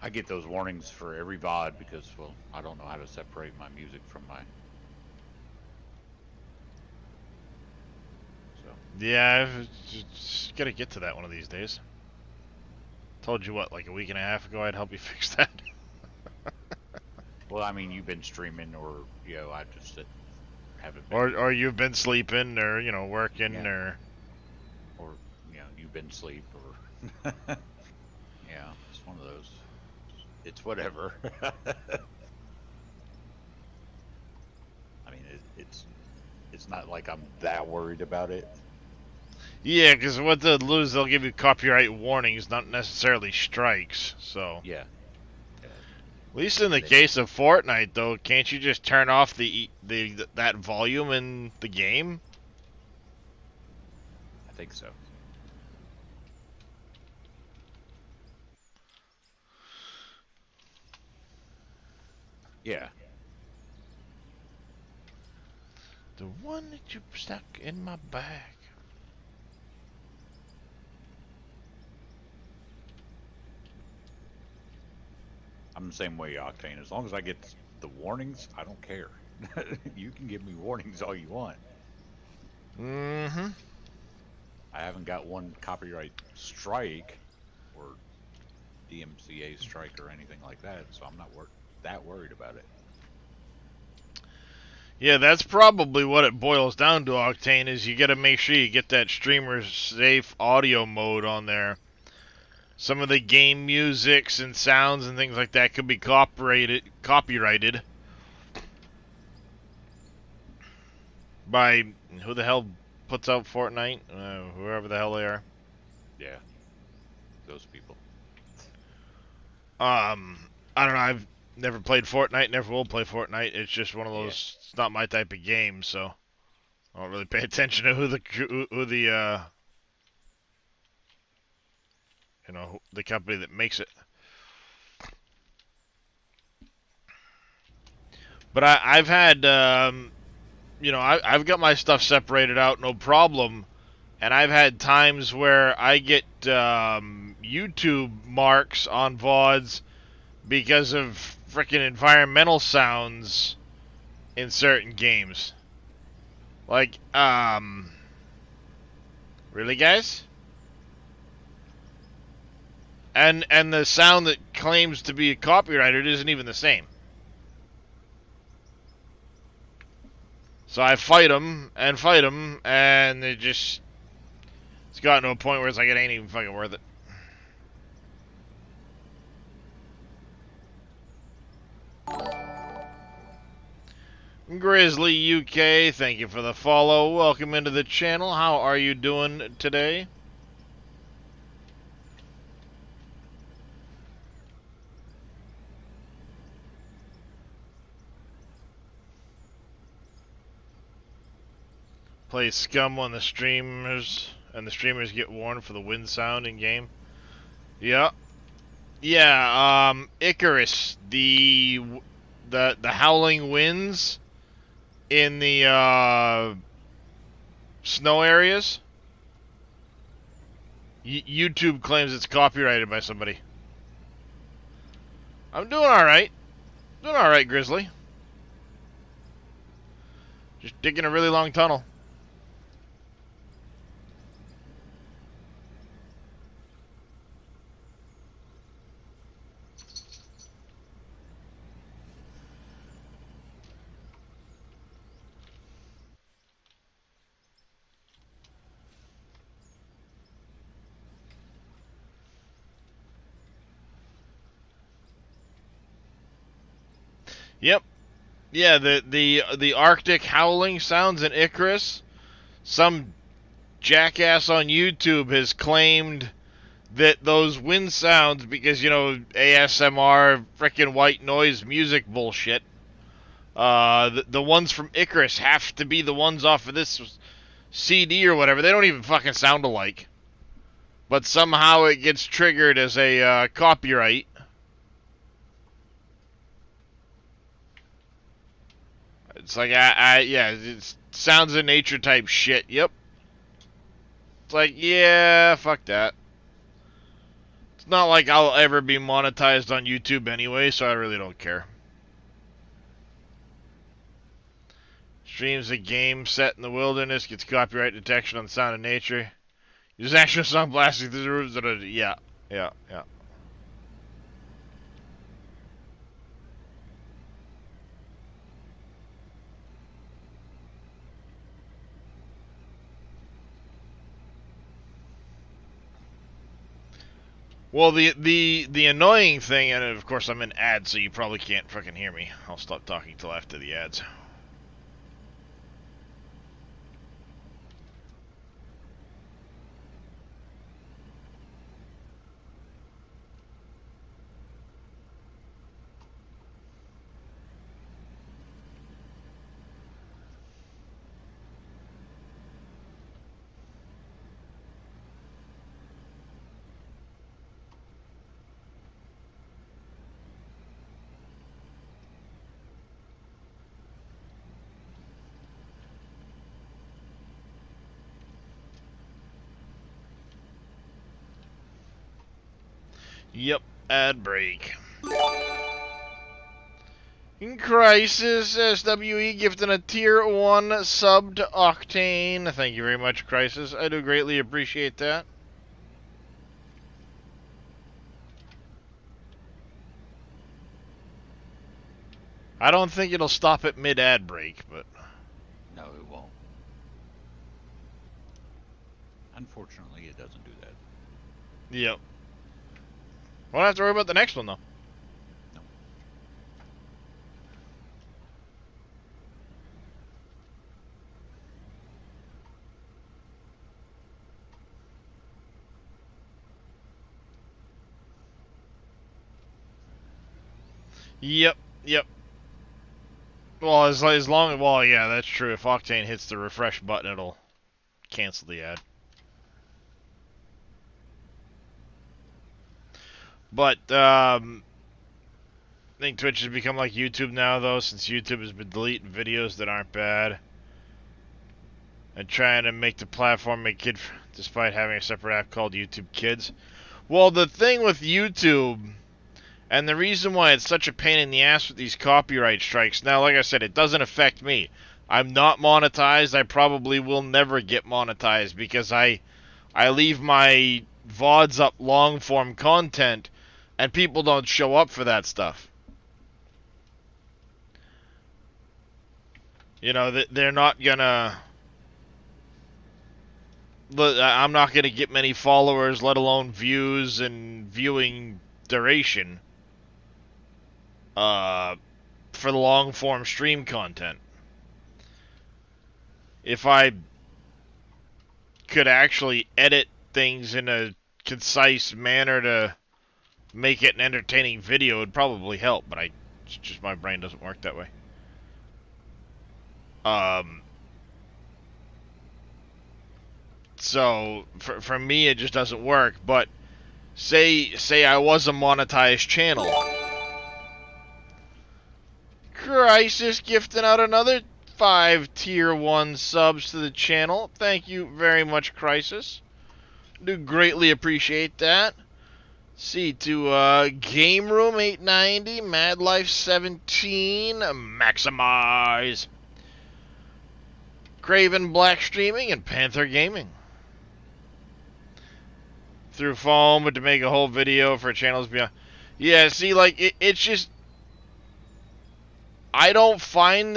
I get those warnings for every VOD because, well, I don't know how to separate my music from my... So. Yeah, I've just gotta get to that one of these days. Told you what, like a week and a half ago, I'd help you fix that. Well, I mean, you've been streaming, or I just haven't. Been, or you've been sleeping, or working, or you've been asleep, or yeah, it's one of those. It's whatever. I mean, it's not like I'm that worried about it. Yeah, because what they'll lose, they'll give you copyright warnings, not necessarily strikes. So yeah. At least in the case of Fortnite, though, can't you just turn off that volume in the game? I think so. Yeah. The one that you stuck in my bag. I'm the same way, Octane. As long as I get the warnings, I don't care. You can give me warnings all you want. Mm-hmm. I haven't got one copyright strike or DMCA strike or anything like that, so I'm not that worried about it. Yeah, that's probably what it boils down to, Octane, is you gotta make sure you get that streamer safe audio mode on there. Some of the game musics and sounds and things like that could be copyrighted by who the hell puts out Fortnite? Whoever the hell they are. Yeah, those people. I don't know. I've never played Fortnite. Never will play Fortnite. It's just one of Yeah. those. It's not my type of game, so I don't really pay attention to who the the company that makes it. But I've had I've got my stuff separated out, no problem. And I've had times where I get YouTube marks on VODs because of freaking environmental sounds in certain games. Like, really, guys? And the sound that claims to be copyrighted isn't even the same. So I fight them, and it's gotten to a point where it's like, it ain't even fucking worth it. Grizzly UK, thank you for the follow. Welcome into the channel. How are you doing today? Play Scum when the streamers get warned for the wind sound in game. Yeah. Yeah, Icarus, the howling winds in the snow areas. YouTube claims it's copyrighted by somebody. I'm doing all right. Doing all right, Grizzly. Just digging a really long tunnel. Yep. Yeah, the Arctic howling sounds in Icarus. Some jackass on YouTube has claimed that those wind sounds, because ASMR, frickin' white noise music bullshit. The ones from Icarus have to be the ones off of this CD or whatever. They don't even fucking sound alike. But somehow it gets triggered as a copyright. It's like, yeah, it's sounds of nature type shit. Yep. It's like, yeah, fuck that. It's not like I'll ever be monetized on YouTube anyway, so I really don't care. Streams a game set in the wilderness, gets copyright detection on Sound of Nature. There's actual song blasting through the roofs. Yeah. Well, the annoying thing, and of course I'm in ads, so you probably can't fucking hear me. I'll stop talking till after the ads. Yep, ad break. In Crisis SWE gifting a tier 1 sub to Octane. Thank you very much, Crisis. I do greatly appreciate that. I don't think it'll stop at mid-ad break, but... No, it won't. Unfortunately, it doesn't do that. Yep. Won't have to worry about the next one, though. No. Yep, yep. Well, as long as... Well, yeah, that's true. If Octane hits the refresh button, it'll cancel the ad. But, I think Twitch has become like YouTube now, though, since YouTube has been deleting videos that aren't bad. And trying to make the platform make kid... despite having a separate app called YouTube Kids. Well, the thing with YouTube... And the reason why it's such a pain in the ass with these copyright strikes... Now, like I said, it doesn't affect me. I'm not monetized. I probably will never get monetized because I leave my VODs up long-form content, and people don't show up for that stuff. You know, they're not gonna... I'm not gonna get many followers, let alone views and viewing duration. For the long-form stream content. If I could actually edit things in a concise manner to make it an entertaining video, it would probably help, but it's just my brain doesn't work that way. So for me it just doesn't work, but say I was a monetized channel. Crisis gifting out another 5 tier 1 subs to the channel. Thank you very much, Crisis. Do greatly appreciate that. See to Game Room 890, Mad Life 17, Maximize, Craven Black Streaming, and Panther Gaming. Through foam, but to make a whole video for channels beyond. Yeah, see, like it's just. I don't find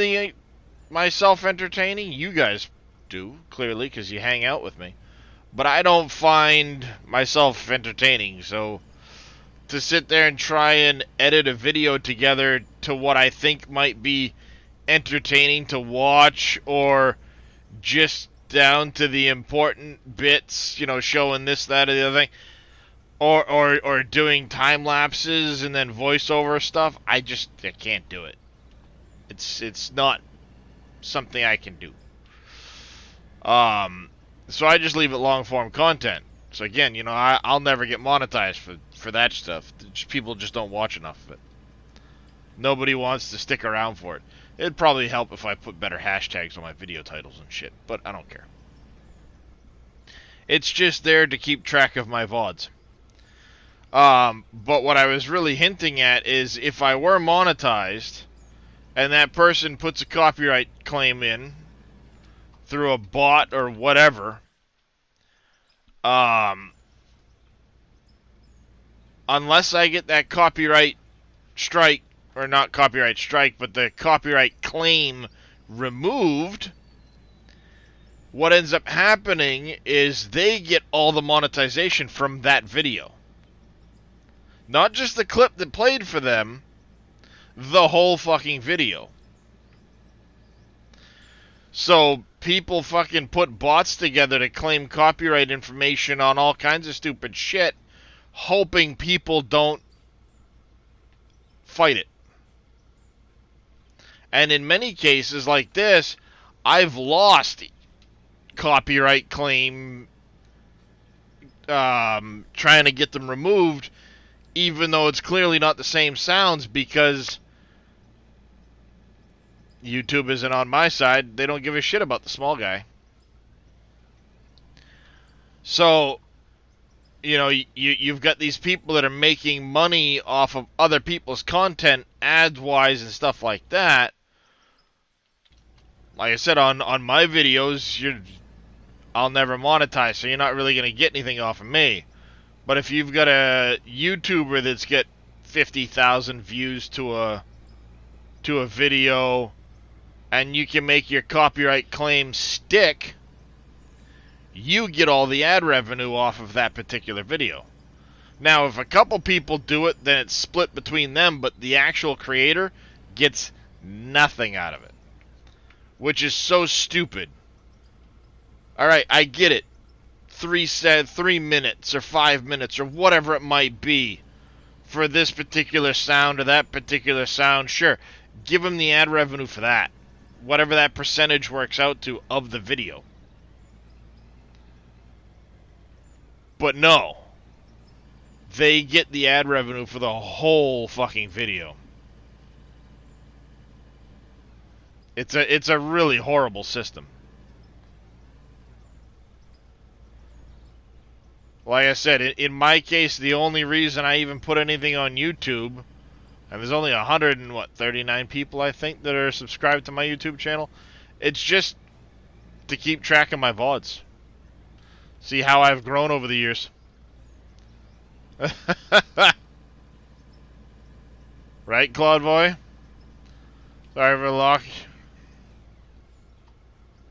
myself entertaining. You guys do, clearly, because you hang out with me. But I don't find myself entertaining, so to sit there and try and edit a video together to what I think might be entertaining to watch, or just down to the important bits, you know, showing this, that, or the other thing, or doing time lapses and then voiceover stuff, I can't do it. It's not something I can do. So I just leave it long form content. So again, you know, I'll never get monetized for that stuff. People just don't watch enough of it. Nobody wants to stick around for it. It'd probably help if I put better hashtags on my video titles and shit, but I don't care. It's just there to keep track of my VODs. But what I was really hinting at is if I were monetized and that person puts a copyright claim in through a bot or whatever, unless I get that copyright strike, or not copyright strike, but the copyright claim removed, what ends up happening is they get all the monetization from that video. Not just the clip that played for them, the whole fucking video. So people fucking put bots together to claim copyright information on all kinds of stupid shit, hoping people don't fight it. And in many cases like this, I've lost copyright claim trying to get them removed, even though it's clearly not the same sounds, because YouTube isn't on my side. They don't give a shit about the small guy. So you've got these people that are making money off of other people's content, ads wise and stuff like that. Like I said, on my videos, I'll never monetize, so you're not really gonna get anything off of me. But if you've got a YouTuber that's get 50,000 views to a video, and you can make your copyright claim stick, you get all the ad revenue off of that particular video. Now, if a couple people do it, then it's split between them, but the actual creator gets nothing out of it, which is so stupid. Alright, I get it. 3 minutes or 5 minutes or whatever it might be for this particular sound or that particular sound. Sure, give them the ad revenue for that. Whatever that percentage works out to of the video. But no. They get the ad revenue for the whole fucking video. It's a really horrible system. Like I said, in my case, the only reason I even put anything on YouTube, and there's only 139 people, I think, that are subscribed to my YouTube channel, it's just to keep track of my VODs. See how I've grown over the years. Right, Claude Boy? Sorry for the lock.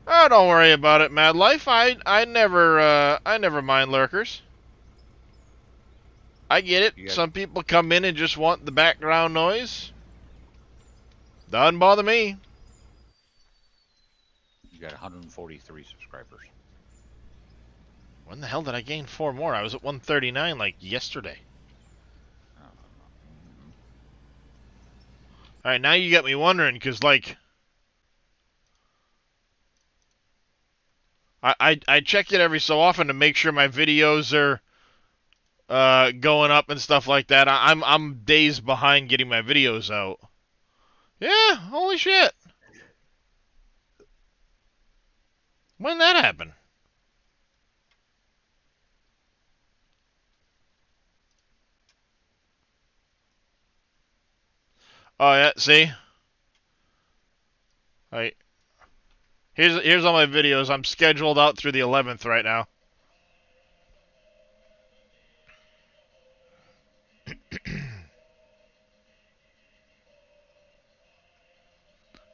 Oh, don't worry about it, Mad Life. I never mind lurkers. I get it. Some people come in and just want the background noise. Doesn't bother me. You got 143 subscribers. When the hell did I gain 4 more? I was at 139 like yesterday. Alright, now you got me wondering, because, like, I check it every so often to make sure my videos are going up and stuff like that. I'm days behind getting my videos out. Yeah, holy shit. When did that happen? Oh yeah, see? Alright. Here's all my videos. I'm scheduled out through the 11th right now.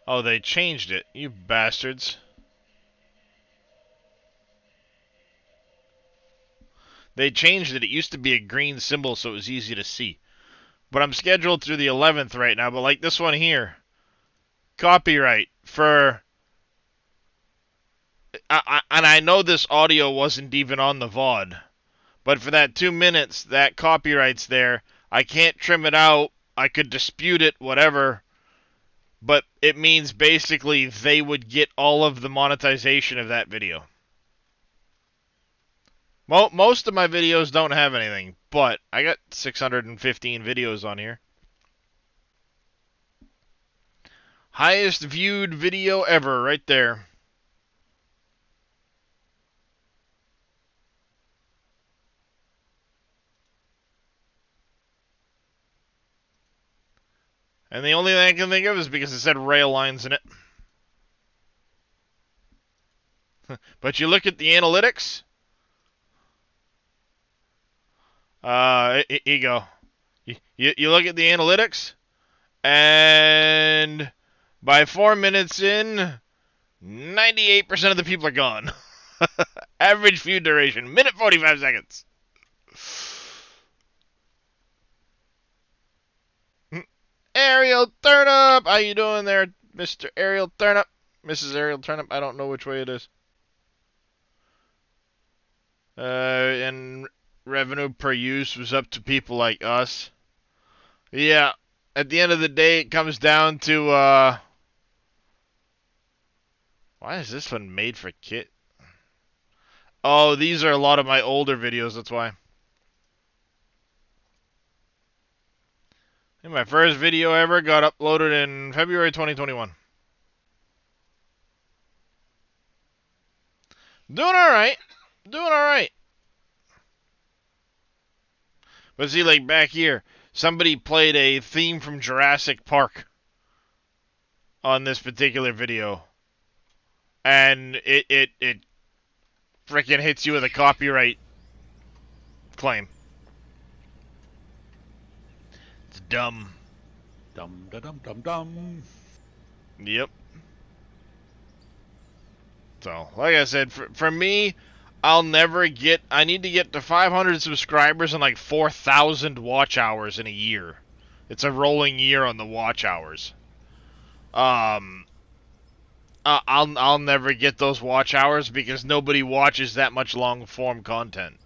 Oh, they changed it, you bastards. They changed it. It used to be a green symbol so it was easy to see. But I'm scheduled through the 11th right now. But like this one here. Copyright for... and I know this audio wasn't even on the VOD. But for that 2 minutes, that copyright's there. I can't trim it out. I could dispute it, whatever. But it means basically they would get all of the monetization of that video. Most of my videos don't have anything, but I got 615 videos on here. Highest viewed video ever, right there. And the only thing I can think of is because it said rail lines in it. But you look at the analytics. Here you go. You look at the analytics, and by 4 minutes in, 98% of the people are gone. Average view duration, minute 45 seconds. Ariel Turnip, how you doing there, Mr. Ariel Turnip? Mrs. Ariel Turnip, I don't know which way it is. And revenue per use was up to people like us. Yeah, at the end of the day, it comes down to, why is this one made for kid? Oh, these are a lot of my older videos, that's why. And my first video ever got uploaded in February 2021. Doing alright. Doing alright. But see, like back here, somebody played a theme from Jurassic Park on this particular video, and it freaking hits you with a copyright claim. It's dumb. Dum da dum dum dum. Yep. So, like I said, for me, I'll never get. I need to get to 500 subscribers and like 4,000 watch hours in a year. It's a rolling year on the watch hours. I'll never get those watch hours because nobody watches that much long form content.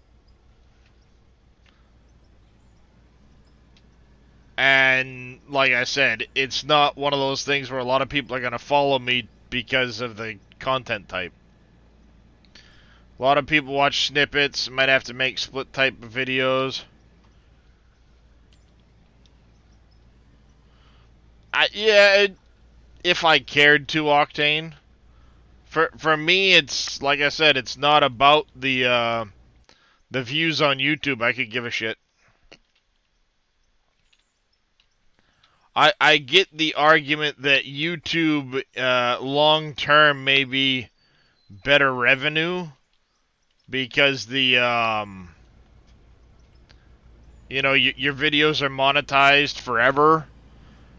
And like I said, it's not one of those things where a lot of people are going to follow me because of the content type. A lot of people watch snippets, might have to make split type of videos. If I cared to, Octane. For me, it's like I said, it's not about the views on YouTube. I could give a shit. I get the argument that YouTube long term may be better revenue because the your videos are monetized forever.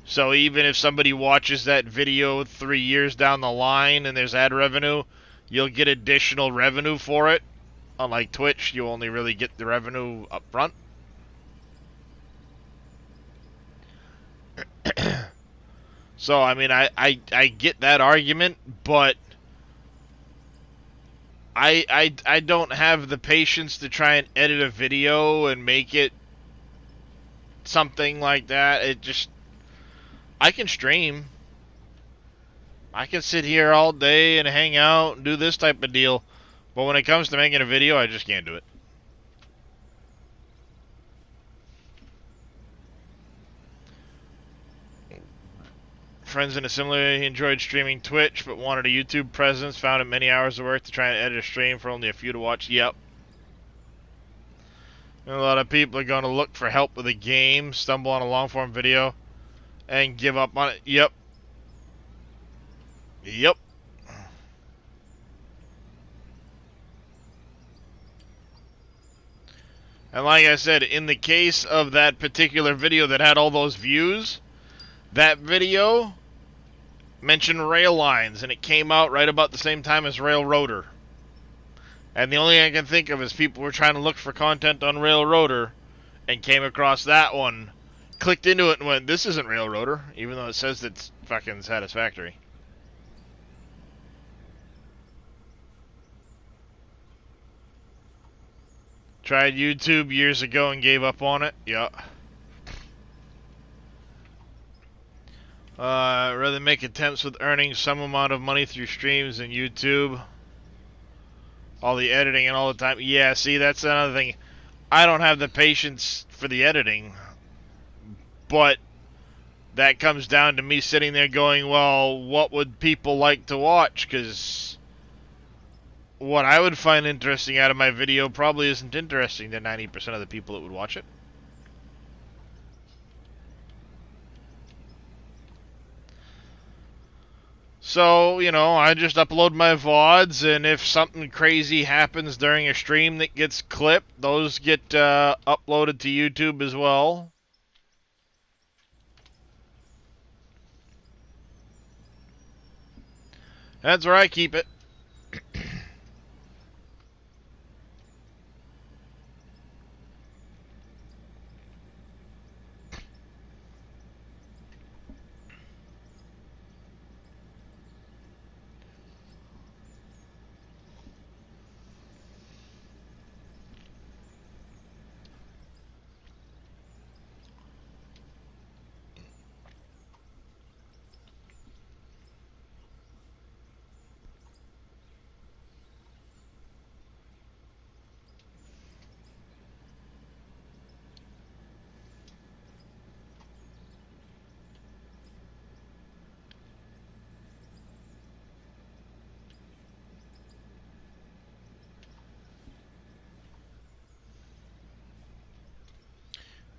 So even if somebody watches that video 3 years down the line and there's ad revenue, you'll get additional revenue for it. Unlike Twitch, you only really get the revenue up front. So, I mean, I get that argument, but I don't have the patience to try and edit a video and make it something like that. I can stream. I can sit here all day and hang out and do this type of deal. But when it comes to making a video, I just can't do it. Friends in a similarly enjoyed streaming Twitch, but wanted a YouTube presence. Found it many hours of work to try and edit a stream for only a few to watch. Yep. And a lot of people are going to look for help with a game, stumble on a long-form video, and give up on it. Yep. Yep. And like I said, in the case of that particular video that had all those views, that video mentioned rail lines, and it came out right about the same time as Railroader. And the only thing I can think of is people were trying to look for content on Railroader and came across that one, clicked into it and went, this isn't Railroader, even though it says it's fucking Satisfactory. Tried YouTube years ago and gave up on it. Yeah. Rather make attempts with earning some amount of money through streams and YouTube. All the editing and all the time. Yeah, see, that's another thing. I don't have the patience for the editing. But that comes down to me sitting there going, well, what would people like to watch? Because what I would find interesting out of my video probably isn't interesting to 90% of the people that would watch it. So, I just upload my VODs, and if something crazy happens during a stream that gets clipped, those get uploaded to YouTube as well. That's where I keep it.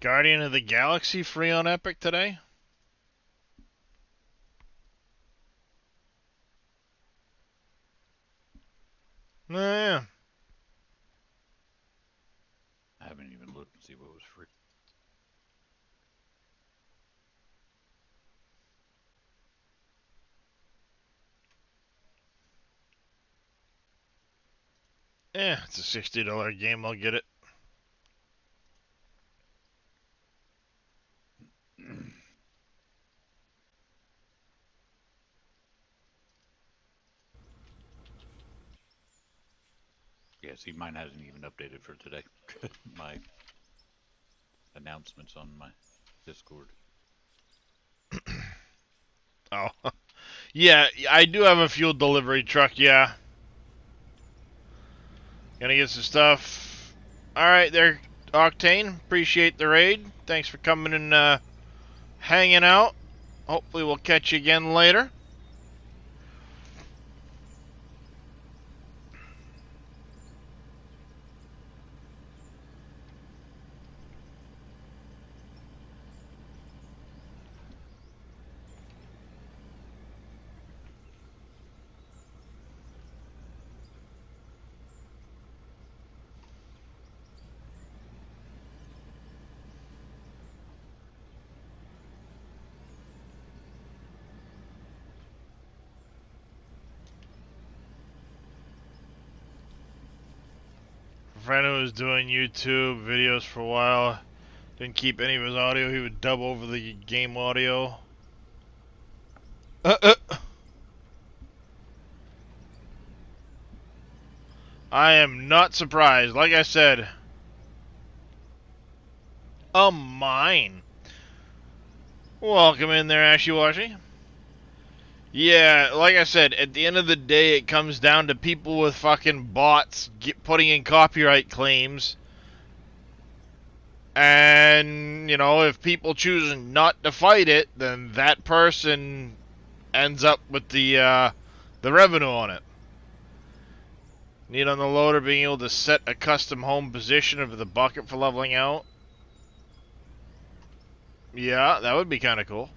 Guardian of the Galaxy free on Epic today? Oh, yeah. I haven't even looked to see what was free. Yeah, it's a $60 game. I'll get it. Yeah, see, mine hasn't even updated for today. My announcements on my Discord. Oh. Yeah, I do have a fuel delivery truck, yeah. Gonna get some stuff. Alright there, Octane. Appreciate the raid. Thanks for coming and hanging out. Hopefully we'll catch you again later. A friend who was doing YouTube videos for a while didn't keep any of his audio. He would dub over the game audio. I am not surprised. Like I said, a mine. Welcome in there, Ashiwashi. Yeah, like I said, at the end of the day, it comes down to people with fucking bots putting in copyright claims. And, you know, if people choose not to fight it, then that person ends up with the revenue on it. Need on the loader being able to set a custom home position of the bucket for leveling out. Yeah, that would be kind of cool.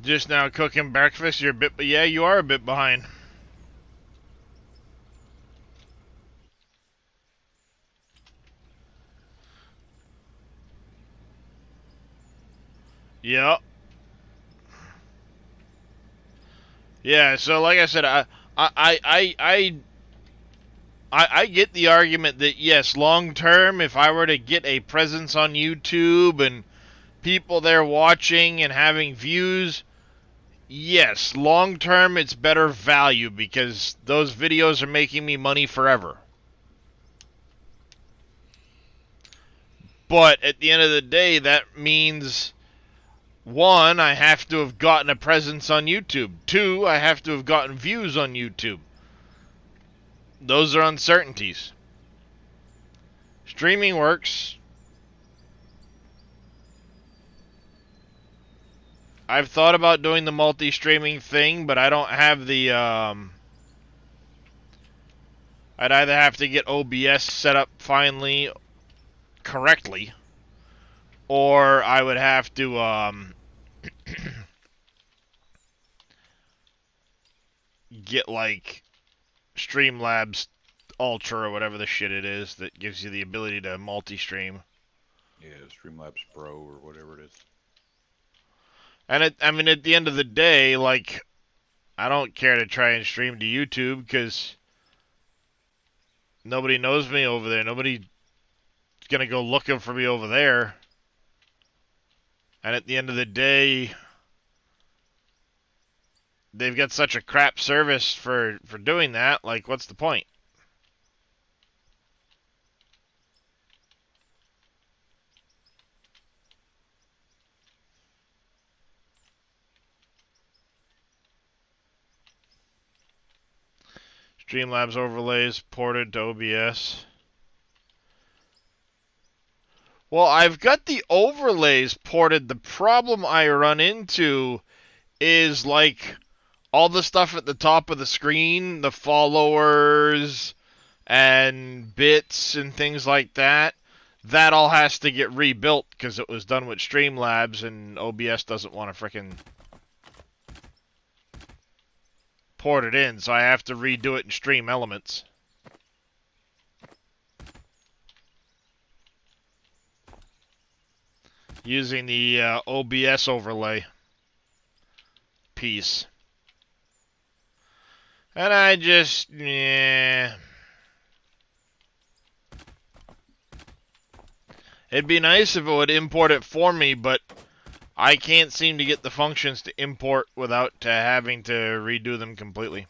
Just now cooking breakfast. You're a bit, yeah, you are a bit behind. Yep. Yeah. So, like I said, I get the argument that yes, long term, if I were to get a presence on YouTube and people there watching and having views, yes, long term it's better value because those videos are making me money forever. But at the end of the day, that means one, I have to have gotten a presence on YouTube. Two, I have to have gotten views on YouTube. Those are uncertainties. Streaming works. I've thought about doing the multi-streaming thing, but I don't have the, I'd either have to get OBS set up finally, correctly, or I would have to, get, like, Streamlabs Ultra or whatever the shit it is that gives you the ability to multi-stream. Yeah, Streamlabs Pro or whatever it is. And I mean, at the end of the day, like, I don't care to try and stream to YouTube because nobody knows me over there. Nobody's gonna go looking for me over there. And at the end of the day, they've got such a crap service for doing that. Like, what's the point? Streamlabs overlays ported to OBS. Well, I've got the overlays ported. The problem I run into is like all the stuff at the top of the screen, the followers and bits and things like that. That all has to get rebuilt because it was done with Streamlabs and OBS doesn't want to frickin' port it in, so I have to redo it in Stream Elements. Using the OBS overlay piece. And I just, yeah. It'd be nice if it would import it for me, but I can't seem to get the functions to import without having to redo them completely.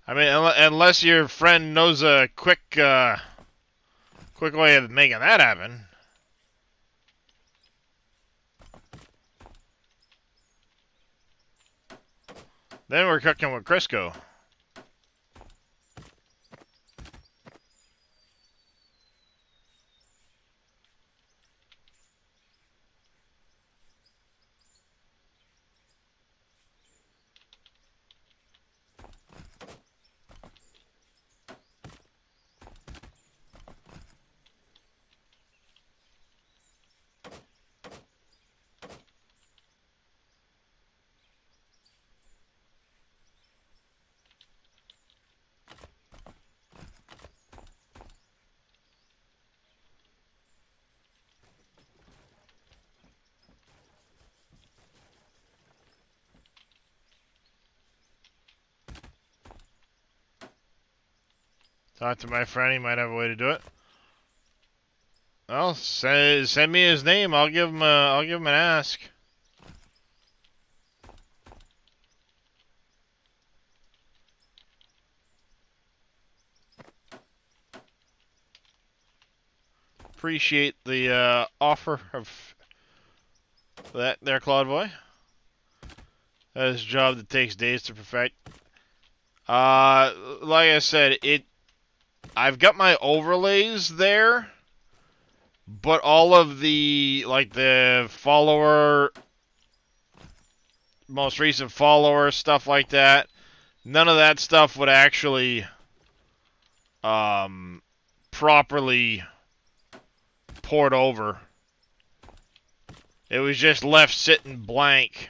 I mean, unless your friend knows a quick way of making that happen. Then we're cooking with Crisco. Talk to my friend, he might have a way to do it. Well, send me his name. I'll give him an ask. Appreciate the offer of that there, Claude Boy. That is a job that takes days to perfect. Like I said, I've got my overlays there, but all of the the follower, most recent follower stuff like that, none of that stuff would actually properly port over. It was just left sitting blank.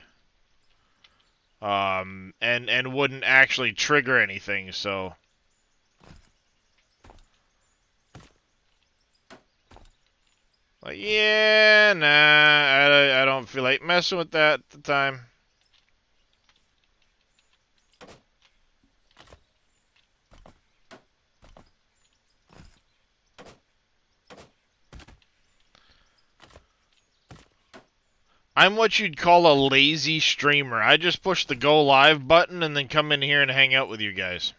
And wouldn't actually trigger anything, so like, yeah, nah, I don't feel like messing with that at the time. I'm what you'd call a lazy streamer. I just push the go live button and then come in here and hang out with you guys.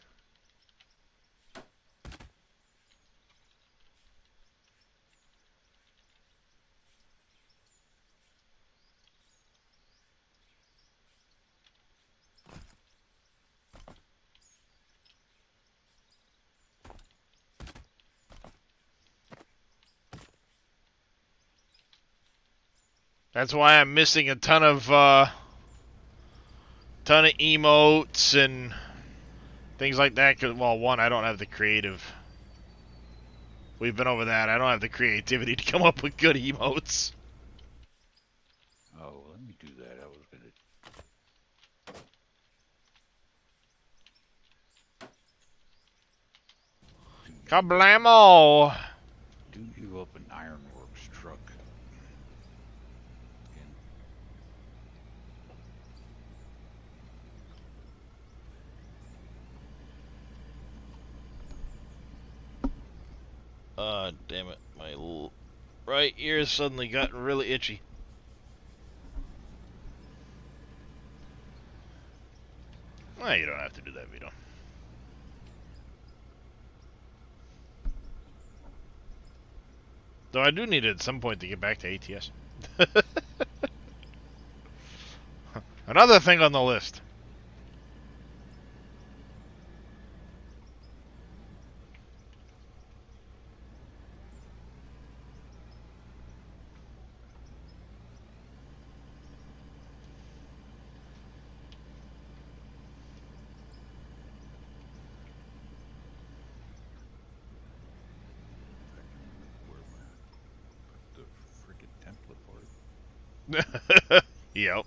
That's why I'm missing a ton of emotes and things like that. Cause, well, one, I don't have the creative. We've been over that. I don't have the creativity to come up with good emotes. Oh, let me do that. I was gonna Kablamo! do you up an ironworks truck. Damn it. My right ear suddenly got really itchy. Well, you don't have to do that, Vito. Though I do need it at some point to get back to ATS. Another thing on the list. Where the freaking template part? Yep.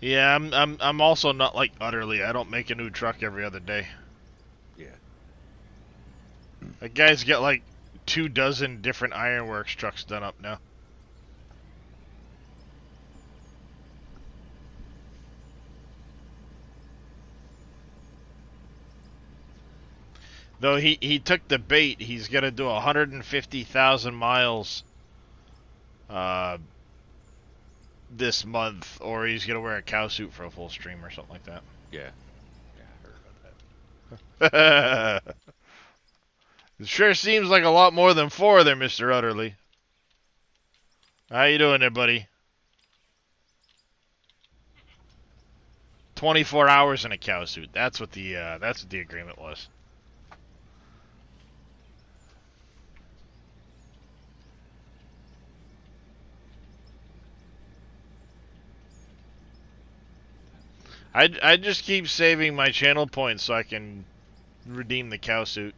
Yeah, I'm also not like utterly. I don't make a new truck every other day. Yeah. That guy's got like 24 different Ironworks trucks done up now. Though he took the bait, he's gonna do 150,000 miles this month, or he's gonna wear a cow suit for a full stream or something like Yeah. Yeah, I heard about that. that. It sure seems like a lot more than 4 there, Mr. Utterly. How you doing there, buddy? 24 hours in a cow suit. That's what the agreement was. I just keep saving my channel points so I can redeem the cow suit.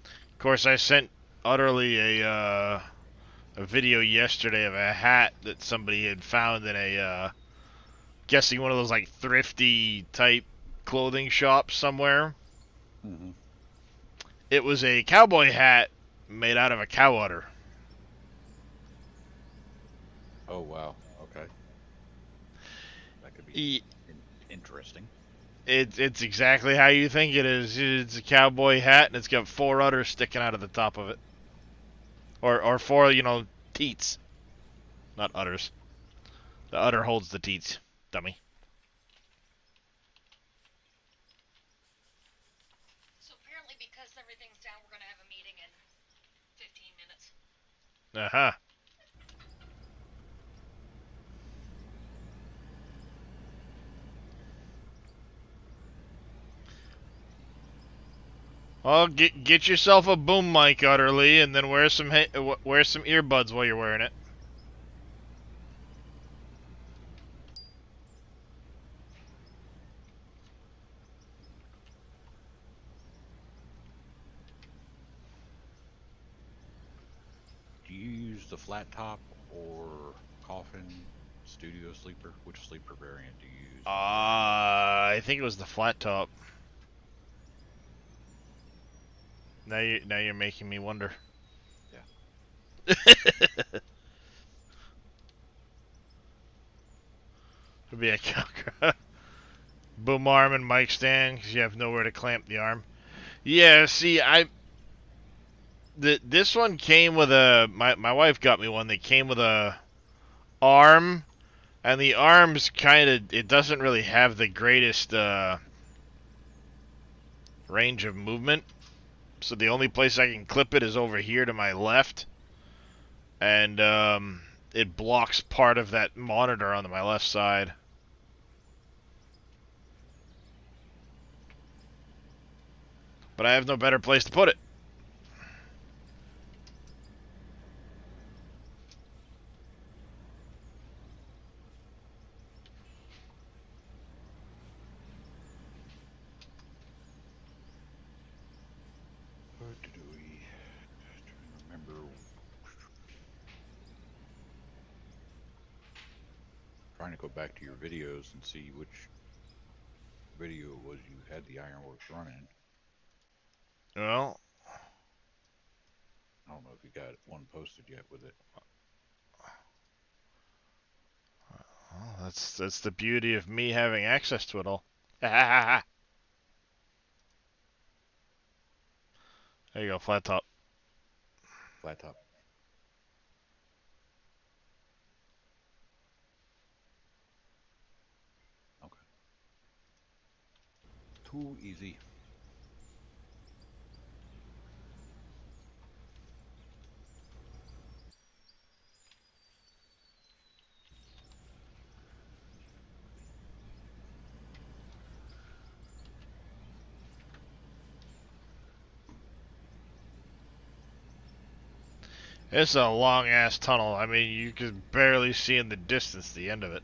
Of course, I sent Utterly a video yesterday of a hat that somebody had found in a guessing one of those like thrifty type clothing shops somewhere. Mm-hmm. It was a cowboy hat made out of a cow udder. Oh, wow. Okay. That could be interesting. It's exactly how you think it is. It's a cowboy hat, and it's got 4 udders sticking out of the top of it. Or 4, teats. Not udders. The udder holds the teats, dummy. So apparently, because everything's down, we're gonna have a meeting in 15 minutes. Uh-huh. Well, get yourself a boom mic, Utterly, and then wear some earbuds while you're wearing it. Do you use the flat top or coffin studio sleeper? Which sleeper variant do you use? I think it was the flat top. Now you're making me wonder. Yeah. It'd be a boom arm and mic stand because you have nowhere to clamp the arm. Yeah, see, this one came with my wife got me one that came with a arm, and the arm's it doesn't really have the greatest range of movement. So the only place I can clip it is over here to my left, and it blocks part of that monitor on my left side. But I have no better place to put it. What did we... Trying to remember... Trying to go back to your videos and see which video it was you had the Ironworks running. Well, I don't know if you got one posted yet with it. well, that's the beauty of me having access to it all. There you go, flat top. Flat top. Okay. Too easy. It's a long ass tunnel. I mean, you can barely see in the distance the end of it.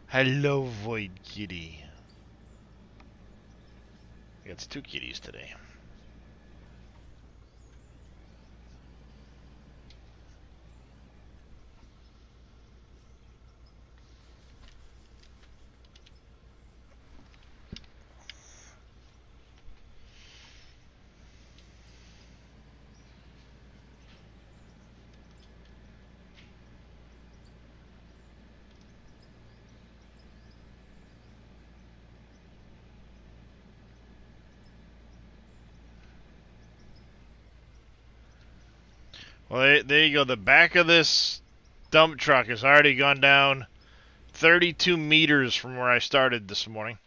Hello, Void Kitty. It's two kitties today. Well, there you go. The back of this dump truck has already gone down 32 meters from where I started this morning.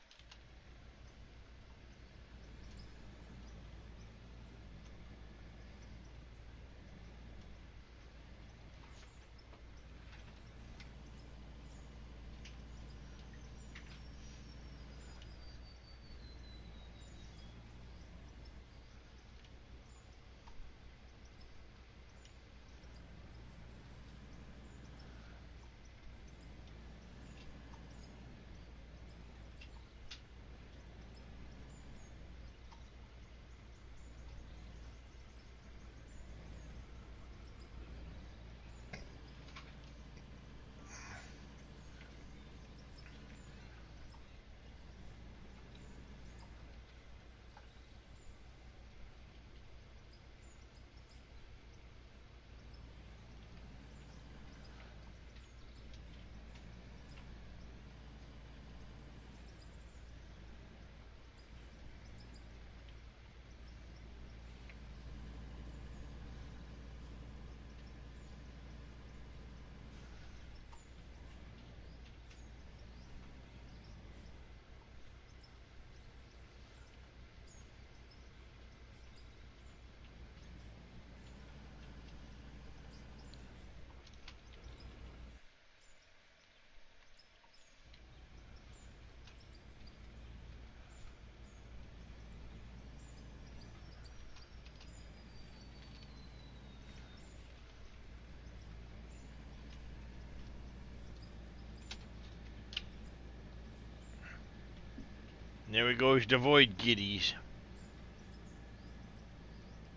There we go, the Void Kitties.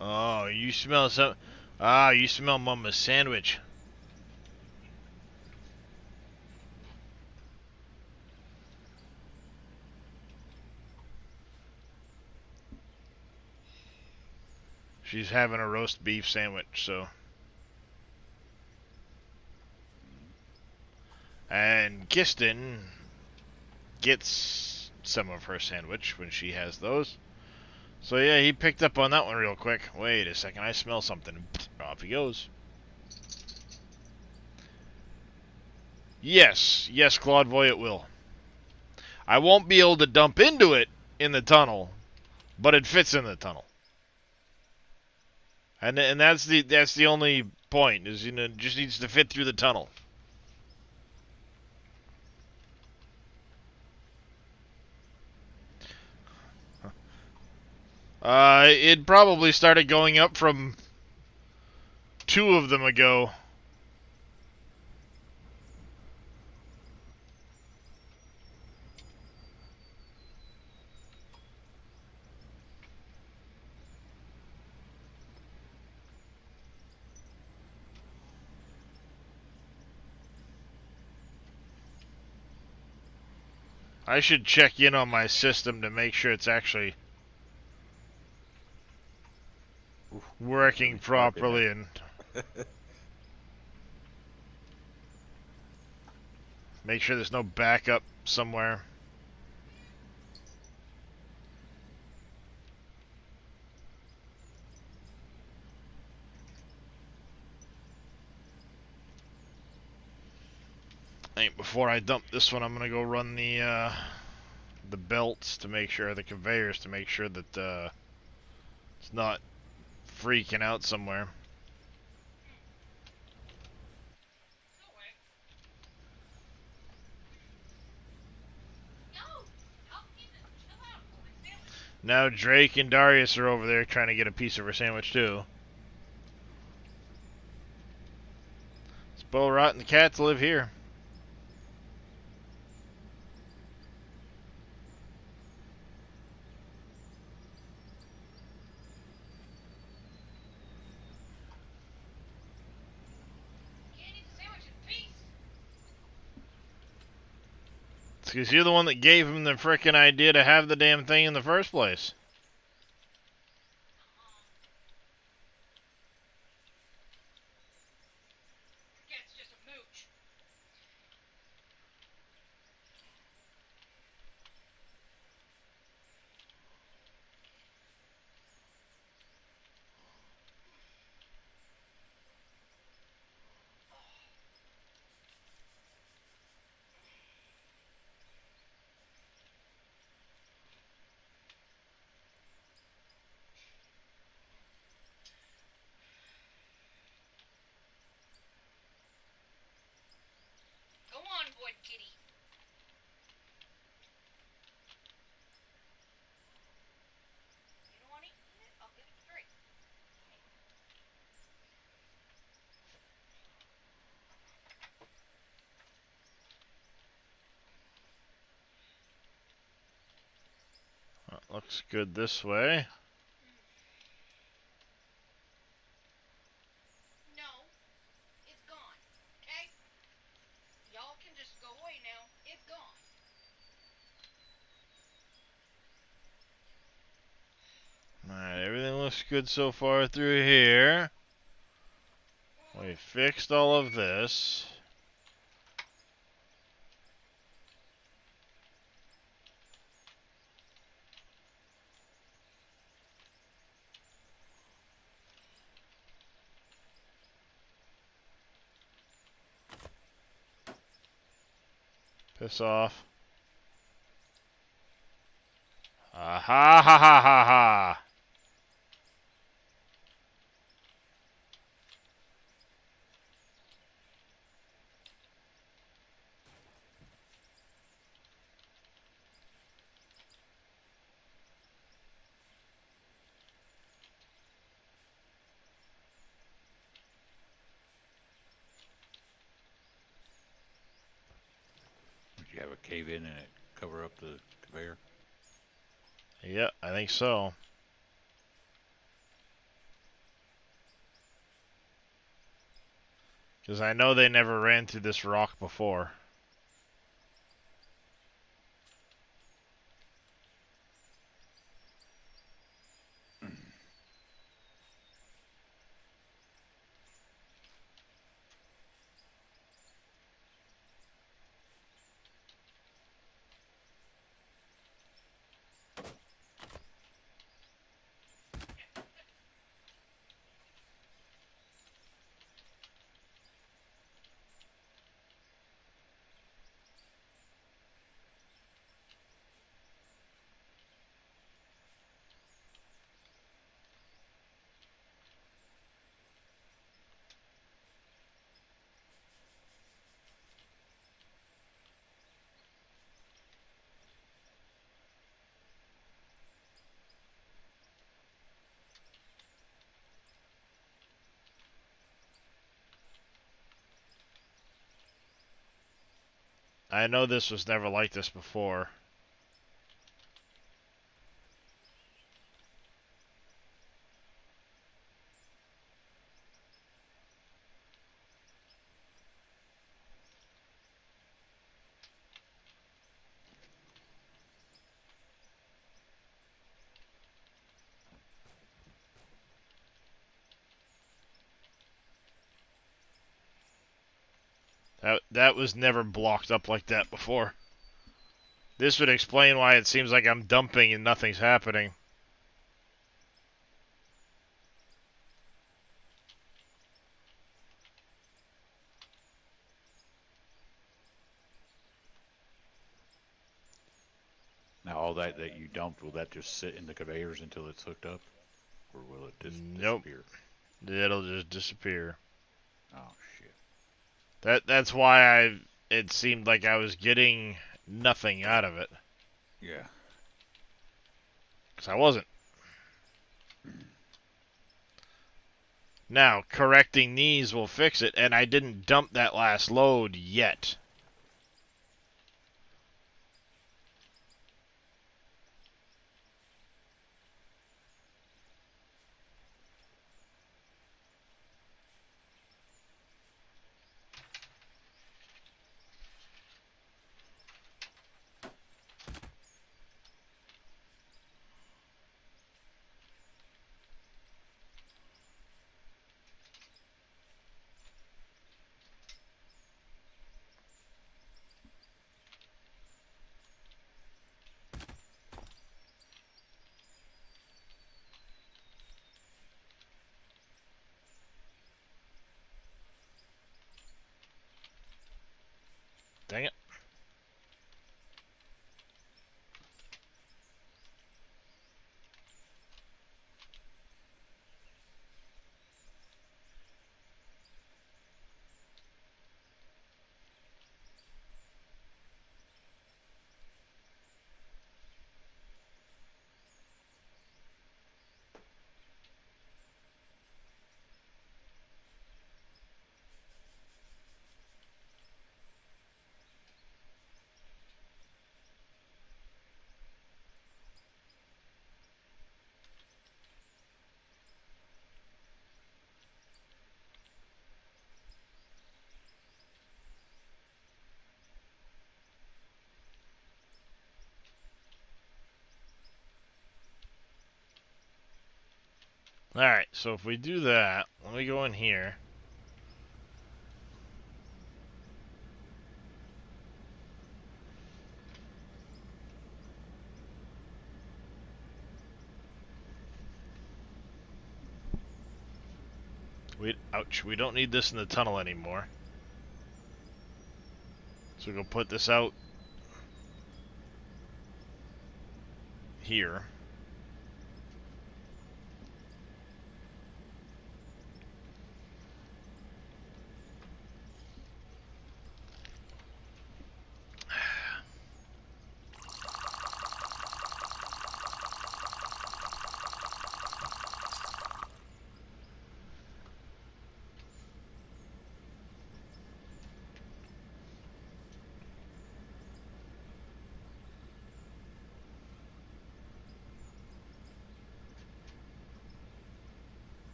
Oh, you smell some. Ah, you smell Mama's sandwich. She's having a roast beef sandwich, so. And Kiston gets some of her sandwich when she has those. So yeah, he picked up on that one real quick. Wait a second, I smell something. Off he goes. Yes, Claude Voy, it will. I won't be able to dump into it in the tunnel, but it fits in the tunnel. And that's the only point, is it just needs to fit through the tunnel. It probably started going up from 2 of them ago. I should check in on my system to make sure it's actually working properly and make sure there's no backup somewhere. Hey, before I dump this one, I'm gonna go run the belts to make sure, the conveyors to make sure that it's not freaking out somewhere. No way. No! I'll eat it. Chill out. It's my sandwich. Now Drake and Darius are over there trying to get a piece of her sandwich too. It's Bo Rot and the cats live here. Can't eat the sandwich in peace. It's because you're the one that gave him the frickin' idea to have the damn thing in the first place. Cat's just a mooch. Go on, Void Kitty. You don't want to eat it? I'll give it to Drake. That looks good this way. No, it's gone. Okay? Y'all can just go away now. It's gone. Alright, everything looks good so far through here. We fixed all of this. Piss off. Ah ha ha ha ha ha. Would you have a cave in and it cover up the conveyor? Yep, I think so. Because I know they never ran through this rock before. I know this was never like this before. That was never blocked up like that before. This would explain why it seems like I'm dumping and nothing's happening. all that you dumped, will that just sit in the conveyors until it's hooked up? Or will it just Nope. disappear? It'll just disappear. Oh, shit. That's why it seemed like I was getting nothing out of it. Yeah. Because I wasn't. Now, correcting these will fix it, and I didn't dump that last load yet. Dang it. Alright, so if we do that, let me go in here. Ouch, we don't need this in the tunnel anymore. So we'll put this out here.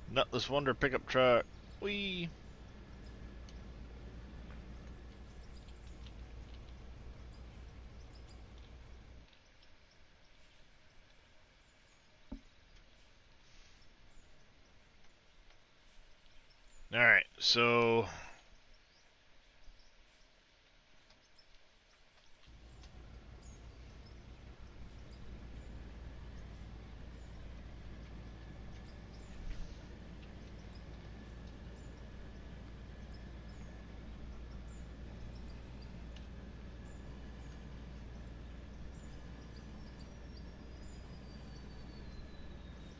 Nutless Wonder pickup truck. Whee! Alright, so...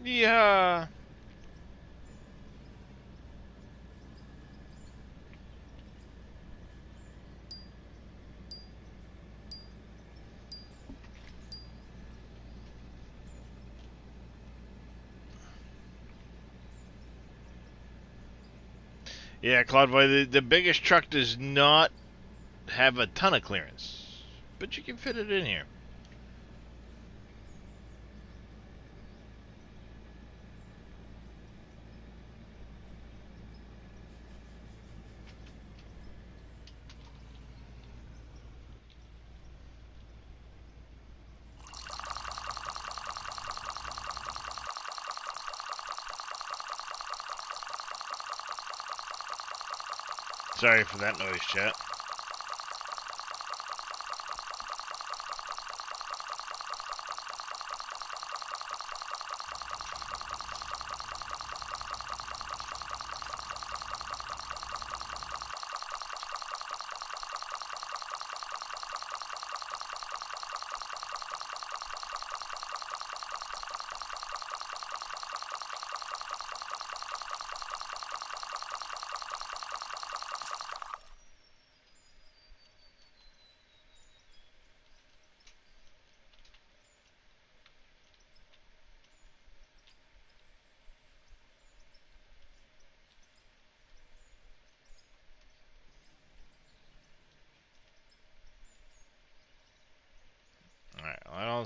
Yeah. Yeah, Claude, the biggest truck does not have a ton of clearance, but you can fit it in here. Sorry for that noise, chat.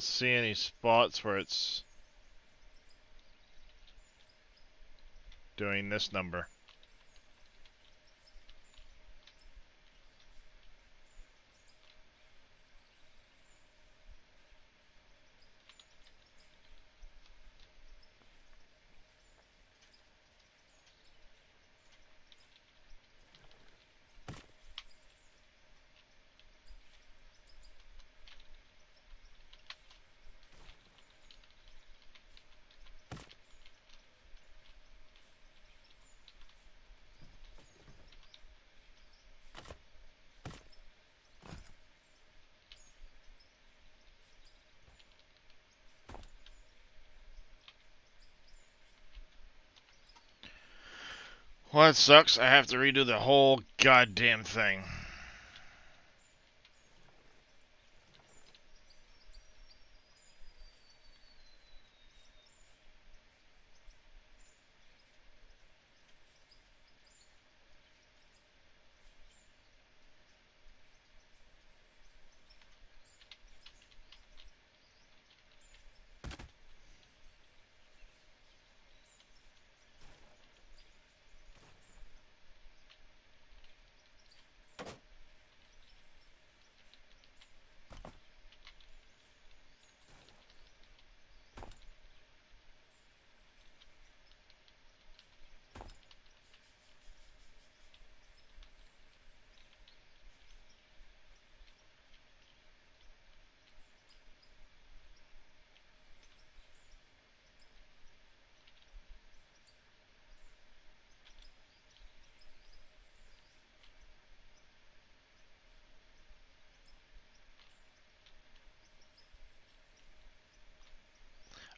don't see any spots where it's doing this number. Well, that sucks. I have to redo the whole goddamn thing.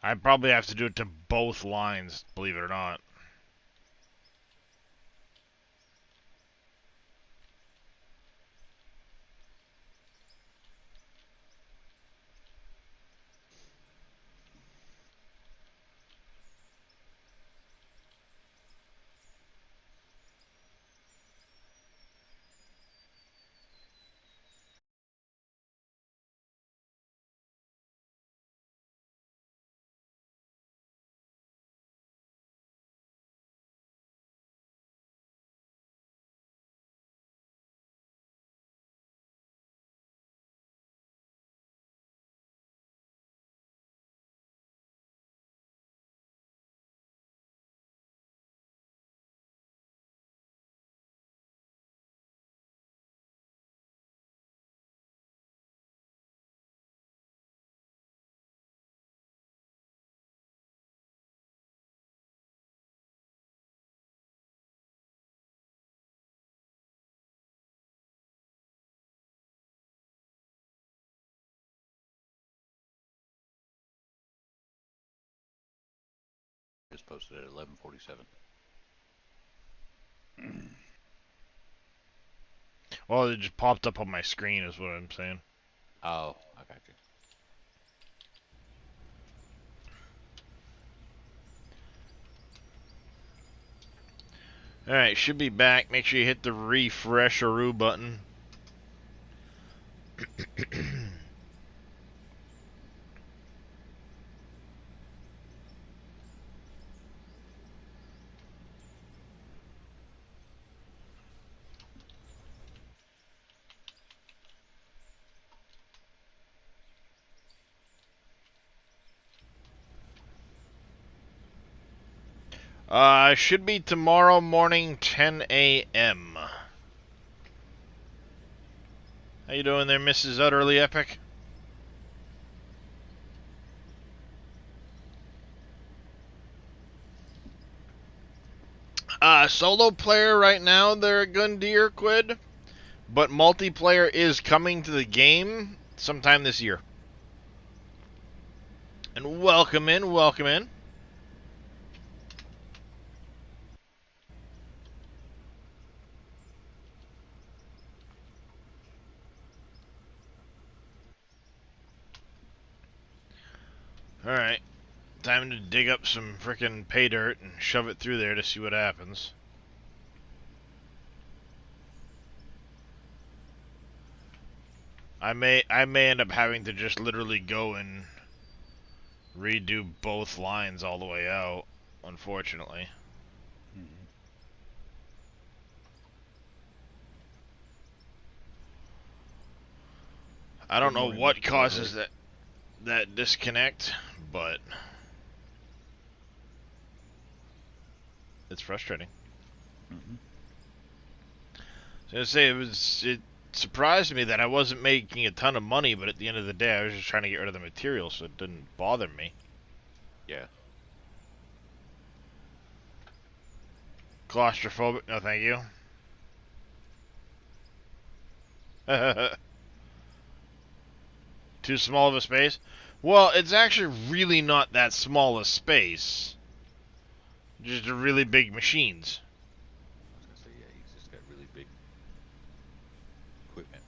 I probably have to do it to both lines, believe it or not. Just posted at 11:47. Well, it just popped up on my screen is what I'm saying. Oh, I got you. Alright, should be back. Make sure you hit the refresh-a-roo button. Should be tomorrow morning, 10 a.m. How you doing there, Mrs. Utterly Epic? Solo player right now, they're a Gundyr Quid, but multiplayer is coming to the game sometime this year. And welcome in, welcome in. Alright, time to dig up some frickin' pay dirt and shove it through there to see what happens. I may end up having to just literally go and redo both lines all the way out, unfortunately. Mhm. I don't One know more image, what go causes ahead. that disconnect, but it's frustrating. Mhm. I was gonna say it surprised me that I wasn't making a ton of money, but at the end of the day, I was just trying to get rid of the material, so it didn't bother me. Yeah. Claustrophobic? No, thank you. Too small of a space? Well, it's actually really not that small a space. Just really big machines. I was gonna say, yeah, he's just got really big equipment.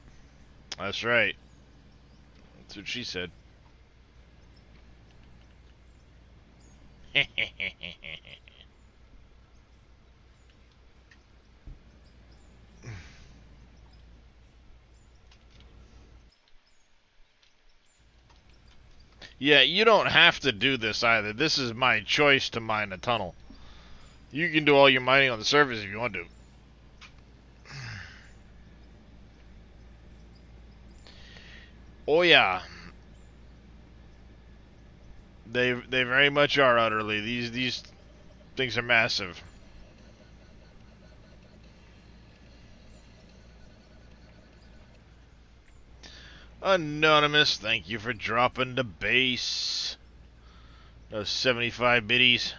That's right. That's what she said. Yeah, you don't have to do this either. This is my choice to mine a tunnel. You can do all your mining on the surface if you want to. Oh yeah, they very much are utterly. These things are massive. Anonymous, thank you for dropping the base. Those 75 biddies.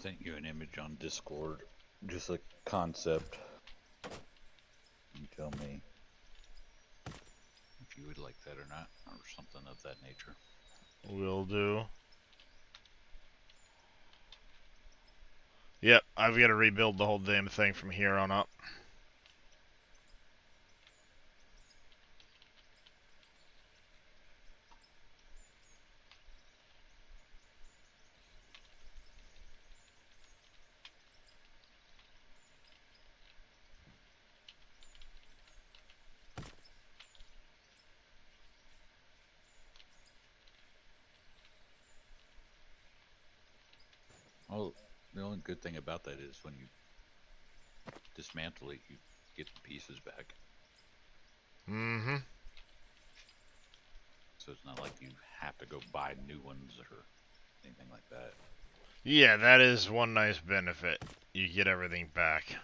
Sent you an image on Discord, just a concept. You tell me if you would like that or not, or something of that nature. Will do. Yep, I've got to rebuild the whole damn thing from here on up. Well, the only good thing about that is when you dismantle it, you get the pieces back. Mm-hmm. So it's not like you have to go buy new ones or anything like that. Yeah, that is one nice benefit. You get everything back.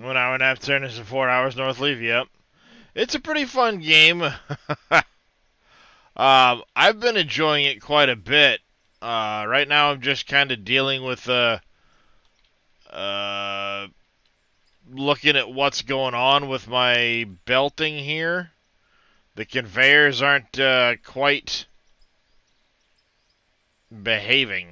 One hour and a half turn is 4 hours north leave, yep. It's a pretty fun game. I've been enjoying it quite a bit. Right now I'm just kind of dealing with uh, looking at what's going on with my belting here. The conveyors aren't quite behaving.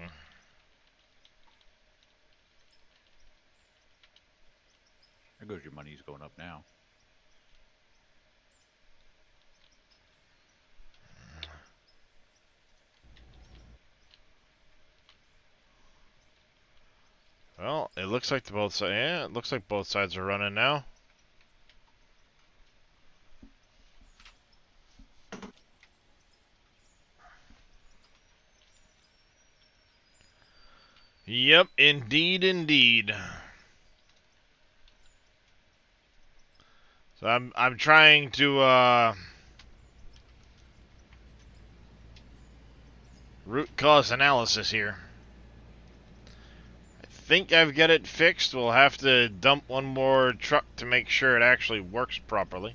There goes your money's going up now. Well, it looks like it looks like both sides are running now. Yep, indeed, indeed. So I'm trying to root cause analysis here. I think I've got it fixed. We'll have to dump one more truck to make sure it actually works properly.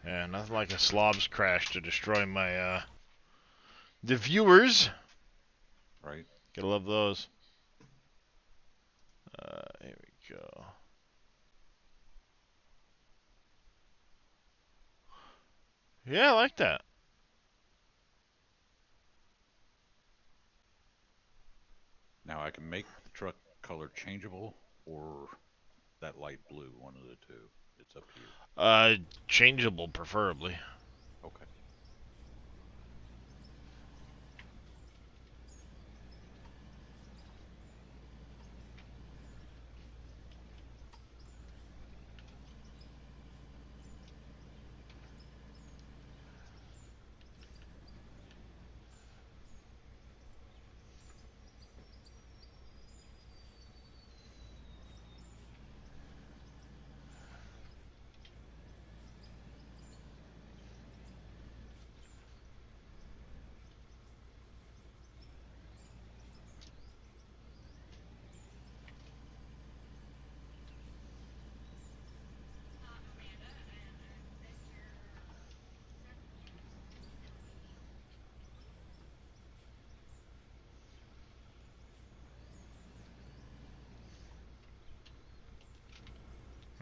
Yeah, nothing like a slobs crash to destroy my the viewers. Right? Gotta love those. Here we go. Yeah, I like that. Now I can make the truck color changeable or that light blue, one of the two. It's up to you. Changeable preferably. Okay.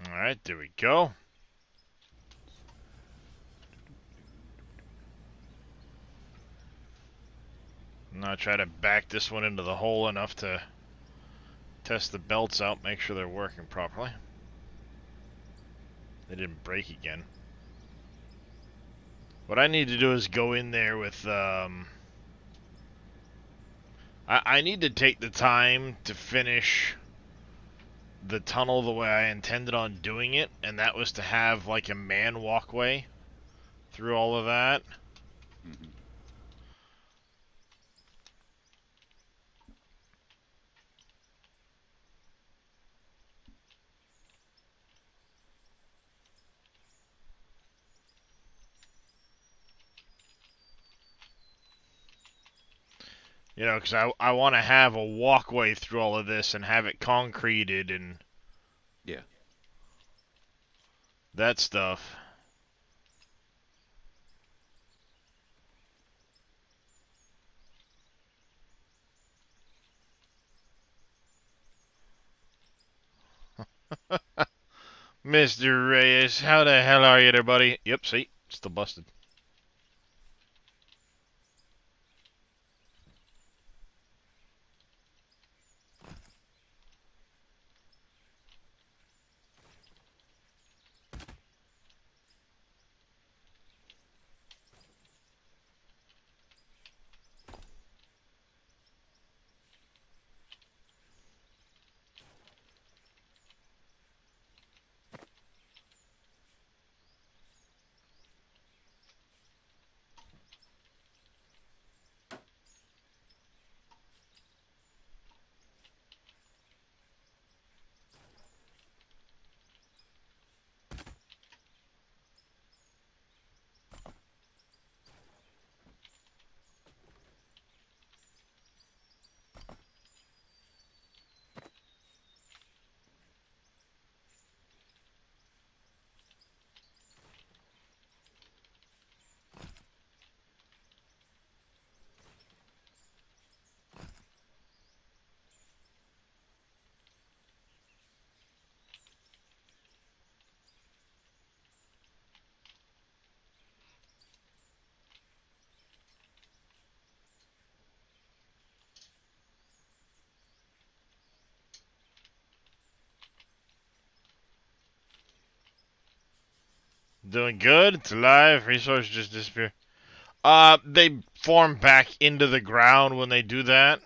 Alright, there we go. Now try to back this one into the hole enough to test the belts out, make sure they're working properly. They didn't break again. What I need to do is go in there with, I need to take the time to finish the tunnel the way I intended on doing it, and that was to have, like, a man walkway through all of that. Mm-hmm. You know, because I want to have a walkway through all of this and have it concreted and Yeah. that stuff. Mr. Reyes, how the hell are you there, buddy? Yep, see? Still busted. Doing good. It's alive. Resources just disappear. They form back into the ground when they do that.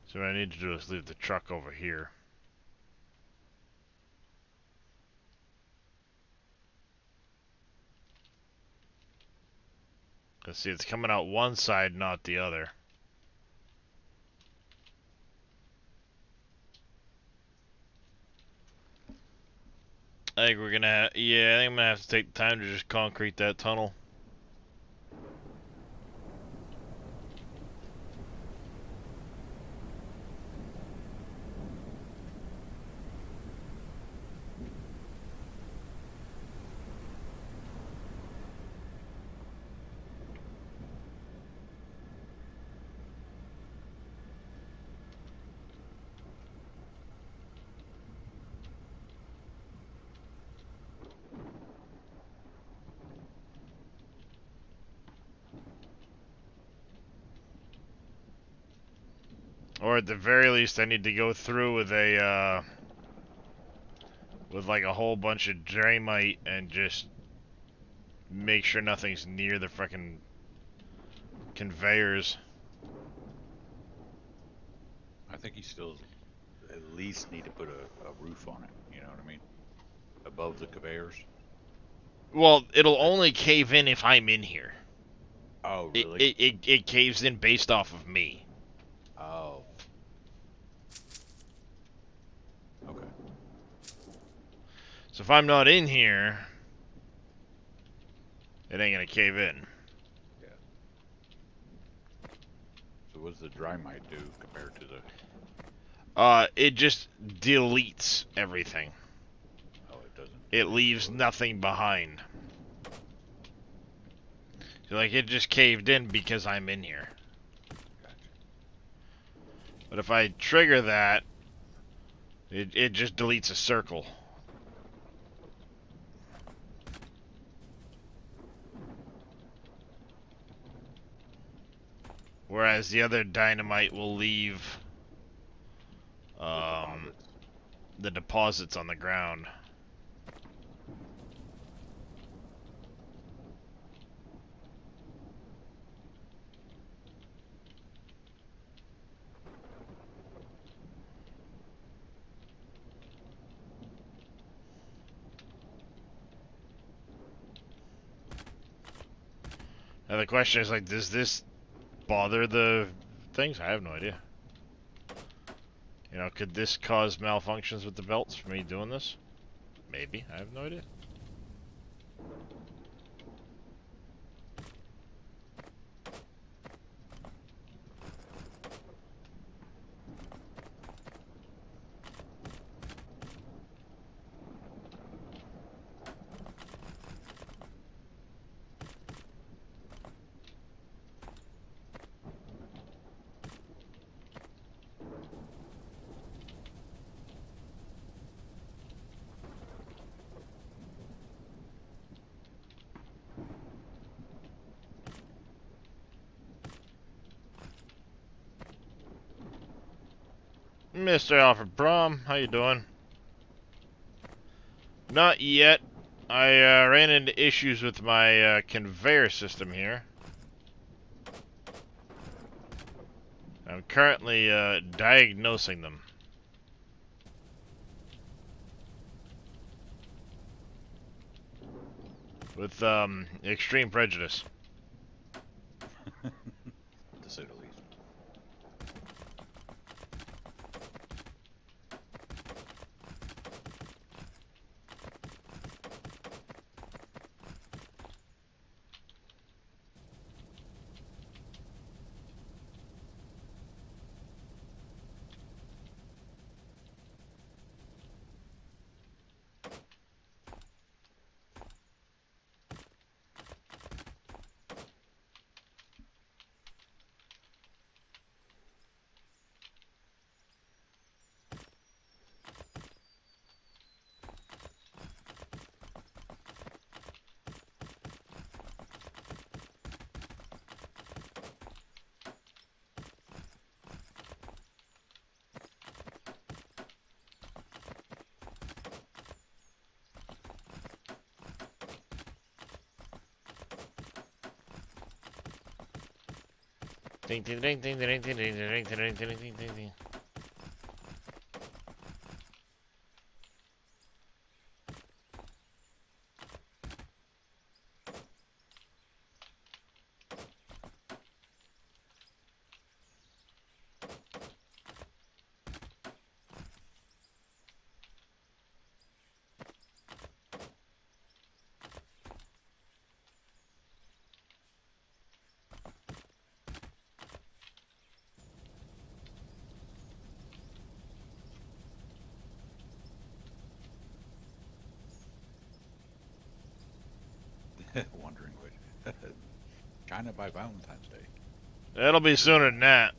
So what I need to do is leave the truck over here. Cause see, it's coming out one side, not the other. I think we're gonna, yeah, I think I'm gonna have to take the time to just concrete that tunnel. Or at the very least, I need to go through with a, with like a whole bunch of Draymite and just make sure nothing's near the frickin' conveyors. I think you still at least need to put a roof on it. You know what I mean? Above the conveyors. Well, it'll only cave in if I'm in here. Oh, It, really? it caves in based off of me. Oh. Okay. So if I'm not in here, it ain't gonna cave in. Yeah. So what does the Drymite do compared to the... It just deletes everything. Oh, it doesn't. It leaves nothing behind. So like, it just caved in because I'm in here. Gotcha. But if I trigger that, it just deletes a circle. Whereas the other dynamite will leave Deposits. the deposits on the ground. Now the question is like, does this bother the things? I have no idea. You know, could this cause malfunctions with the belts for me doing this? Maybe. I have no idea. Mr. Alfred Prom, how you doing? Not yet. I ran into issues with my conveyor system here. I'm currently diagnosing them. With extreme prejudice. To say the least. Ding ding ding ding ding ding ding ding ding ding ding ding. Wondering what. China by Valentine's Day. It'll be sooner than that.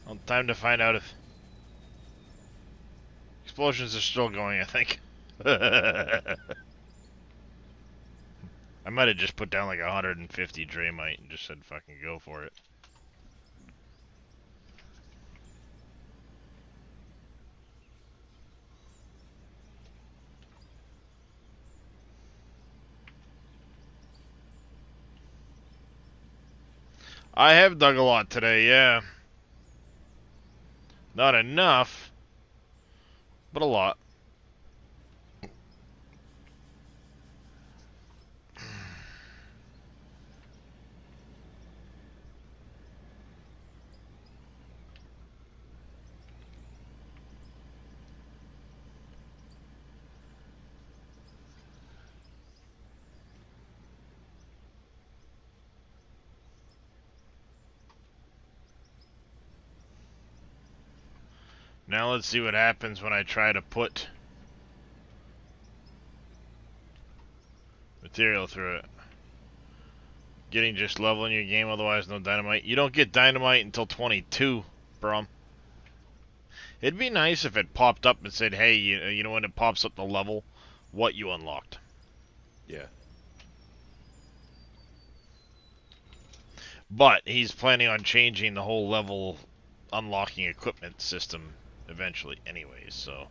Well, time to find out if explosions are still going, I think. I might have just put down like 150 Draymite and just said fucking go for it. I have dug a lot today, yeah. Not enough, but a lot. Now let's see what happens when I try to put material through it. Getting just level in your game, otherwise no dynamite. You don't get dynamite until 22, Brum. It'd be nice if it popped up and said, hey, you know when it pops up the level, what you unlocked. Yeah. But he's planning on changing the whole level unlocking equipment system eventually anyways, so.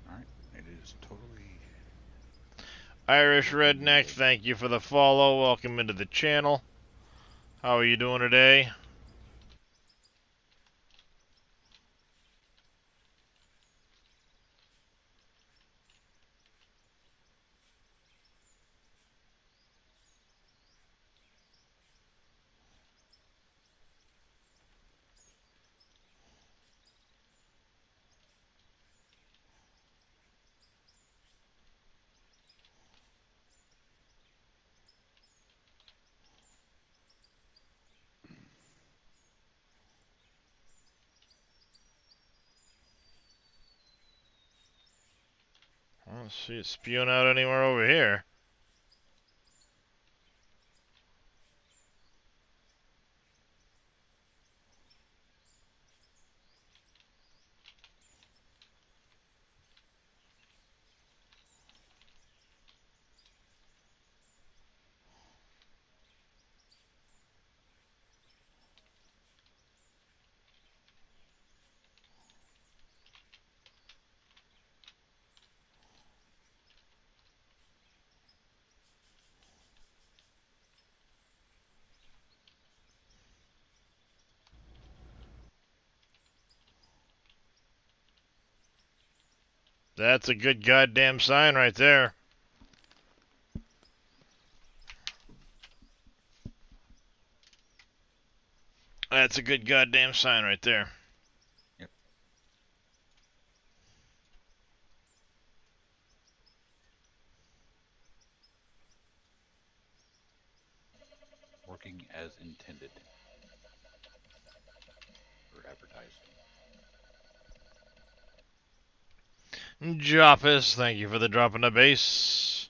Alright. It is totally. Irish Redneck, thank you for the follow. Welcome into the channel. How are you doing today? I don't see it spewing out anywhere over here. That's a good goddamn sign right there. That's a good goddamn sign right there. Yep. Working as intended. For advertising. Joppus, thank you for the drop in the base.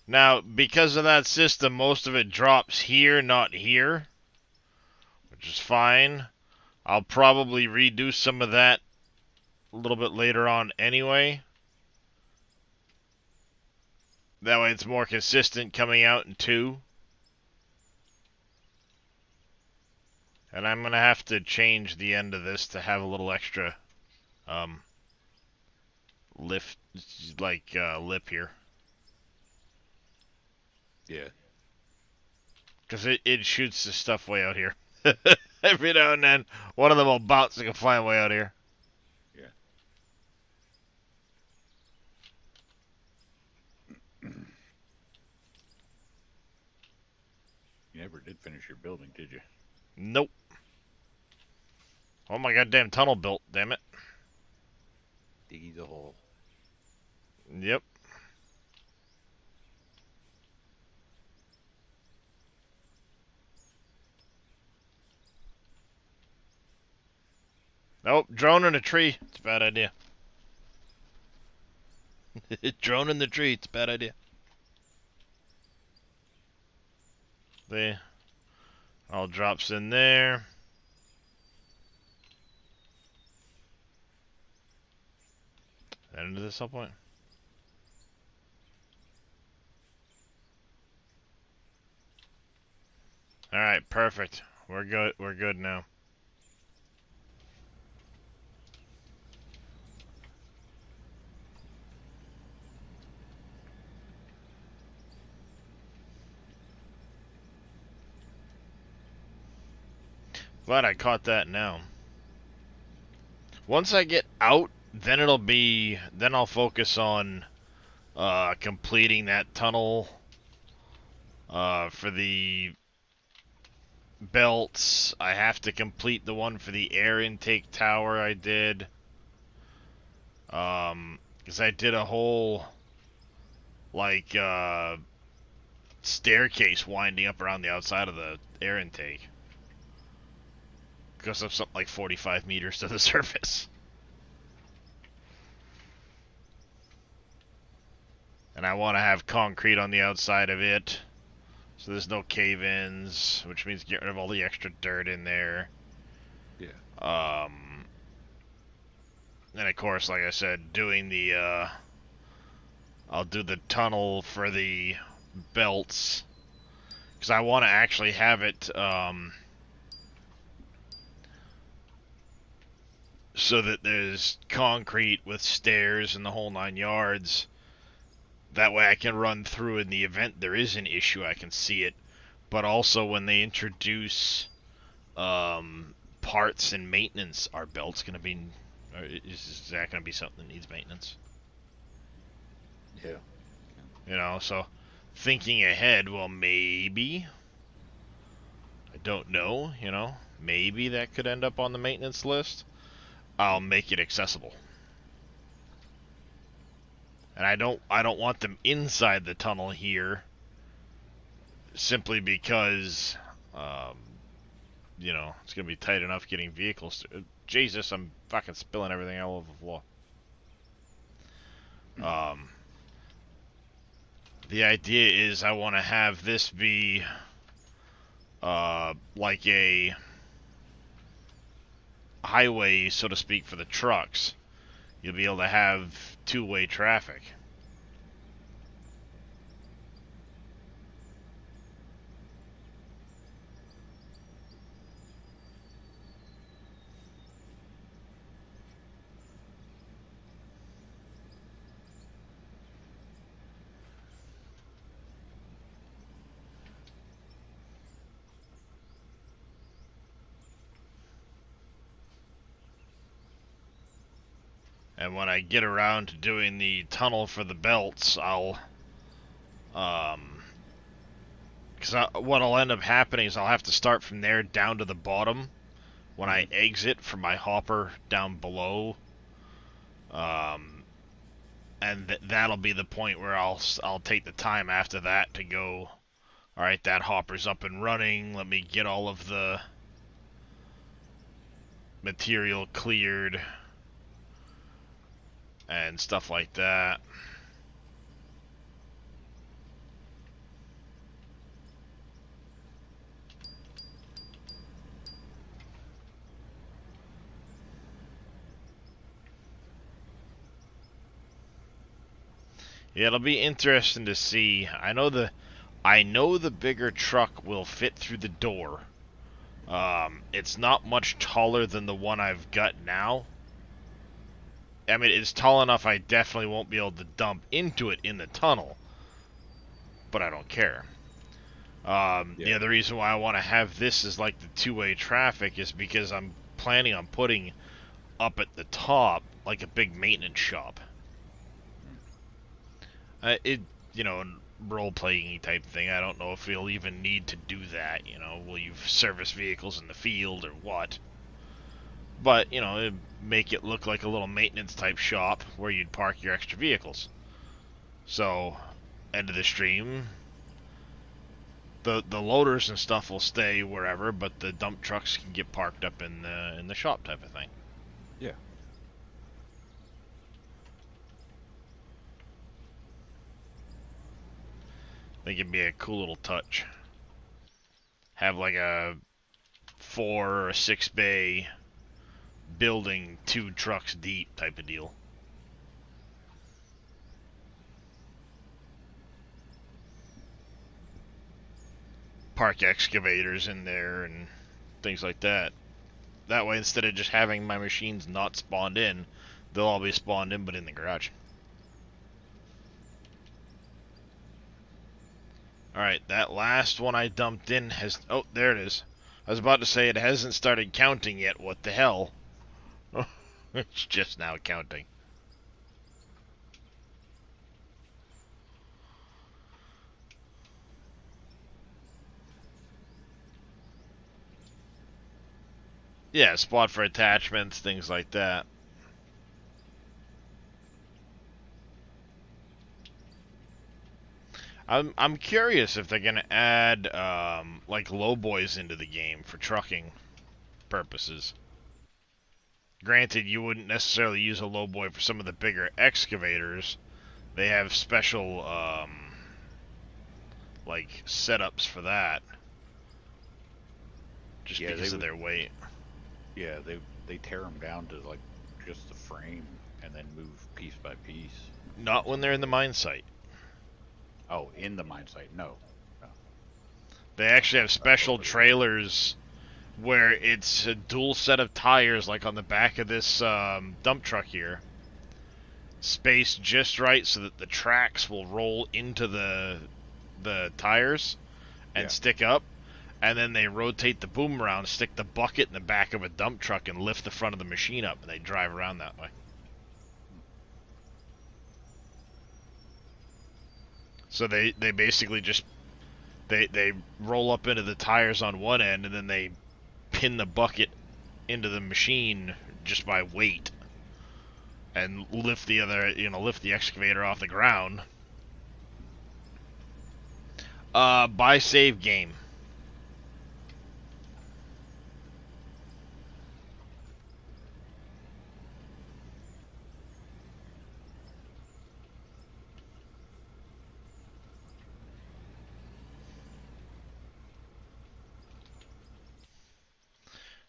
Now, because of that system, most of it drops here, not here, which is fine. I'll probably redo some of that a little bit later on anyway. That way it's more consistent coming out in 2. And I'm going to have to change the end of this to have a little extra lift, like lip here. Yeah. Because it shoots the stuff way out here. Every now and then, one of them will bounce and go flying way out here. Yeah. You never did finish your building, did you? Nope. Oh my goddamn tunnel built, damn it. Diggy the hole. Yep. Nope, drone in a tree. It's a bad idea. Drone in the tree. It's a bad idea. There. All drops in there. That into this point. All right, perfect. We're good. We're good now. Glad I caught that now. Once I get out, then I'll focus on completing that tunnel for the belts. I have to complete the one for the air intake tower I did. Because I did a whole, like, staircase winding up around the outside of the air intake. Because of something like 45 meters to the surface. And I want to have concrete on the outside of it. So there's no cave-ins, which means get rid of all the extra dirt in there. Yeah. And of course, like I said, doing the, I'll do the tunnel for the belts. Because I want to actually have it, so that there's concrete with stairs and the whole 9 yards. That way I can run through in the event there is an issue, I can see it. But also when they introduce parts and maintenance, are belts going to be... Is that going to be something that needs maintenance? Yeah. You know, so thinking ahead, well, maybe... I don't know, you know. Maybe that could end up on the maintenance list. I'll make it accessible. And I don't want them inside the tunnel here, simply because, you know, it's gonna be tight enough getting vehicles. Jesus, I'm fucking spilling everything all over the floor. The idea is I want to have this be, like a highway, so to speak, for the trucks. You'll be able to have two-way traffic. And when I get around to doing the tunnel for the belts, I'll, because what'll end up happening is I'll have to start from there down to the bottom when I exit from my hopper down below. And that'll be the point where I'll take the time after that to go, alright, that hopper's up and running, let me get all of the material cleared and stuff like that. Yeah, it'll be interesting to see. I know the bigger truck will fit through the door. It's not much taller than the one I've got now. I mean, it's tall enough I definitely won't be able to dump into it in the tunnel, but I don't care. The Yeah. other reason why I want to have this as like the two-way traffic is because I'm planning on putting up at the top like a big maintenance shop. It, you know, role-playing type thing. I don't know if we'll even need to do that. You know, will you service vehicles in the field or what? But, you know, it'd make it look like a little maintenance type shop where you'd park your extra vehicles. So, end of the stream, the loaders and stuff will stay wherever, but the dump trucks can get parked up in the shop type of thing. Yeah. I think it'd be a cool little touch. Have like a 4 or 6 bay building 2 trucks deep type of deal. Park excavators in there and things like that. That way, instead of just having my machines not spawned in, they'll all be spawned in but in the garage. Alright, that last one I dumped in has... Oh, there it is. I was about to say it hasn't started counting yet. What the hell? It's just now counting. Yeah, spot for attachments, things like that. I'm curious if they're gonna add like lowboys into the game for trucking purposes. Granted, you wouldn't necessarily use a lowboy for some of the bigger excavators. They have special like setups for that, just Yeah, because of their weight. Yeah, they tear them down to like just the frame and then move piece by piece. Not when they're in the mine site. Oh, in the mine site? No. No. They actually have special trailers where it's a dual set of tires, like on the back of this dump truck here, spaced just right so that the tracks will roll into the tires and Yeah. stick up, and then they rotate the boom around, stick the bucket in the back of a dump truck, and lift the front of the machine up, and they drive around that way. So they basically just they roll up into the tires on one end, and then they pin the bucket into the machine just by weight, and lift the excavator off the ground. Buy save game.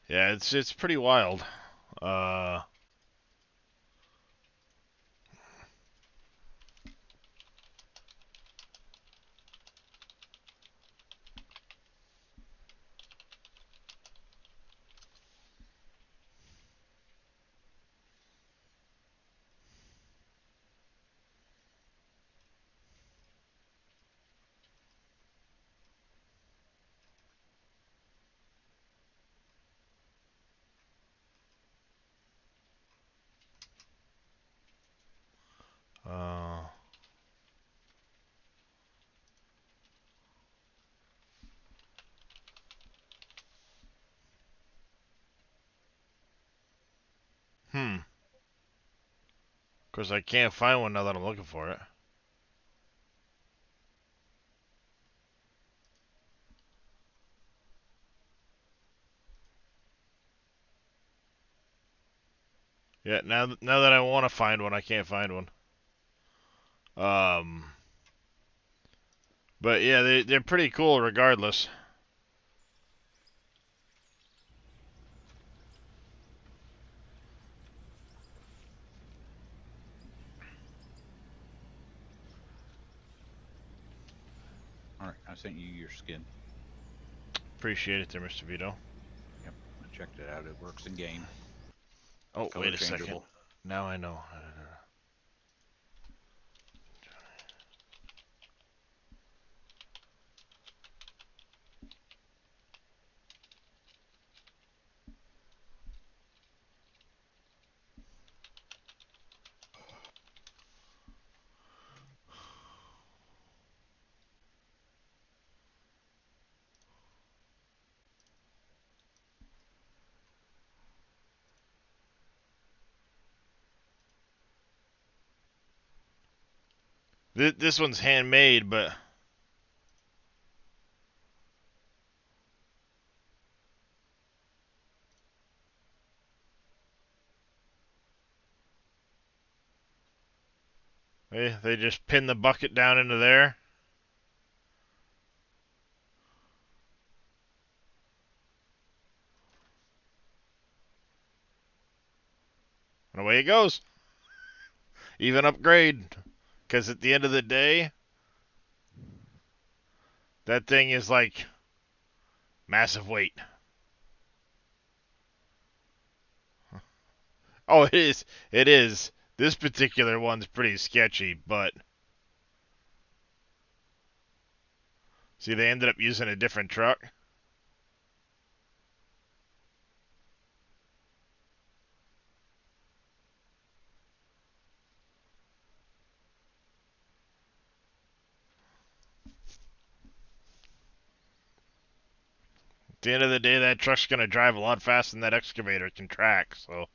Yeah, it's pretty wild. Uh, uh, hmm. Of course, I can't find one now that I'm looking for it. Yeah, now that I want to find one, I can't find one. Um, but yeah, they're pretty cool regardless. I sent you your skin. Appreciate it there, Mr. Vito. Yep, I checked it out. It works in game. Oh, Color wait a second. changeable. Now I know. This one's handmade, but they just pin the bucket down into there. And away it goes. Even upgrade. Because at the end of the day, that thing is like massive weight. Oh, it is. It is. This particular one's pretty sketchy, but see, they ended up using a different truck. At the end of the day, that truck's going to drive a lot faster than that excavator can track, so.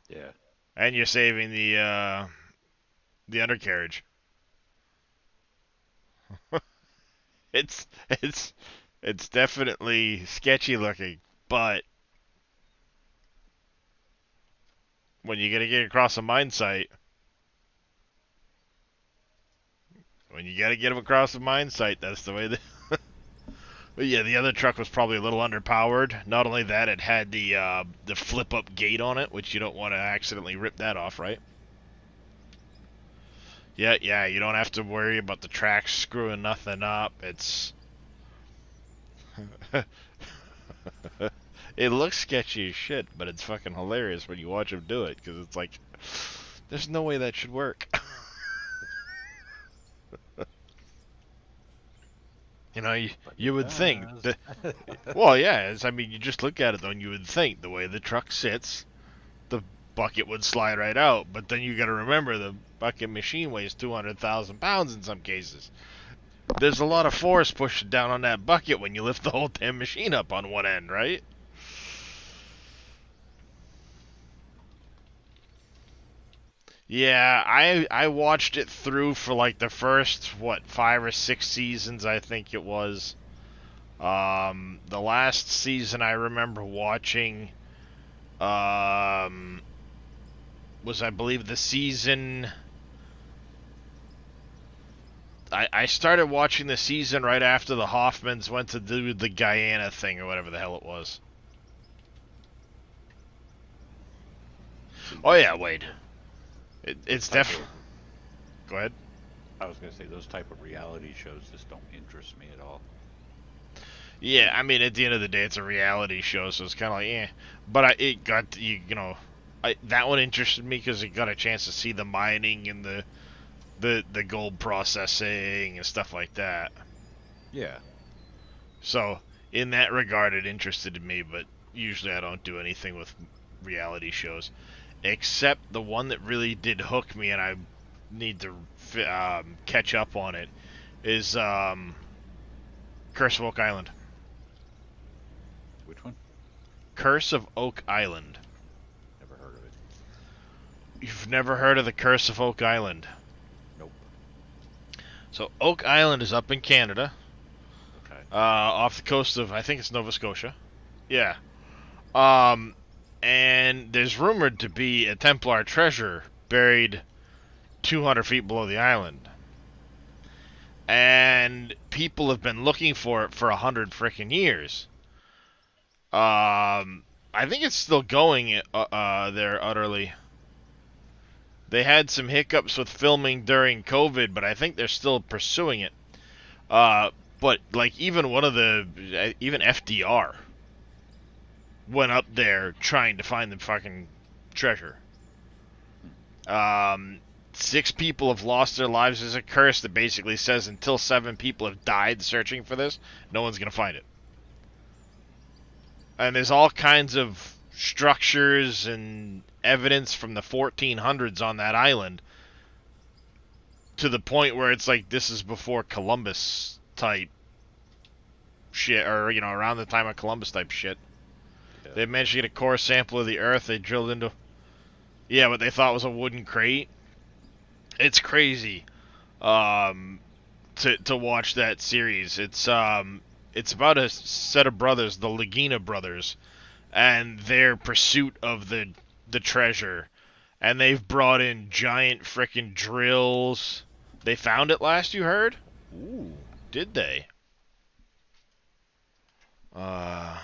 Yeah. And you're saving the undercarriage. it's it's definitely sketchy looking, but when you gotta get across a mine site, that's the way. But yeah, the other truck was probably a little underpowered. Not only that, it had the flip up gate on it, which you don't want to accidentally rip that off, right? Yeah, you don't have to worry about the tracks screwing nothing up. It's it looks sketchy as shit, but it's fucking hilarious when you watch him do it, because it's like, there's no way that should work. You know, you would think that, well, yeah, I mean, you just look at it though, and you would think the way the truck sits, the bucket would slide right out. But then you got to remember the bucket machine weighs 200,000 pounds in some cases. There's a lot of force pushing down on that bucket when you lift the whole damn machine up on one end, right? Yeah, I watched it through for like the first, 5 or 6 seasons, I think it was. The last season I remember watching was, I believe, the season. I started watching the season right after the Hoffmans went to do the Guyana thing or whatever the hell it was. Oh yeah, Wade. It's definitely. Go ahead. I was gonna say those type of reality shows just don't interest me at all. Yeah, I mean, at the end of the day, it's a reality show, so it's kind of like, eh. But it got, that one interested me because it got a chance to see the mining and the gold processing and stuff like that. Yeah. So, in that regard, it interested me, but usually I don't do anything with reality shows. Except the one that really did hook me, and I need to catch up on it, is Curse of Oak Island. Which one? Curse of Oak Island. Never heard of it. You've never heard of the Curse of Oak Island? Nope. So Oak Island is up in Canada, Okay. off the coast of, I think it's Nova Scotia. Yeah. And there's rumored to be a Templar treasure buried 200 feet below the island. And people have been looking for it for 100 frickin' years. I think it's still going there utterly. They had some hiccups with filming during COVID, but I think they're still pursuing it. But like even even FDR went up there trying to find the fucking treasure. 6 people have lost their lives. There's a curse that basically says until 7 people have died searching for this, no one's gonna find it. And there's all kinds of structures and evidence from the 1400s on that island, to the point where it's like this is before Columbus type shit, or around the time of Columbus type shit. Yeah. They managed to get a core sample of the Earth. They drilled into, what they thought was a wooden crate. It's crazy, to watch that series. It's about a set of brothers, the Lagina brothers, and their pursuit of the treasure. And they've brought in giant frickin' drills. They found it last, you heard? Ooh. Did they? Uh,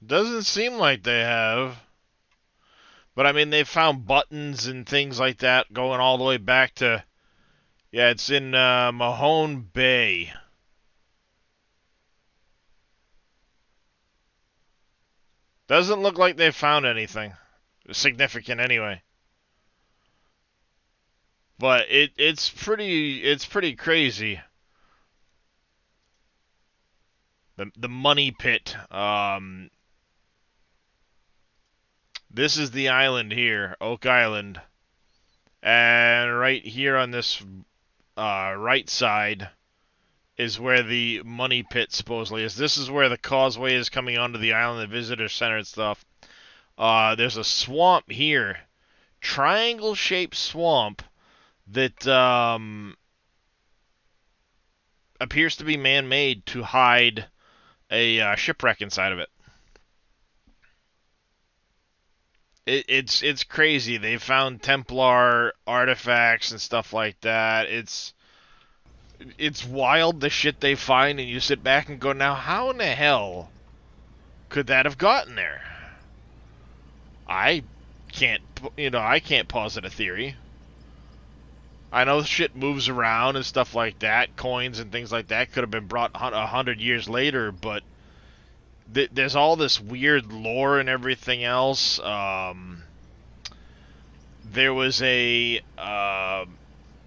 doesn't seem like they have. But I mean, they found buttons and things like that going all the way back to, it's in Mahone Bay. Doesn't look like they found anything significant anyway. But it's pretty crazy. The money pit. This is the island here, Oak Island, and right here on this right side is where the money pit supposedly is. This is where the causeway is coming onto the island, the visitor center and stuff. There's a swamp here, triangle-shaped swamp that appears to be man-made to hide a shipwreck inside of it. It's crazy. They found Templar artifacts and stuff like that. It's wild the shit they find, and you sit back and go, now how in the hell could that have gotten there? I can't posit a theory. I know shit moves around and stuff like that. Coins and things like that could have been brought 100 years later, but there's all this weird lore and everything else. There was a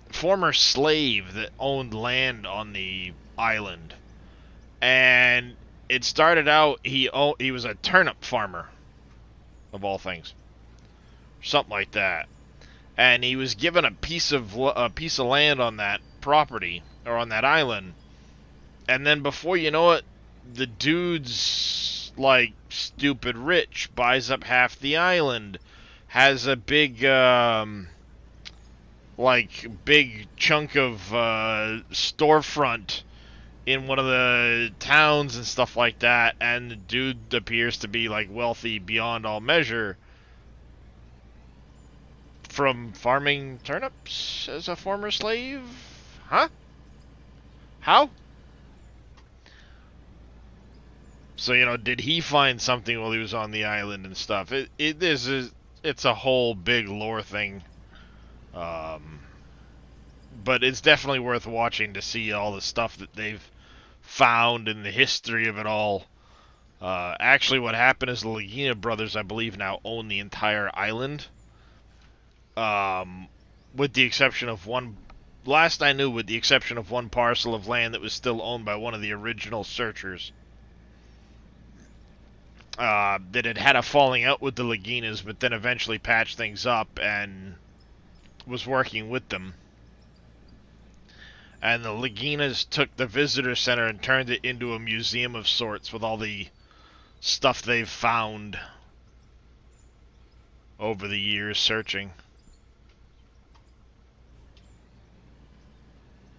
former slave that owned land on the island, and it started out he was a turnip farmer, of all things, something like that, and he was given a piece of land on that property, or on that island, and then before you know it, the dude's like stupid rich, buys up half the island, has a big big chunk of storefront in one of the towns and stuff like that, and the dude appears to be like wealthy beyond all measure from farming turnips as a former slave? Huh? How? So, did he find something while he was on the island and stuff? It's a whole big lore thing. But it's definitely worth watching to see all the stuff that they've found and the history of it all. Actually, what happened is the Lagina brothers, I believe, now own the entire island. With the exception of one... Last I knew, with the exception of one parcel of land that was still owned by one of the original searchers. That had a falling out with the Laginas, but then eventually patched things up and was working with them. And the Laginas took the visitor center and turned it into a museum of sorts with all the stuff they've found over the years searching.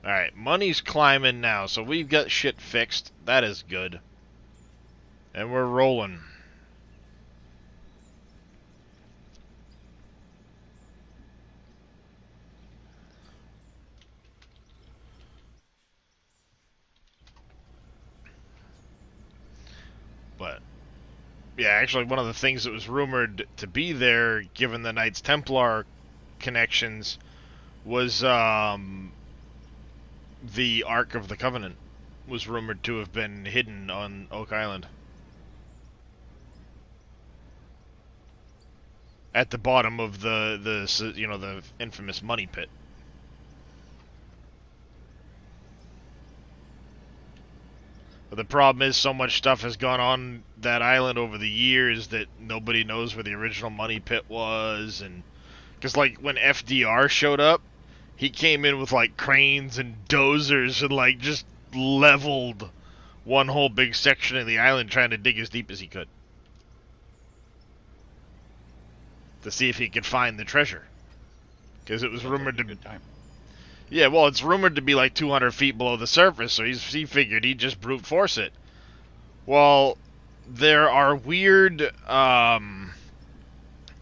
Alright, money's climbing now, so we've got shit fixed. That is good. And we're rolling. But yeah, actually, one of the things that was rumored to be there, given the Knights Templar connections, was the Ark of the Covenant was rumored to have been hidden on Oak Island. At the bottom of the infamous money pit. But the problem is, so much stuff has gone on that island over the years that nobody knows where the original money pit was, and because like when FDR showed up, he came in with like cranes and dozers and like just leveled one whole big section of the island, trying to dig as deep as he could to see if he could find the treasure. Because it was Sounds rumored like a to... good time. Yeah, well, it's rumored to be like 200 feet below the surface, so he figured he'd just brute force it. Well, there are weird,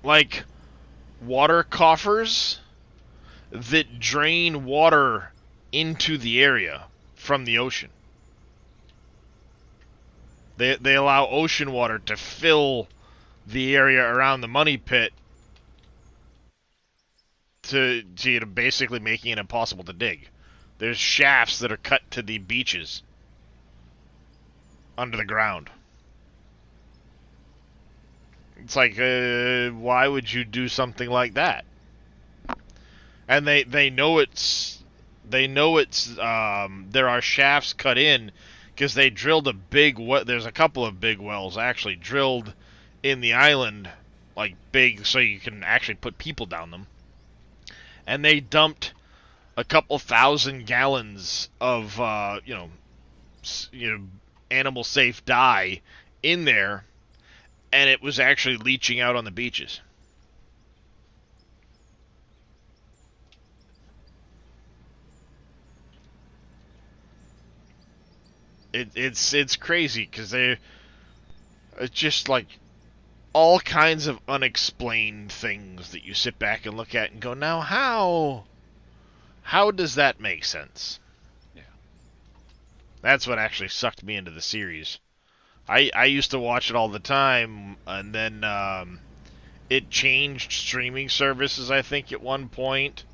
like, water coffers that drain water into the area from the ocean. They allow ocean water to fill the area around the money pit to basically making it impossible to dig. There's shafts that are cut to the beaches under the ground. It's like, why would you do something like that? And they know it's there are shafts cut in because they drilled a big there's a couple of big wells actually drilled in the island, like big, so you can actually put people down them. And they dumped a couple thousand gallons of animal safe dye in there, and it was actually leaching out on the beaches. It's crazy because it's just like all kinds of unexplained things that you sit back and look at and go, now how does that make sense? Yeah. That's what actually sucked me into the series. I used to watch it all the time, and then it changed streaming services, I think, at one point.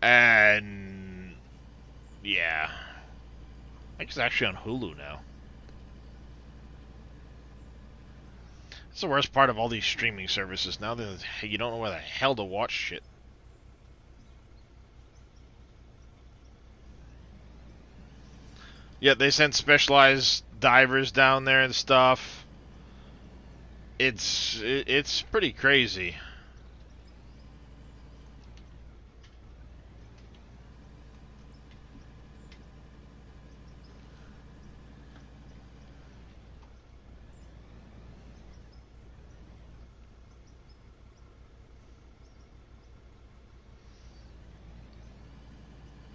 And yeah. I think it's actually on Hulu now. That's the worst part of all these streaming services now, that you don't know where the hell to watch shit. Yeah, they sent specialized divers down there and stuff. It's pretty crazy.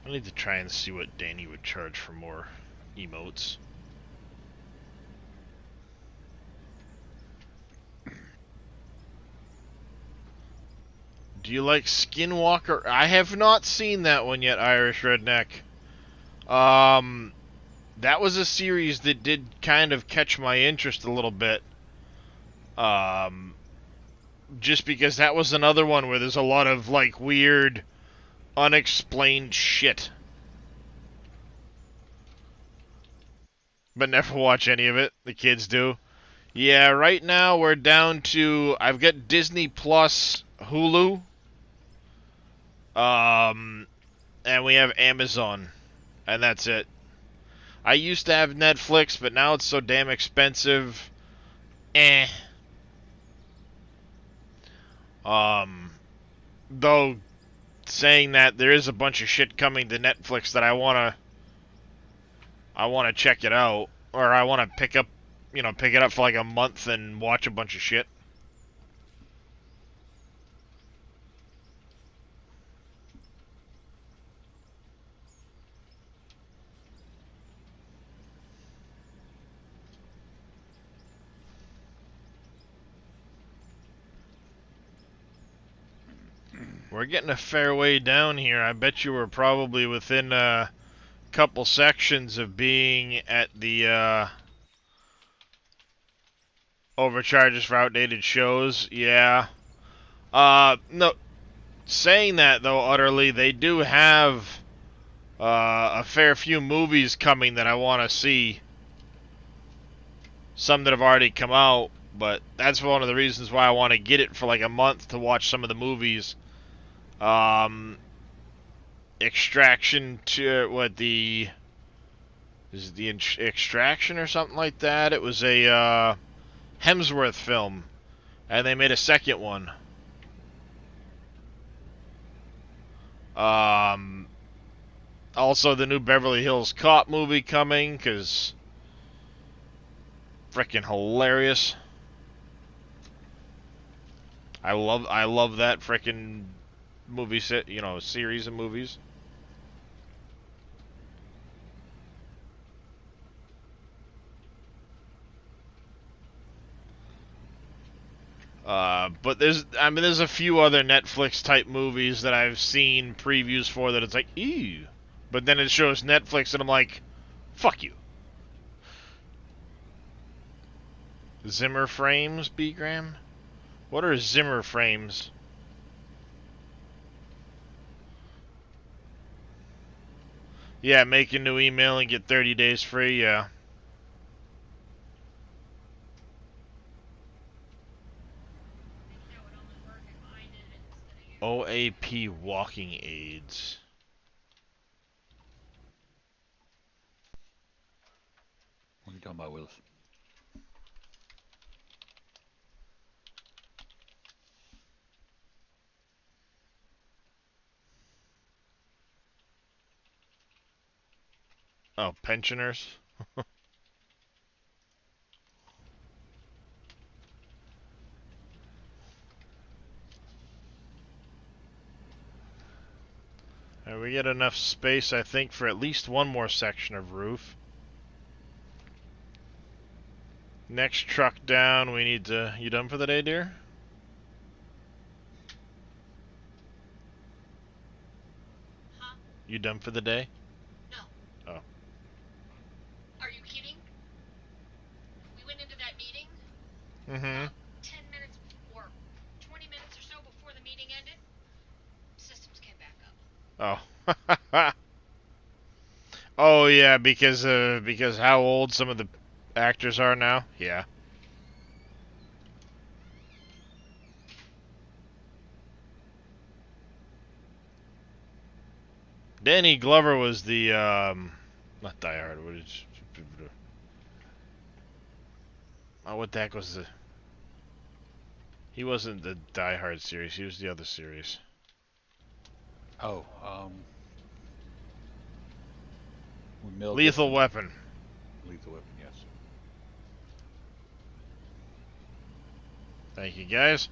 I need to try and see what Danny would charge for more emotes. Do you like Skinwalker? I have not seen that one yet, Irish Redneck. That was a series that did kind of catch my interest a little bit. Just because that was another one where there's a lot of, like, weird, unexplained shit. But never watch any of it. The kids do. Yeah, right now we're down to... I've got Disney Plus, Hulu. And we have Amazon. And that's it. I used to have Netflix, but now it's so damn expensive. Though, saying that, there is a bunch of shit coming to Netflix that I wanna check it out, or I wanna pick it up for like a month and watch a bunch of shit. We're getting a fair way down here. I bet you we're probably within a couple sections of being at the overcharges for outdated shows. Yeah. No. Saying that though, utterly, they do have a fair few movies coming that I want to see. Some that have already come out, but that's one of the reasons why I want to get it for like a month to watch some of the movies. Extraction to what the is the Extraction or something like that. It was a Hemsworth film, and they made a second one. Also the new Beverly Hills Cop movie coming, cause freaking hilarious. I love that freaking movie set, series of movies. But there's a few other Netflix type movies that I've seen previews for that it's like, ew. But then it shows Netflix and I'm like, fuck you. Zimmer frames, B. Graham? What are Zimmer frames? Yeah, make a new email and get 30 days free, yeah. OAP walking aids. What are you talking about, Willis? Oh, pensioners? And we get enough space, I think, for at least one more section of roof. Next truck down, we need to... You done for the day, dear? Huh? You done for the day? No. Oh. Are you kidding? We went into that meeting. Mm-hmm. 10 minutes or 20 minutes or so before the meeting ended, systems came back up. Oh. Oh, yeah, because how old some of the actors are now? Yeah. Danny Glover was the, not Die Hard, what is... Oh, what the heck was the... He wasn't the Die Hard series, he was the other series. Oh, Lethal Weapon. Lethal Weapon, yes. Thank you, guys.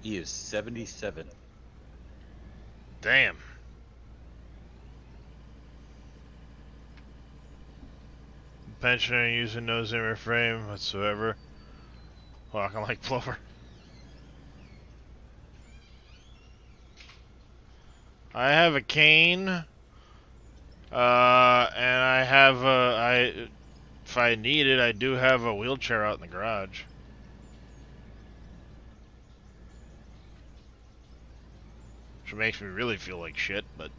He is 77. Damn. Pensioner using no Zimmer frame whatsoever. Walking like Plover. I have a cane. And I have if I need it, I do have a wheelchair out in the garage. Which makes me really feel like shit, but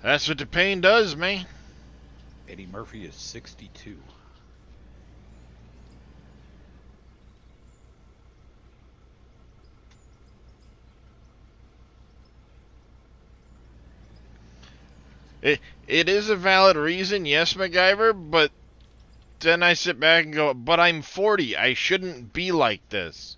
that's what the pain does, man. Eddie Murphy is 62. It is a valid reason, yes, MacGyver, but then I sit back and go, but I'm 40, I shouldn't be like this.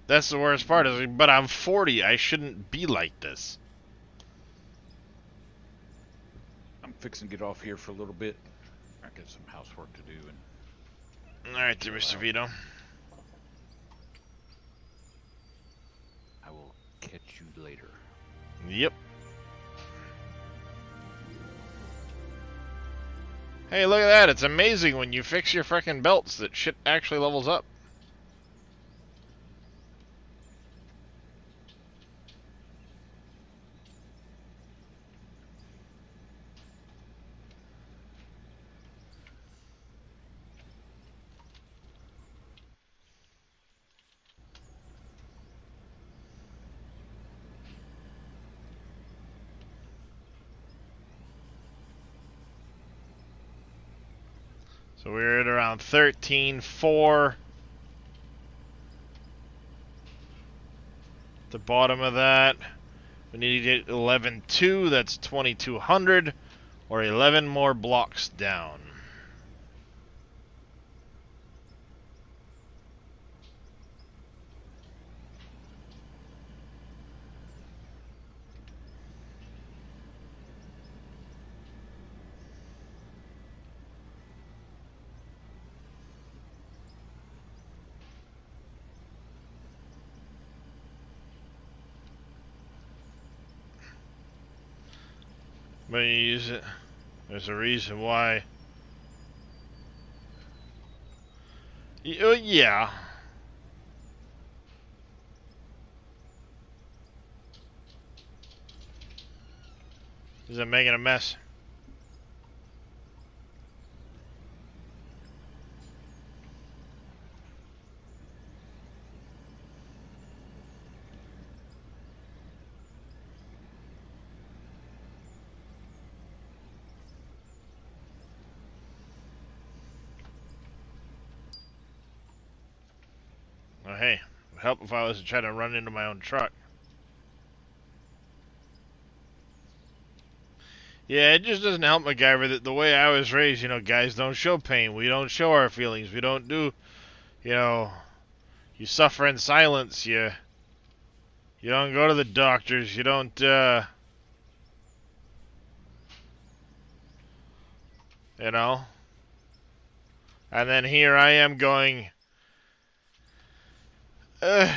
That's the worst part, is like, but I'm 40, I shouldn't be like this. I'm fixing to get off here for a little bit. I got some housework to do, and Alright there, Mr. Vito. I will catch you later. Yep. Hey, look at that. It's amazing when you fix your frickin' belts that shit actually levels up. So we're at around 13.4. The bottom of that, we need to get 11.2. That's 2,200, or 11 more blocks down. But you use it. There's a reason why. Yeah. Is it making a mess? Oh, hey, it would help if I wasn't trying to run into my own truck. Yeah, it just doesn't help MacGyver that the way I was raised, guys don't show pain. We don't show our feelings. We don't do, you suffer in silence. You don't go to the doctors. You don't, you know. And then here I am going, ugh.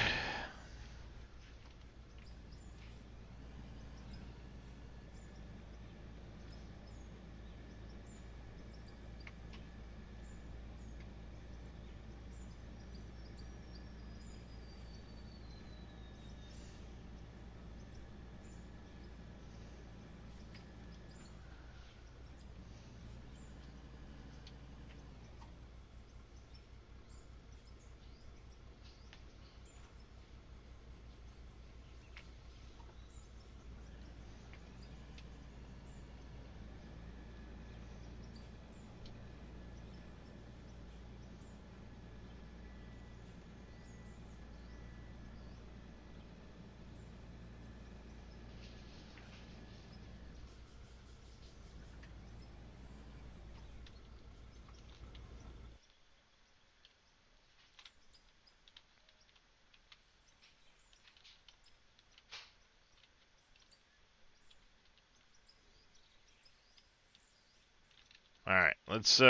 Alright, let's,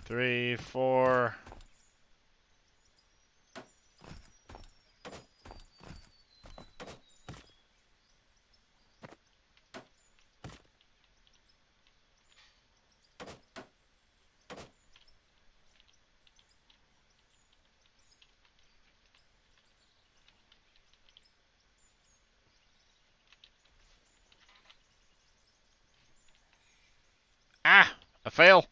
3, 4. Ah! A fail!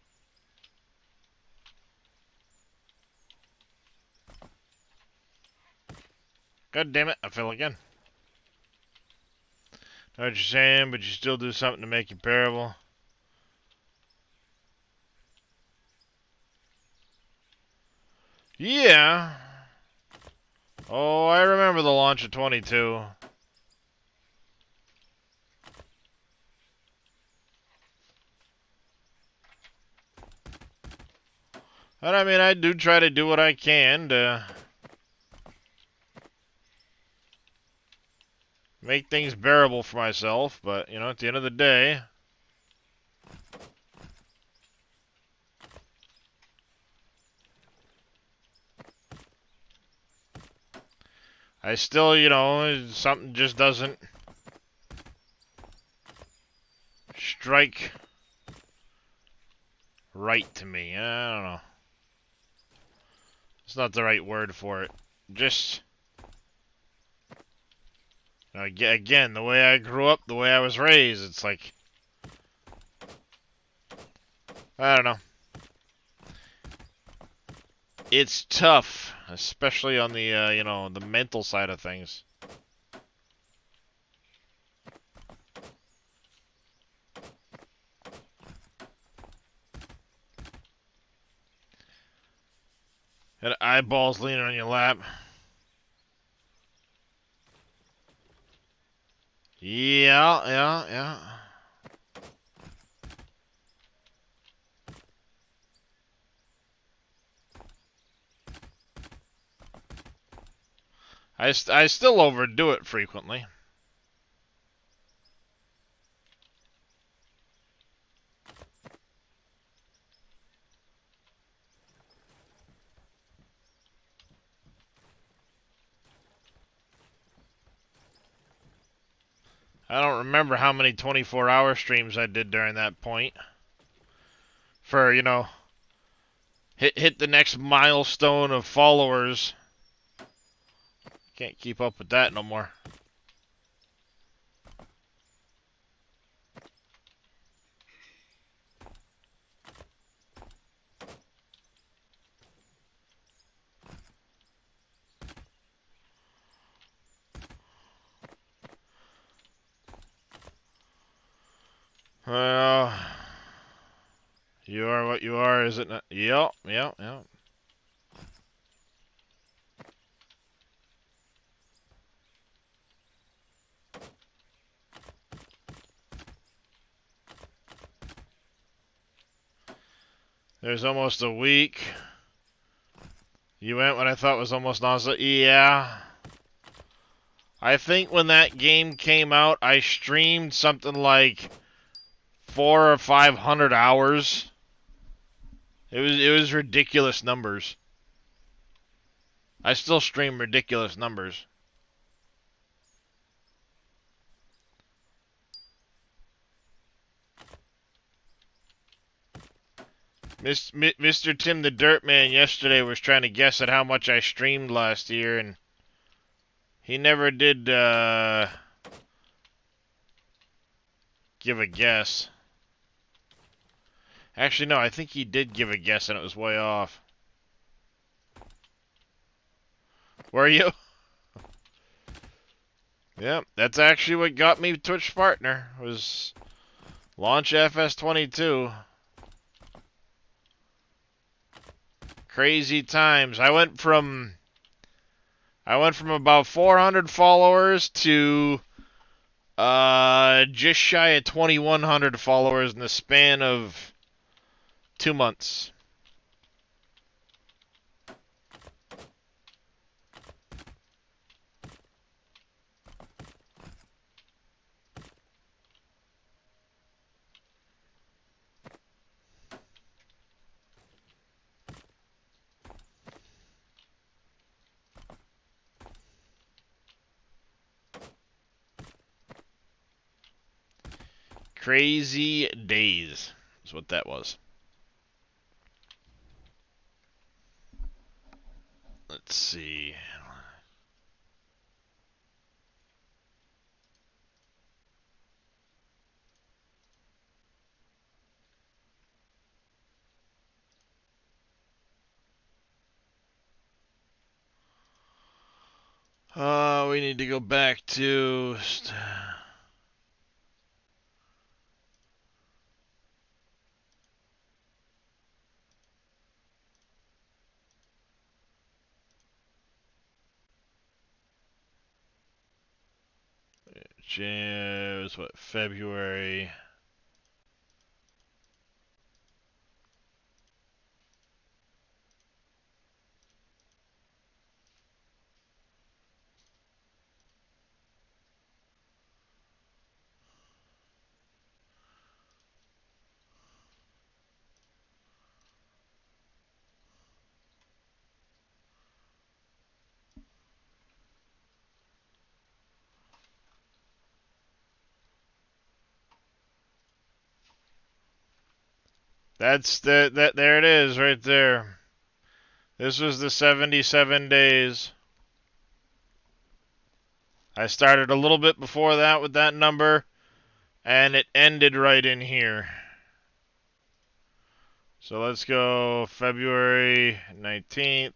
God damn it, I fell again. Know what you're saying, but you still do something to make you bearable. Yeah. Oh, I remember the launch of 22. And I mean, I do try to do what I can to make things bearable for myself, but, you know, at the end of the day, I still, you know, something just doesn't strike right to me. I don't know. It's not the right word for it. Just, you know, again, the way I grew up, the way I was raised, it's like, I don't know. It's tough, especially on the, you know, the mental side of things. And eyeballs leaning on your lap. Yeah. I still overdo it frequently. I don't remember how many 24-hour streams I did during that point. For, you know, hit the next milestone of followers. Can't keep up with that no more. Well, you are what you are, is it not? Yep. There's almost a week. You went when I thought was almost nonstop. Yeah. I think when that game came out, I streamed something like 400 or 500 hours. It was ridiculous numbers. I still stream ridiculous numbers. Mr. Tim the Dirtman yesterday was trying to guess at how much I streamed last year, and he never did give a guess. Actually, no, I think he did give a guess, and it was way off. Were you? Yep, that's actually what got me Twitch partner, was Launch FS22. Crazy times. I went from about 400 followers to just shy of 2,100 followers in the span of 2 months. Crazy days is what that was. Let's see. We need to go back to... was what, February? That's there it is right there. This was the 77 days. I started a little bit before that with that number, and it ended right in here. So let's go February 19th.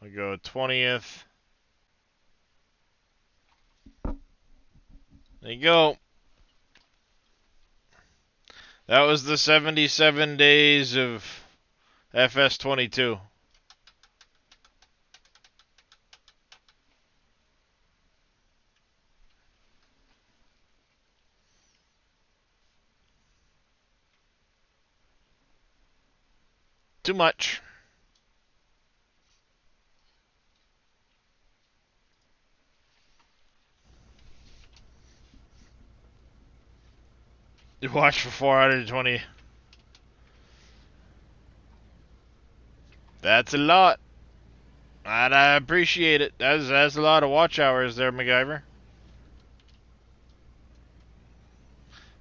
We go 20th. There you go. That was the 77 days of FS22. Too much. You watched for 420. That's a lot. And I appreciate it. That's a lot of watch hours there, MacGyver.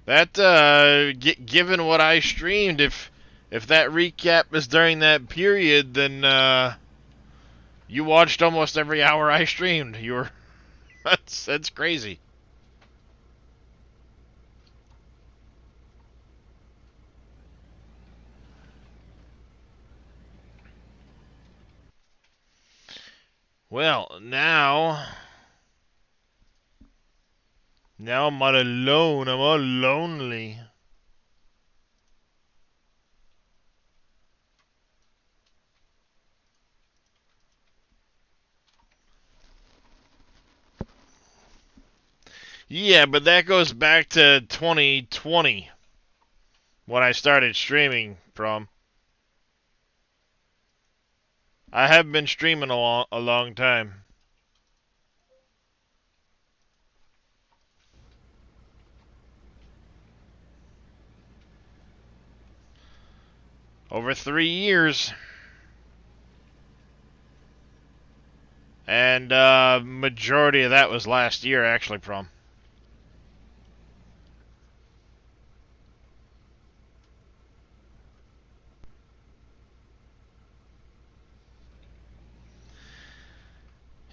That, given what I streamed, if that recap is during that period, then, you watched almost every hour I streamed. You were, that's crazy. Well, now I'm all alone. I'm all lonely. Yeah, but that goes back to 2020 when I started streaming from. I have been streaming a long time. Over 3 years. And majority of that was last year, actually, from.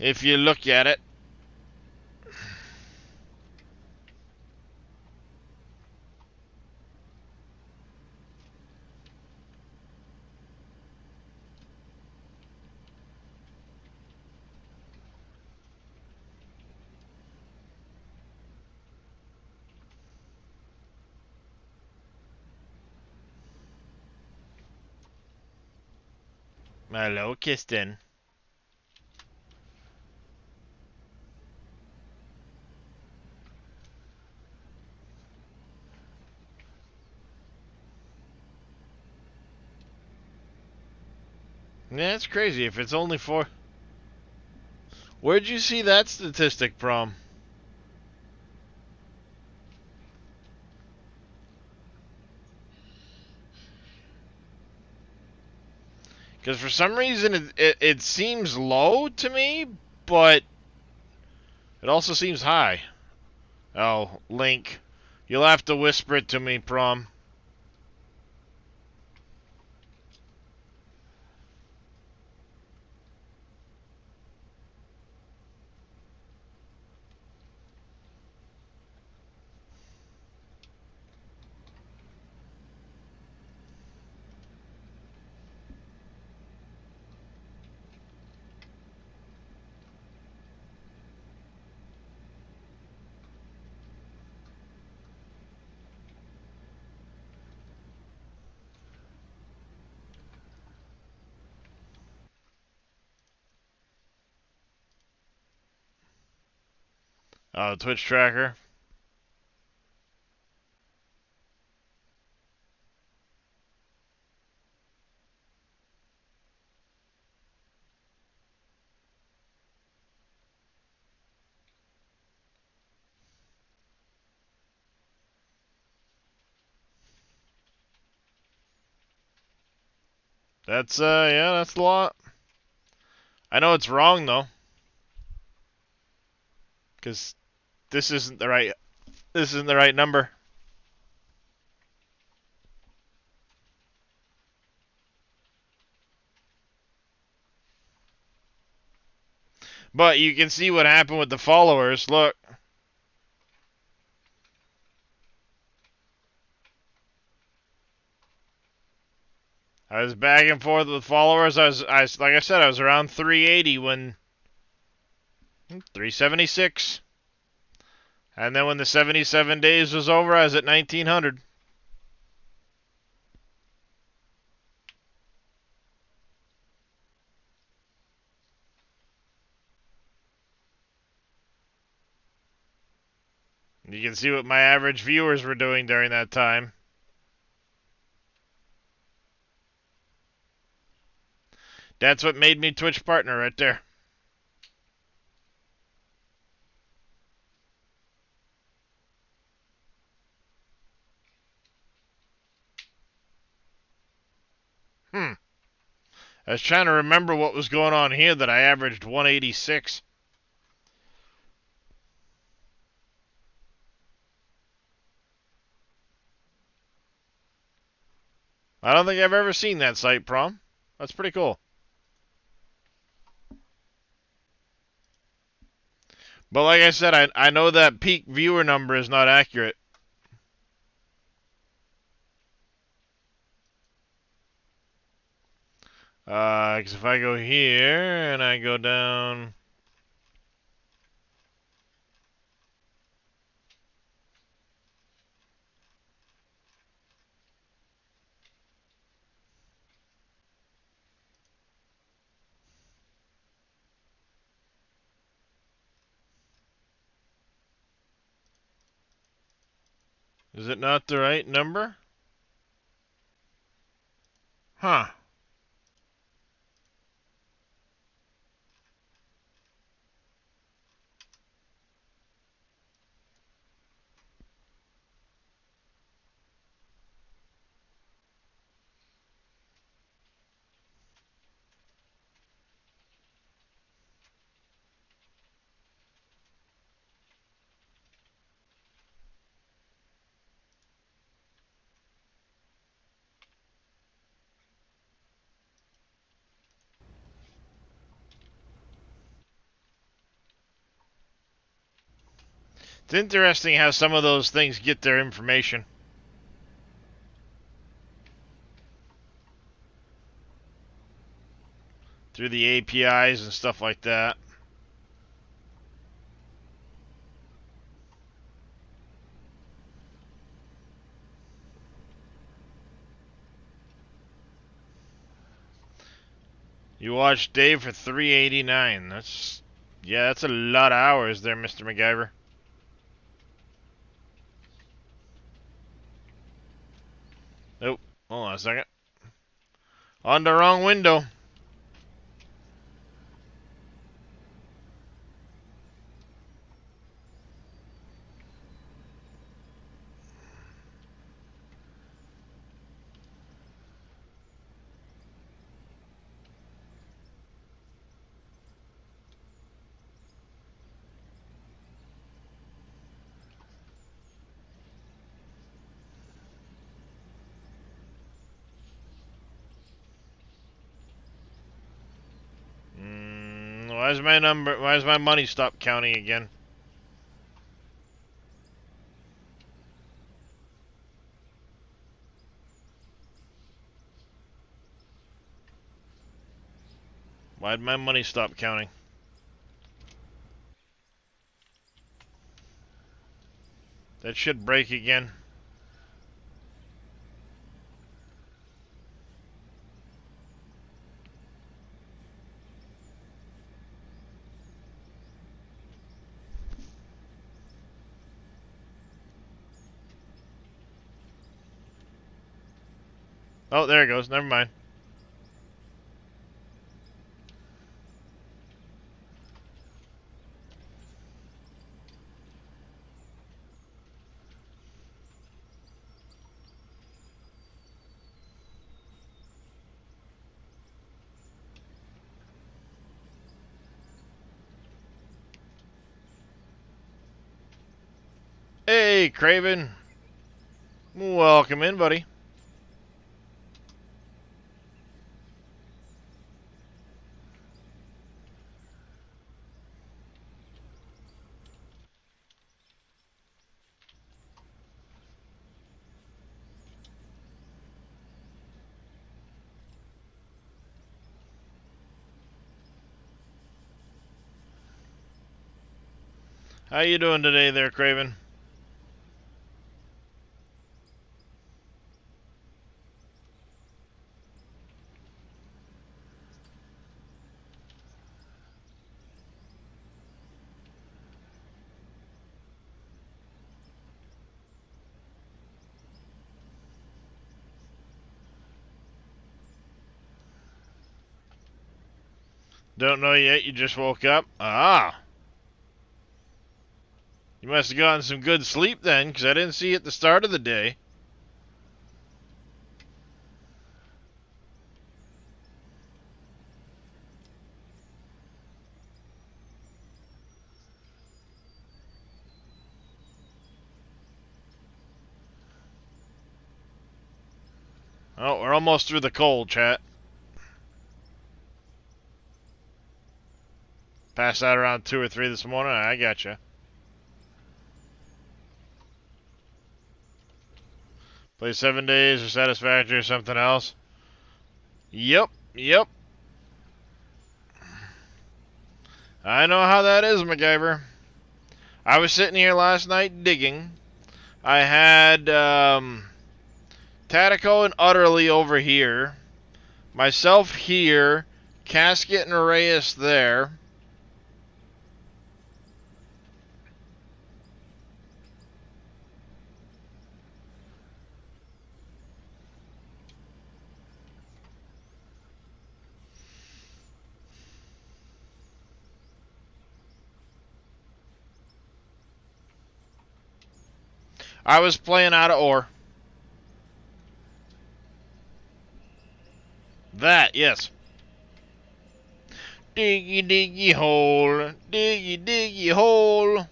If you look at it. Hello, Kistin. Yeah, it's crazy. If it's only 4. Where'd you see that statistic from? Because for some reason it seems low to me, but it also seems high. Oh, Link. You'll have to whisper it to me, Prom. Twitch tracker. That's yeah, that's a lot. I know it's wrong though, because this isn't the right. This isn't the right number. But you can see what happened with the followers. Look. I was back and forth with followers. Like I said, I was around 380 when 376. And then when the 77 days was over, I was at 1900. You can see what my average viewers were doing during that time. That's what made me Twitch partner right there. I was trying to remember what was going on here that I averaged 186. I don't think I've ever seen that site, Prom. That's pretty cool. But like I said, I know that peak viewer number is not accurate. Because if I go here and I go down... Is it not the right number? Huh. It's interesting how some of those things get their information. Through the APIs and stuff like that. You watched Dave for 389. That's a lot of hours there, Mr. MacGyver. Nope. Hold on a second. On the wrong window. Why is my money stop counting again? Why'd my money stop counting? That should break again. Oh, there it goes. Never mind. Hey, Craven. Welcome in, buddy. How you doing today there, Craven? Don't know yet, you just woke up? Ah! You must have gotten some good sleep then, because I didn't see you at the start of the day. Oh, we're almost through the cold, chat. Passed out around 2 or 3 this morning. I gotcha. Play 7 days or Satisfactory or something else. Yep. I know how that is, MacGyver. I was sitting here last night digging. I had Tatico and Utterly over here. Myself here. Casket and Reyes there. I was playing out of ore. That, yes. Diggy, diggy hole. Diggy, diggy hole.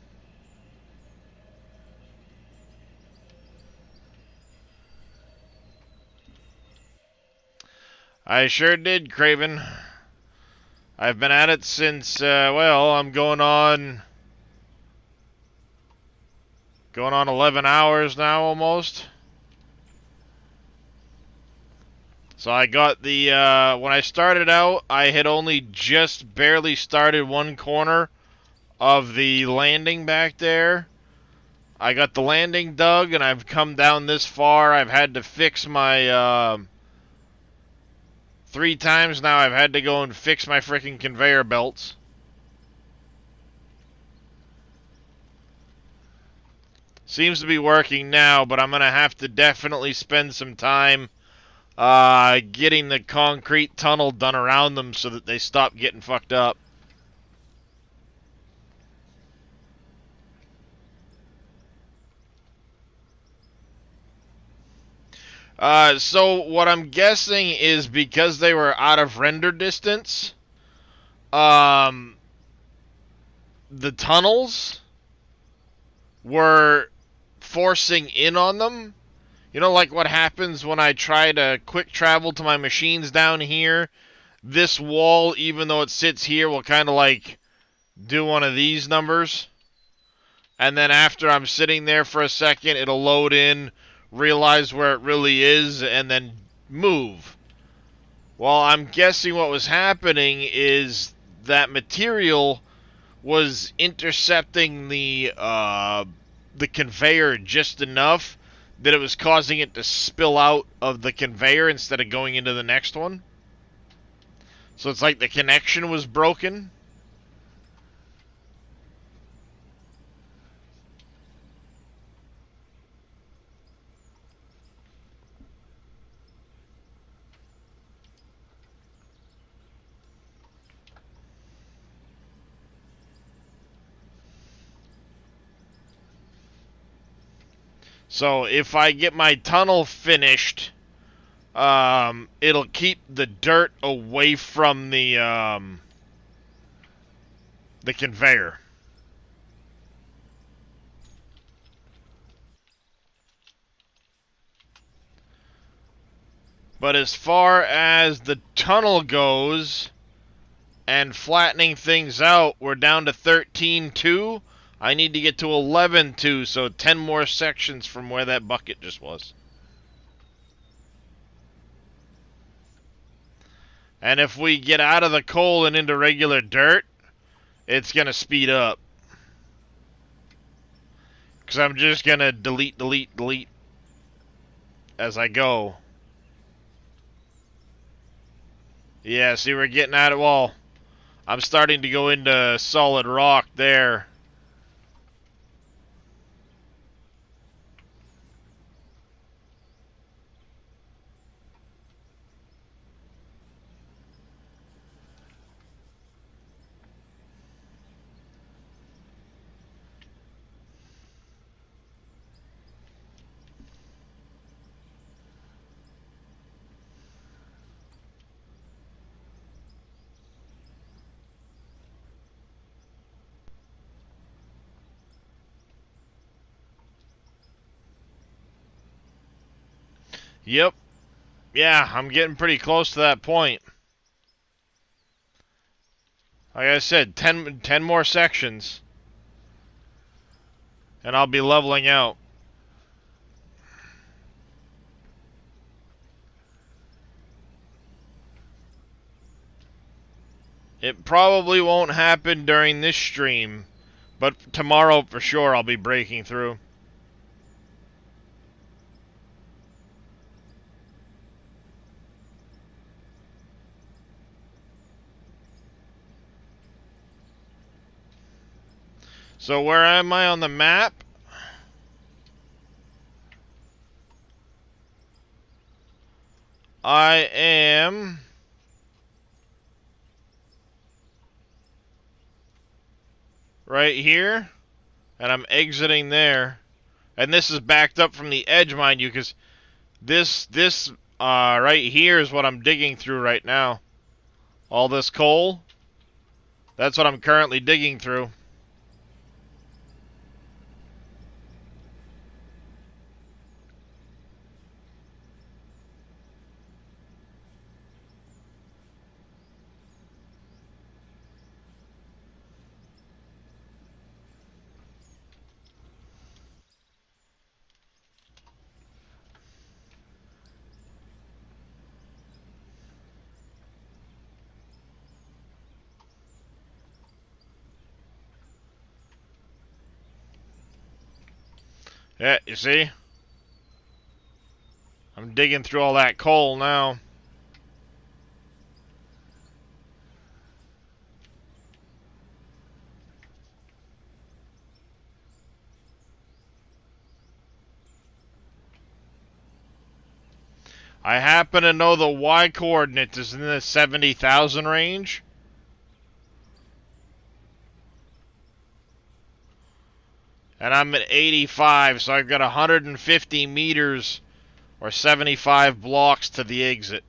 I sure did, Craven. I've been at it since, well, I'm going on 11 hours now, almost. So I got the, when I started out, I had only just barely started one corner of the landing back there. I got the landing dug, and I've come down this far. I've had to fix my, 3 times now I've had to go and fix my freaking conveyor belts. Seems to be working now, but I'm going to have to definitely spend some time getting the concrete tunnel done around them so that they stop getting fucked up. So what I'm guessing is because they were out of render distance, the tunnels were forcing in on them. You know, like what happens when I try to quick travel to my machines down here? This wall, even though it sits here, will kind of like do one of these numbers. And then after I'm sitting there for a second, it'll load in, realize where it really is, and then move. Well, I'm guessing what was happening is that material was intercepting the conveyor just enough that it was causing it to spill out of the conveyor instead of going into the next one. So it's like the connection was broken. So if I get my tunnel finished, it'll keep the dirt away from the conveyor. But as far as the tunnel goes and flattening things out, we're down to 13.2. I need to get to 11.2, so 10 more sections from where that bucket just was. And if we get out of the coal and into regular dirt, it's going to speed up. Because I'm just going to delete as I go. Yeah, see, we're getting at it. Well, I'm starting to go into solid rock there. Yep. Yeah, I'm getting pretty close to that point. Like I said, 10 more sections. And I'll be leveling out. It probably won't happen during this stream, but tomorrow for sure I'll be breaking through. So where am I on the map? I am right here, and I'm exiting there. And this is backed up from the edge, mind you, because this right here is what I'm digging through right now. All this coal, that's what I'm currently digging through. Yeah, you see? I'm digging through all that coal now. I happen to know the Y coordinate is in the 70,000 range. And I'm at 85, so I've got 150 meters or 75 blocks to the exit.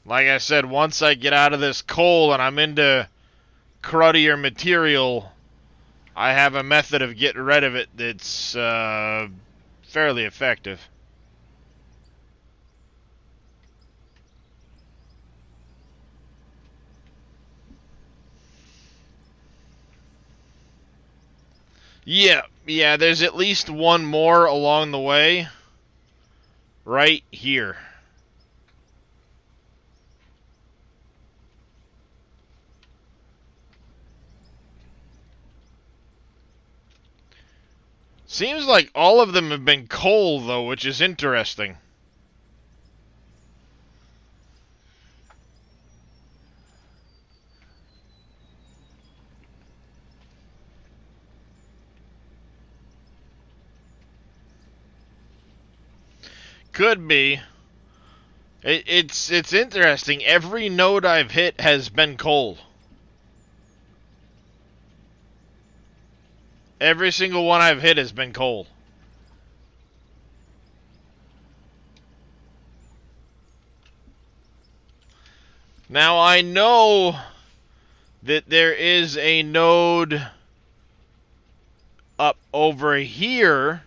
Like I said, once I get out of this coal and I'm into cruddier material, I have a method of getting rid of it that's fairly effective. Yeah, there's at least one more along the way. Right here. Seems like all of them have been coal, though, which is interesting. Could be. It's interesting. Every node I've hit has been coal. Every single one I've hit has been coal. Now I know that there is a node up over here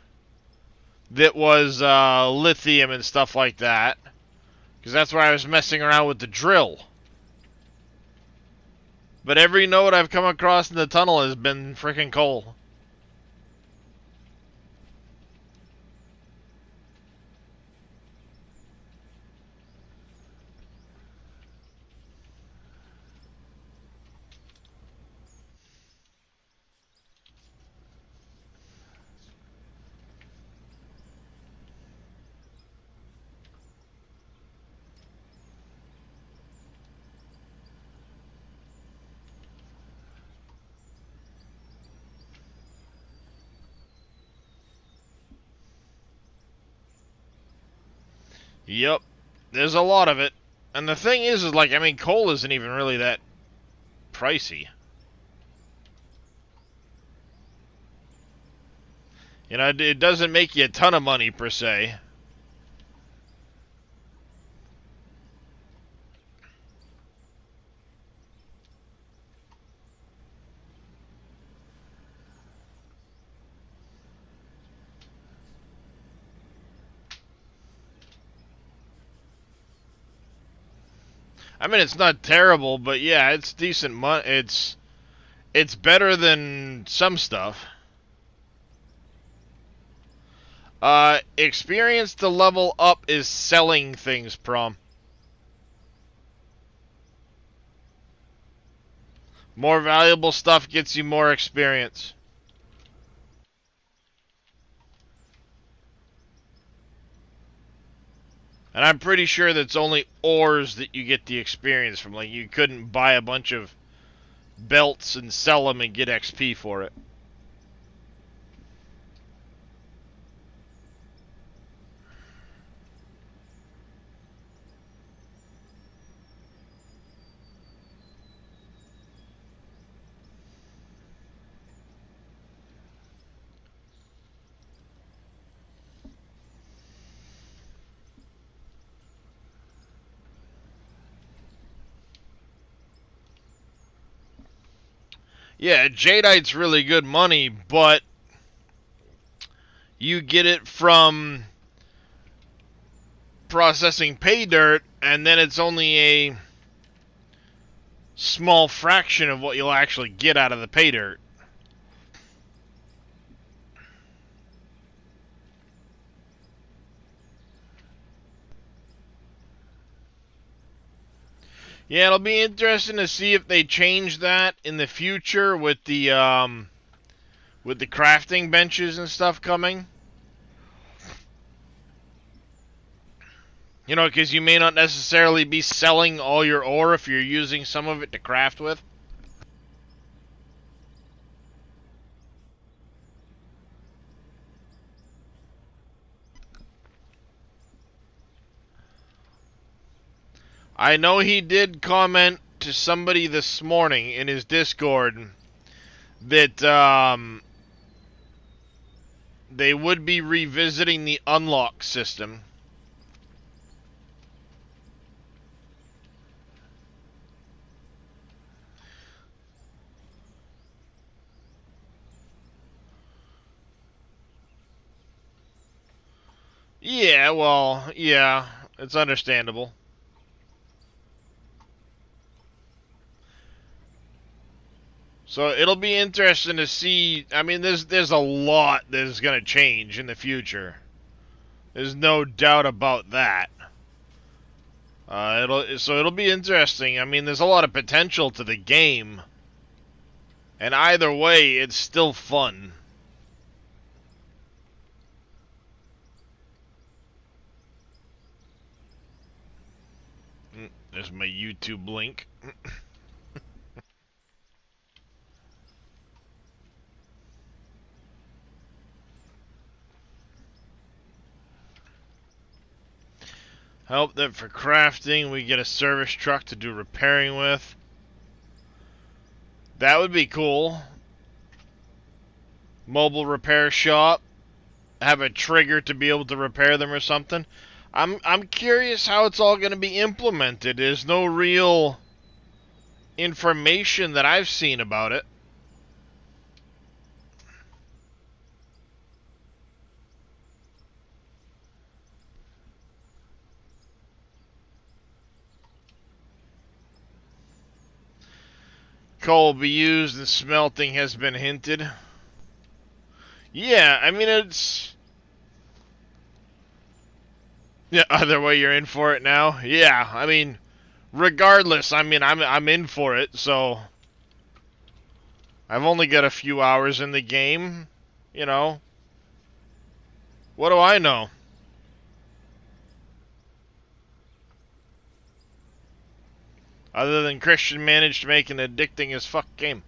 that was lithium and stuff like that, because that's where I was messing around with the drill. But every node I've come across in the tunnel has been freaking coal. Yep, there's a lot of it. And the thing is like, I mean, coal isn't even really that pricey. You know, it doesn't make you a ton of money, per se. I mean, it's not terrible, but yeah, it's decent money. It's better than some stuff. Experience to level up is selling things, Prom. More valuable stuff gets you more experience. And I'm pretty sure that's only ores that you get the experience from. Like, you couldn't buy a bunch of belts and sell them and get XP for it. Yeah, Jadeite's really good money, but you get it from processing pay dirt, and then it's only a small fraction of what you'll actually get out of the pay dirt. Yeah, it'll be interesting to see if they change that in the future with the crafting benches and stuff coming. You know, because you may not necessarily be selling all your ore if you're using some of it to craft with. I know he did comment to somebody this morning in his Discord that they would be revisiting the unlock system. Yeah, well, yeah, it's understandable. So it'll be interesting to see. I mean, there's a lot that is going to change in the future. There's no doubt about that. It'll be interesting. I mean, there's a lot of potential to the game, and either way, it's still fun. There's my YouTube link. Hope that for crafting we get a service truck to do repairing with. That would be cool. mobile repair shop have a trigger to be able to repair them or something. I'm curious how it's all going to be implemented. There's no real information that I've seen about it. Coal will be used and smelting has been hinted. Yeah, I mean, it's... Yeah, either way, you're in for it now. Yeah, I mean, regardless, I mean, I'm in for it, so... I've only got a few hours in the game, you know. What do I know? Other than Christian managed to make an addicting as fuck game.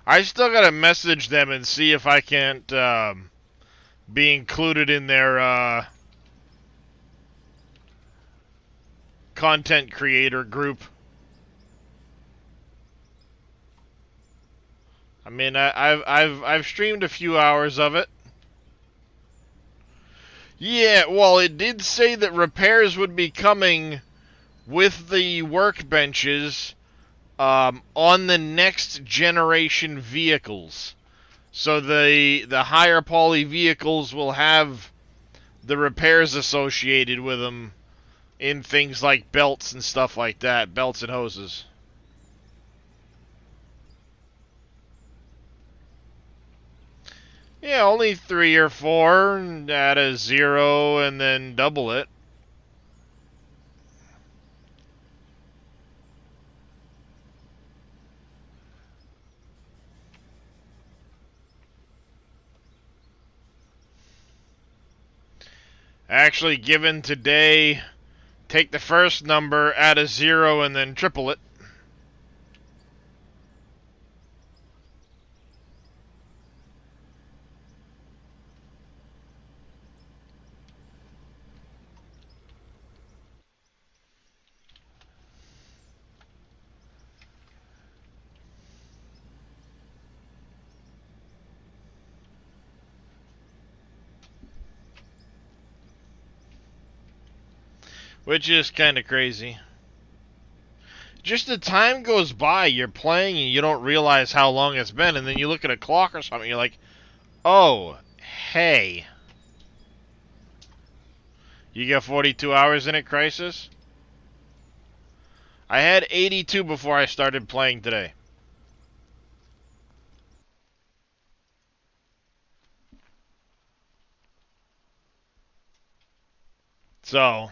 I still gotta message them and see if I can't be included in their content creator group. I mean, I've streamed a few hours of it. Yeah, well, it did say that repairs would be coming with the workbenches on the next generation vehicles. So the higher poly vehicles will have the repairs associated with them in things like belts and stuff like that, belts and hoses. Yeah, only 3 or 4, add a 0 and then double it. Actually, given today, take the first number, add a 0, and then triple it. Which is kind of crazy. Just the time goes by, you're playing and you don't realize how long it's been, and then you look at a clock or something, you're like, oh, hey. You got 42 hours in it, Crisis? I had 82 before I started playing today. So...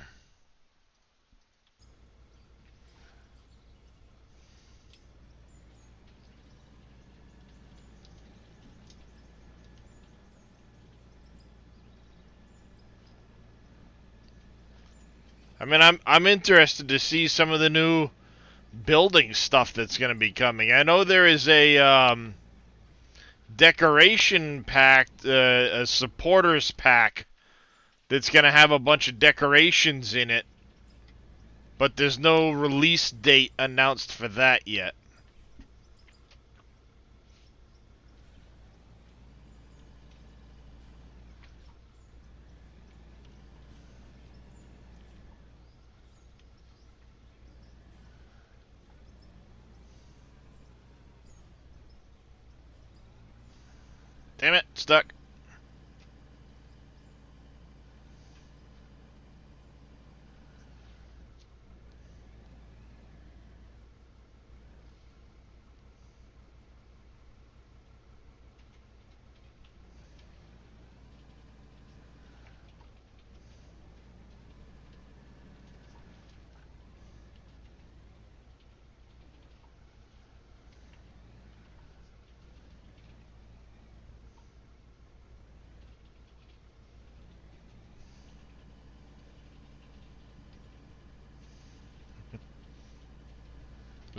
I mean, I'm interested to see some of the new building stuff that's going to be coming. I know there is a decoration pack, a supporters pack that's going to have a bunch of decorations in it, but there's no release date announced for that yet. Damn it, stuck.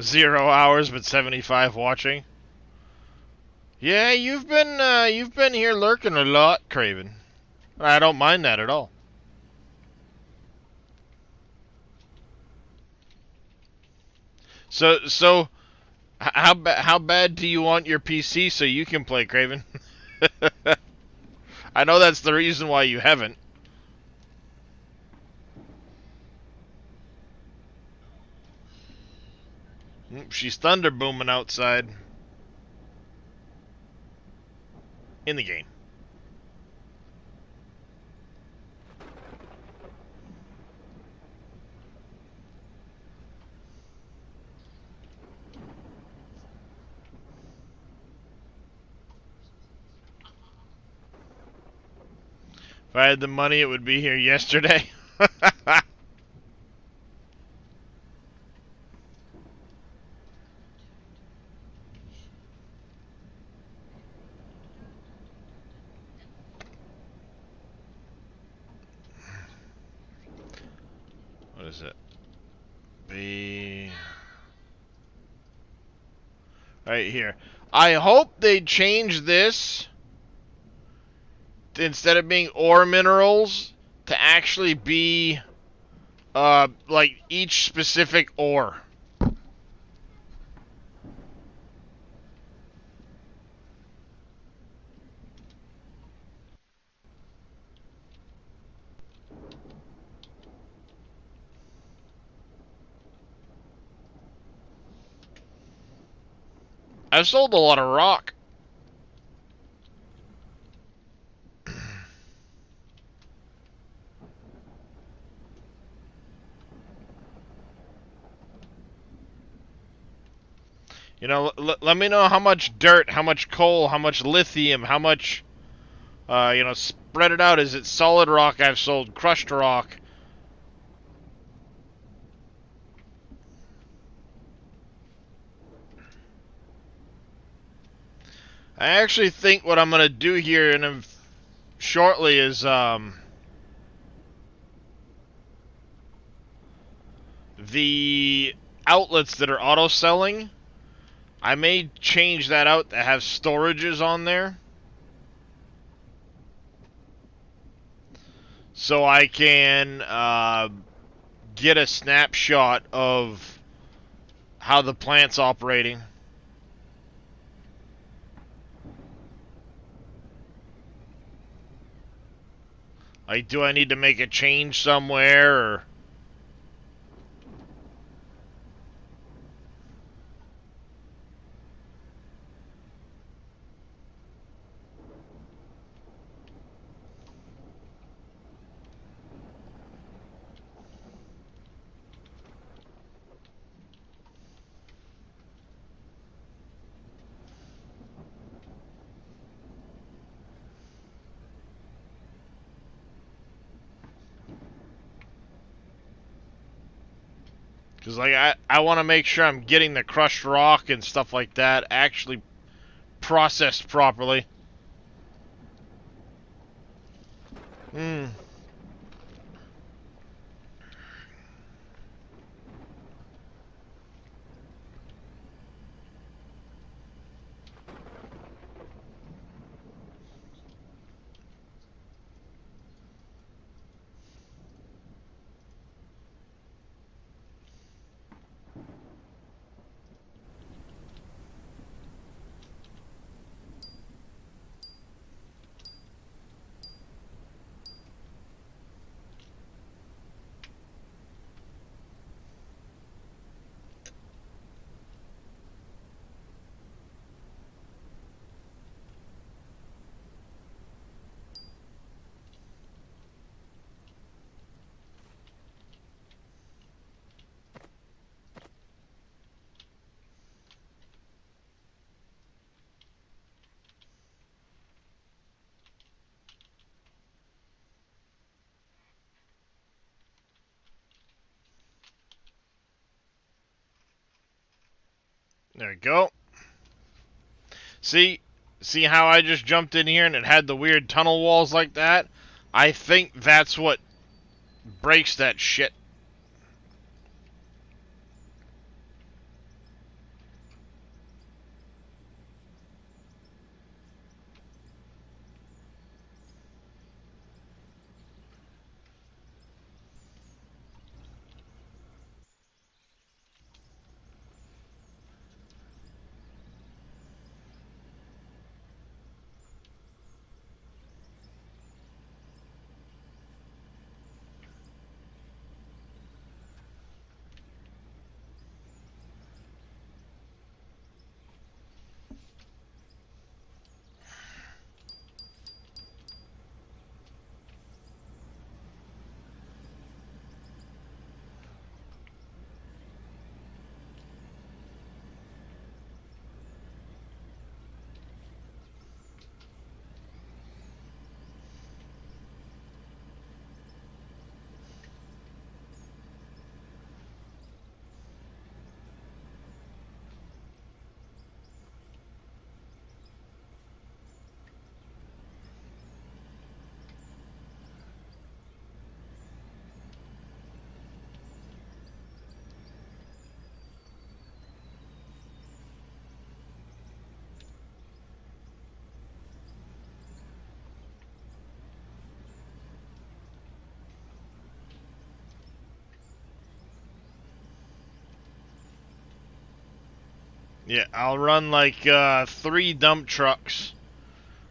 Zero hours, but 75 watching. Yeah, you've been here lurking a lot, Craven. I don't mind that at all. So how bad do you want your PC so you can play, Craven? I know that's the reason why you haven't. She's thunder booming outside. In the game. If I had the money, it would be here yesterday. What is it? B. Right here. I hope they change this to, instead of being ore minerals, to actually be like each specific ore. I've sold a lot of rock. You know, let me know how much dirt, how much coal, how much lithium, how much, spread it out. Is it solid rock I've sold, crushed rock? I actually think what I'm going to do here shortly is, the outlets that are auto-selling, I may change that out to have storages on there. So I can get a snapshot of how the plant's operating. Like, do I need to make a change somewhere, or... Because, like, I want to make sure I'm getting the crushed rock and stuff like that actually processed properly. Hmm. There we go. See how I just jumped in here and it had the weird tunnel walls like that? I think that's what breaks that shit. Yeah, I'll run like 3 dump trucks,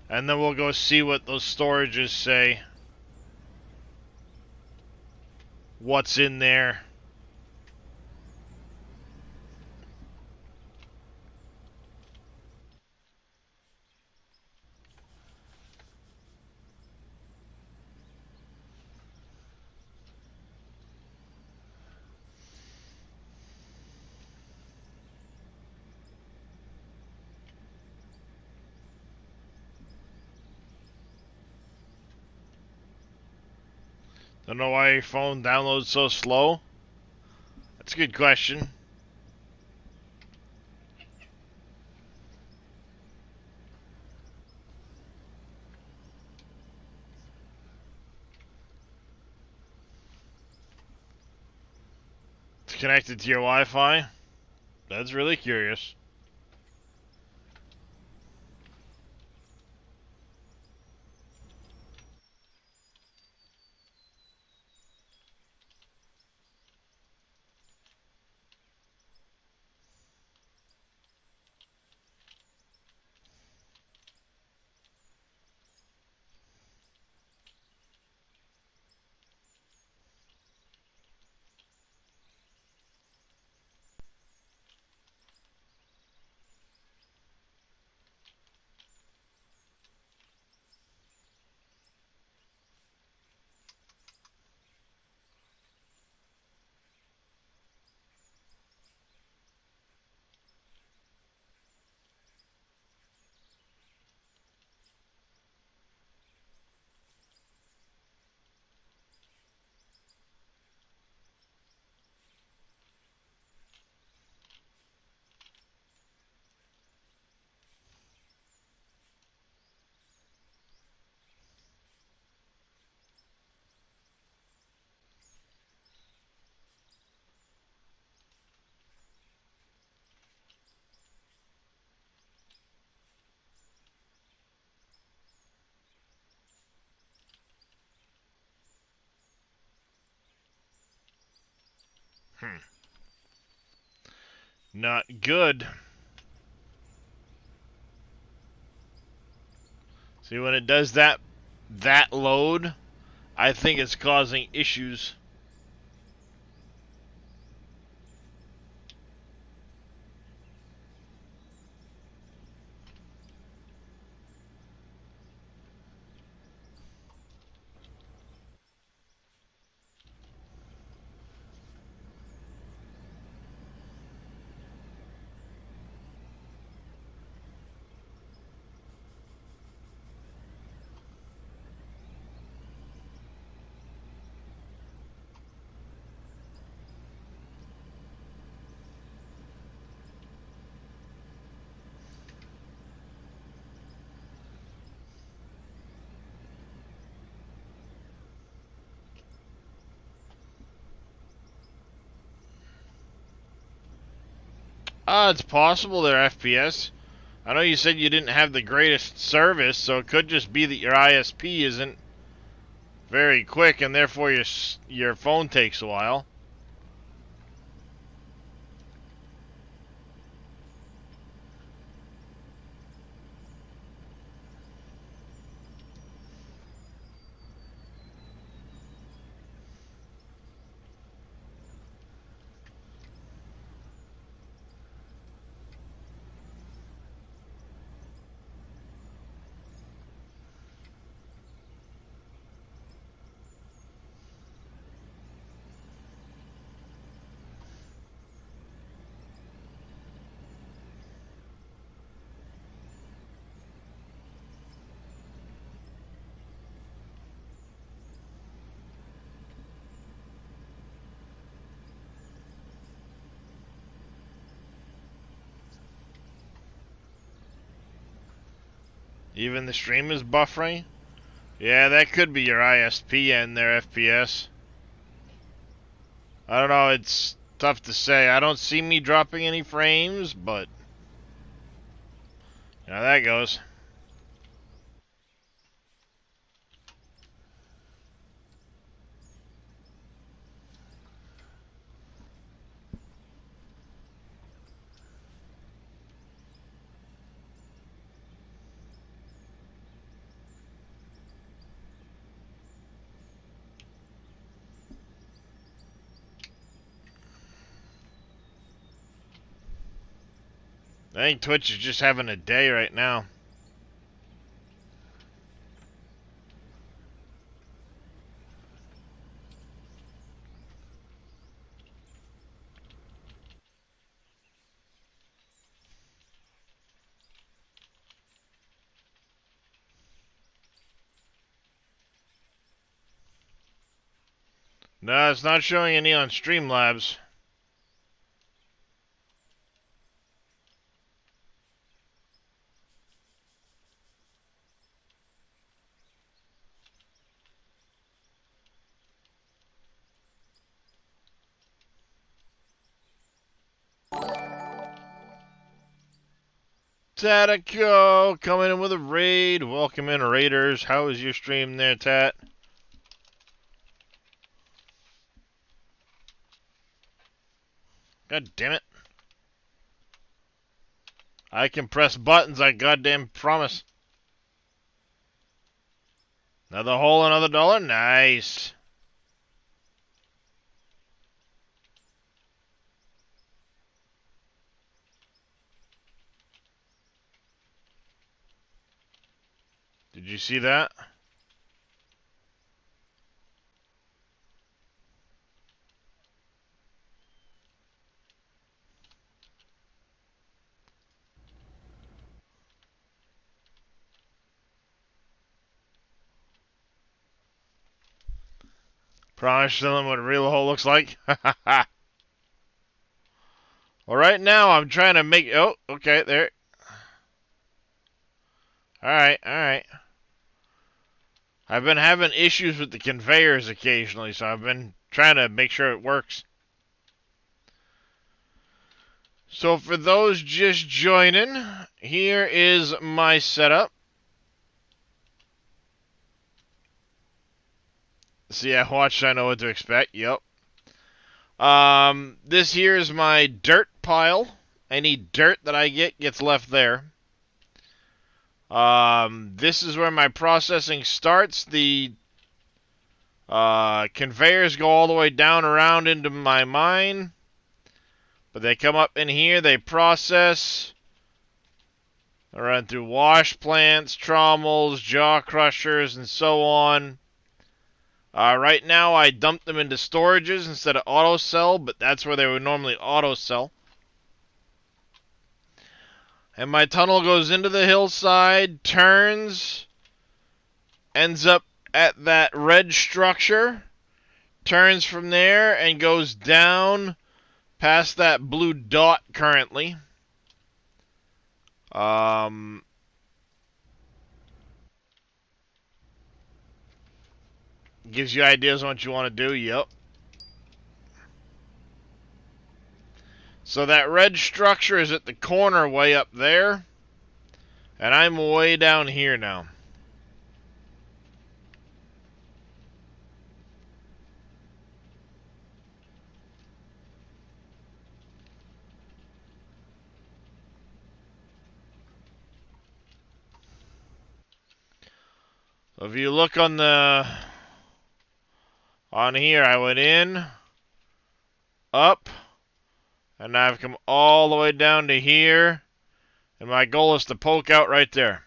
and then we'll go see what those storages say. What's in there? Don't know why your phone downloads so slow. That's a good question. It's connected to your Wi-Fi? That's really curious. Hmm. Not good. See, when it does that load, I think it's causing issues. It's possible there, FPS. I know you said you didn't have the greatest service, so it could just be that your ISP isn't very quick, and therefore your phone takes a while. Even the stream is buffering? Yeah, that could be your ISP and their FPS. I don't know, it's tough to say. I don't see me dropping any frames, but you know how that goes. I think Twitch is just having a day right now. No, it's not showing any on Streamlabs. Tatico coming in with a raid. Welcome in, Raiders. How is your stream there, Tat? God damn it. I can press buttons, I goddamn promise. Another hole, another dollar? Nice. Did you see that? Promise them what a real hole looks like. Well, right now I'm trying to make... Oh, okay, there. Alright, alright. I've been having issues with the conveyors occasionally, so I've been trying to make sure it works. So for those just joining, here is my setup. See, I watched, I know what to expect. Yep. This here is my dirt pile. Any dirt that I get gets left there. This is where my processing starts. The conveyors go all the way down around into my mine. But they come up in here, they process. They run through wash plants, trommels, jaw crushers, and so on. Right now I dumped them into storages instead of auto sell, but that's where they would normally auto sell. And my tunnel goes into the hillside, turns, ends up at that red structure, turns from there and goes down past that blue dot currently. Gives you ideas on what you want to do, yep. So that red structure is at the corner way up there. And I'm way down here now. So if you look on here, I went in, up, and I've come all the way down to here. And my goal is to poke out right there.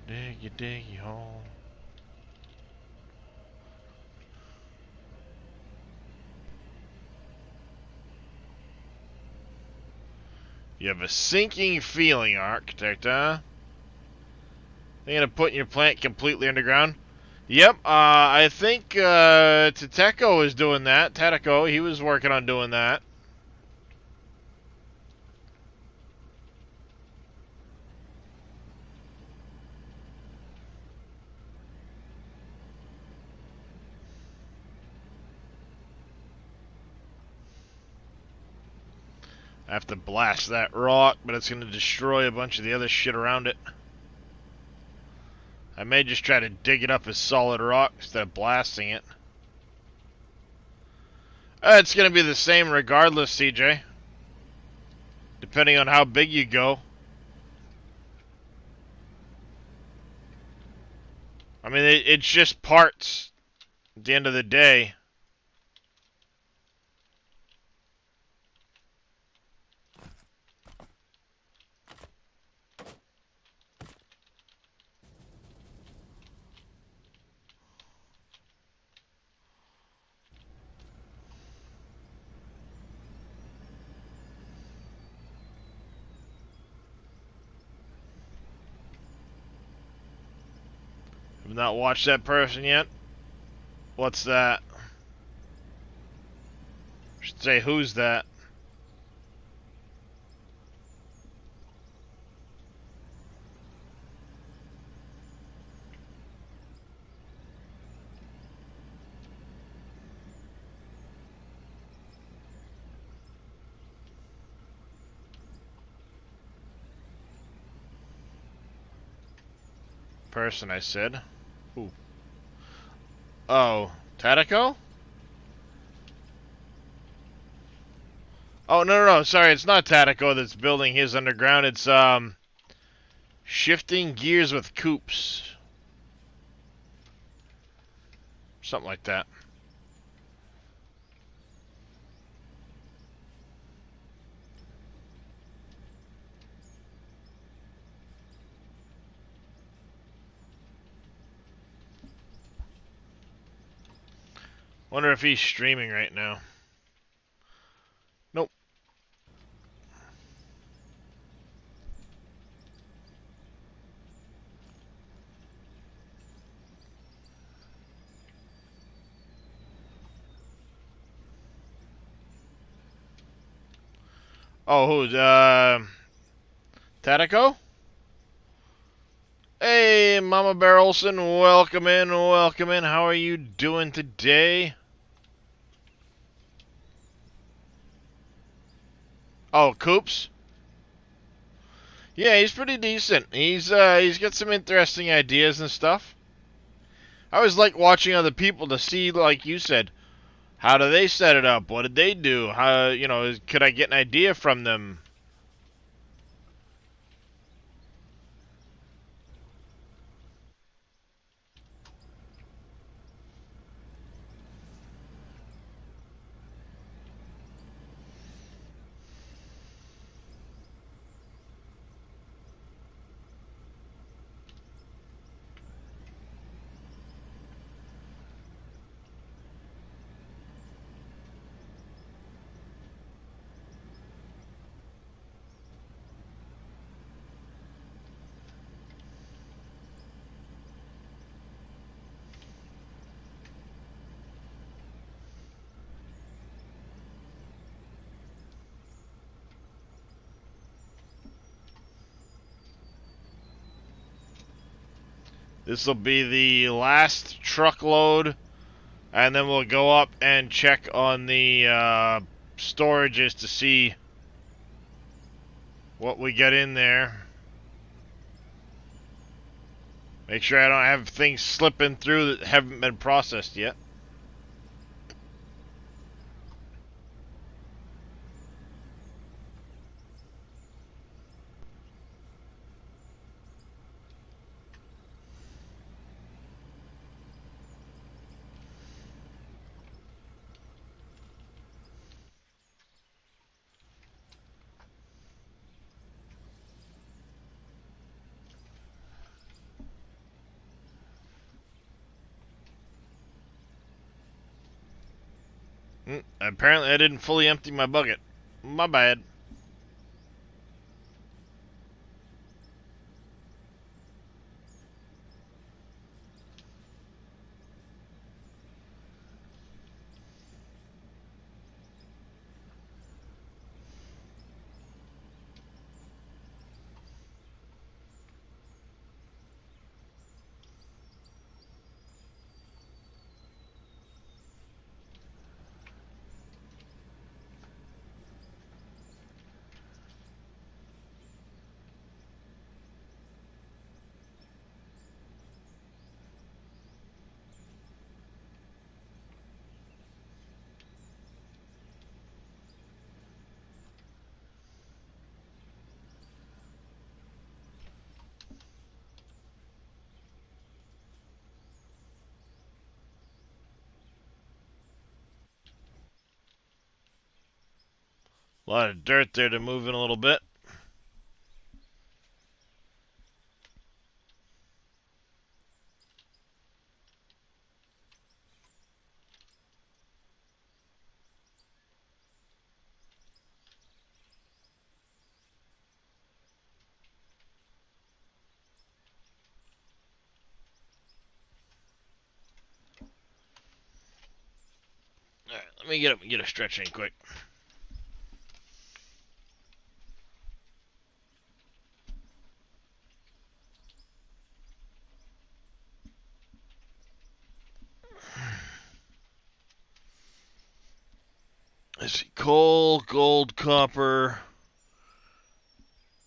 Diggy, diggy hole. You have a sinking feeling, Architect, huh? Thinking of putting your plant completely underground? Yep, I think Tateco is doing that. Tatico, he was working on doing that. I have to blast that rock, but it's going to destroy a bunch of the other shit around it. I may just try to dig it up as solid rock instead of blasting it. It's going to be the same regardless, CJ. Depending on how big you go. I mean, it's just parts. At the end of the day. Have not watched that person yet? What's that? Should say, who's that? Person, I said. Who? Oh, Tadako? Oh, no, sorry, it's not Tadako that's building his underground, it's, Shifting Gears with Coops. Something like that. Wonder if he's streaming right now. Nope. Oh, who's, Tadako? Hey, Mama Bear Olsen, welcome in, welcome in. How are you doing today? Oh, Coops? Yeah, he's pretty decent. He's got some interesting ideas and stuff. I always like watching other people to see, like you said, how do they set it up? What did they do? How, you know, could I get an idea from them? This will be the last truckload, and then we'll go up and check on the storages to see what we get in there. Make sure I don't have things slipping through that haven't been processed yet. Apparently I didn't fully empty my bucket. My bad. A lot of dirt there to move in a little bit. Alright, let me get up and get a stretch in quick. Let's see, coal, gold, copper,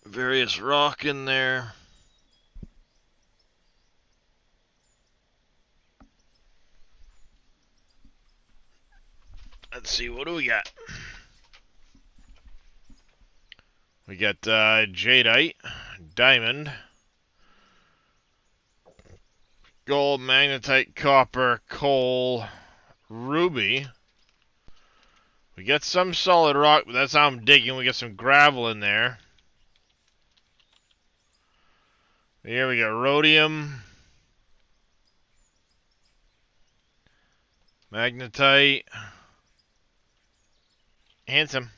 various rock in there. Let's see, what do we got? We got jadeite, diamond, gold, magnetite, copper, coal, ruby. We got some solid rock, but that's how I'm digging. We got some gravel in there. Here we got rhodium, magnetite, handsome.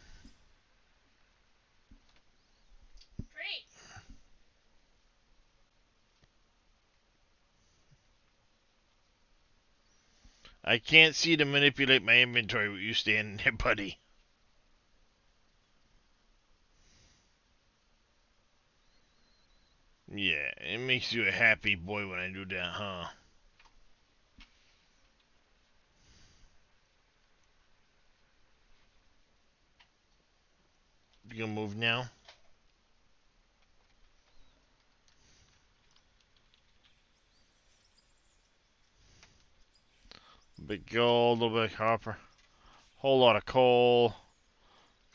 Great. I can't see to manipulate my inventory with you standing there, buddy. Yeah, it makes you a happy boy when I do that, huh? You gonna move now? Bit gold, a little bit of copper, whole lot of coal.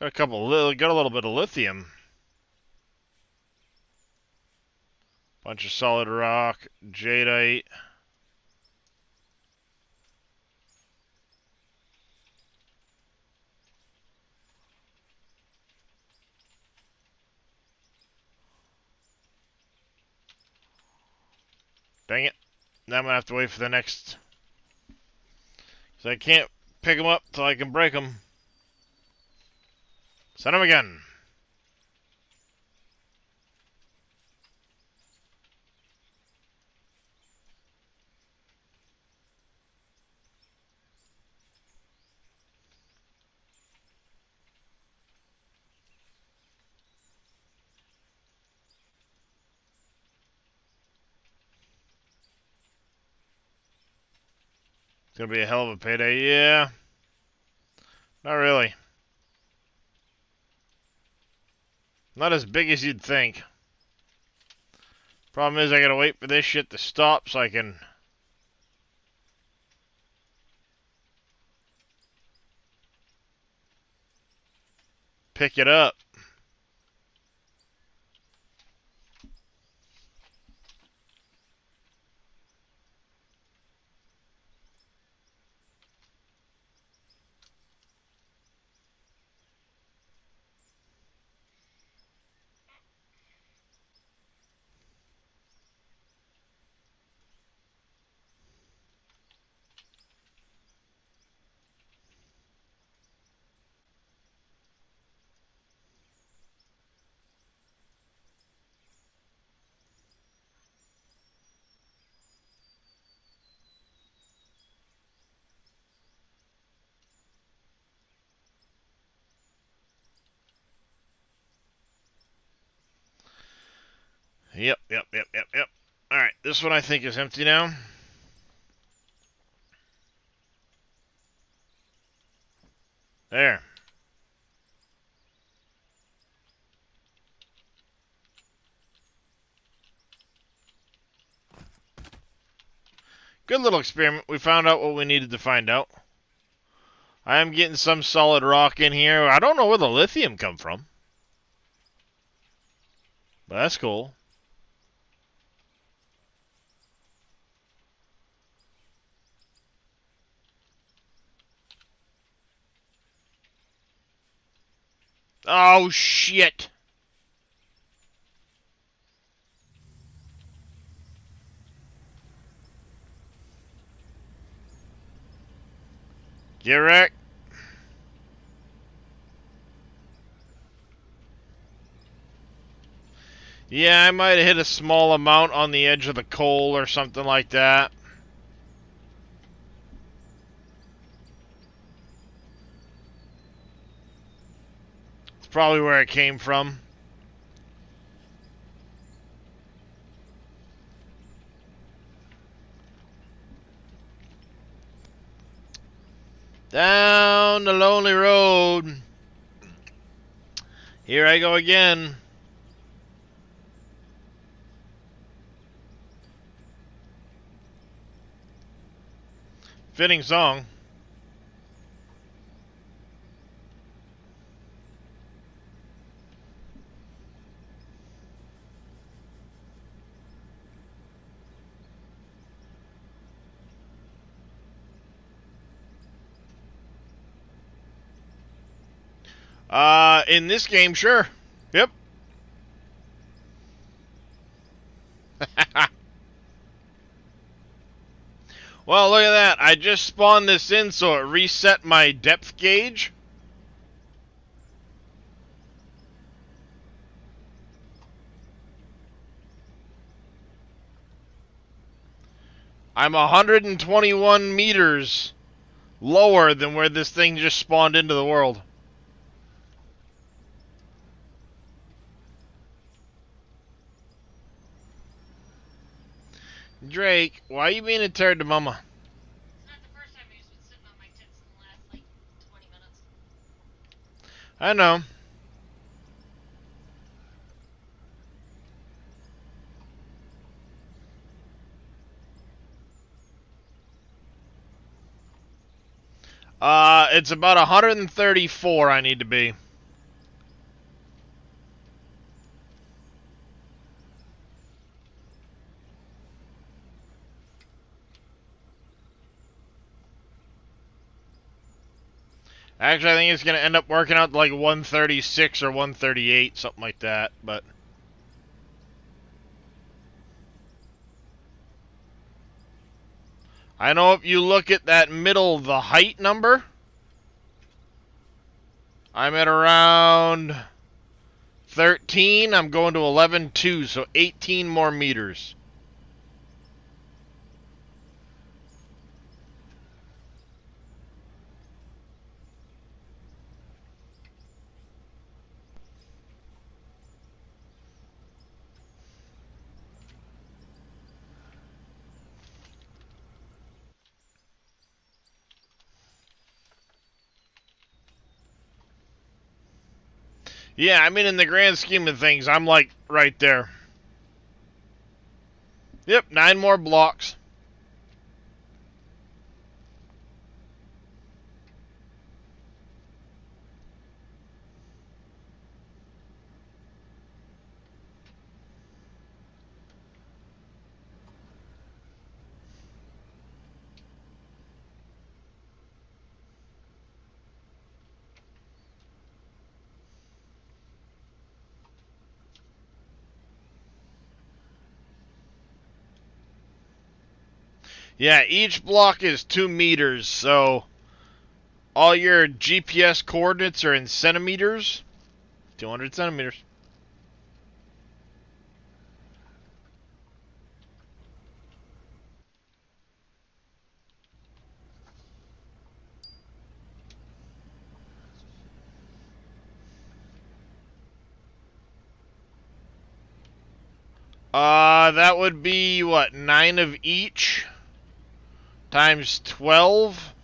Got a little bit of lithium. Bunch of solid rock, jadeite. Dang it. Now I'm gonna have to wait for the next. So I can't pick them up till I can break them. Send them again. It's gonna be a hell of a payday. Yeah. Not really. Not as big as you'd think. Problem is I gotta wait for this shit to stop so I can pick it up. Yep. Alright, this one I think is empty now. There. Good little experiment. We found out what we needed to find out. I am getting some solid rock in here. I don't know where the lithium come from. But that's cool. Oh, shit. Get wrecked. Yeah, I might have hit a small amount on the edge of the coal or something like that. It's probably where it came from. Down the lonely road. Here I go again. Fitting song. In this game, sure. Yep. Well, look at that. I just spawned this in so it reset my depth gauge. I'm 121 meters lower than where this thing just spawned into the world. Drake, why are you being a turd to mama? It's not the first time he's been sitting on my tits in the last, like, 20 minutes. I know. It's about 134 I need to be. Actually, I think it's going to end up working out to like 136 or 138, something like that, but... I know if you look at that middle, the height number, I'm at around 13. I'm going to 11.2, so 18 more meters. Yeah, I mean, in the grand scheme of things, I'm like right there. Yep, 9 more blocks. Yeah, each block is 2 meters, so all your GPS coordinates are in centimeters. 200 centimeters. That would be, what, 9 of each? Times 12?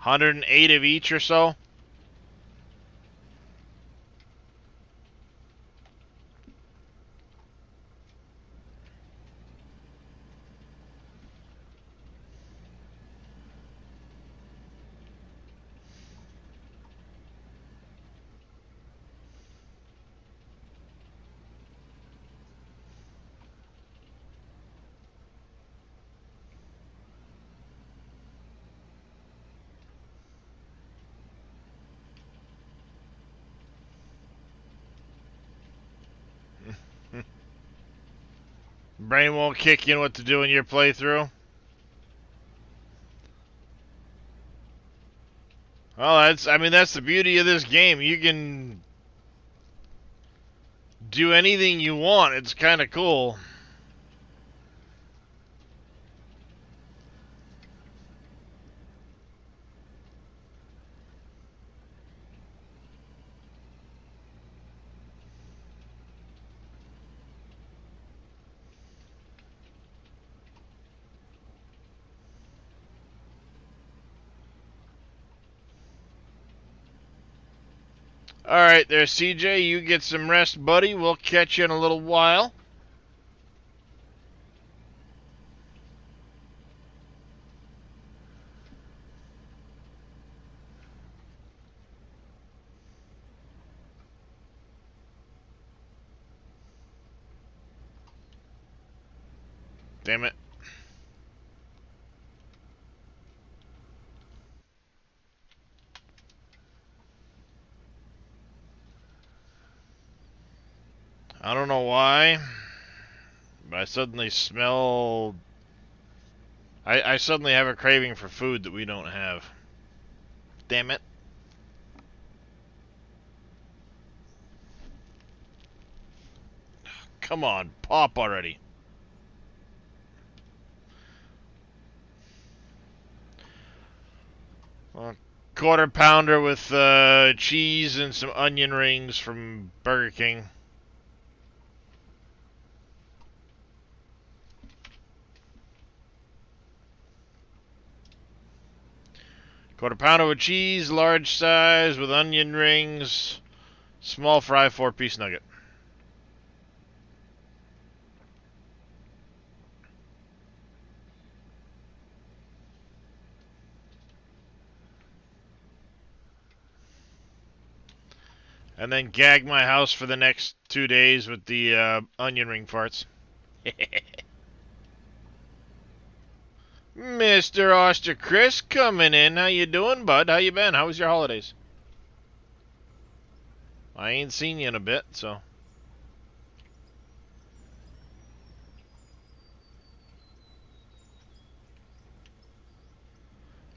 108 of each or so? Brain won't kick in what to do in your playthrough. Well, that's the beauty of this game. You can do anything you want. It's kind of cool. Alright there, CJ. You get some rest, buddy. We'll catch you in a little while. Damn it. I don't know why, but I suddenly smell... I suddenly have a craving for food that we don't have. Damn it. Come on, pop already. Well, quarter pounder with cheese and some onion rings from Burger King. Quarter pounder with cheese, large size with onion rings, small fry, 4-piece nugget. And then gag my house for the next 2 days with the onion ring farts. Mr. Oster Chris coming in. How you doing, bud? How you been? How was your holidays? I ain't seen you in a bit, so...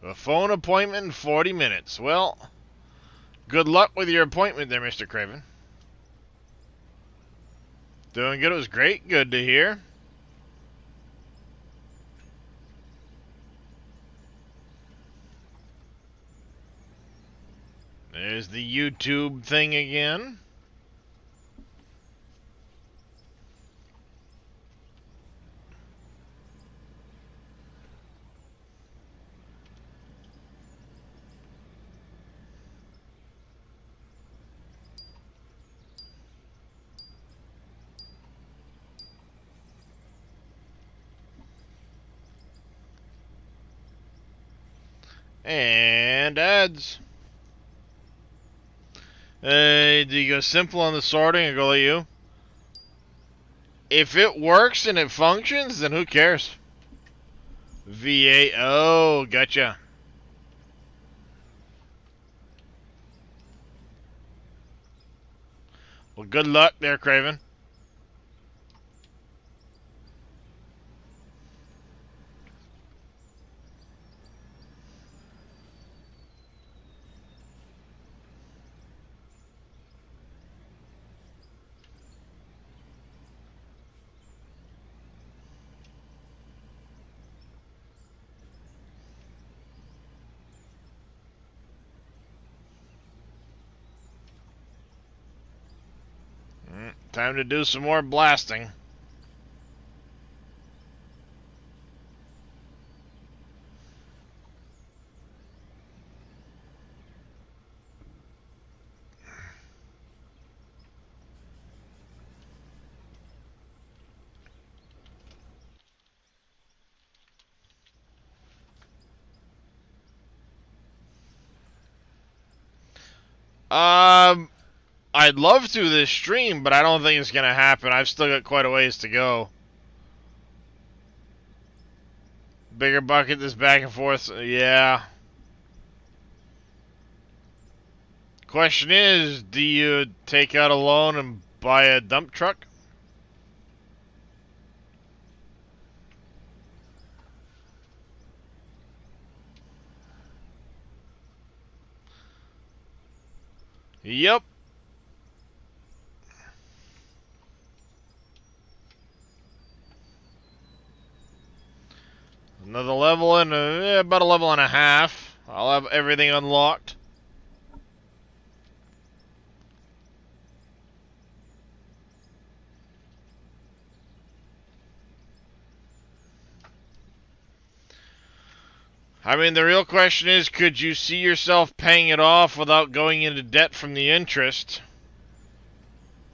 A phone appointment in 40 minutes. Well... Good luck with your appointment there, Mr. Craven. Doing good. It was great. Good to hear. There's the YouTube thing again. And ads. Do you go simple on the sorting or go like you? If it works and it functions, then who cares? VA. Oh, gotcha. Well, good luck there, Craven. Time to do some more blasting. I'd love to this stream, but I don't think it's gonna happen. I've still got quite a ways to go. Bigger bucket, this back and forth. Yeah. Question is, do you take out a loan and buy a dump truck? Yep. Another level and about a level and a half. I'll have everything unlocked. I mean, the real question is, could you see yourself paying it off without going into debt from the interest?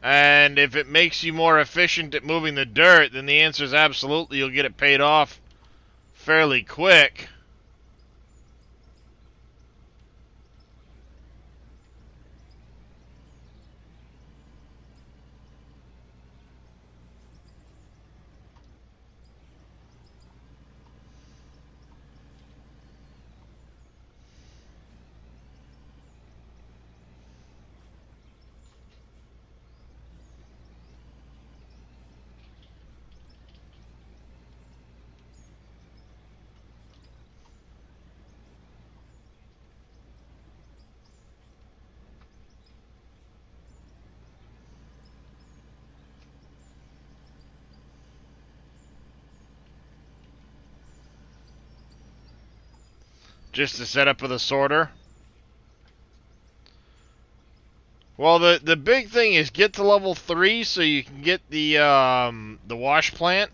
And if it makes you more efficient at moving the dirt, then the answer is absolutely, you'll get it paid off fairly quick. Just the setup of the sorter. Well, the big thing is get to level 3 so you can get the wash plant,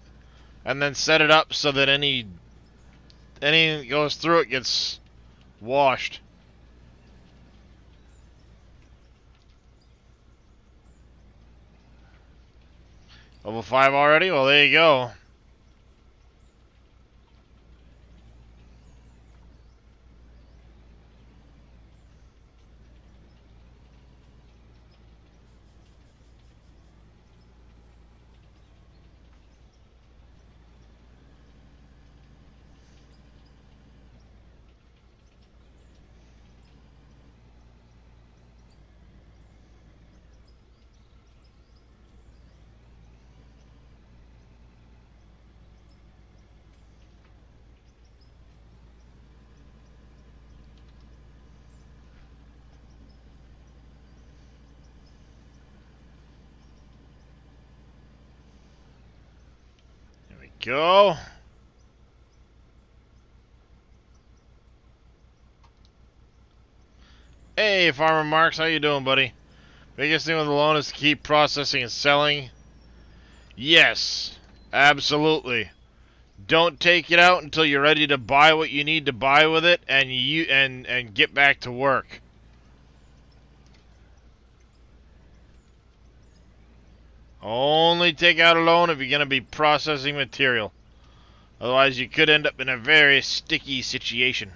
and then set it up so that anything that goes through it gets washed. Level 5 already? Well, there you go. There we go. Hey, Farmer Marks, how you doing, buddy? Biggest thing with the loan is to keep processing and selling. Yes, absolutely. Don't take it out until you're ready to buy what you need to buy with it, and get back to work. Only take out a loan if you're going to be processing material. Otherwise, you could end up in a very sticky situation.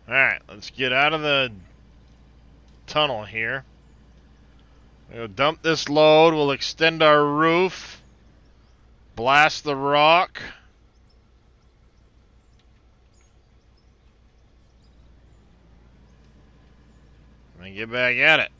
Alright, let's get out of the tunnel here. We'll dump this load, we'll extend our roof, blast the rock. And get back at it.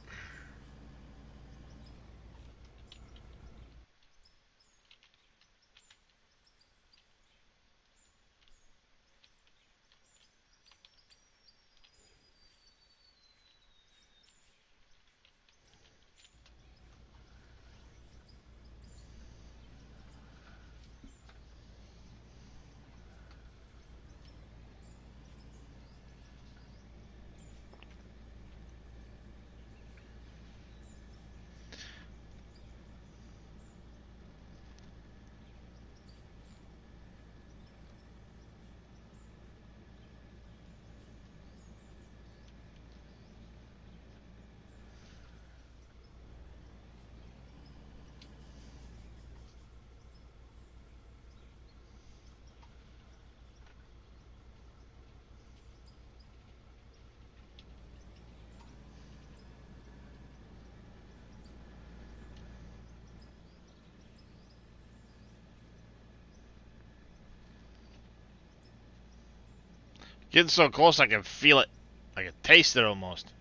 Getting so close I can feel it. I can taste it almost.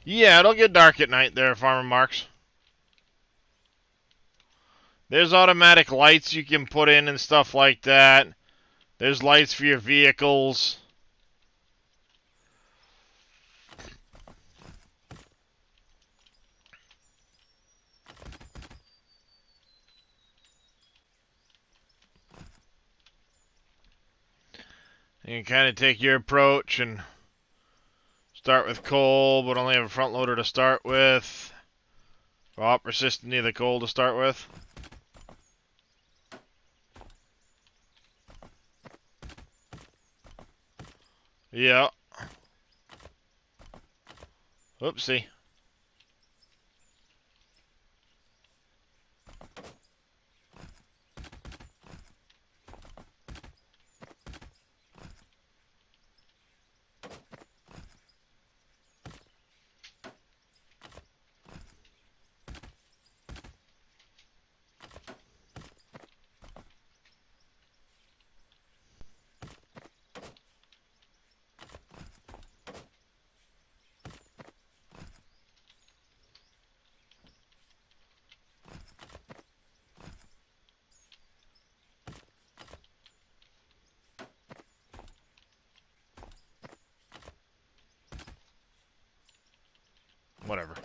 Yeah, it'll get dark at night there, Farmer Marks. There's automatic lights you can put in and stuff like that. There's lights for your vehicles. You can kind of take your approach and start with coal, but only have a front loader to start with. Op resistant to the coal to start with. Yeah. Oopsie. Whatever.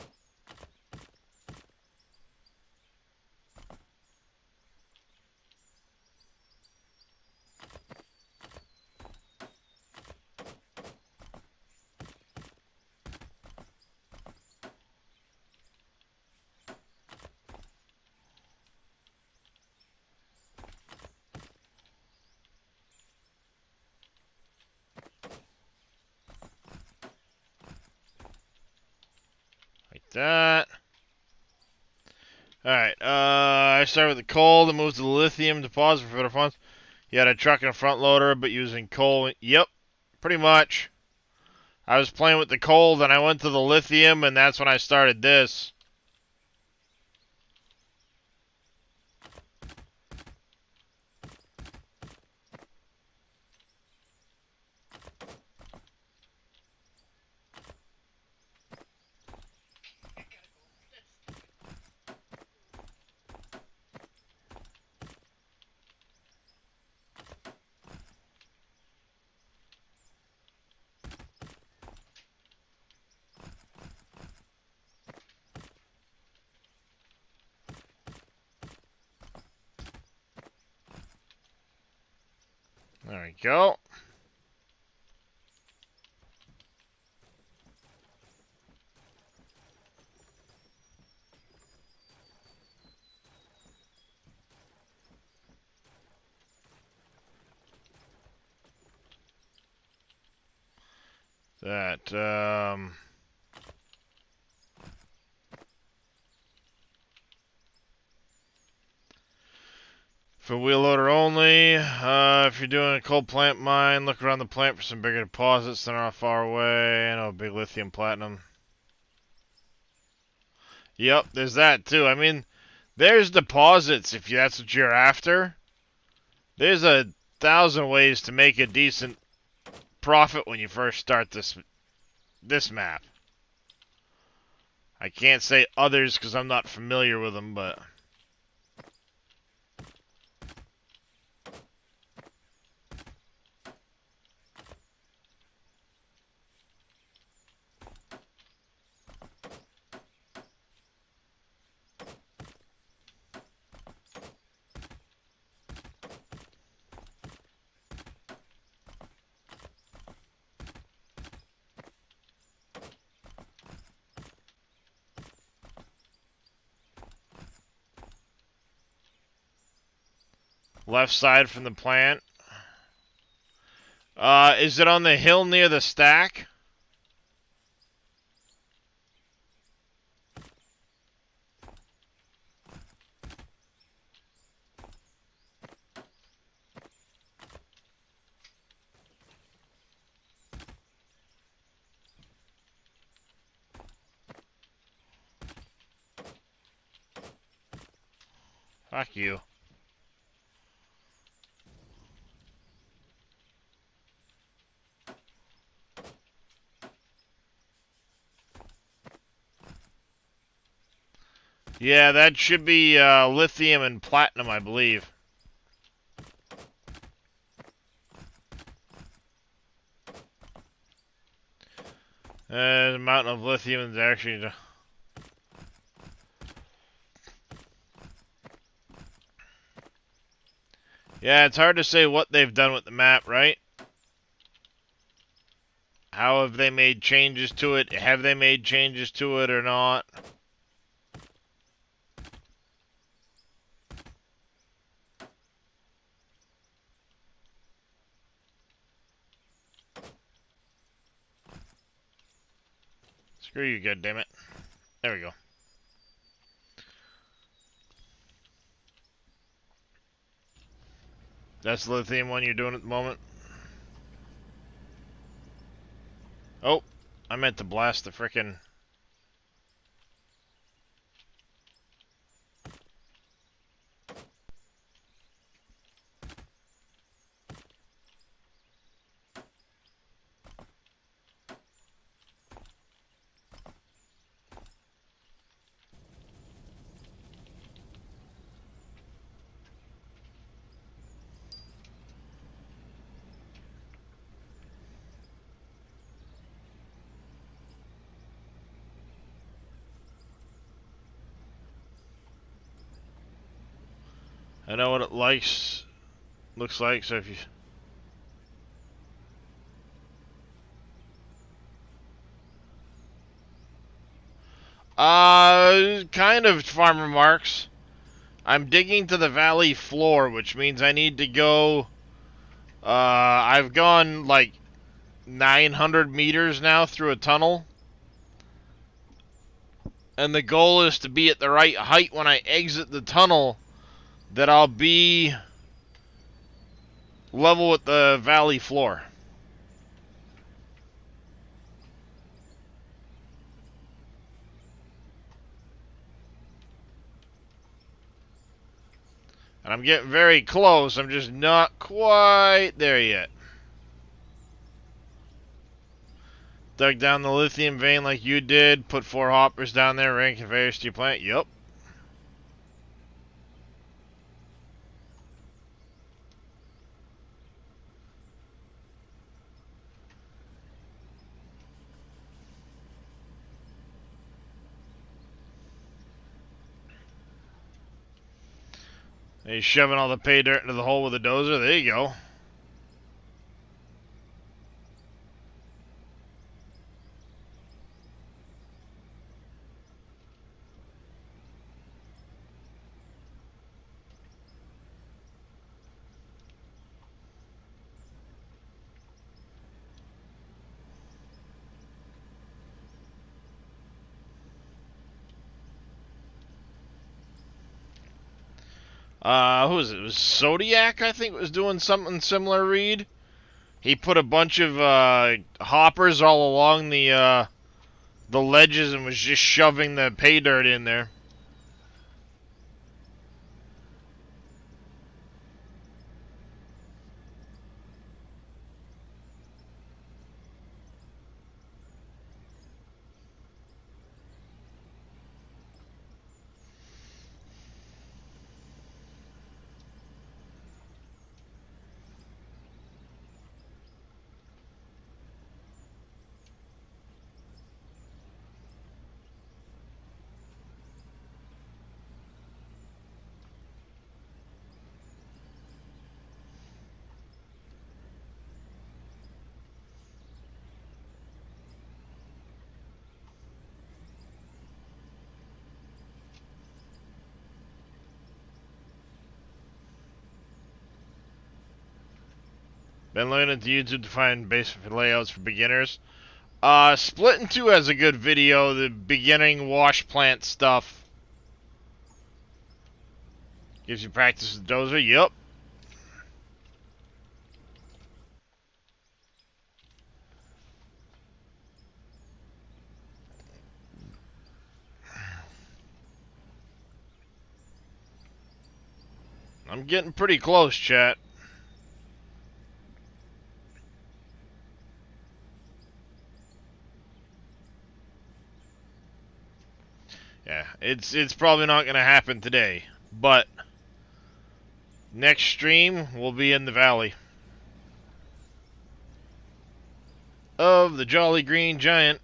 Like that. Alright, I start with the coal that moves to the lithium deposit for better funds. You had a truck and a front loader, but using coal. Yep, pretty much. I was playing with the coal, then I went to the lithium, and that's when I started this. I gotta go. That's There we go. That, for wheel loader only. If you're doing a coal plant mine, look around the plant for some bigger deposits that are not far away. I know, big lithium platinum. Yep, there's that too. I mean, there's deposits if that's what you're after. There's 1,000 ways to make a decent profit when you first start this map. I can't say others because I'm not familiar with them, but left side from the plant. Is it on the hill near the stack? Fuck you. Yeah, that should be lithium and platinum, I believe. The amount of lithium is actually... Yeah, it's hard to say what they've done with the map, right? How have they made changes to it? Have they made changes to it or not? Screw you, goddammit. There we go. That's the lithium one you're doing at the moment? Oh, I meant to blast the frickin'... I know what it looks like, so if you... Kind of, Farmer Marks. I'm digging to the valley floor, which means I need to go... I've gone, like, 900 meters now through a tunnel. And the goal is to be at the right height when I exit the tunnel, that I'll be level with the valley floor. And I'm getting very close. I'm just not quite there yet. Dug down the lithium vein like you did. Put 4 hoppers down there. Ran conveyors to your plant. Yup. And he's shoving all the pay dirt into the hole with a dozer. There you go. Who was it? It was Zodiac, I think, was doing something similar, Reed. He put a bunch of hoppers all along the ledges and was just shoving the pay dirt in there. Been looking at the YouTube to find basic layouts for beginners. Split in Two has a good video, the beginning wash plant stuff. Gives you practice with dozer, yep. I'm getting pretty close, chat. Yeah, It's probably not going to happen today, but next stream will be in the Valley of the Jolly Green Giant.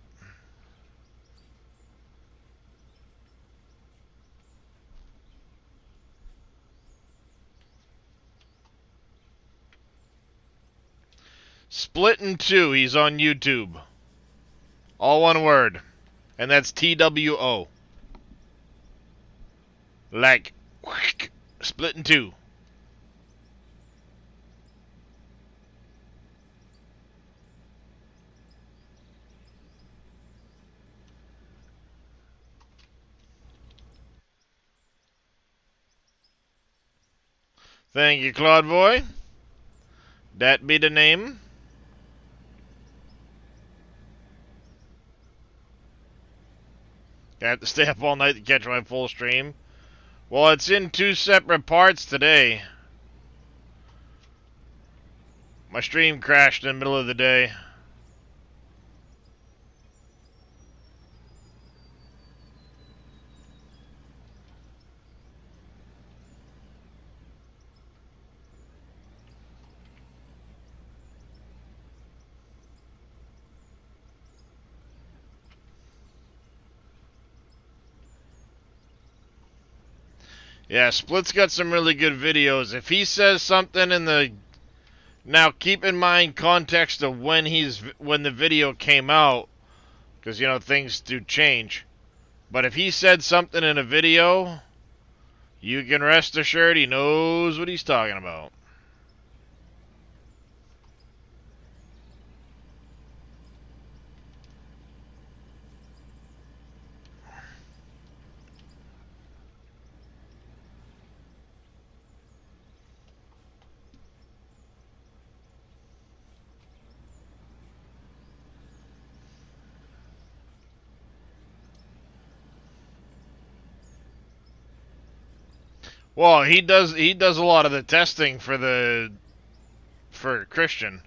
Split in Two, he's on YouTube. All one word. And that's TWO. Like, Split in Two. Thank you, Claude Boy. That be the name. I have to stay up all night to catch my full stream. Well, it's in 2 separate parts today. My stream crashed in the middle of the day. Yeah, Split's got some really good videos. If he says something in the... Now, keep in mind context of when the video came out, because, you know, things do change. But if he said something in a video, you can rest assured he knows what he's talking about. Well, he does a lot of the testing for Christian.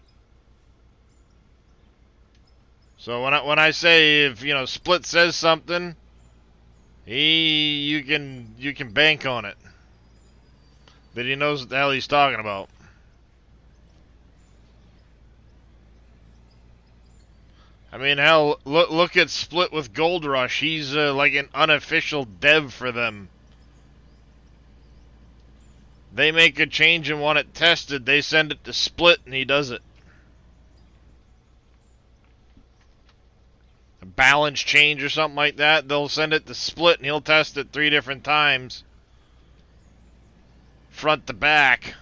So when I say, if you know, Split says something, you can bank on it that he knows what the hell he's talking about. I mean, hell, look at Split with Gold Rush. He's like an unofficial dev for them. They make a change and want it tested, they send it to Split and he does it. A balance change or something like that, they'll send it to Split and he'll test it 3 different times. Front to back.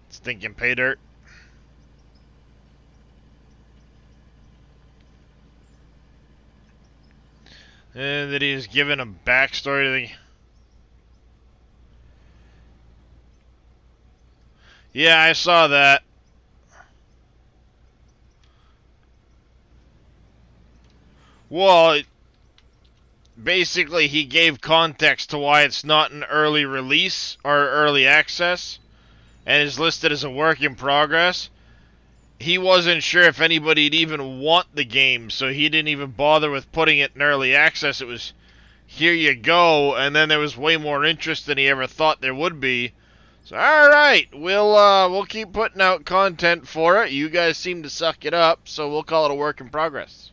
Stinking pay dirt. And that he's given a backstory to the... Yeah, I saw that. Well, basically he gave context to why it's not an early release or early access and is listed as a work in progress. He wasn't sure if anybody'd even want the game, so he didn't even bother with putting it in early access. It was, here you go, and then there was way more interest than he ever thought there would be. So, alright, we'll keep putting out content for it. You guys seem to suck it up, so we'll call it a work in progress.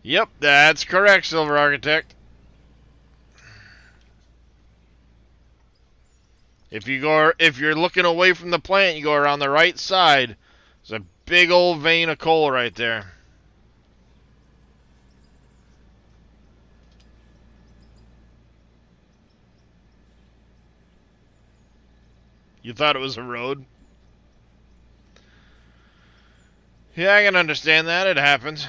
Yep, that's correct, Silver Architect. If you're looking away from the plant, you go around the right side. There's a big old vein of coal right there. You thought it was a road? Yeah, I can understand that. It happens.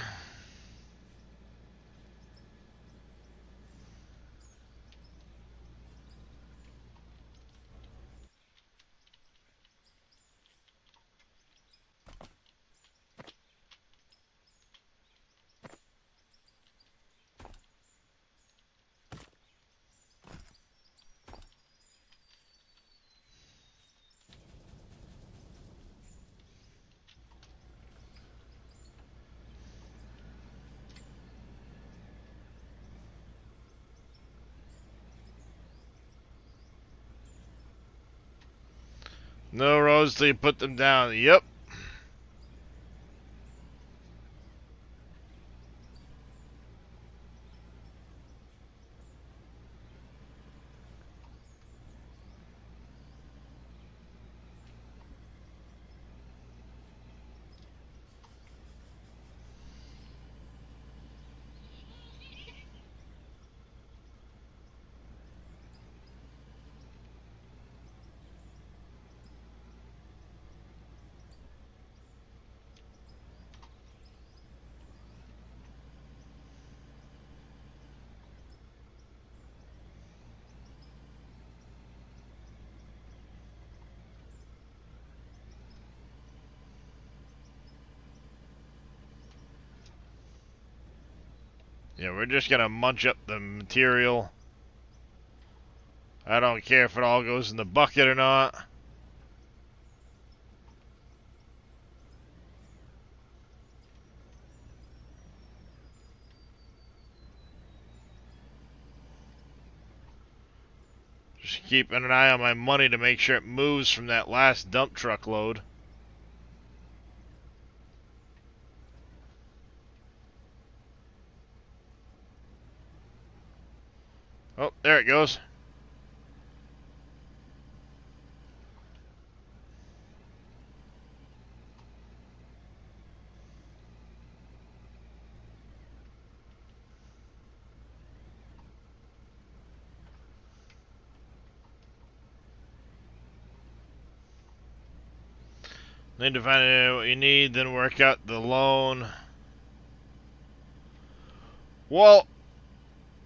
No roads till you put them down. Yep. Yeah, we're just gonna munch up the material. I don't care if it all goes in the bucket or not. Just keeping an eye on my money to make sure it moves from that last dump truck load. Oh, there it goes. Need to find out what you need, then work out the loan. Well,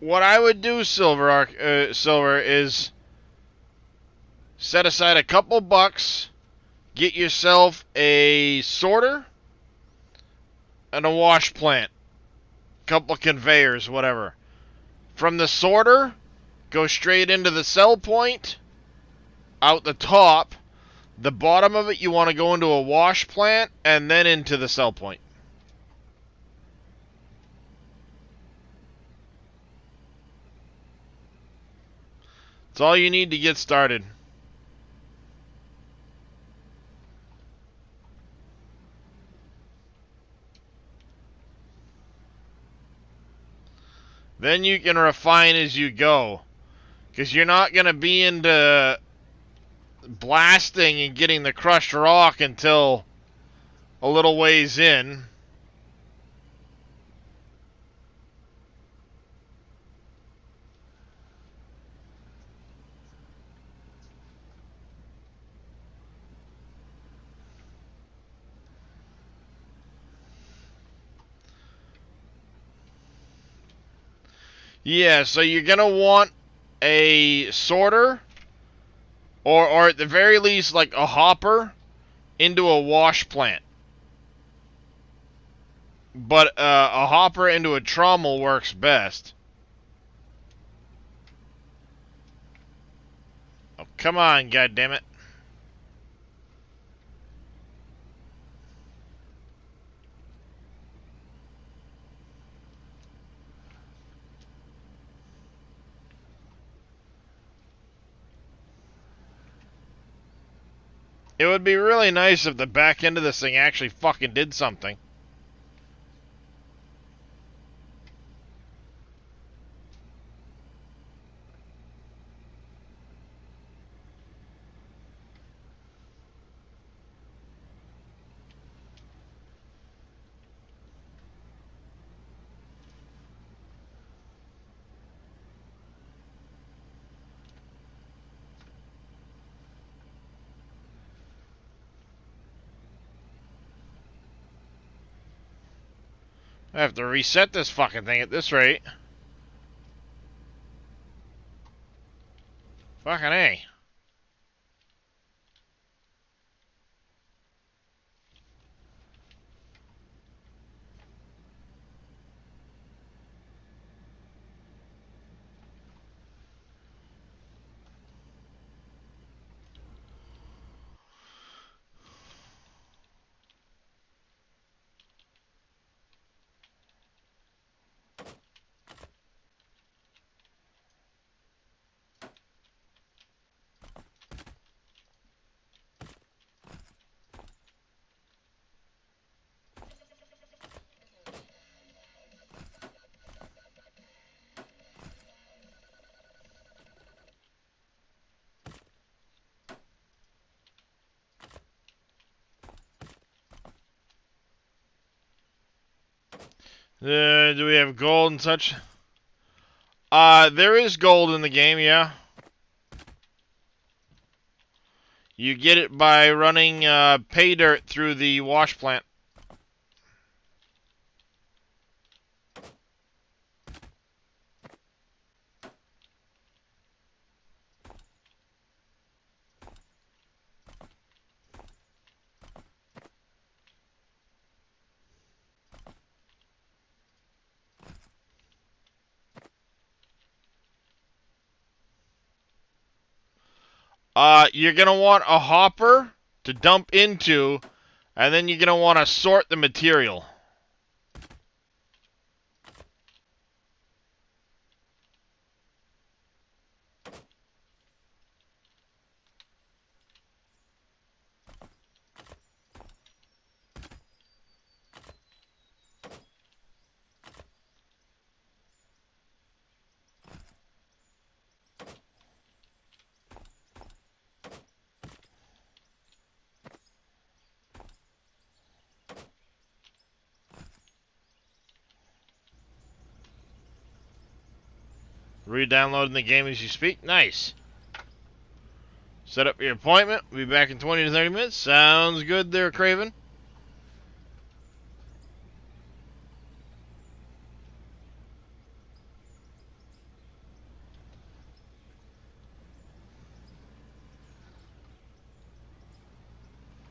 what I would do, Silver, is set aside a couple bucks, get yourself a sorter and a wash plant, couple conveyors, whatever. From the sorter, go straight into the sell point, out the top. The bottom of it, you want to go into a wash plant and then into the sell point. It's all you need to get started. Then you can refine as you go. Because you're not going to be into blasting and getting the crushed rock until a little ways in. Yeah, so you're going to want a sorter or at the very least like a hopper into a wash plant. But a hopper into a trommel works best. Oh, come on, goddammit. It would be really nice if the back end of this thing actually fucking did something. I have to reset this fucking thing at this rate. Fucking A. Do we have gold and such? There is gold in the game, yeah. You get it by running pay dirt through the wash plant. You're going to want a hopper to dump into, and then you're going to want to sort the material. Re-downloading the game as you speak. Nice. Set up your appointment. We'll be back in 20 to 30 minutes. Sounds good there, Craven.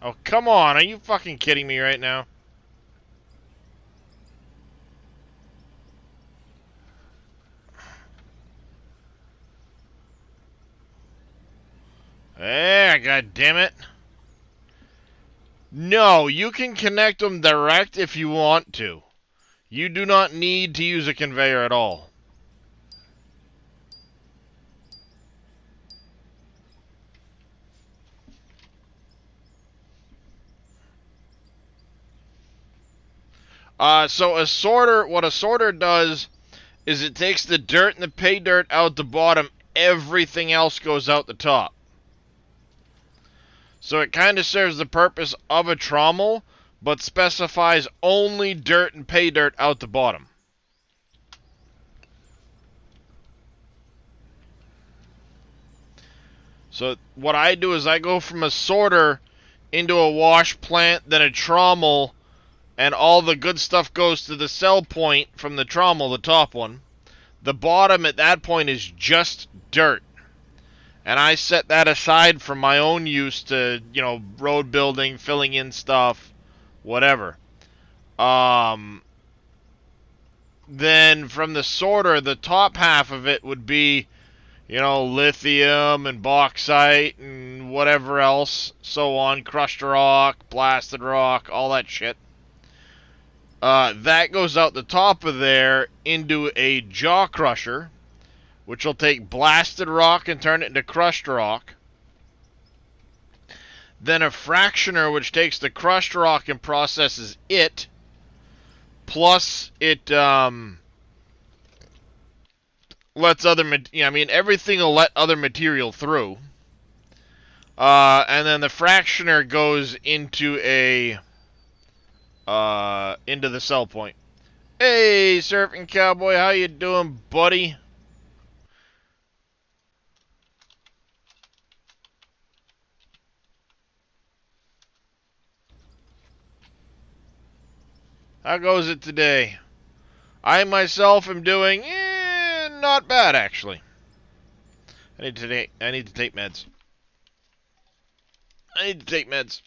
Oh, come on. Are you fucking kidding me right now? Eh, god damn it. No, you can connect them direct if you want to. You do not need to use a conveyor at all. So a sorter, what a sorter does is it takes the dirt and the pay dirt out the bottom. Everything else goes out the top. So it kind of serves the purpose of a trommel, but specifies only dirt and pay dirt out the bottom. So what I do is I go from a sorter into a wash plant, then a trommel, and all the good stuff goes to the sell point from the trommel, the top one. The bottom at that point is just dirt. And I set that aside for my own use to, you know, road building, filling in stuff, whatever. Then from the sorter, the top half of it would be, you know, lithium and bauxite and whatever else, so on, crushed rock, blasted rock, all that shit. That goes out the top of there into a jaw crusher, which will take blasted rock and turn it into crushed rock. Then a fractioner, which takes the crushed rock and processes it, plus it lets other, everything will let other material through. And then the fractioner goes into into the sell point. Hey, Surfing Cowboy, how you doing, buddy? How goes it today? I myself am doing not bad, actually. I need to take meds. I need to take meds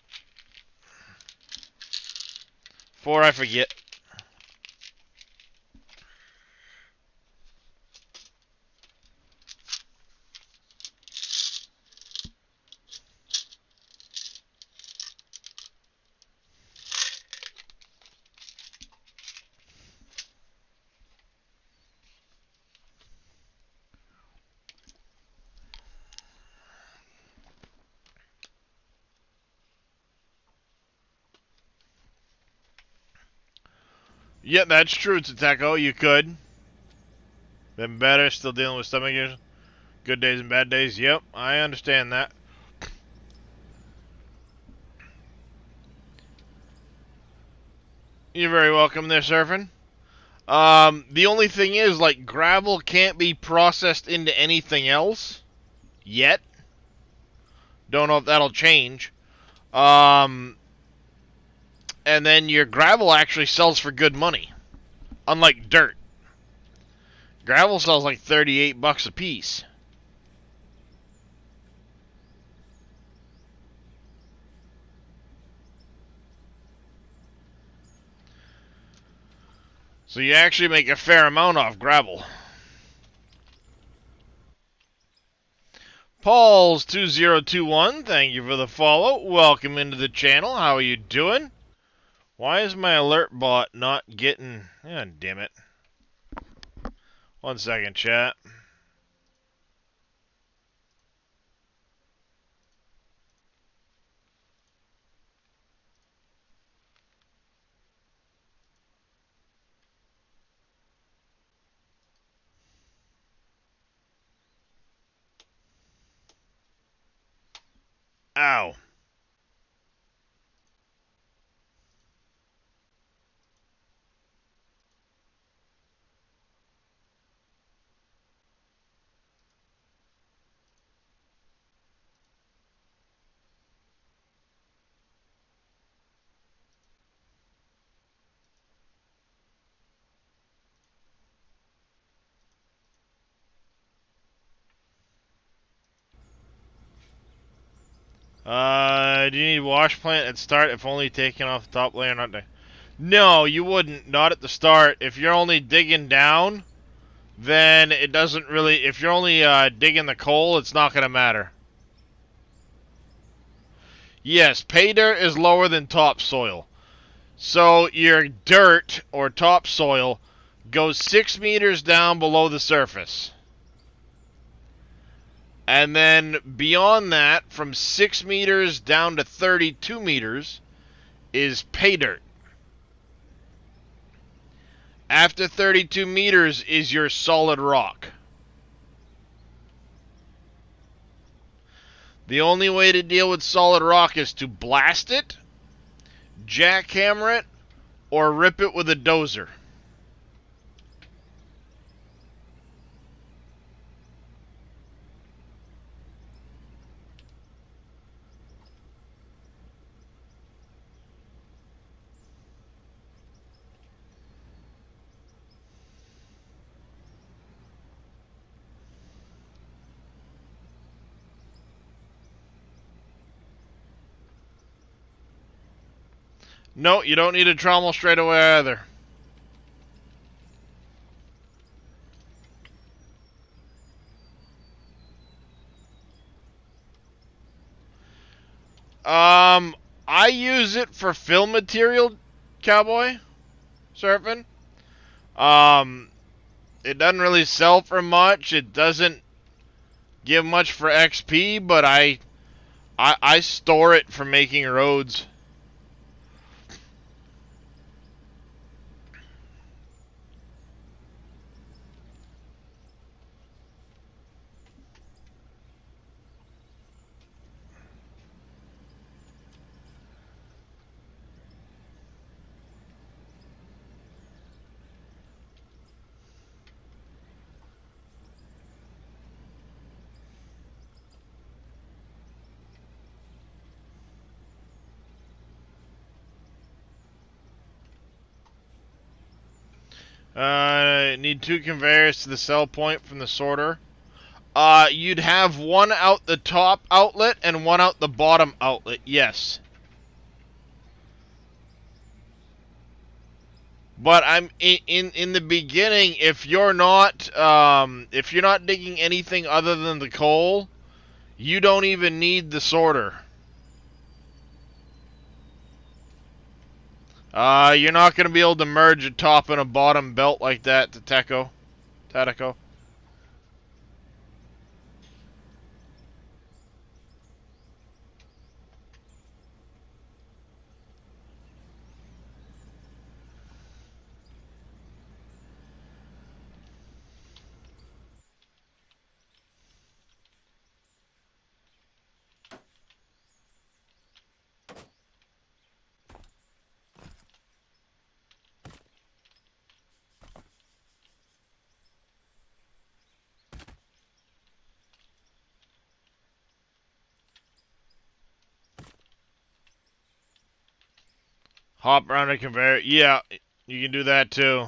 before I forget. Yeah, that's true, Tateco. You could. Been better, still dealing with stomach issues. Good days and bad days. Yep, I understand that. You're very welcome there, Surfing. The only thing is, like, gravel can't be processed into anything else yet. Don't know if that'll change. And then your gravel actually sells for good money, unlike dirt. Gravel sells like $38 a piece. So you actually make a fair amount off gravel. Pauls2021, thank you for the follow. Welcome into the channel. How are you doing? Why is my alert bot not getting... Ah, damn it. 1 second, chat. Ow. Do you need wash plant at start if only taking off the top layer, not... No, you wouldn't. Not at the start. If you're only digging down, then it doesn't really... If you're only digging the coal, it's not going to matter. Yes, pay dirt is lower than topsoil. So your dirt, or topsoil, goes 6 meters down below the surface. And then beyond that, from 6 meters down to 32 meters, is pay dirt. After 32 meters is your solid rock. The only way to deal with solid rock is to blast it, jackhammer it, or rip it with a dozer. No, you don't need a trommel straight away either. I use it for fill material, Cowboy Surfing. It doesn't really sell for much. It doesn't give much for XP, but I store it for making roads. Need 2 conveyors to the sell point from the sorter. You'd have one out the top outlet and one out the bottom outlet, yes. But I'm in the beginning, if you're not digging anything other than the coal, you don't even need the sorter. You're not going to be able to merge a top and a bottom belt like that to Tatico. Hop around a conveyor. Yeah, you can do that too.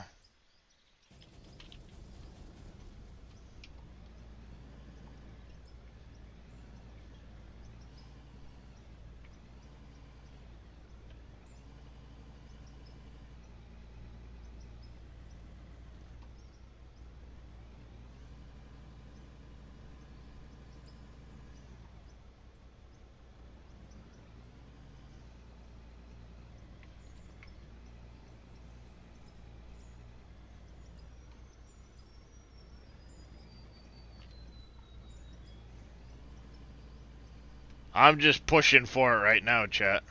I'm just pushing for it right now, chat.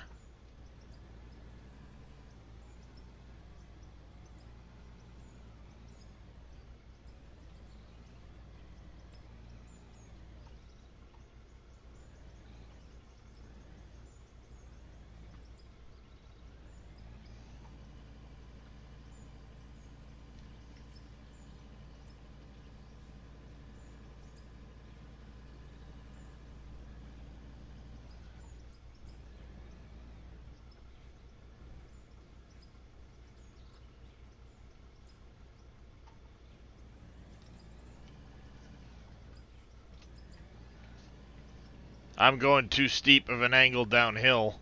I'm going too steep of an angle downhill.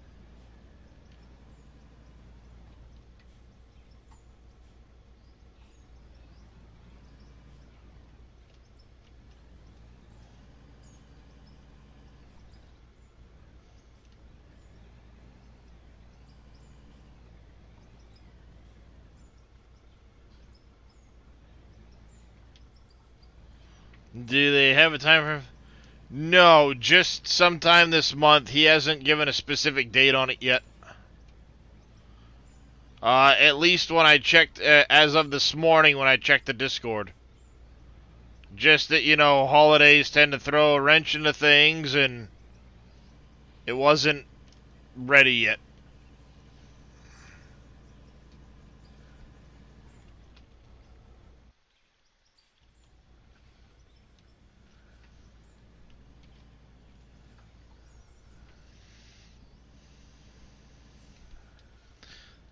Do they have a time for... No, just sometime this month. He hasn't given a specific date on it yet. At least when I checked, as of this morning when I checked the Discord. Just that, you know, holidays tend to throw a wrench into things, and it wasn't ready yet.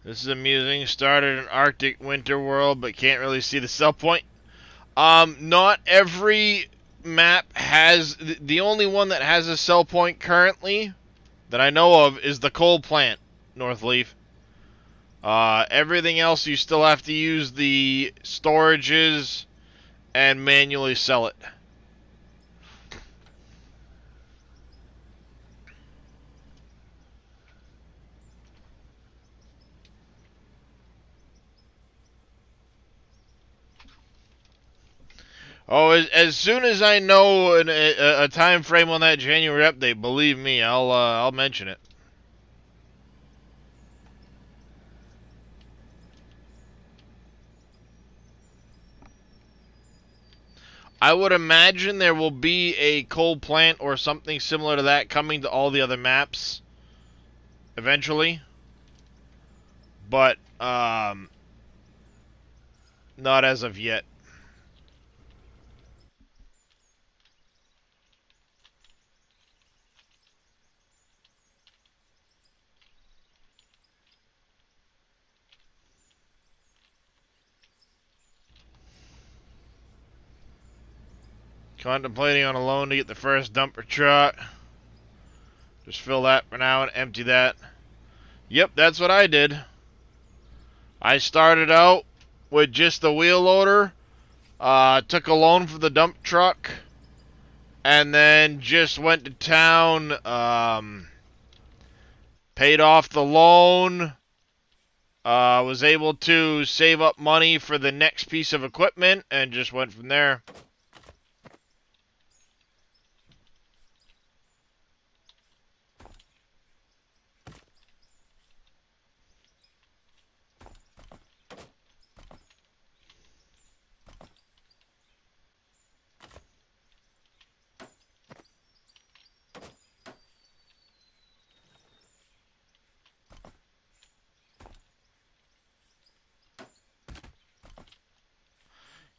This is amusing. Started an Arctic winter world, but can't really see the sell point. Not every map has... The only one that has a sell point currently that I know of is the coal plant, Northleaf. Everything else you still have to use the storages and manually sell it. Oh, as soon as I know a time frame on that January update, believe me, I'll mention it. I would imagine there will be a coal plant or something similar to that coming to all the other maps eventually, but not as of yet. Contemplating on a loan to get the first dumper truck. Just fill that for now and empty that. Yep, that's what I did. I started out with just the wheel loader, took a loan for the dump truck, and then just went to town, paid off the loan, was able to save up money for the next piece of equipment, and just went from there.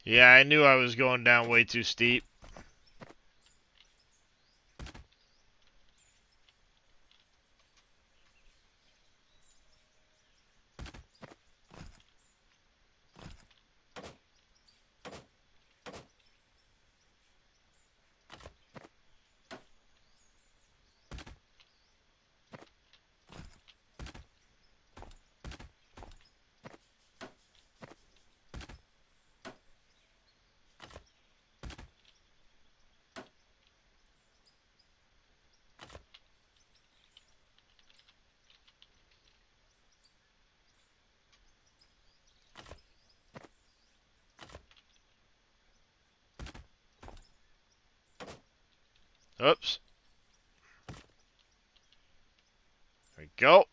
Yeah, I knew I was going down way too steep. Oops. There we go.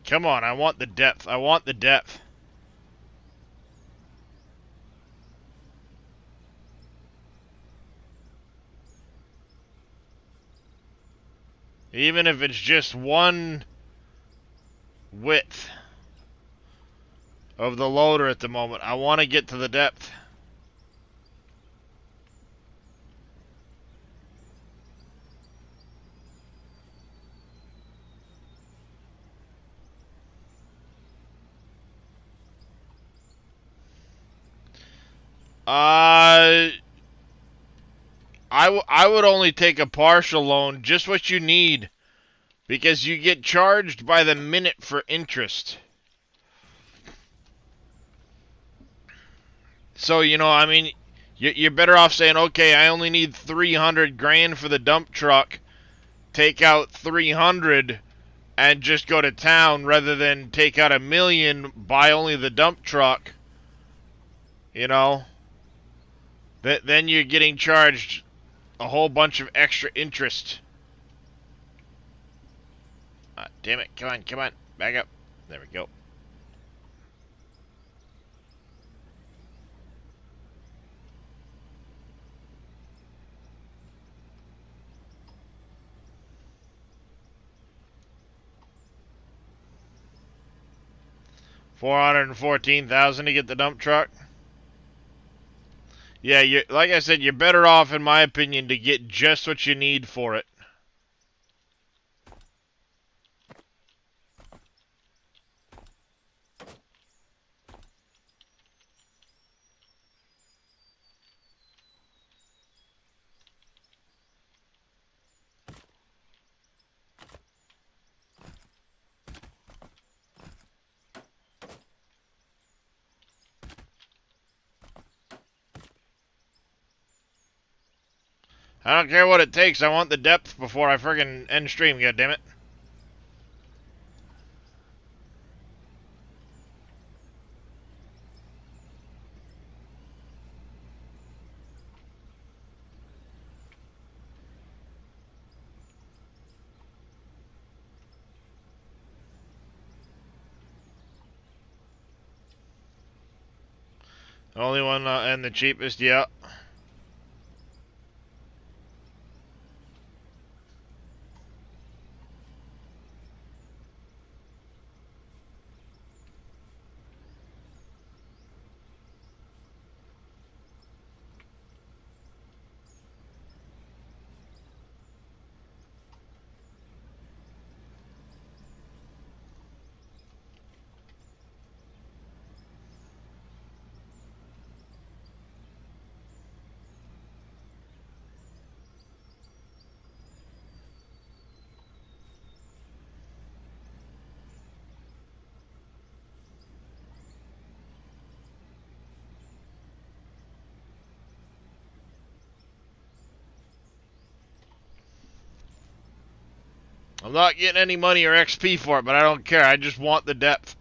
Come on, I want the depth. I want the depth. Even if it's just one width of the loader at the moment, I want to get to the depth. I would only take a partial loan, just what you need, because you get charged by the minute for interest. So, you know, I mean, you're better off saying, okay, I only need 300 grand for the dump truck, take out 300 and just go to town rather than take out $1 million, buy only the dump truck, you know. Then you're getting charged a whole bunch of extra interest. Damn it, come on, back up. There we go. $414,000 to get the dump truck. Yeah, you like I said, you're better off, in my opinion, to get just what you need for it. I don't care what it takes. I want the depth before I friggin' end stream, goddammit. Only one and the cheapest, yeah. I'm not getting any money or XP for it, but I don't care. I just want the depth.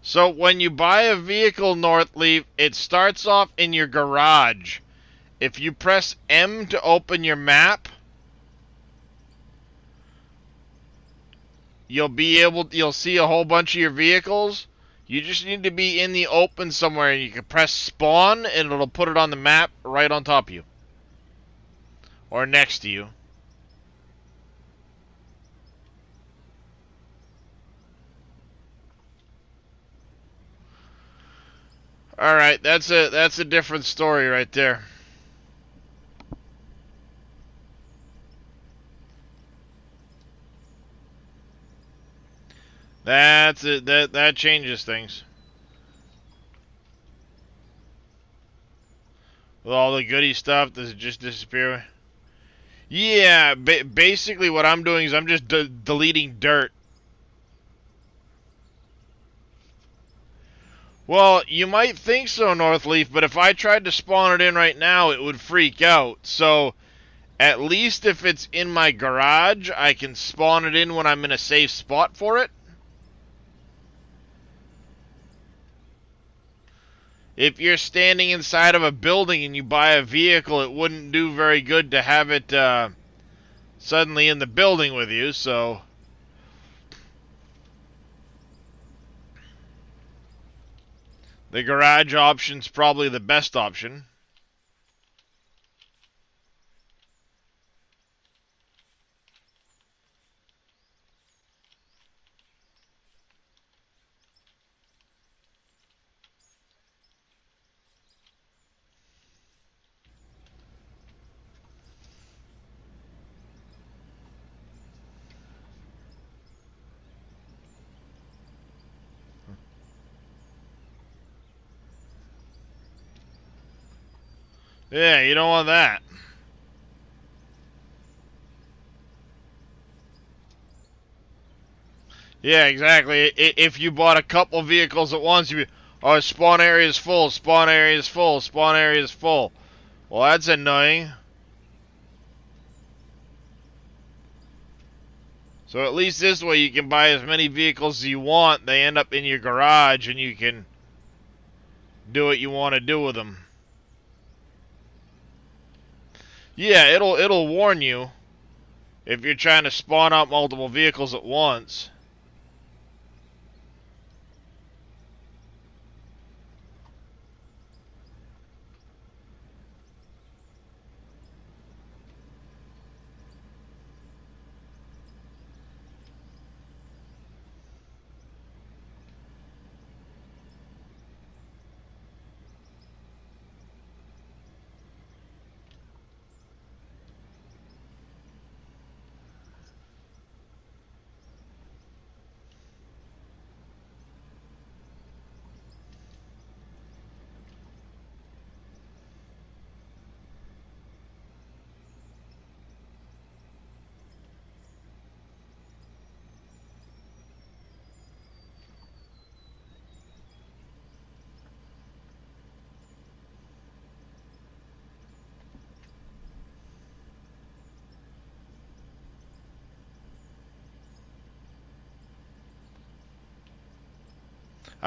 So when you buy a vehicle, Northleaf, it starts off in your garage. If you press M to open your map, you'll see a whole bunch of your vehicles. You just need to be in the open somewhere, and you can press spawn, and it'll put it on the map right on top of you. Or next to you. Alright, that's a different story right there. That's it. That changes things. With all the goody stuff, does it just disappear? Yeah, basically what I'm doing is I'm just deleting dirt. Well, you might think so, Northleaf, but if I tried to spawn it in right now, it would freak out. So, at least if it's in my garage, I can spawn it in when I'm in a safe spot for it. If you're standing inside of a building and you buy a vehicle, it wouldn't do very good to have it suddenly in the building with you, so... The garage option's probably the best option. Yeah, you don't want that. Yeah, exactly. If you bought a couple vehicles at once, you'd be, oh, spawn area is full, spawn area is full, spawn area is full. Well, that's annoying. So at least this way you can buy as many vehicles as you want. They end up in your garage and you can do what you want to do with them. Yeah, it'll warn you if you're trying to spawn out multiple vehicles at once.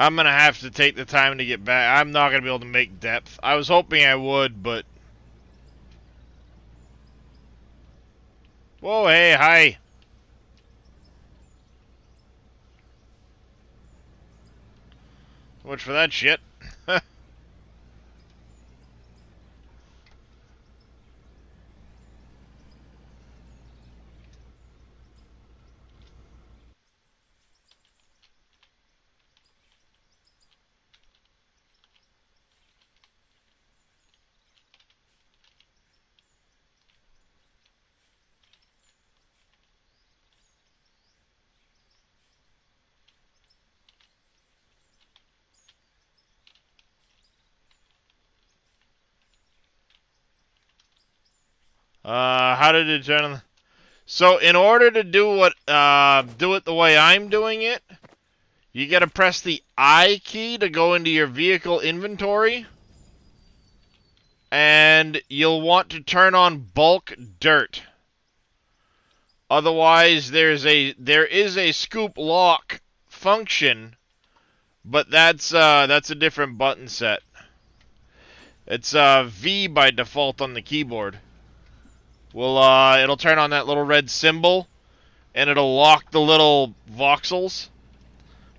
I'm going to have to take the time to get back. I'm not going to be able to make depth. I was hoping I would, but... Whoa, hey, hi. So much for that shit. How did it turn? So in order to do it the way I'm doing it, you gotta press the I key to go into your vehicle inventory. And you'll want to turn on bulk dirt. Otherwise, there is a scoop lock function, But that's a different button set. It's V by default on the keyboard. It'll turn on that little red symbol, and it'll lock the little voxels.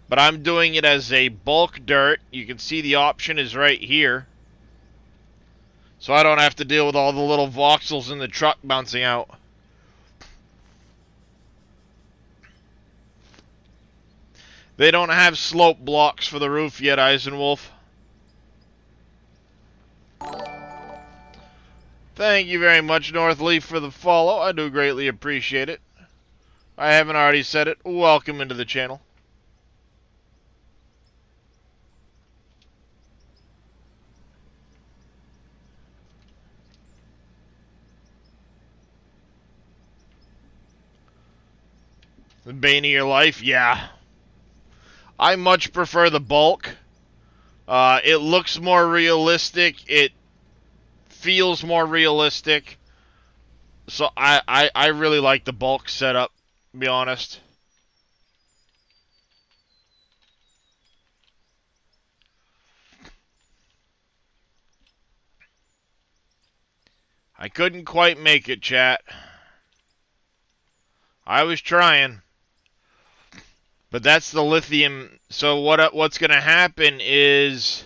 But I'm doing it as a bulk dirt. You can see the option is right here. So I don't have to deal with all the little voxels in the truck bouncing out. They don't have slope blocks for the roof yet, Eisenwolf. Thank you very much, Northleaf, for the follow. I do greatly appreciate it. I haven't already said it. Welcome into the channel. The bane of your life? Yeah. I much prefer the bulk. It looks more realistic. It feels more realistic. So I really like the bulk setup, to be honest. I couldn't quite make it, chat. I was trying. But that's the lithium. So what's going to happen is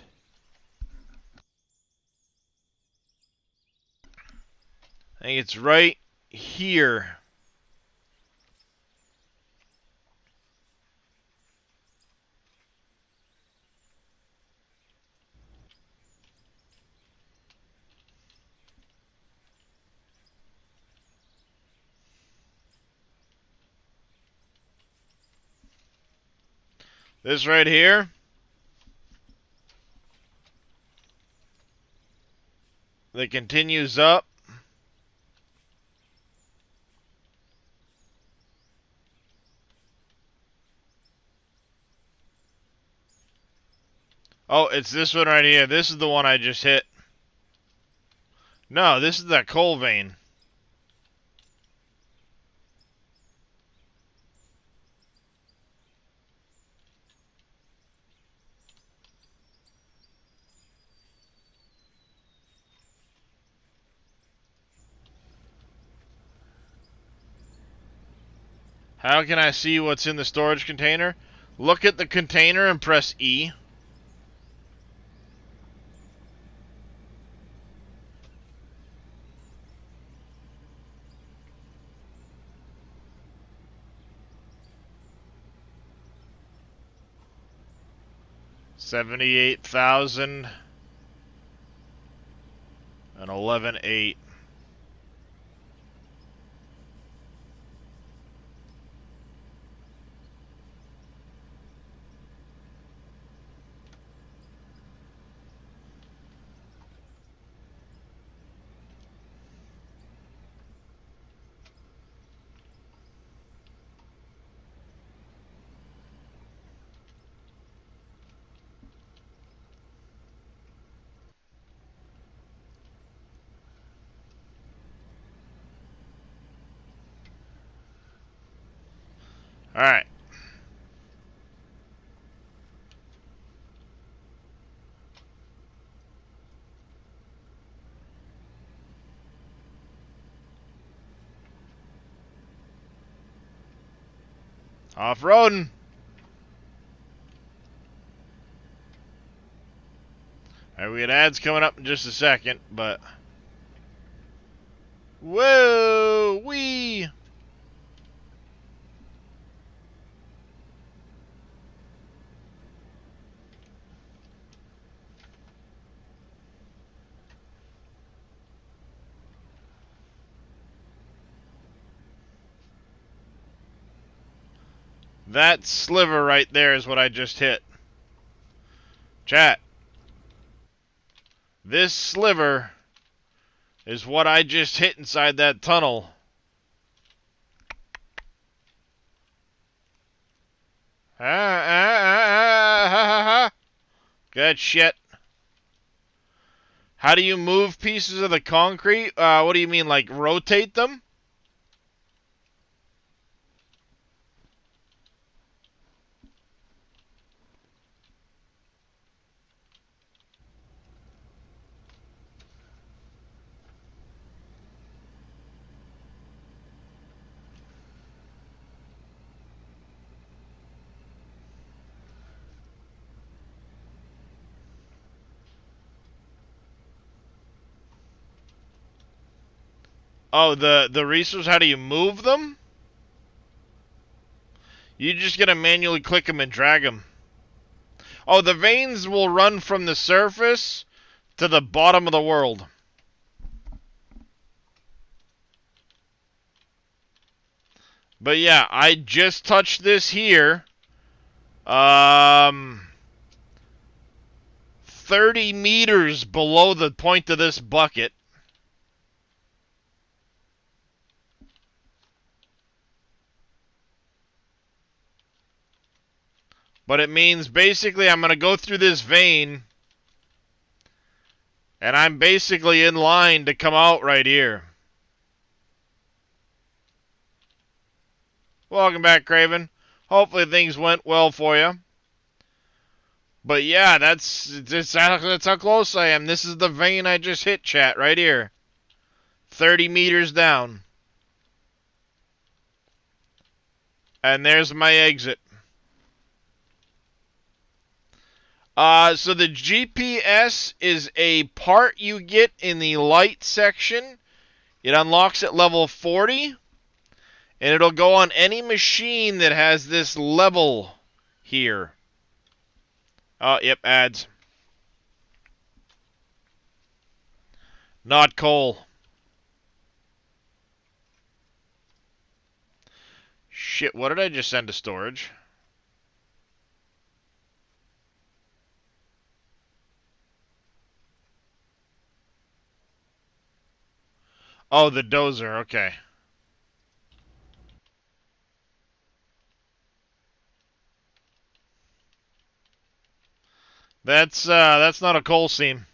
I think it's right here. This right here. That continues up. Oh, it's this one right here. This is the one I just hit. No, this is that coal vein. How can I see what's in the storage container? Look at the container and press E. $78,000 and 11,800. All right. Off-roading. All right, we got ads coming up in just a second, but... Whoa! Wee! That sliver right there is what I just hit. Chat. This sliver is what I just hit inside that tunnel. Good shit. How do you move pieces of the concrete? What do you mean, like rotate them? Oh, the resource, how do you move them? You just gotta manually click them and drag them. Oh, the veins will run from the surface to the bottom of the world. But yeah, I just touched this here. 30 meters below the point of this bucket. But it means basically I'm going to go through this vein, and I'm basically in line to come out right here. Welcome back, Craven. Hopefully things went well for you. But yeah, that's how close I am. This is the vein I just hit, chat, right here. 30 meters down. And there's my exit. So the GPS is a part you get in the light section. It unlocks at level 40. And it'll go on any machine that has this level here. Oh, yep, ads. Not coal. Shit, what did I just send to storage? Oh, the dozer, okay. That's not a coal seam.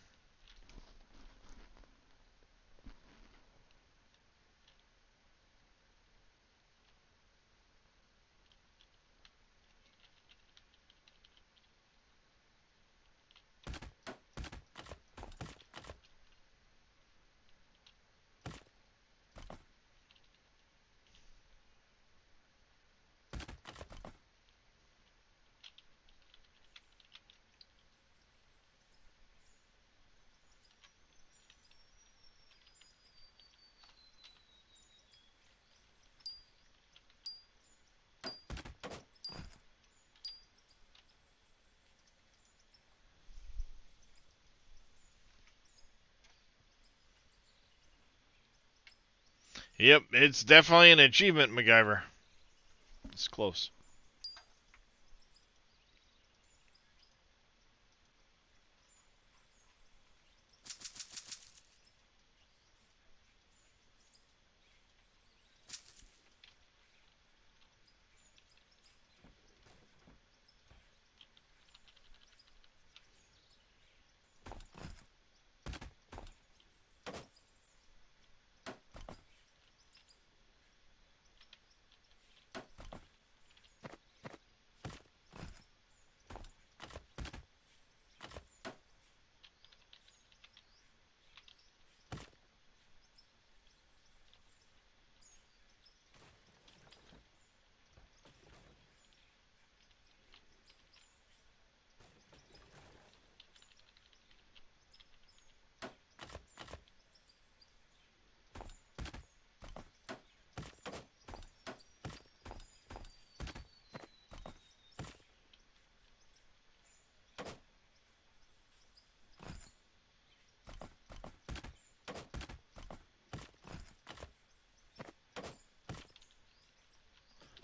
Yep, it's definitely an achievement, MacGyver. It's close.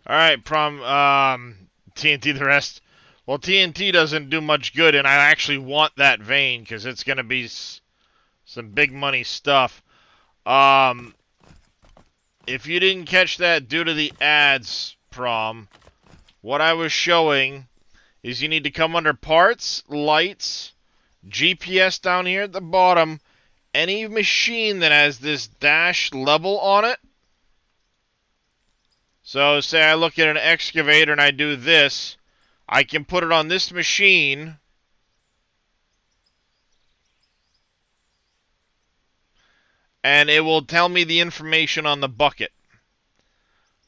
Alright, TNT the rest. Well, TNT doesn't do much good, and I actually want that vein, because it's going to be some big money stuff. If you didn't catch that due to the ads, what I was showing is you need to come under Parts, Lights, GPS down here at the bottom, any machine that has this dash level on it. So, say I look at an excavator and I do this, I can put it on this machine, and it will tell me the information on the bucket.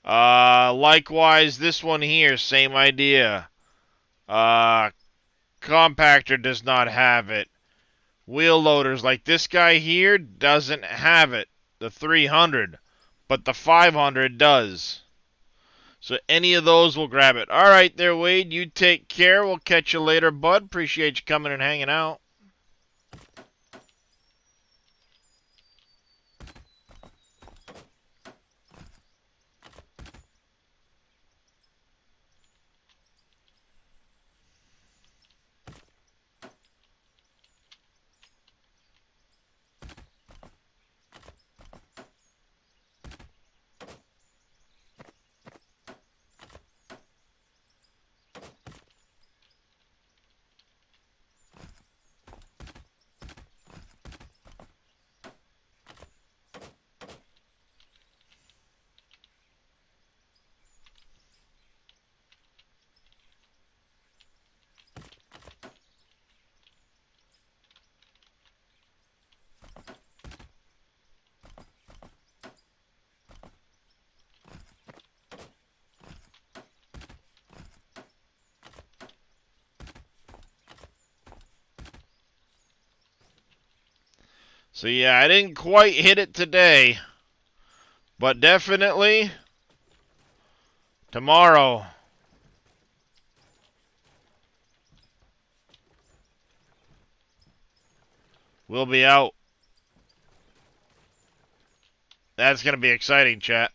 Likewise, this one here, same idea. Compactor does not have it. Wheel loaders, like this guy here, doesn't have it. the 300, but the 500 does. So any of those will grab it. All right there, Wade. You take care. We'll catch you later, bud. Appreciate you coming and hanging out. So yeah, I didn't quite hit it today, but definitely tomorrow. We'll be out. That's going to be exciting, chat.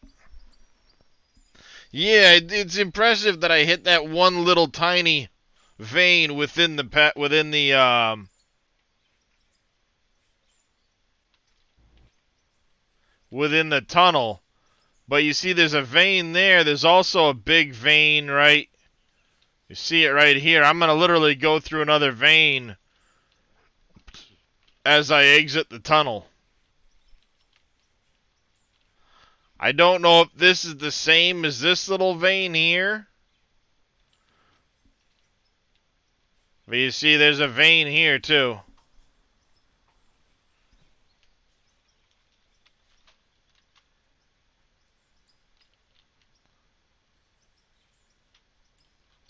Yeah, it's impressive that I hit that one little tiny vein within the within the tunnel. But you see there's a vein there. There's also a big vein right. You see it right here. I'm going to literally go through another vein as I exit the tunnel. I don't know if this is the same as this little vein here. But you see there's a vein here too.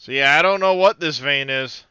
So yeah, I don't know what this vein is.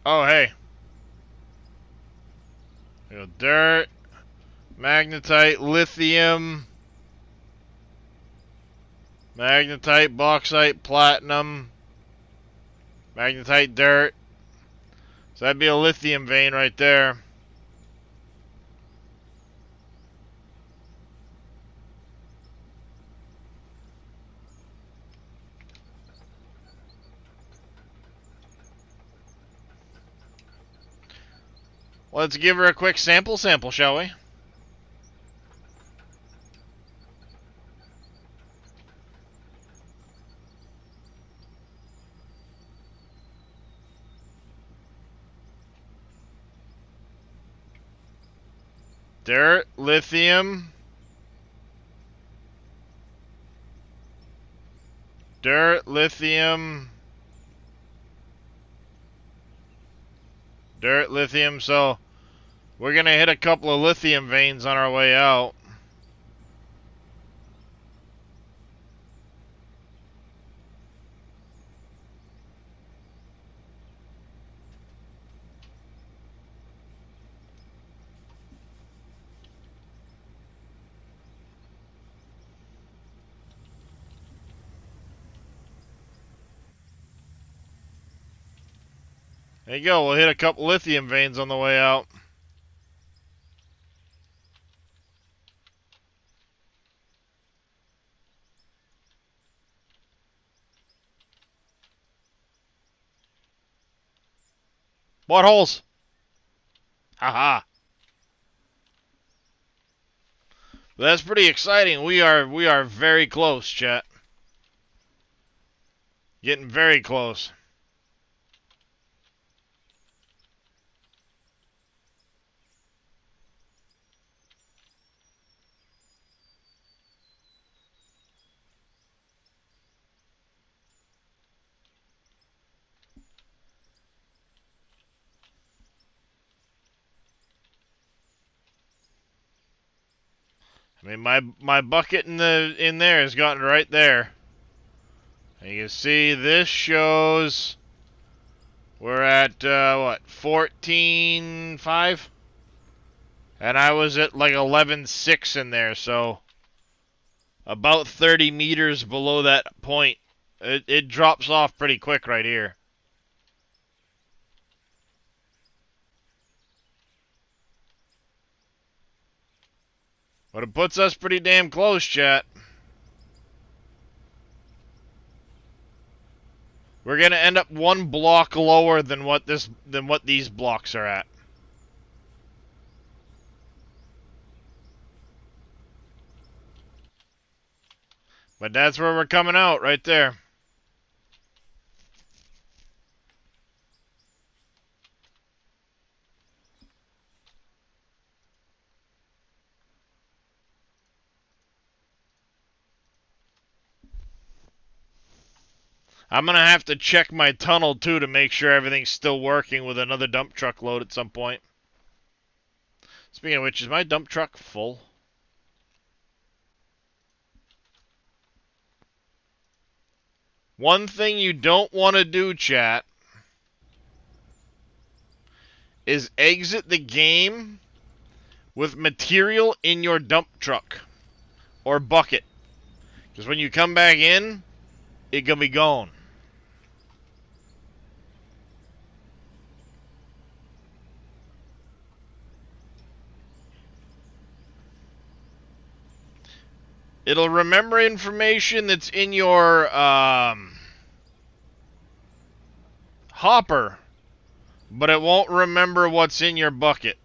Oh, hey. Dirt, magnetite, lithium, magnetite, bauxite, platinum, magnetite, dirt. So that'd be a lithium vein right there. Let's give her a quick sample, shall we? Dirt, lithium. Dirt, lithium. Dirt, lithium. So we're going to hit a couple of lithium veins on our way out. There you go. We'll hit a couple lithium veins on the way out. What holes? Haha. That's pretty exciting. We are very close, chat. Getting very close. I mean, my bucket in there has gotten right there. And you can see this shows we're at what, 14.5, and I was at like 11.6 in there, so about 30 meters below that point. It drops off pretty quick right here. But it puts us pretty damn close, chat. We're gonna end up one block lower than what these blocks are at. But that's where we're coming out, right there. I'm gonna have to check my tunnel too to make sure everything's still working with another dump truck load at some point. Speaking of which, is my dump truck full? One thing you don't want to do, chat, is exit the game with material in your dump truck or bucket. Because when you come back in, it's gonna be gone. It'll remember information that's in your hopper, but it won't remember what's in your bucket.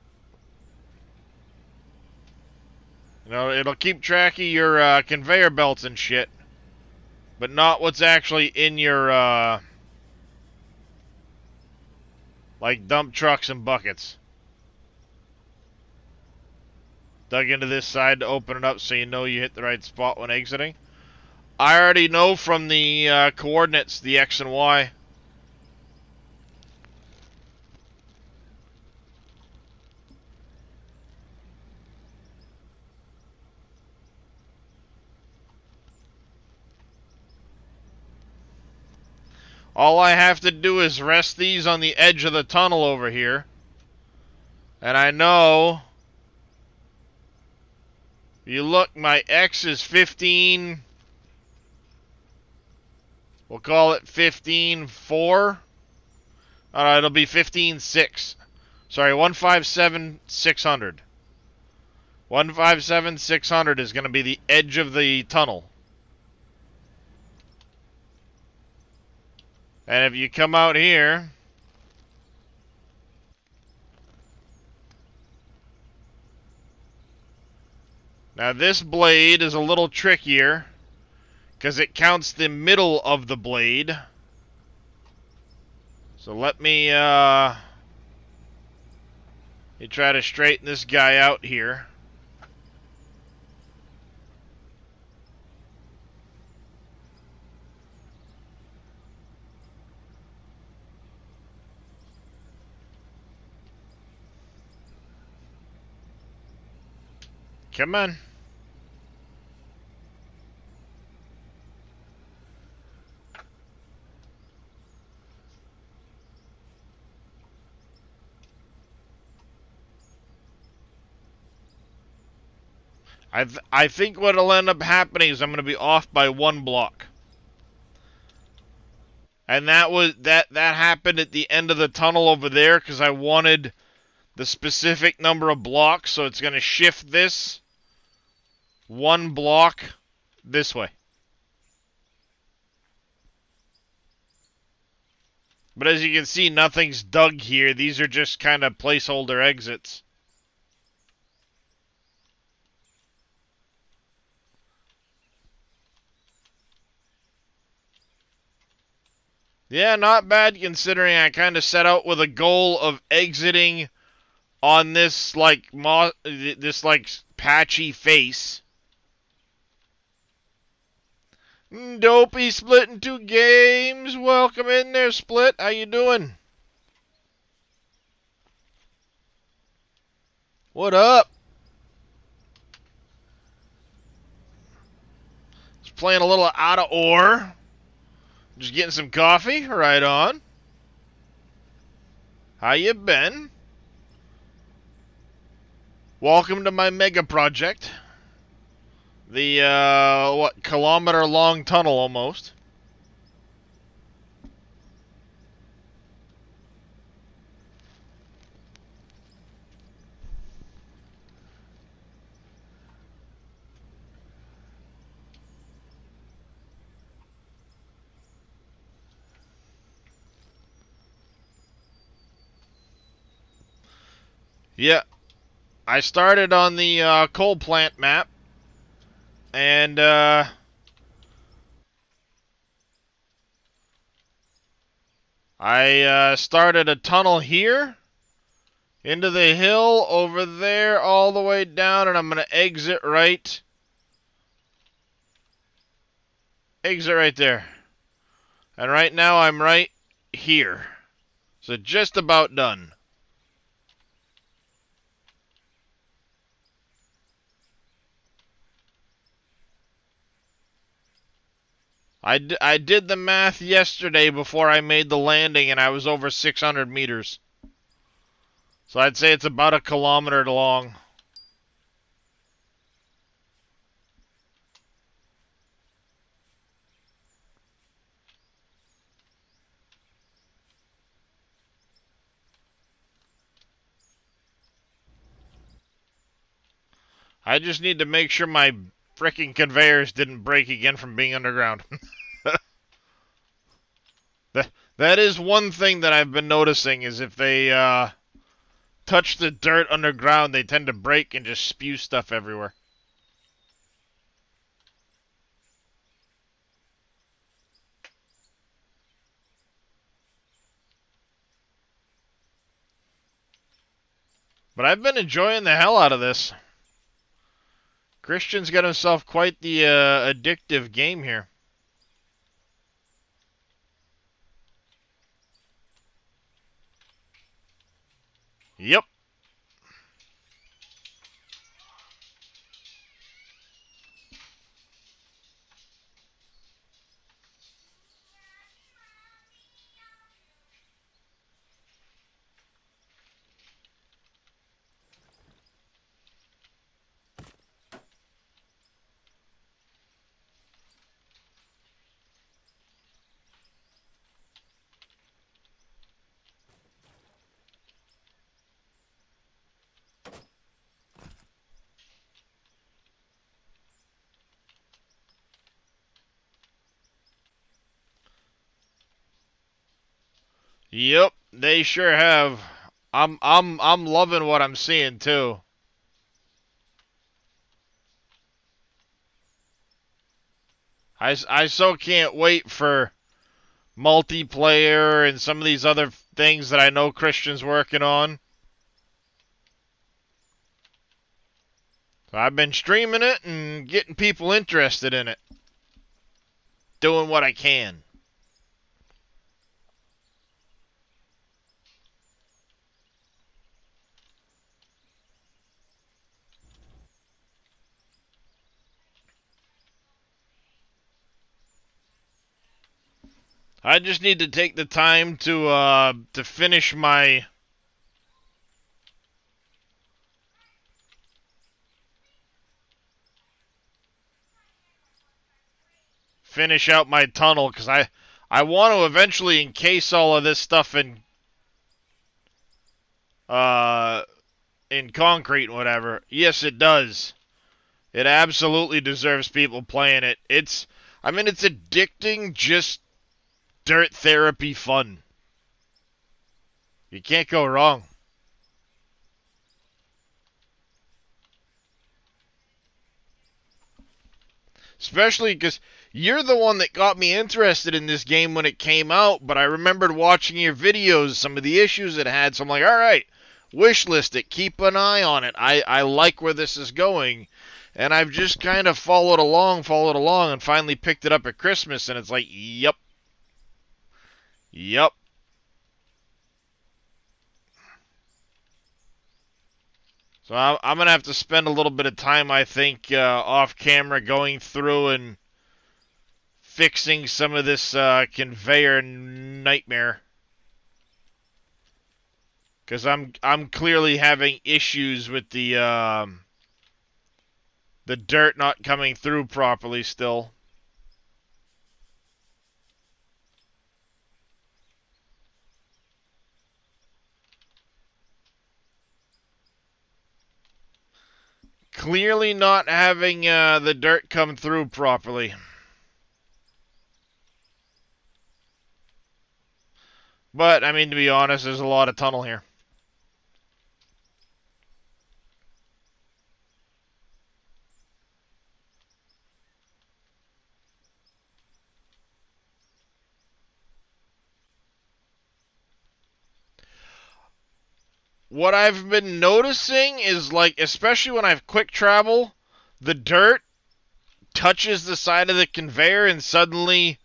You know, it'll keep track of your conveyor belts and shit, but not what's actually in your like dump trucks and buckets. Dug into this side to open it up so you know you hit the right spot when exiting. I already know from the coordinates, the X and Y. All I have to do is rest these on the edge of the tunnel over here. And I know... You look, my X is 15... We'll call it 15.4. It'll be 15.6. Sorry, 157.600. 157.600 is going to be the edge of the tunnel. And if you come out here... Now this blade is a little trickier because it counts the middle of the blade. So let me try to straighten this guy out here. Come on. I think what'll end up happening is I'm going to be off by one block. And that happened at the end of the tunnel over there because I wanted the specific number of blocks, so it's going to shift this one block this way. But as you can see, nothing's dug here. These are just kind of placeholder exits. Yeah, not bad considering I kind of set out with a goal of exiting on this like patchy face. Dopey split into games. Welcome in there, Split. How you doing? What up? Just playing a little out of ore. Just getting some coffee. Right on. How you been? Welcome to my mega project. The, kilometer-long tunnel almost. Yeah, I started on the coal plant map. And, I started a tunnel here, into the hill, over there, all the way down, and I'm going to exit right there. And right now I'm right here. So just about done. I did the math yesterday before I made the landing, and I was over 600 meters. So I'd say it's about a kilometer long. I just need to make sure my frickin' conveyors didn't break again from being underground. That is one thing that I've been noticing, is if they touch the dirt underground, they tend to break and just spew stuff everywhere. But I've been enjoying the hell out of this. Christian's got himself quite the addictive game here. Yep. Yep, they sure have. I'm loving what I'm seeing too. I so can't wait for multiplayer and some of these other things that I know Christian's working on. So I've been streaming it and getting people interested in it. Doing what I can. I just need to take the time to finish my finish out my tunnel, because I want to eventually encase all of this stuff in concrete and whatever. Yes, it does. It absolutely deserves people playing it. It's addicting, just dirt therapy fun. You can't go wrong. Especially because you're the one that got me interested in this game when it came out, but I remembered watching your videos, some of the issues it had, so I'm like, alright, wish list it, keep an eye on it. I like where this is going. And I've just kind of followed along, and finally picked it up at Christmas, and it's like, yep. Yep. So I'm going to have to spend a little bit of time, I think, off camera going through and fixing some of this conveyor nightmare. Because I'm clearly having issues with the dirt not coming through properly still. Clearly not having the dirt come through properly. But, I mean, to be honest, there's a lot of tunnel here. What I've been noticing is, like, especially when I have quick travel, the dirt touches the side of the conveyor and suddenly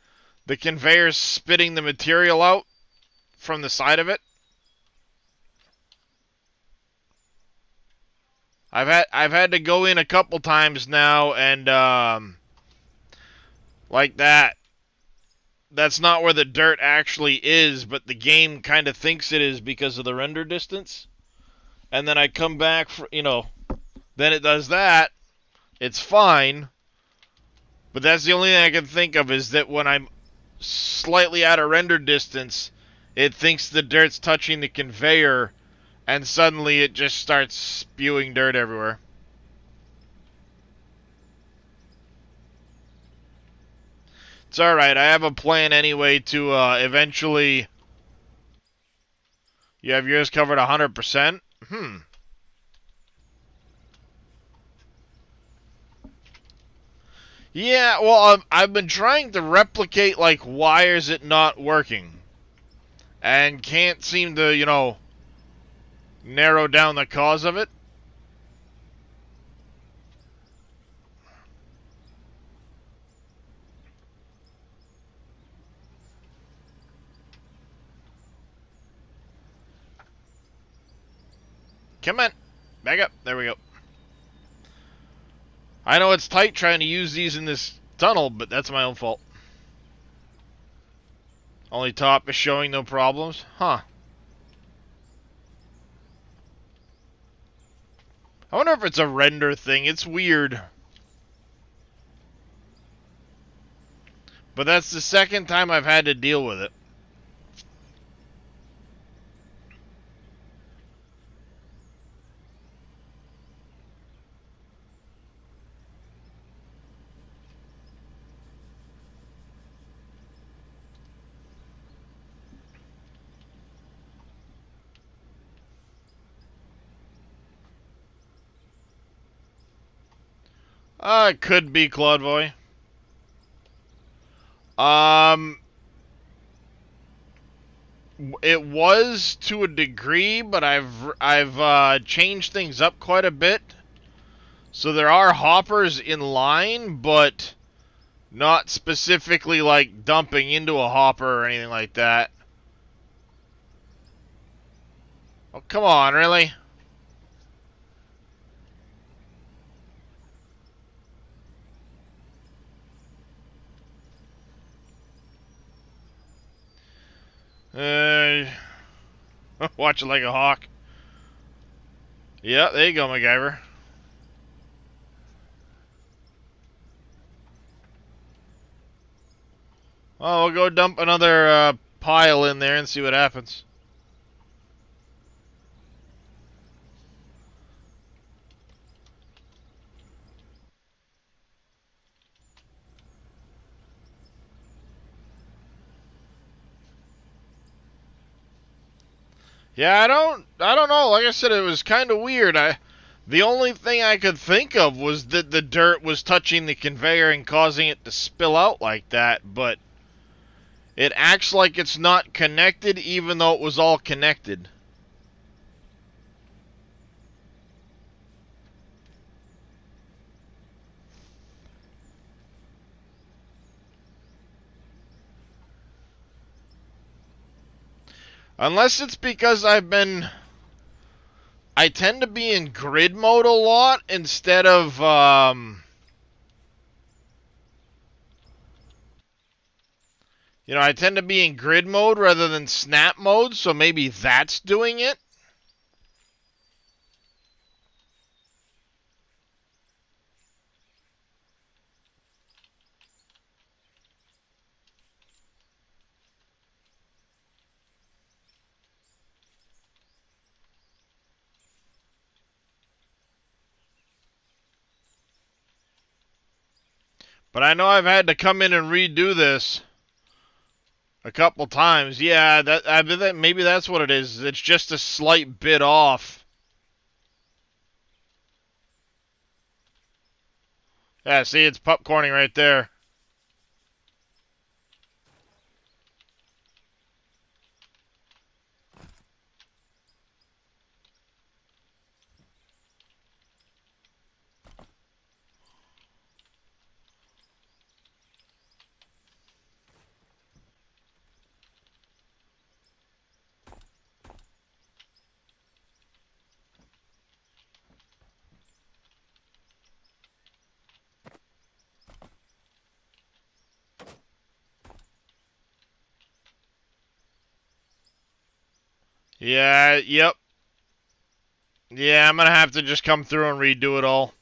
the conveyor's spitting the material out from the side of it. I've had to go in a couple times now and like that. That's not where the dirt actually is, but the game kind of thinks it is because of the render distance. And then I come back for, then it does that. It's fine. But that's the only thing I can think of, is that when I'm slightly out of render distance, it thinks the dirt's touching the conveyor, and suddenly it just starts spewing dirt everywhere. It's alright, I have a plan anyway to eventually... You have yours covered 100%? Yeah, well, I've been trying to replicate, like, why is it not working? And can't seem to, narrow down the cause of it. Come on. Back up. There we go. I know it's tight trying to use these in this tunnel, but that's my own fault. Only top is showing no problems? Huh. I wonder if it's a render thing. It's weird. But that's the second time I've had to deal with it. It could be Claudevoy. It was to a degree, but I've changed things up quite a bit. So there are hoppers in line, but not specifically like dumping into a hopper or anything like that. Oh, come on, really? Watch it like a hawk. Yeah, there you go, MacGyver. Oh, we'll go dump another pile in there and see what happens. Yeah, I don't know. Like I said, it was kind of weird. The only thing I could think of was that the dirt was touching the conveyor and causing it to spill out like that, but it acts like it's not connected even though it was all connected. Unless it's because I tend to be in grid mode a lot instead of, I tend to be in grid mode rather than snap mode, so maybe that's doing it. But I know I've had to come in and redo this a couple times. Yeah, maybe that's what it is. It's just a slight bit off. Yeah, see, it's popcorning right there. Yeah, yep. Yeah, I'm gonna have to just come through and redo it all.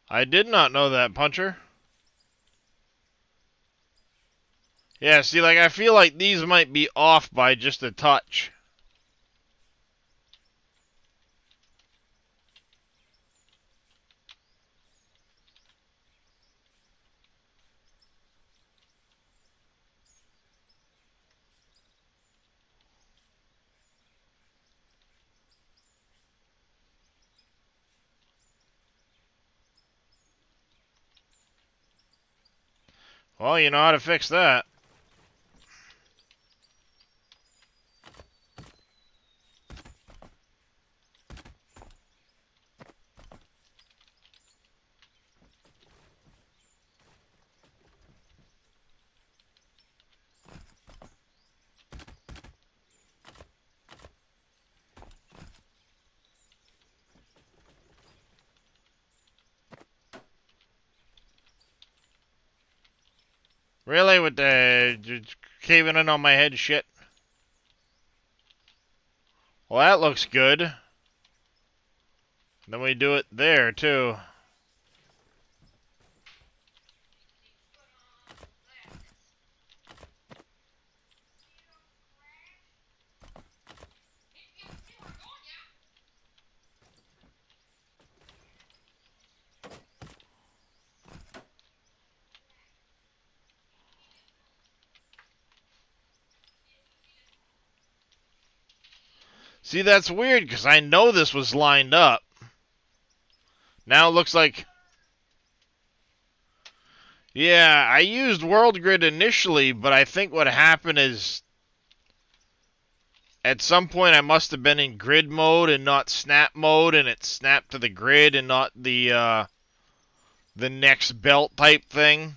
I did not know that, Puncher. Yeah, see, like, I feel like these might be off by just a touch. Well, you know how to fix that. Really, with the caving in on my head shit? Well, that looks good. Then we do it there, too. See, that's weird, because I know this was lined up. Now it looks like... Yeah, I used World Grid initially, but I think what happened is at some point I must have been in grid mode and not snap mode, and it snapped to the grid and not the next belt type thing.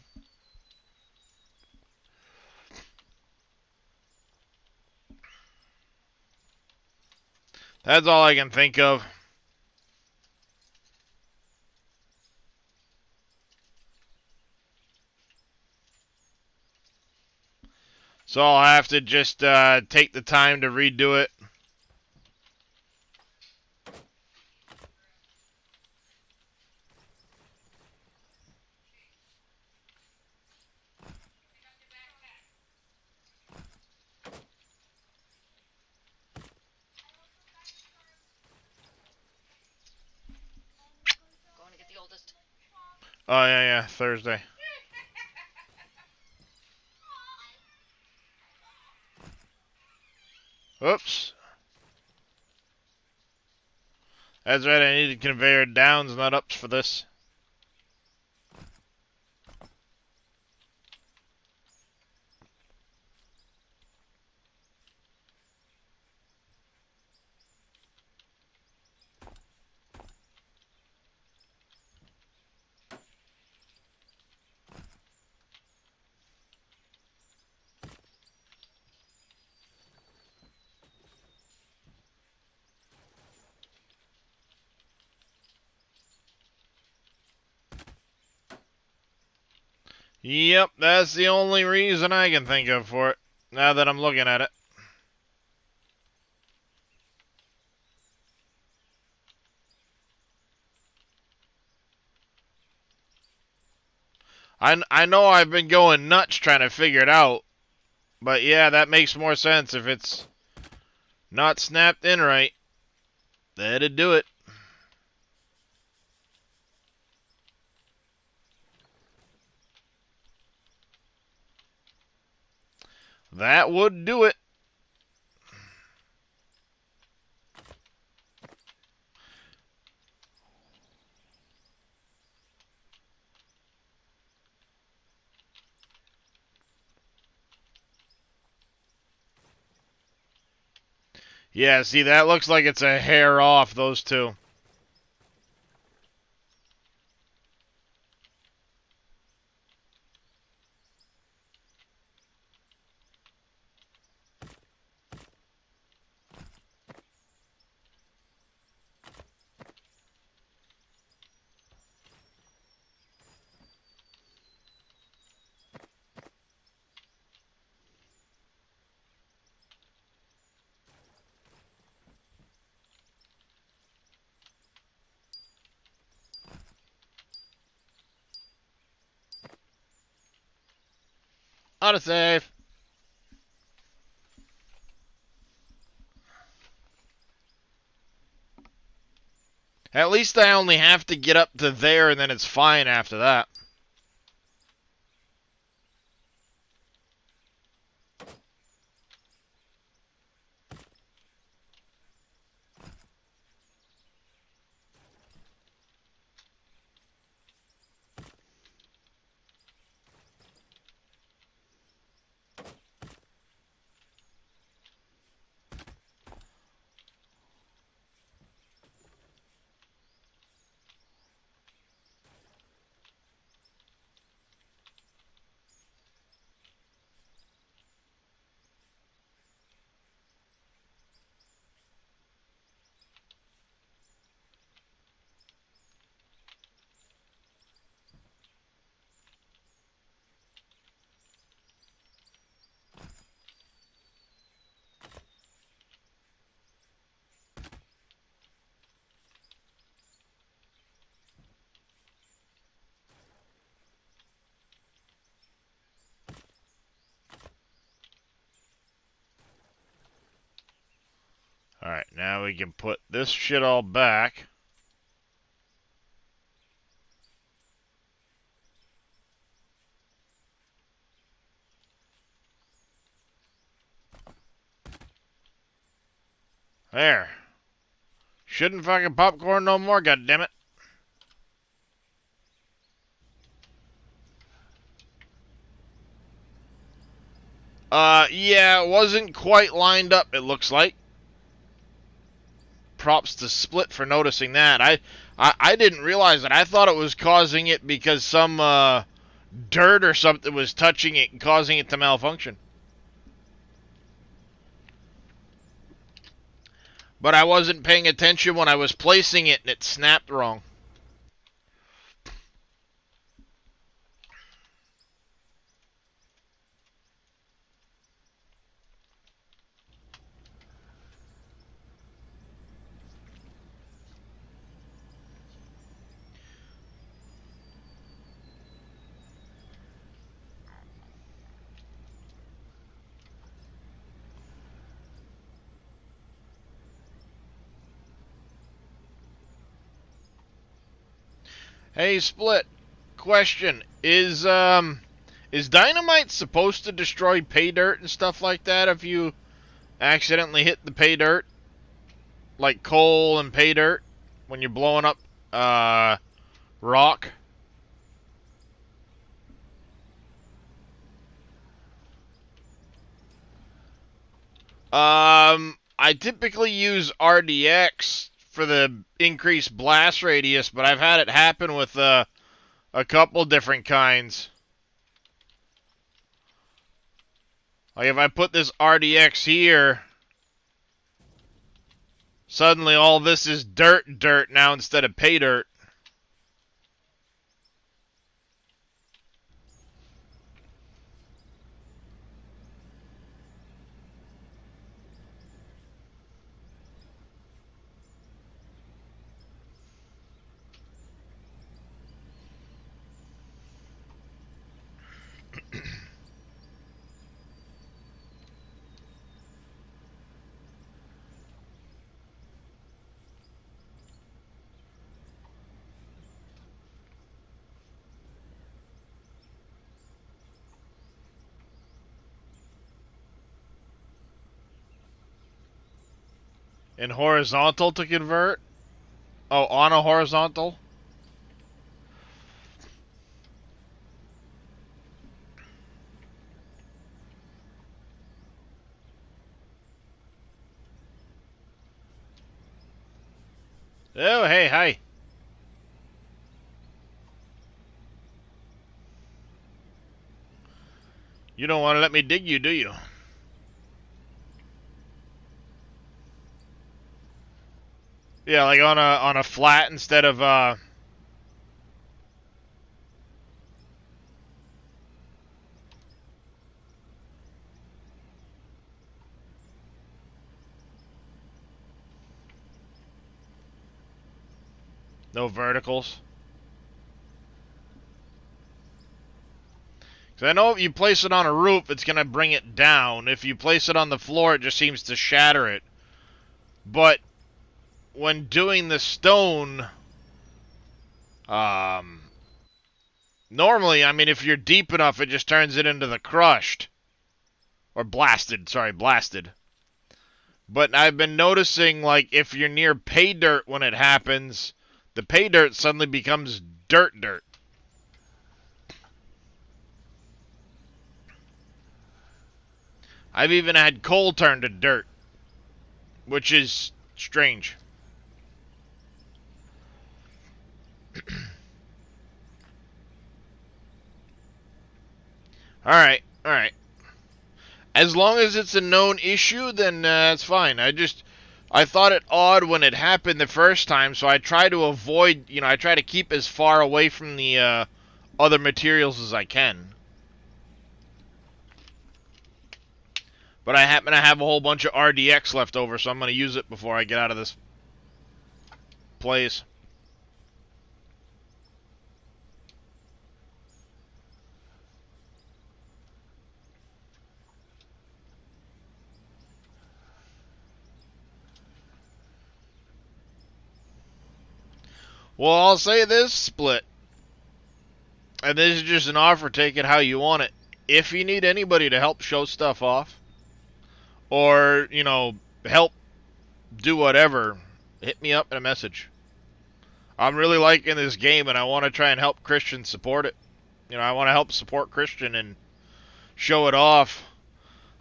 That's all I can think of. So I'll have to just take the time to redo it. Going to get the oldest. Oh, yeah, Thursday. Oops. That's right, I needed conveyor downs, not ups for this. Yep, that's the only reason I can think of for it, now that I'm looking at it. I know I've been going nuts trying to figure it out, but yeah, that makes more sense if it's not snapped in right. That'd do it. That would do it. Yeah, see, that looks like it's a hair off, those two. Autosave. At least I only have to get up to there and then it's fine after that. Alright, now we can put this shit all back. There. Shouldn't fucking popcorn no more, goddammit. Yeah, it wasn't quite lined up, it looks like. Props to Split for noticing that. I didn't realize it. I thought it was causing it because some dirt or something was touching it and causing it to malfunction. But I wasn't paying attention when I was placing it and it snapped wrong. Hey, Split. Question: Is dynamite supposed to destroy pay dirt and stuff like that if you accidentally hit the pay dirt, like coal and pay dirt, when you're blowing up rock? I typically use RDX for the increased blast radius, but I've had it happen with a couple different kinds. Like if I put this RDX here, suddenly all this is dirt now instead of pay dirt. And horizontal to convert? Oh, on a horizontal? Oh, hey, hi. You don't want to let me dig you, do you? Yeah, like on a flat instead of no verticals. Because I know if you place it on a roof, it's going to bring it down. If you place it on the floor, it just seems to shatter it. But when doing the stone, normally, I mean, if you're deep enough, it just turns it into the crushed. Or blasted, sorry, blasted. But I've been noticing, like, if you're near pay dirt when it happens, the pay dirt suddenly becomes dirt. I've even had coal turn to dirt, which is strange. Alright. As long as it's a known issue, then it's fine. I thought it odd when it happened the first time, so I try to avoid, I try to keep as far away from the other materials as I can. But I happen to have a whole bunch of RDX left over, so I'm going to use it before I get out of this place. Well, I'll say this, Split. And this is just an offer, take it how you want it. If you need anybody to help show stuff off, or, help do whatever, hit me up in a message. I'm really liking this game, and I want to try and help Christian support it. I want to help support Christian and show it off.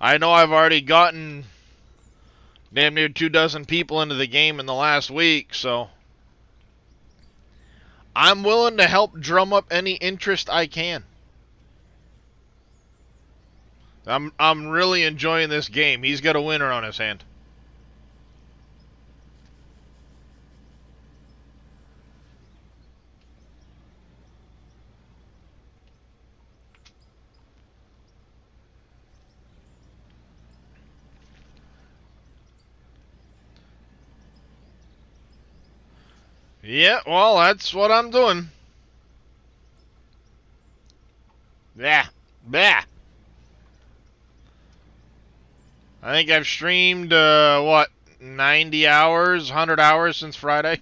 I know I've already gotten damn near 24 people into the game in the last week, so I'm willing to help drum up any interest I can. I'm really enjoying this game. He's got a winner on his hand. Yeah, well, that's what I'm doing. Yeah. Yeah. I think I've streamed, what, 90 hours, 100 hours since Friday?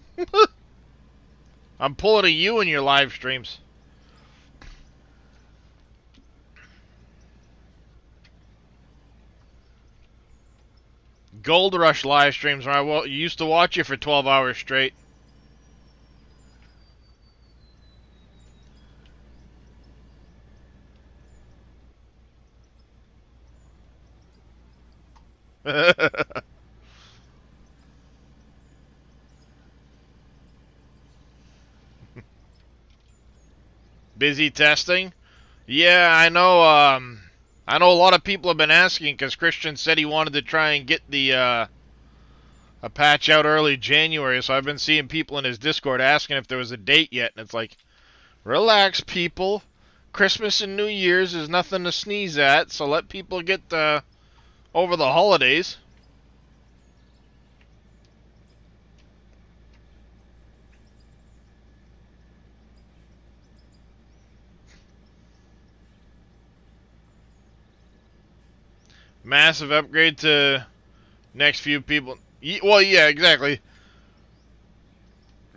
I'm pulling a you in your live streams. Gold Rush live streams where I used to watch you for 12 hours straight. Busy testing? Yeah, I know a lot of people have been asking because Christian said he wanted to try and get the, a patch out early January, so I've been seeing people in his Discord asking if there was a date yet, and it's like, relax, people. Christmas and New Year's is nothing to sneeze at, so let people get over the holidays. Massive upgrade to next few people. Well, yeah, exactly.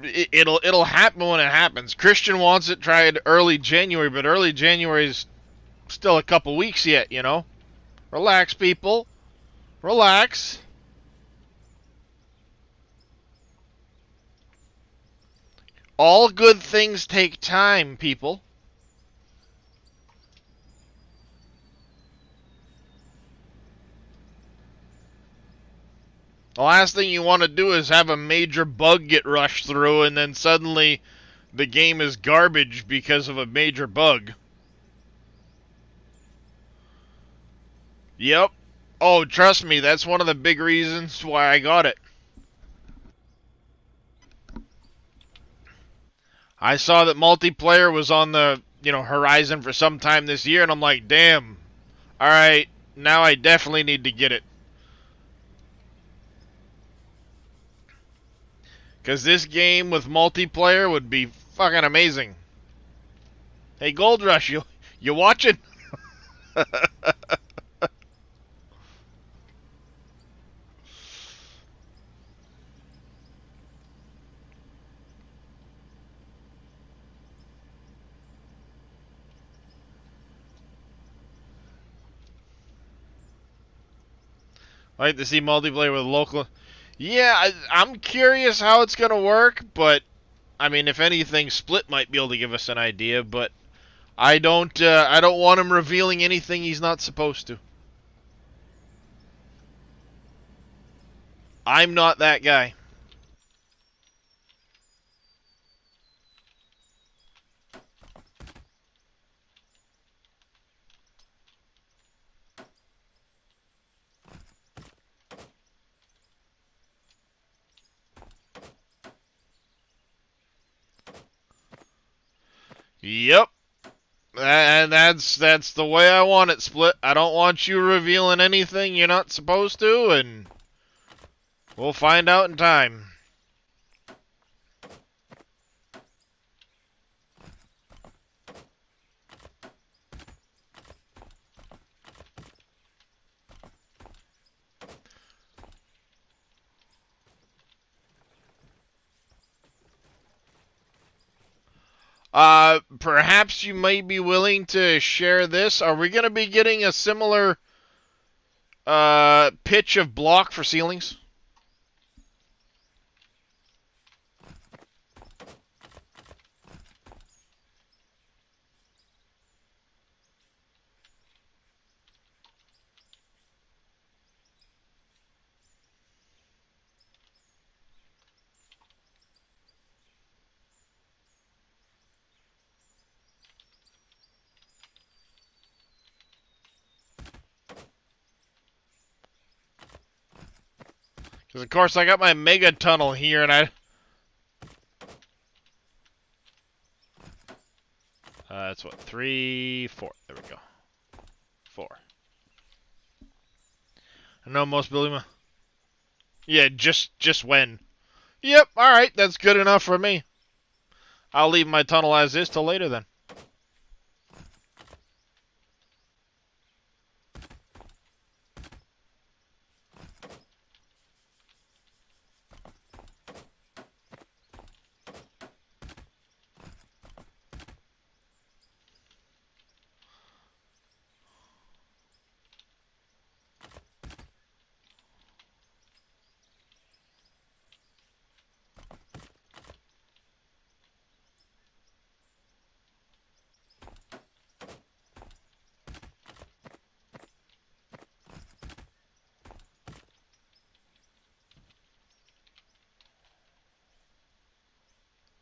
It'll happen when it happens. Christian wants it tried early January, but early January is still a couple weeks yet, you know? Relax, people. Relax. All good things take time, people. The last thing you want to do is have a major bug get rushed through and then suddenly the game is garbage because of a major bug. Yep. Oh, trust me, that's one of the big reasons why I got it. I saw that multiplayer was on the, horizon for some time this year, and I'm like, damn. Alright, now I definitely need to get it. Because this game with multiplayer would be fucking amazing. Hey, Gold Rush, you watching? I like to see multiplayer with local. Yeah, I'm curious how it's gonna work, but I mean, if anything, Split might be able to give us an idea. But I don't want him revealing anything he's not supposed to. I'm not that guy. Yep. And that's the way I want it, Split. I don't want you revealing anything you're not supposed to, and we'll find out in time. Perhaps you might be willing to share this. Are we going to be getting a similar pitch of block for ceilings? Because, of course, I got my mega tunnel here, and that's what, 3, 4. There we go. 4. I know most building... Yeah, just when. Yep, alright, that's good enough for me. I'll leave my tunnel as is till later then.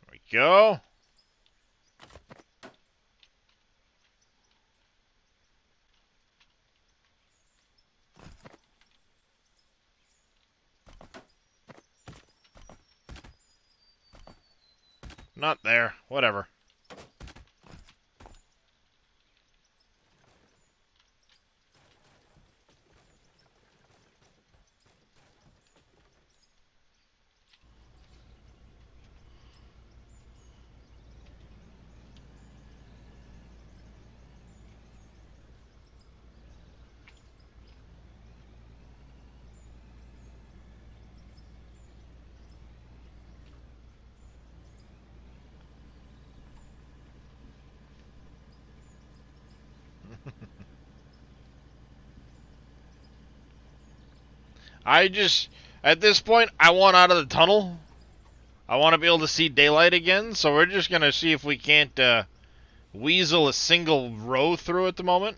There we go. Not there. Whatever. At this point, I want out of the tunnel. I want to be able to see daylight again, so we're just going to see if we can't weasel a single row through at the moment.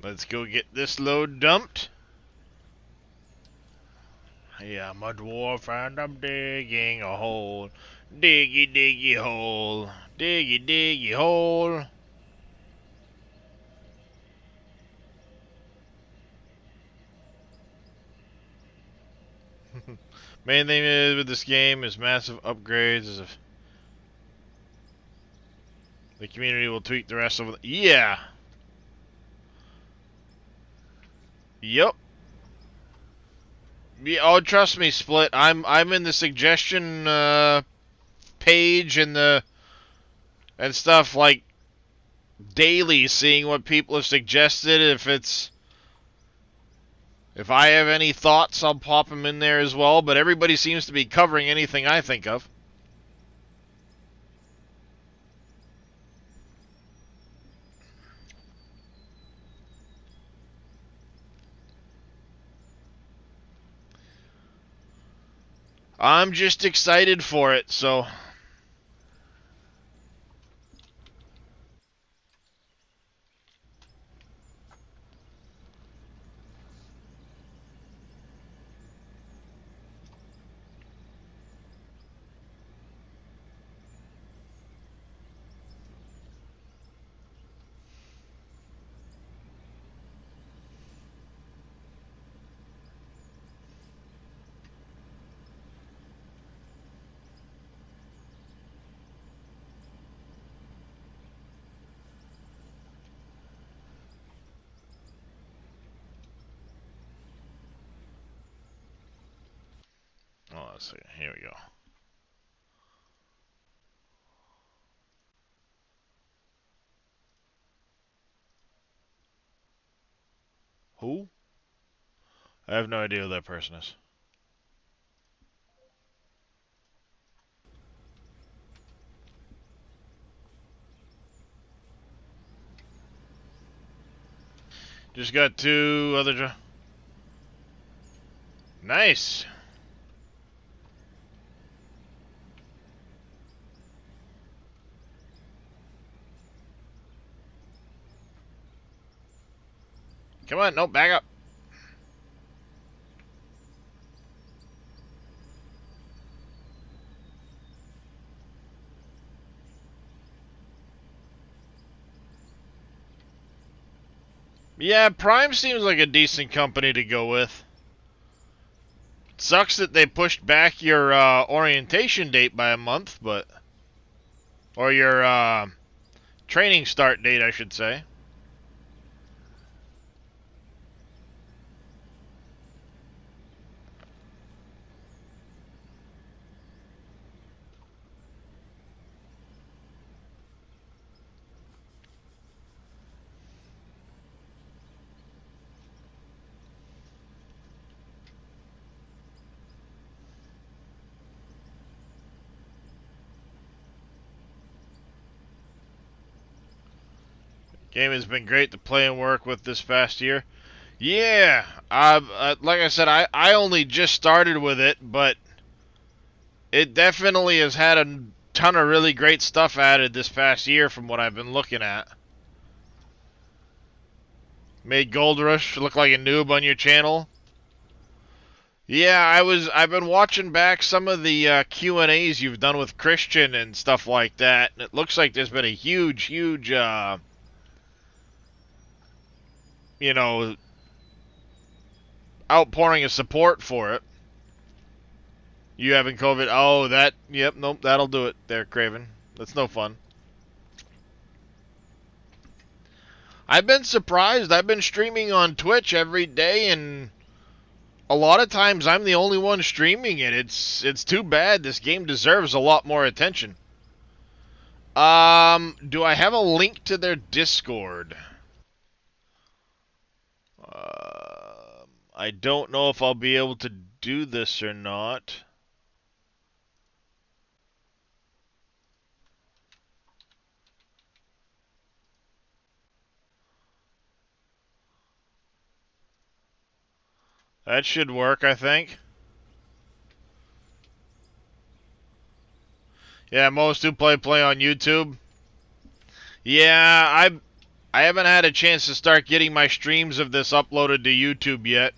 Let's go get this load dumped. Yeah, I'm a dwarf and I'm digging a hole. Diggy, diggy hole. Diggy, diggy hole. Main thing is with this game is massive upgrades. As if the community will tweak the rest of it. Yeah. Yep. Yeah, oh, trust me, Split. I'm in the suggestion page and stuff like daily, seeing what people have suggested. If I have any thoughts, I'll pop them in there as well. But everybody seems to be covering anything I think of. I'm just excited for it, so... Oh, let's see. Here we go. Who? I have no idea who that person is. Just got two other. Nice. Come on, no, back up. Yeah, Prime seems like a decent company to go with. Sucks that they pushed back your orientation date by a month, but... Or your training start date, I should say. Game has been great to play and work with this past year. Yeah, like I said, I only just started with it, but it definitely has had a ton of really great stuff added this past year from what I've been looking at. Made Gold Rush look like a noob on your channel. Yeah, I've been watching back some of the Q&As you've done with Christian and stuff like that, and it looks like there's been a huge, you know, outpouring of support for it. You having COVID? Oh, yep, nope, that'll do it there, Craven. That's no fun. I've been surprised. I've been streaming on Twitch every day, and a lot of times I'm the only one streaming it. It's too bad. This game deserves a lot more attention. Do I have a link to their Discord? I don't know if I'll be able to do this or not. That should work, I think. Yeah, most who play on YouTube. Yeah, I haven't had a chance to start getting my streams of this uploaded to YouTube yet.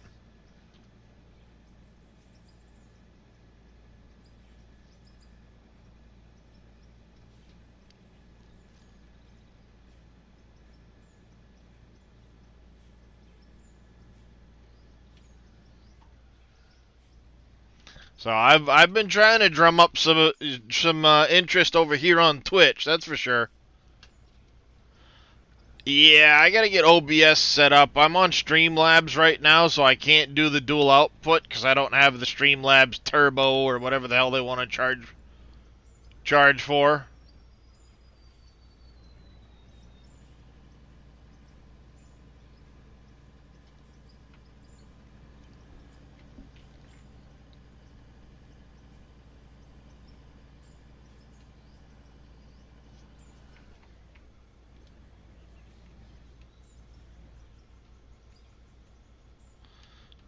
So I've been trying to drum up some interest over here on Twitch. That's for sure. Yeah, I gotta get OBS set up. I'm on Streamlabs right now, so I can't do the dual output because I don't have the Streamlabs Turbo or whatever the hell they want to charge for.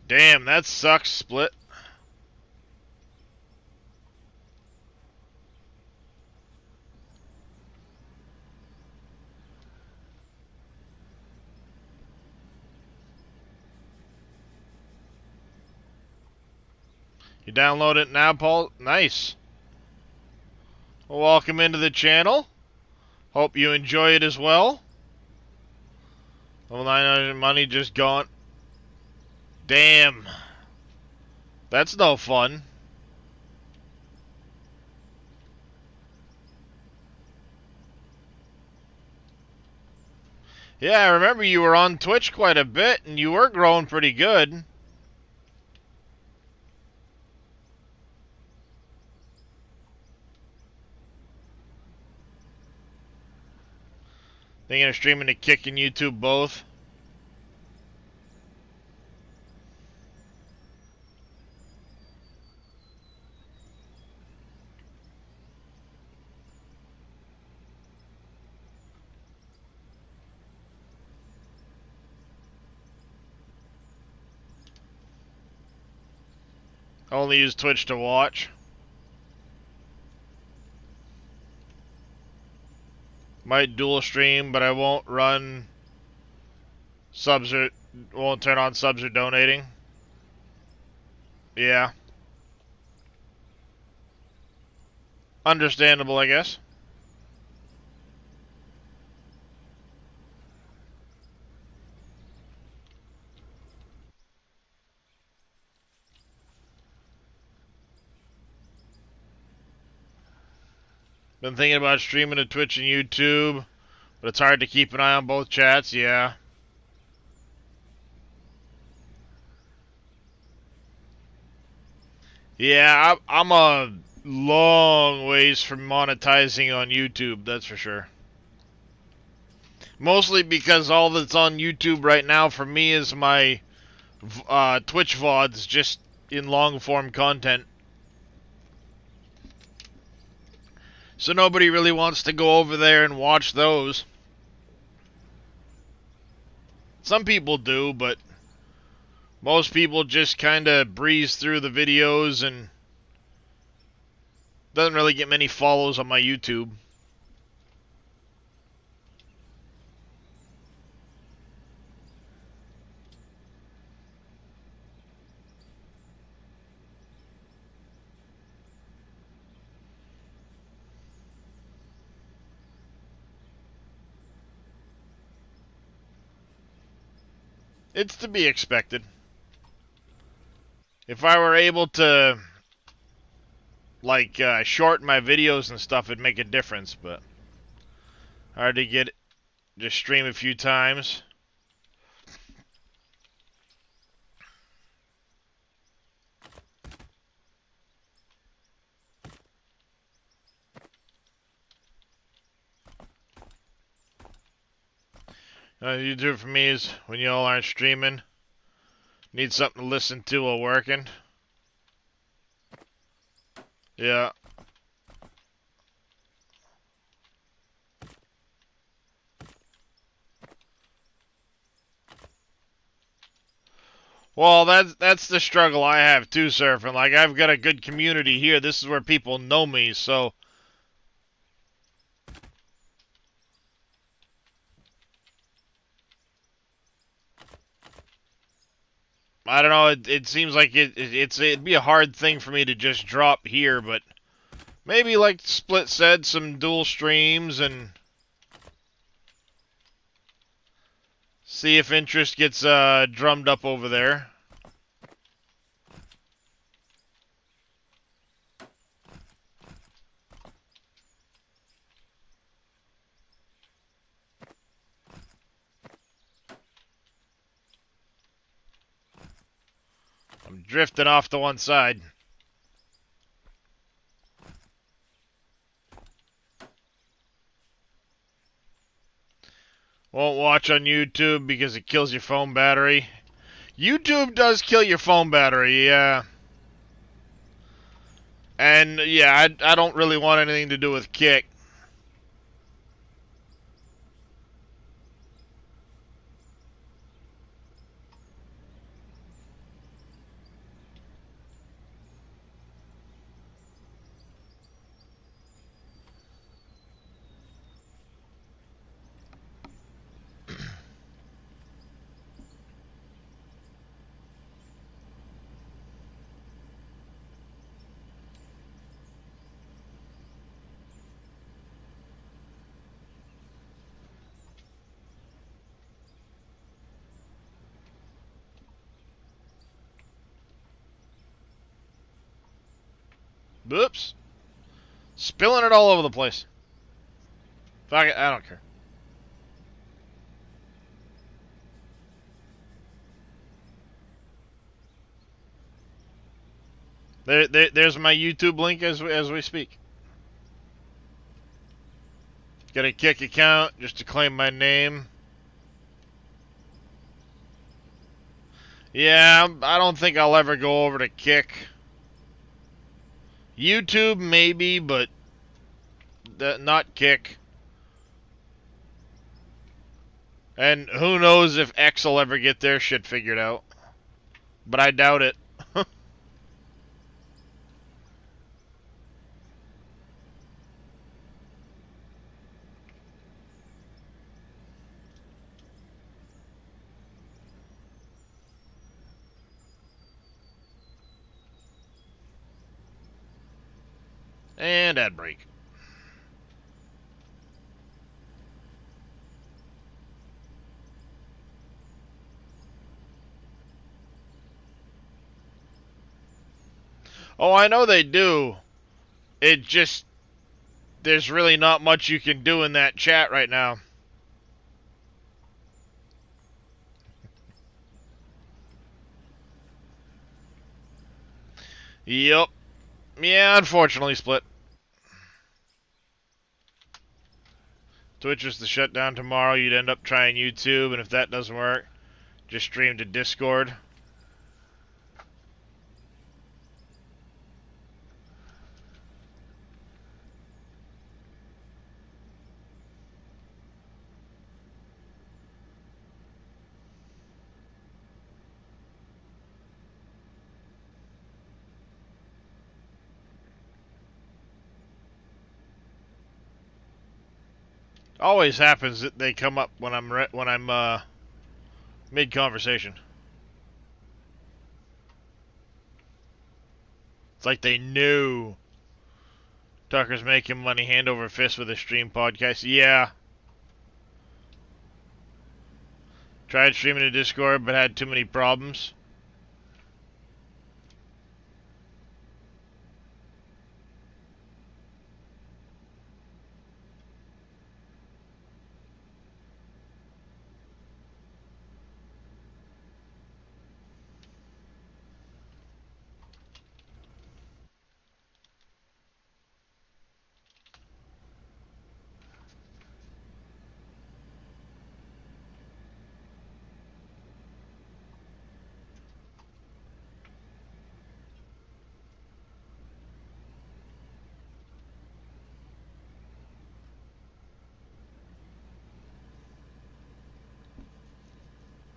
Damn, that sucks, Split. You download it now, Paul? Nice. Well, welcome into the channel. Hope you enjoy it as well. Well, 900 money just gone. Damn. That's no fun. Yeah, I remember you were on Twitch quite a bit, and you were growing pretty good. Thinking of streaming to Kick and YouTube both. I only use Twitch to watch. Might dual stream, but I won't run subs or won't turn on subs or donating. Yeah. Understandable, I guess. Been thinking about streaming to Twitch and YouTube, but it's hard to keep an eye on both chats, yeah. Yeah, I'm a long ways from monetizing on YouTube, that's for sure. Mostly because all that's on YouTube right now for me is my Twitch VODs, just in long form content. So nobody really wants to go over there and watch those. Some people do, but most people just kind of breeze through the videos and doesn't really get many follows on my YouTube. It's to be expected. If I were able to, like, shorten my videos and stuff, it'd make a difference, but hard to get, just stream a few times. YouTube for me is when you all aren't streaming. Need something to listen to while working. Yeah. Well, that's the struggle I have too, surfing. Like, I've got a good community here. This is where people know me, so I don't know. It seems like it'd be a hard thing for me to just drop here, but maybe, like Split said, some dual streams and see if interest gets drummed up over there. I'm drifting off to one side. Won't watch on YouTube because it kills your phone battery. YouTube does kill your phone battery, yeah. And, yeah, I don't really want anything to do with Kick. Oops. Spilling it all over the place. Fuck it, I don't care. There's my YouTube link as we speak. Got a Kick account just to claim my name. Yeah, I don't think I'll ever go over to Kick. YouTube maybe, but not Kick. And who knows if X will ever get their shit figured out. But I doubt it. And ad break. Oh, I know they do. It just, there's really not much you can do in that chat right now. Yep. Yeah, unfortunately, Split. Twitch is to shut down tomorrow. You'd end up trying YouTube, and if that doesn't work, just stream to Discord. Always happens that they come up when I'm mid conversation. It's like they knew Tucker's making money hand over fist with a stream podcast. Yeah. Tried streaming to Discord, but had too many problems.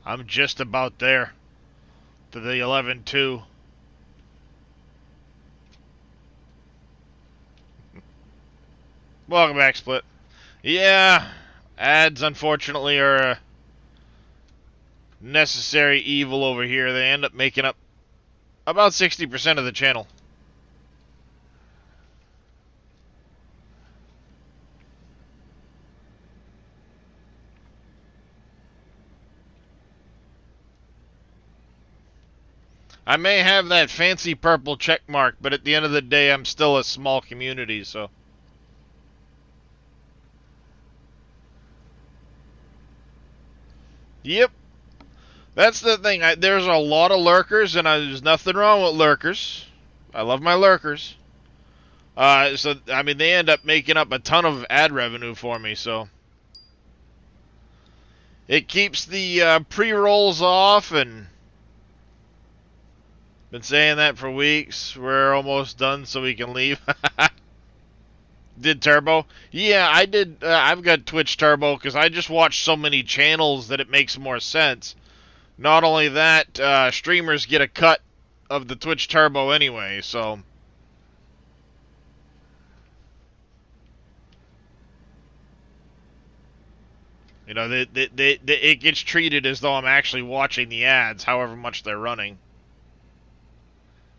I'm just about there to the 11-2. Welcome back, Split. Yeah, ads unfortunately are a necessary evil over here. They end up making up about 60% of the channel. I may have that fancy purple check mark, but at the end of the day, I'm still a small community, so. Yep. That's the thing. There's a lot of lurkers, and there's nothing wrong with lurkers. I love my lurkers. So, I mean, they end up making up a ton of ad revenue for me, so. It keeps the pre-rolls off, and been saying that for weeks. We're almost done, so we can leave. Did Turbo? Yeah, I did. I've got Twitch Turbo because I just watch so many channels that it makes more sense. Not only that, streamers get a cut of the Twitch Turbo anyway, so. You know, it gets treated as though I'm actually watching the ads, however much they're running,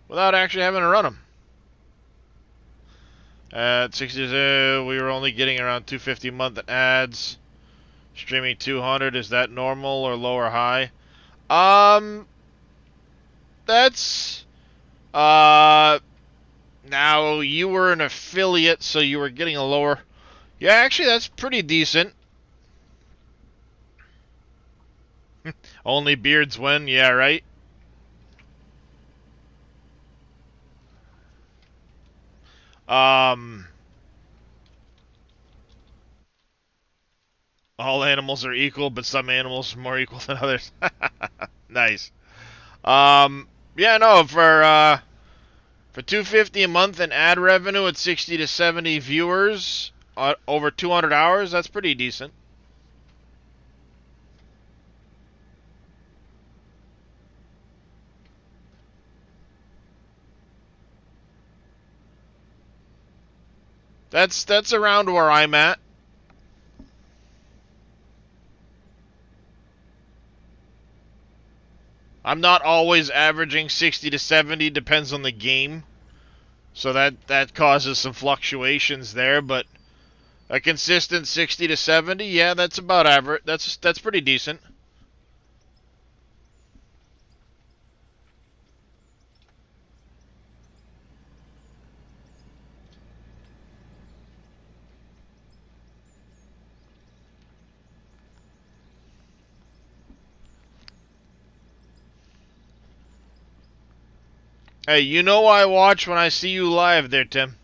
without actually having to run them. At 60, we were only getting around 250 a month in ads. Streaming 200, is that normal or low or high? That's now you were an affiliate, so you were getting a lower. Yeah, actually, that's pretty decent. Only beards win. Yeah, right. All animals are equal, but some animals are more equal than others. Nice. Yeah, no, for 250 a month in ad revenue at 60 to 70 viewers over 200 hours, that's pretty decent. That's around where I'm at. I'm not always averaging 60 to 70, depends on the game. So that causes some fluctuations there, but a consistent 60 to 70, yeah, that's about average. That's pretty decent. Hey, you know I watch when I see you live there, Tim.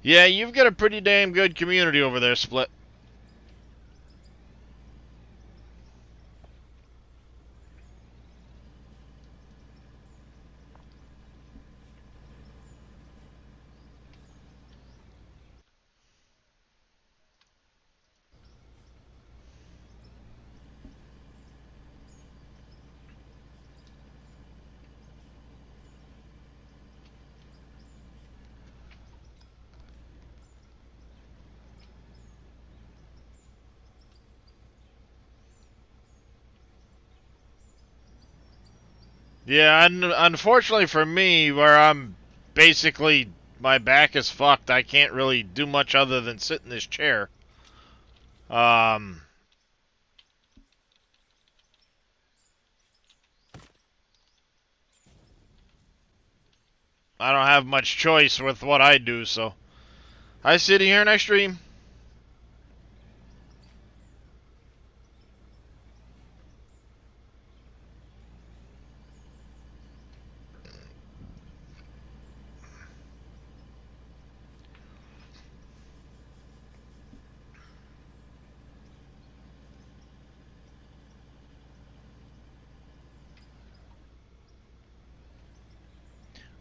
Yeah, you've got a pretty damn good community over there, Split. Yeah, unfortunately for me, where I'm basically my back is fucked, I can't really do much other than sit in this chair. Um, I don't have much choice with what I do, so I sit here and I stream.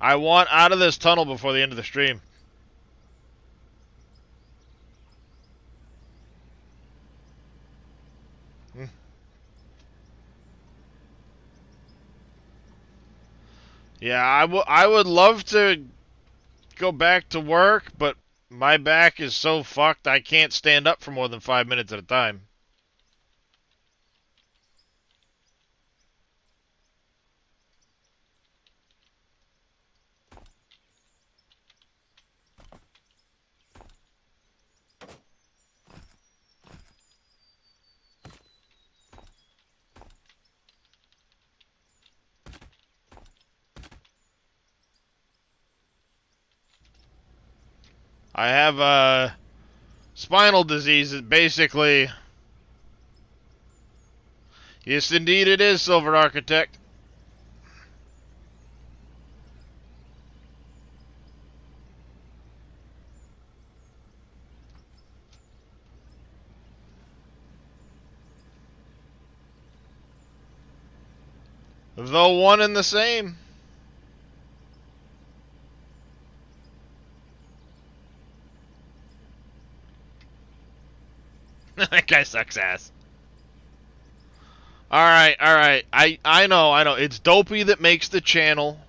I want out of this tunnel before the end of the stream. Hmm. Yeah, I would love to go back to work, but my back is so fucked I can't stand up for more than 5 minutes at a time. I have spinal disease. It basically, yes, indeed, it is, Silver Architect. Though one and the same. That guy sucks ass. Alright, alright. I know. It's Dopey that makes the channel.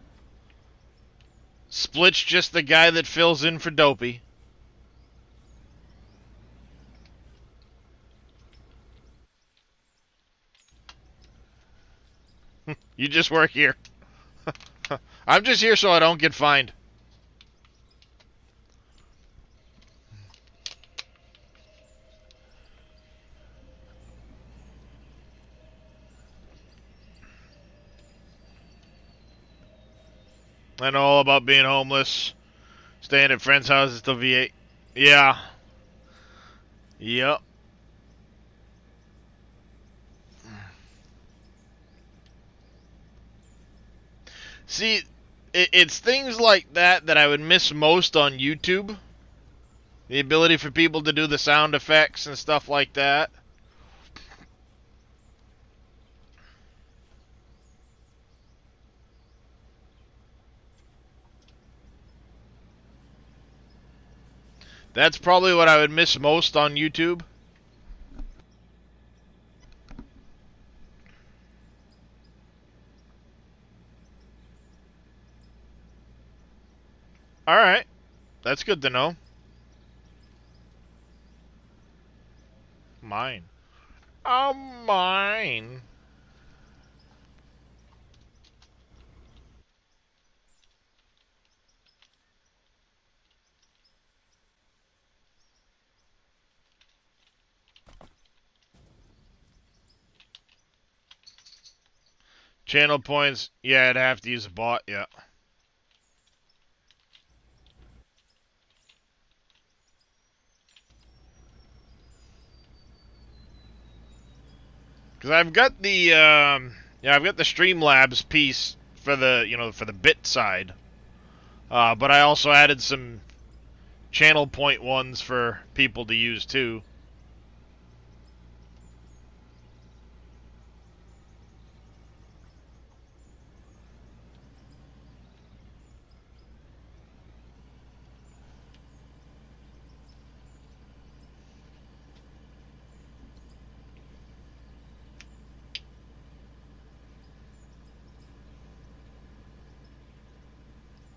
Split's just the guy that fills in for Dopey. You just work here. I'm just here so I don't get fined. I know all about being homeless. Staying at friends' houses till V8. Yeah. Yep. See, it's things like that that I would miss most on YouTube. The ability for people to do the sound effects and stuff like that. That's probably what I would miss most on YouTube. Alright. That's good to know. Mine. Oh, mine. Channel points. Yeah, I'd have to use a bot. Yeah. Because I've got the I've got the Streamlabs piece for the for the bit side, but I also added some channel point ones for people to use too.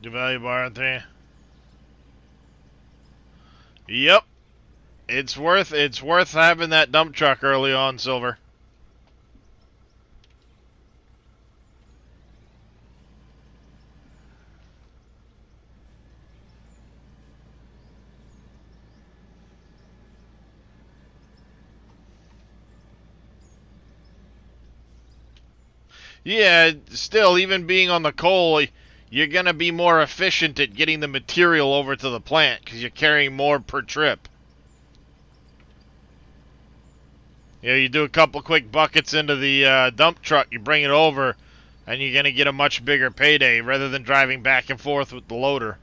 Do value bar 3. Yep, it's worth having that dump truck early on, Silver. Yeah, still, even being on the coal, you're going to be more efficient at getting the material over to the plant because you're carrying more per trip. You do a couple quick buckets into the dump truck, you bring it over, and you're going to get a much bigger payday rather than driving back and forth with the loader.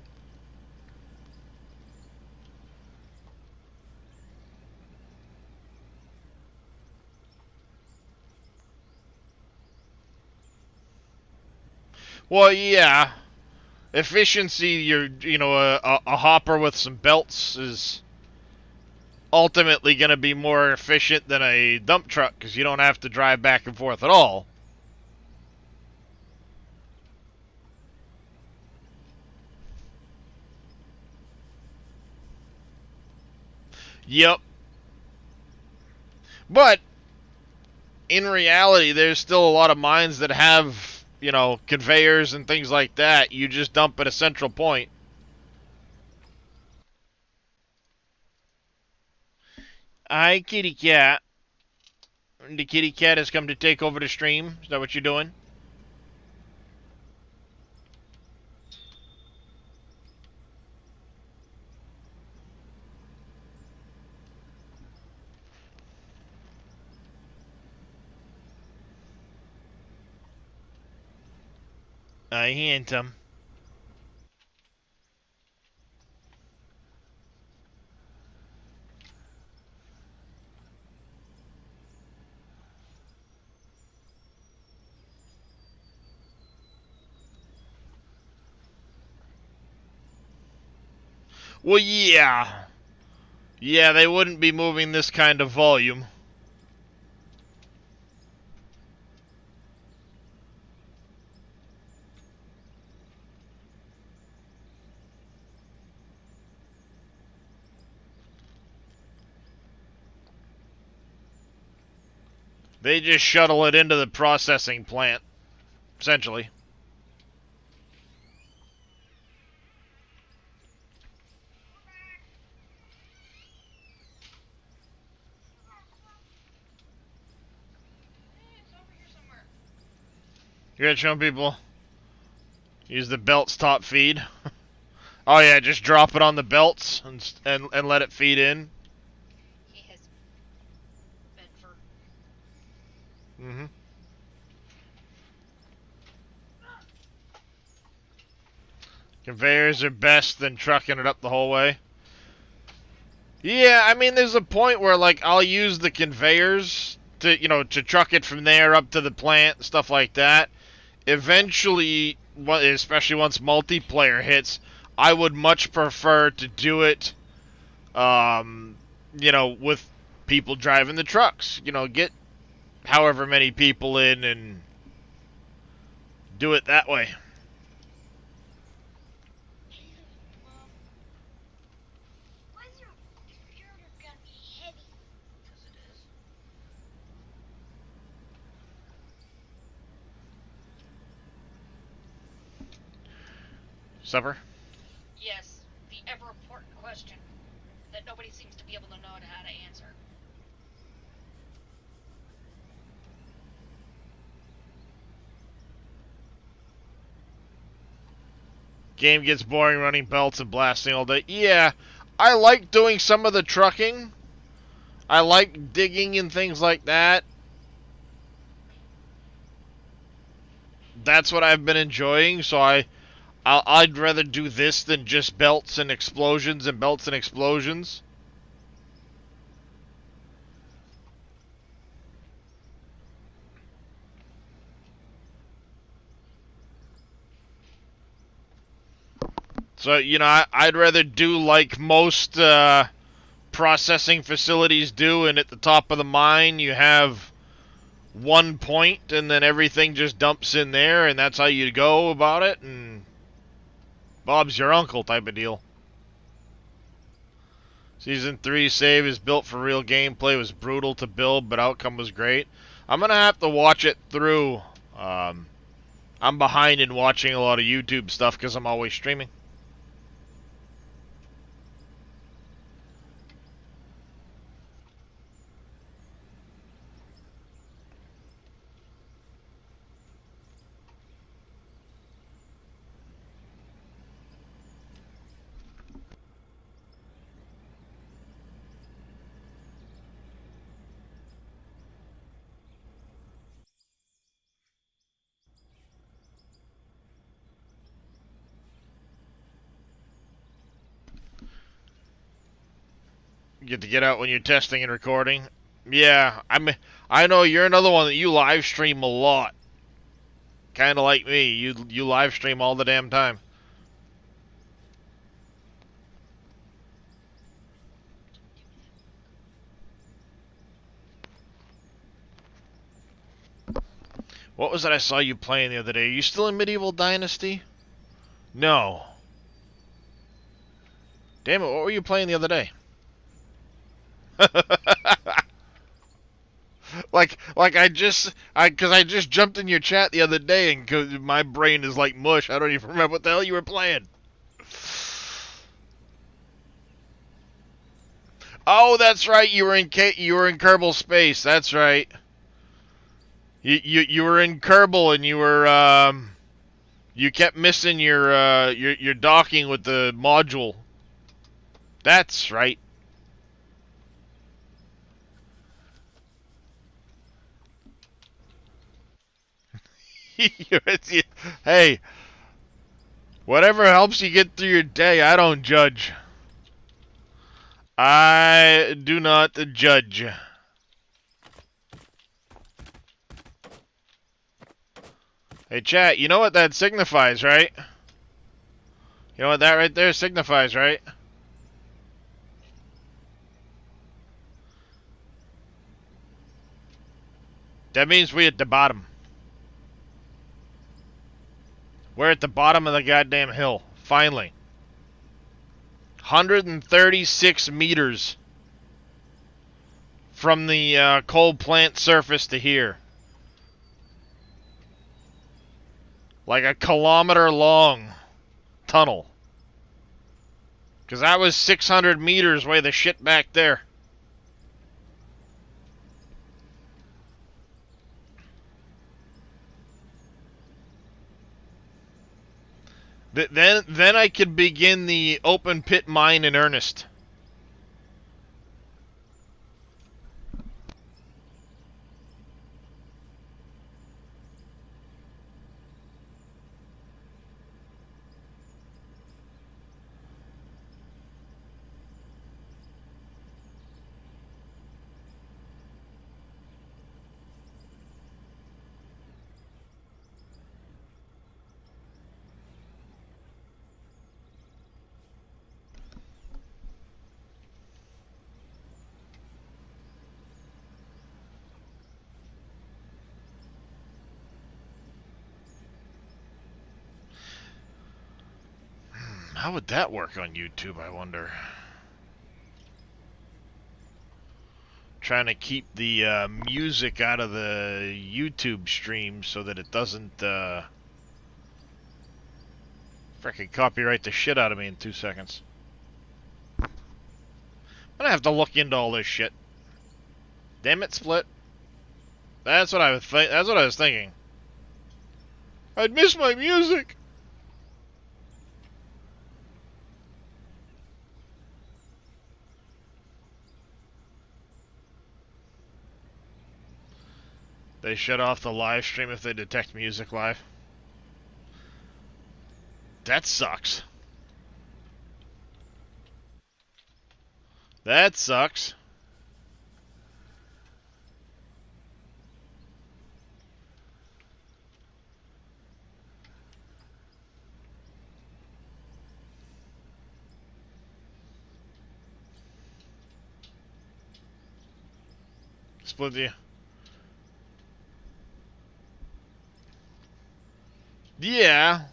Well, yeah. Efficiency, a hopper with some belts is ultimately going to be more efficient than a dump truck because you don't have to drive back and forth at all. Yep. But in reality, there's still a lot of mines that have, conveyors and things like that. You just dump at a central point. Hi, kitty cat. The kitty cat has come to take over the stream. Is that what you're doing? I hint him. Well, yeah. Yeah, they wouldn't be moving this kind of volume. They just shuttle it into the processing plant, essentially. It's over here somewhere. You're gonna show people. Use the belts top feed. Oh yeah, just drop it on the belts and let it feed in. He has Bedford. Mm-hmm. Conveyors are best than trucking it up the whole way. Yeah, I mean, there's a point where, like, I'll use the conveyors to truck it from there up to the plant, stuff like that. Eventually, especially once multiplayer hits, I would much prefer to do it, with people driving the trucks. Get however many people in and do it that way. Supper? Yes, the ever-important question that nobody seems to be able to know how to answer. Game gets boring running belts and blasting all day. Yeah, I like doing some of the trucking. I like digging and things like that. That's what I've been enjoying, so I'd rather do this than just belts and explosions and belts and explosions. So, you know, I'd rather do like most processing facilities do, and at the top of the mine you have one point, and then everything just dumps in there, and that's how you go about it, and Bob's your uncle type of deal. Season 3 save is built for real gameplay. It was brutal to build, but outcome was great. I'm going to have to watch it through. I'm behind in watching a lot of YouTube stuff because I'm always streaming. You get to get out when you're testing and recording. Yeah, I know you're another one that you live stream a lot. Kind of like me. You live stream all the damn time. What was it I saw you playing the other day? Are you still in Medieval Dynasty? No. Damn it, what were you playing the other day? like I just jumped in your chat the other day, and 'cause my brain is like mush. I don't even remember what the hell you were playing. Oh, that's right. You were in Kerbal Space. That's right. You were in Kerbal, and you kept missing your docking with the module. That's right. Hey, whatever helps you get through your day, I don't judge. I do not judge. Hey, chat, you know what that signifies, right? You know what that right there signifies, right? That means we're at the bottom. We're at the bottom of the goddamn hill. Finally. 136 meters from the coal plant surface to here. Like a kilometer-long tunnel. Because that was 600 meters way the shit back there. Then I could begin the open pit mine in earnest. How would that work on YouTube, I wonder? Trying to keep the music out of the YouTube stream so that it doesn't Frickin' copyright the shit out of me in 2 seconds. I'm gonna have to look into all this shit. Damn it, Split. That's what I was thinking. I'd miss my music. They shut off the live stream if they detect music live. That sucks. That sucks. Split you. Yeah.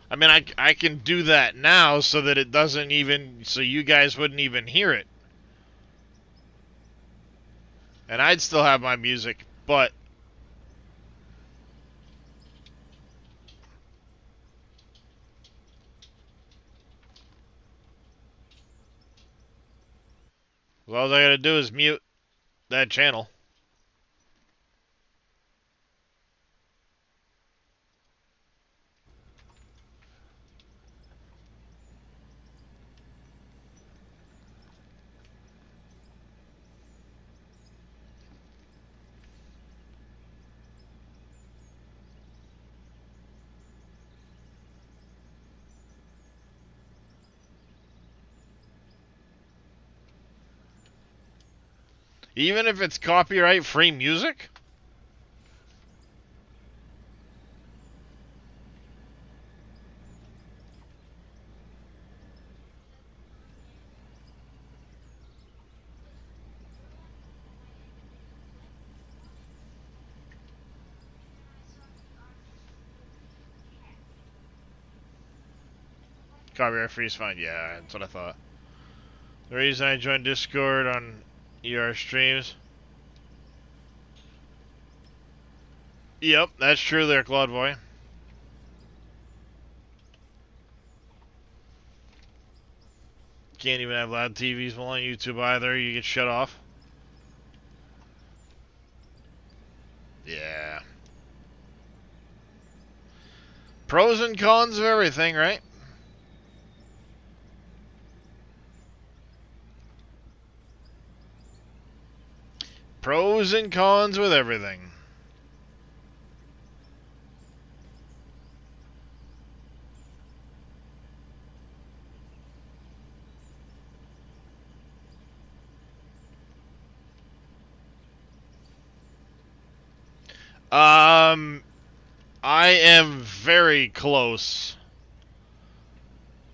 I mean, I can do that now so that it doesn't even, so you guys wouldn't even hear it. And I'd still have my music, but all I gotta do is mute that channel. Even if it's copyright-free music? Copyright-free is fine. Yeah, that's what I thought. The reason I joined Discord on ER streams. Yep, that's true there, Claude Boy. Can't even have loud TVs while on YouTube either. You get shut off. Yeah. Pros and cons of everything, right? Pros and cons with everything. I am very close.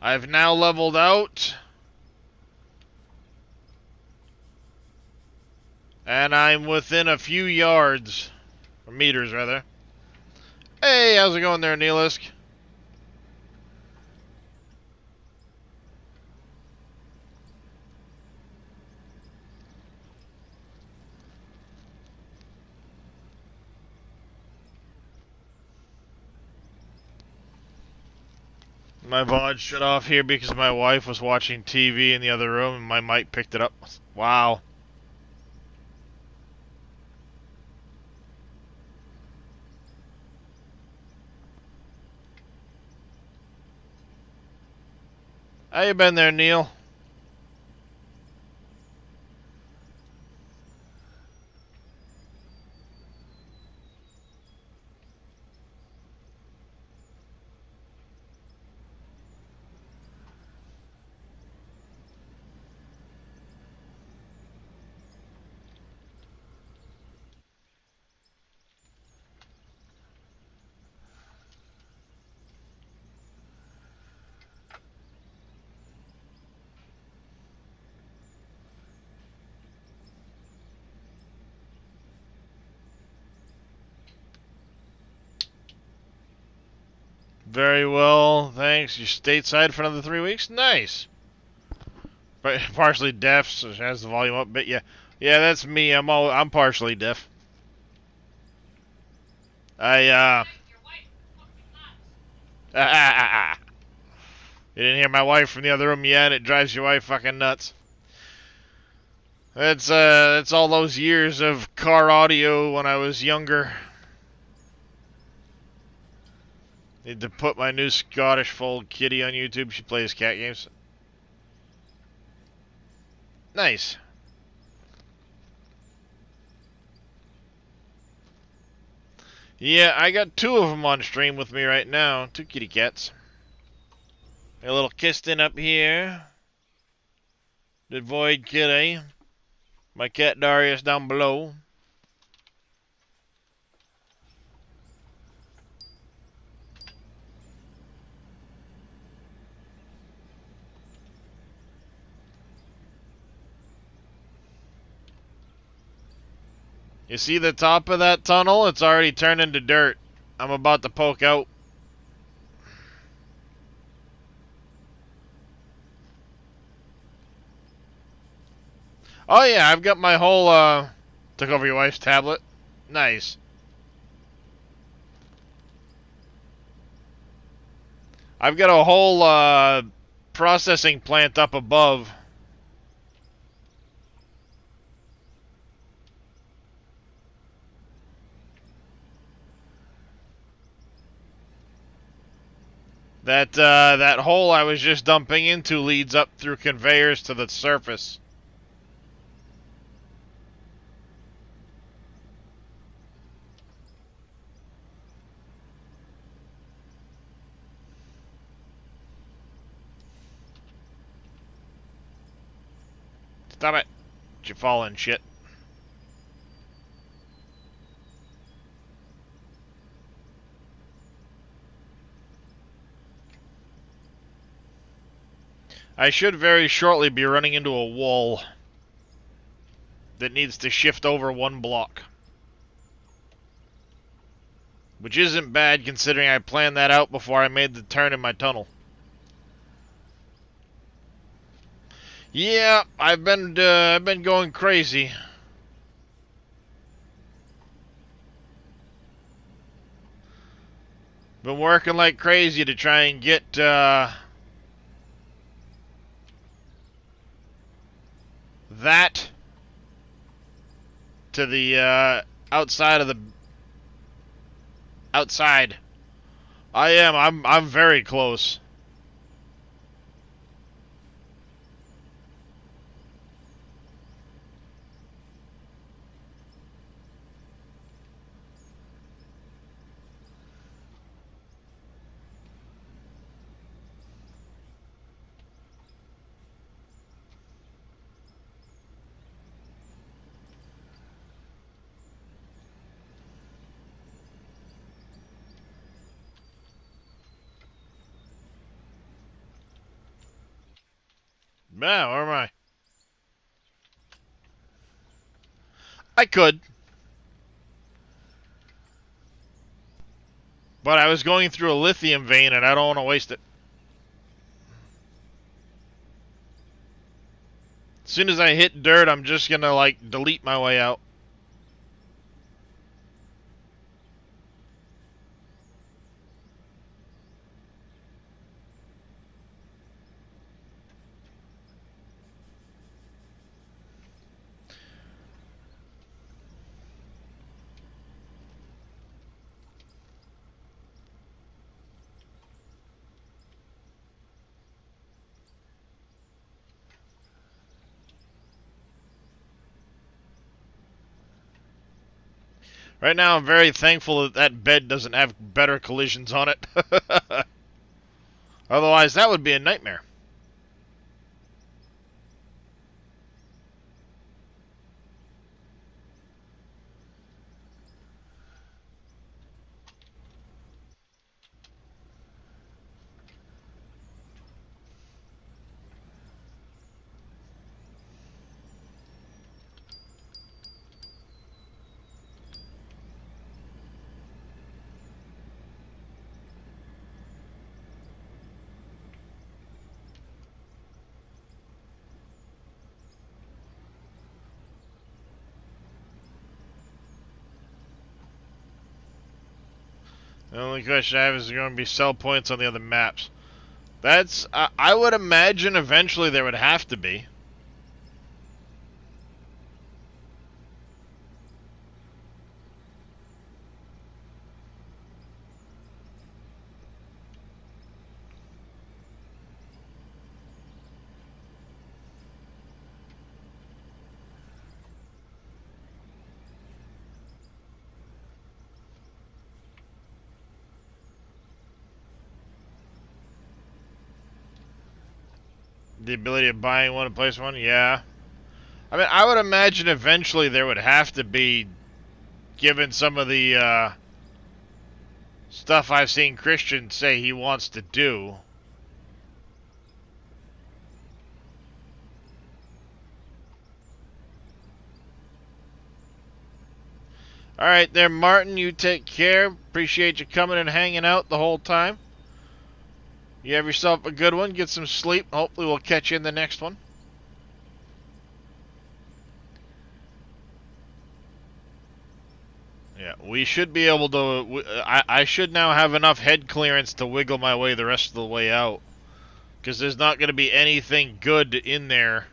I've now leveled out. And I'm within a few yards. Or meters, rather. Hey, how's it going there, Neelisk? My VOD shut off here because my wife was watching TV in the other room and my mic picked it up. Wow. How you been there, Neil? Very well, thanks. You're stateside for another 3 weeks? Nice. But partially deaf, so it has the volume up a bit. Yeah, that's me. I'm partially deaf. I Your wife fucking nuts. You didn't hear my wife from the other room yet? It drives your wife fucking nuts. That's all those years of car audio when I was younger. Need to put my new Scottish Fold kitty on YouTube. She plays cat games. Nice. Yeah, I got two of them on stream with me right now. Two kitty cats. A little Kistin up here. The Void Kitty. My cat Darius down below. You see the top of that tunnel? It's already turned into dirt. I'm about to poke out. Oh yeah, I've got my whole, took over your wife's tablet. Nice. I've got a whole, processing plant up above. That hole I was just dumping into leads up through conveyors to the surface. Stop it. You falling shit. I should very shortly be running into a wall that needs to shift over one block. Which isn't bad considering I planned that out before I made the turn in my tunnel. Yeah, I've been going crazy. Been working like crazy to try and get that to the outside of the outside. I'm very close. Man, where am I? I could. But I was going through a lithium vein and I don't want to waste it. As soon as I hit dirt, I'm just gonna, like, delete my way out. Right now, I'm very thankful that that bed doesn't have better collisions on it. Otherwise, that would be a nightmare. The only question I have is there going to be sell points on the other maps. That's, I would imagine eventually there would have to be. The ability of buying one and place one, yeah. I mean, I would imagine eventually there would have to be, given some of the stuff I've seen Christian say he wants to do. Alright there, Martin, you take care. Appreciate you coming and hanging out the whole time. You have yourself a good one. Get some sleep. Hopefully we'll catch you in the next one. Yeah, we should be able to... I should now have enough head clearance to wiggle my way the rest of the way out. Because there's not going to be anything good in there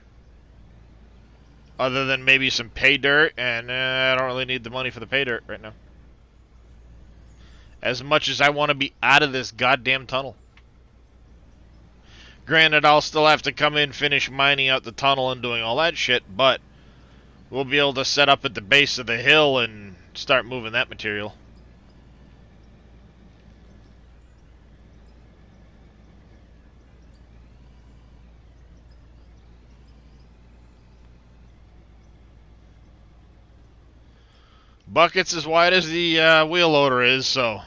other than maybe some pay dirt, and I don't really need the money for the pay dirt right now. As much as I want to be out of this goddamn tunnel. Granted, I'll still have to come in, finish mining out the tunnel and doing all that shit, but we'll be able to set up at the base of the hill and start moving that material. Bucket's as wide as the wheel loader is, so...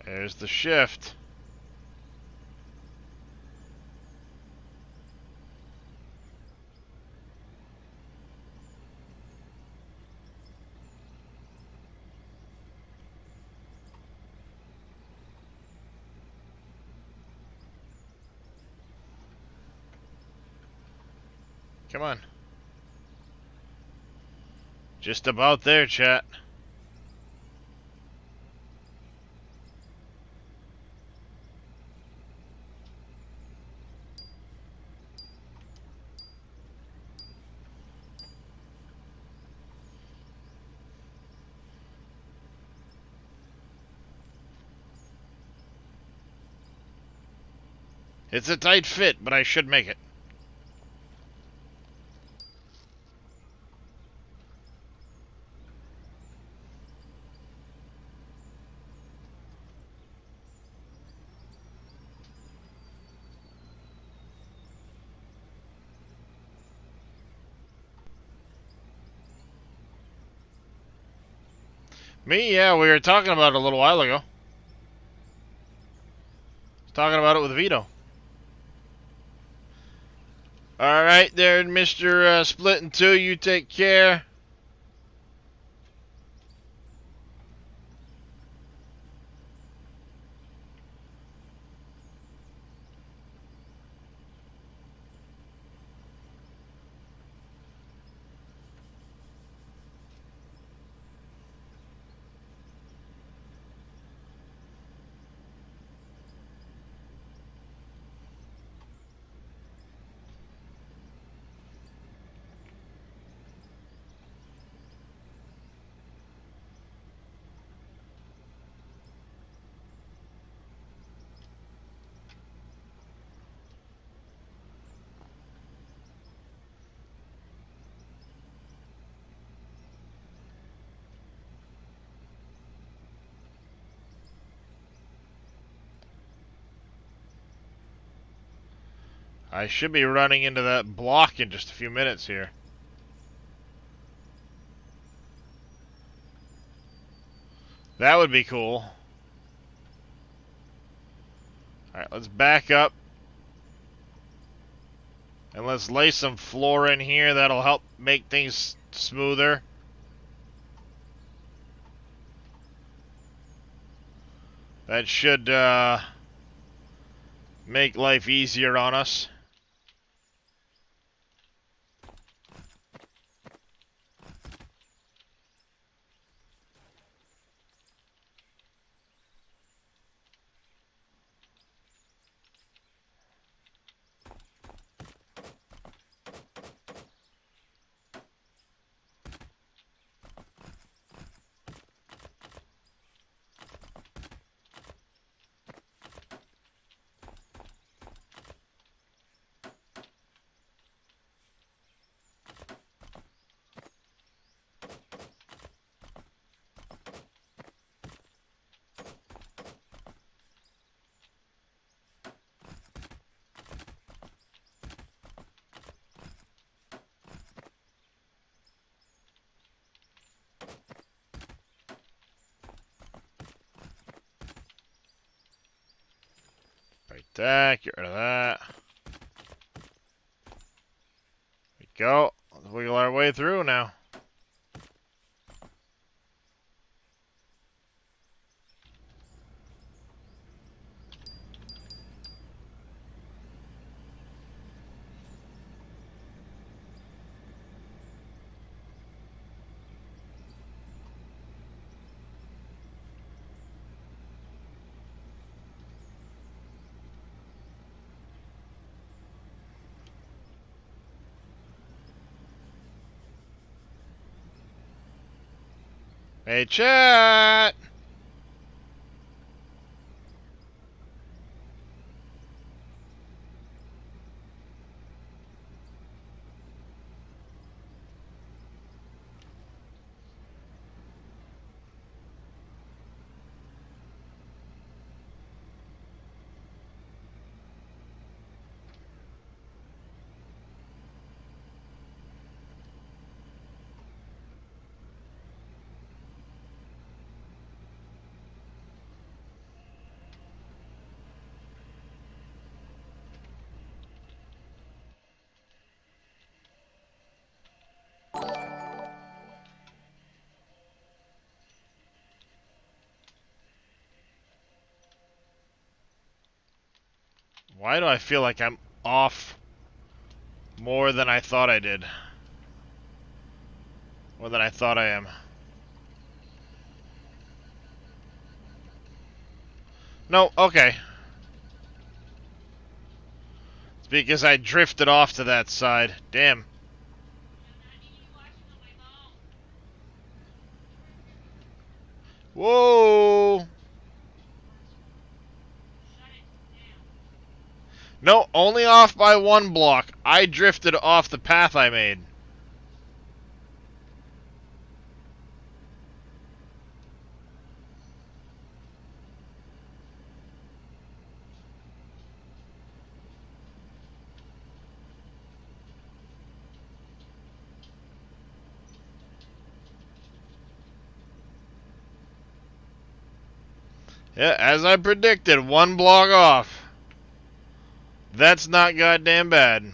There's the shift. Come on. Just about there, chat. It's a tight fit, but I should make it. Me? Yeah, we were talking about it a little while ago. Talking about it with Vito. Alright there, Mr. Split in Two, you take care. I should be running into that block in just a few minutes here. That would be cool. Alright, let's back up. And let's lay some floor in here. That'll help make things smoother. That should make life easier on us. Right there, get rid of that. There we go. Let's wiggle our way through now. Hey, chat! Why do I feel like I'm off more than I thought I did? More than I thought I am. No, okay. It's because I drifted off to that side. Damn. Whoa! No, only off by one block. I drifted off the path I made. Yeah, as I predicted, one block off. That's not goddamn bad.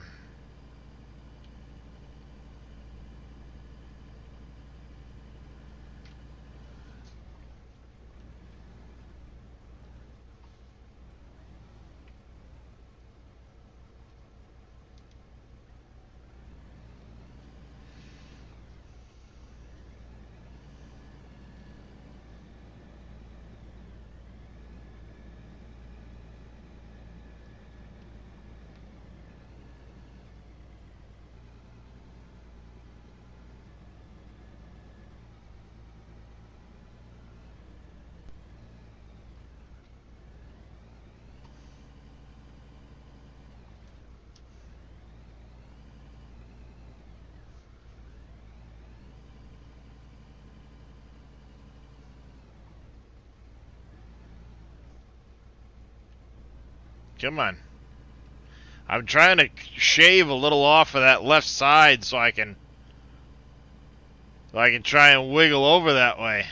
Come on. I'm trying to shave a little off of that left side so I can try and wiggle over that way.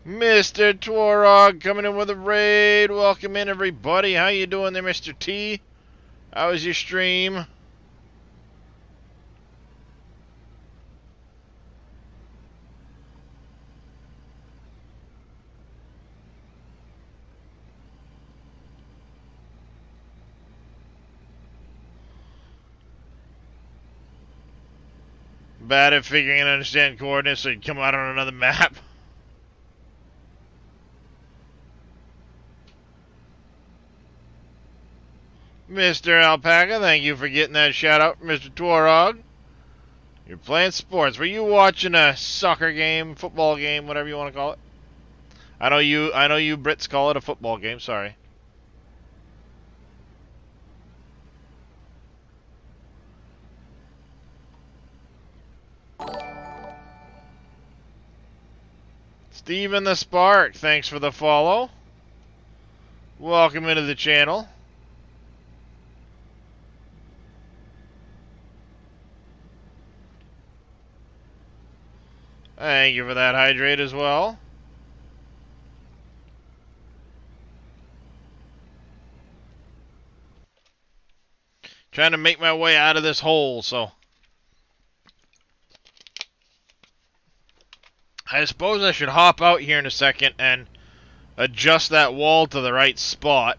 Mr. Twarog coming in with a raid. Welcome in, everybody. How you doing there, Mr. T? How was your stream? Bad at figuring and understand coordinates, so you'd come out on another map. Mr. Alpaca, thank you for getting that shout out from Mr. Twarog. You're playing sports. Were you watching a soccer game, football game, whatever you want to call it? I know you Brits call it a football game, sorry. Steven the Spark, thanks for the follow. Welcome into the channel. Thank you for that hydrate as well. Trying to make my way out of this hole, so I suppose I should hop out here in a second and adjust that wall to the right spot.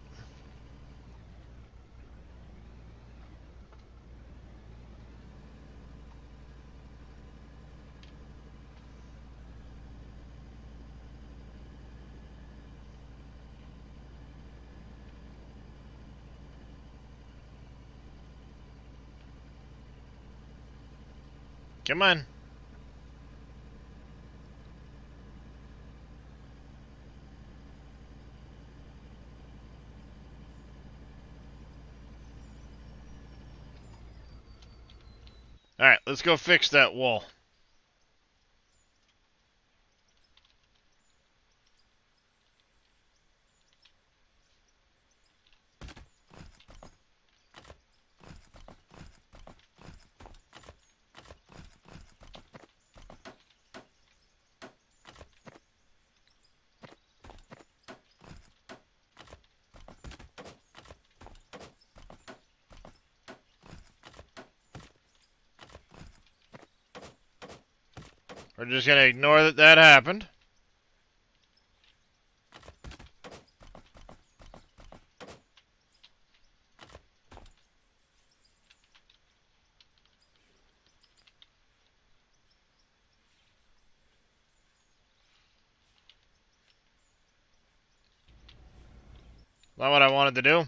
Come on. Alright, let's go fix that wall. We're just going to ignore that that happened. Not what I wanted to do.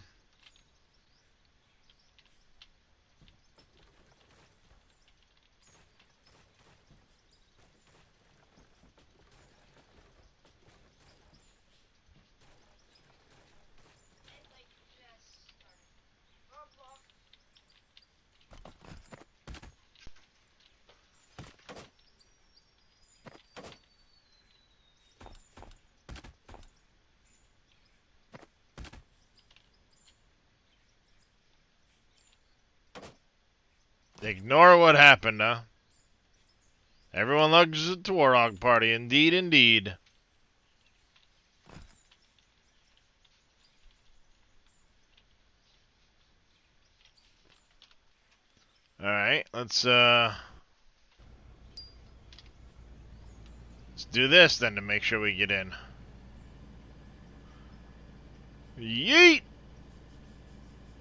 Ignore what happened, huh? Everyone loves a Twarog party. Indeed, indeed. Alright, let's do this then to make sure we get in. Yeet!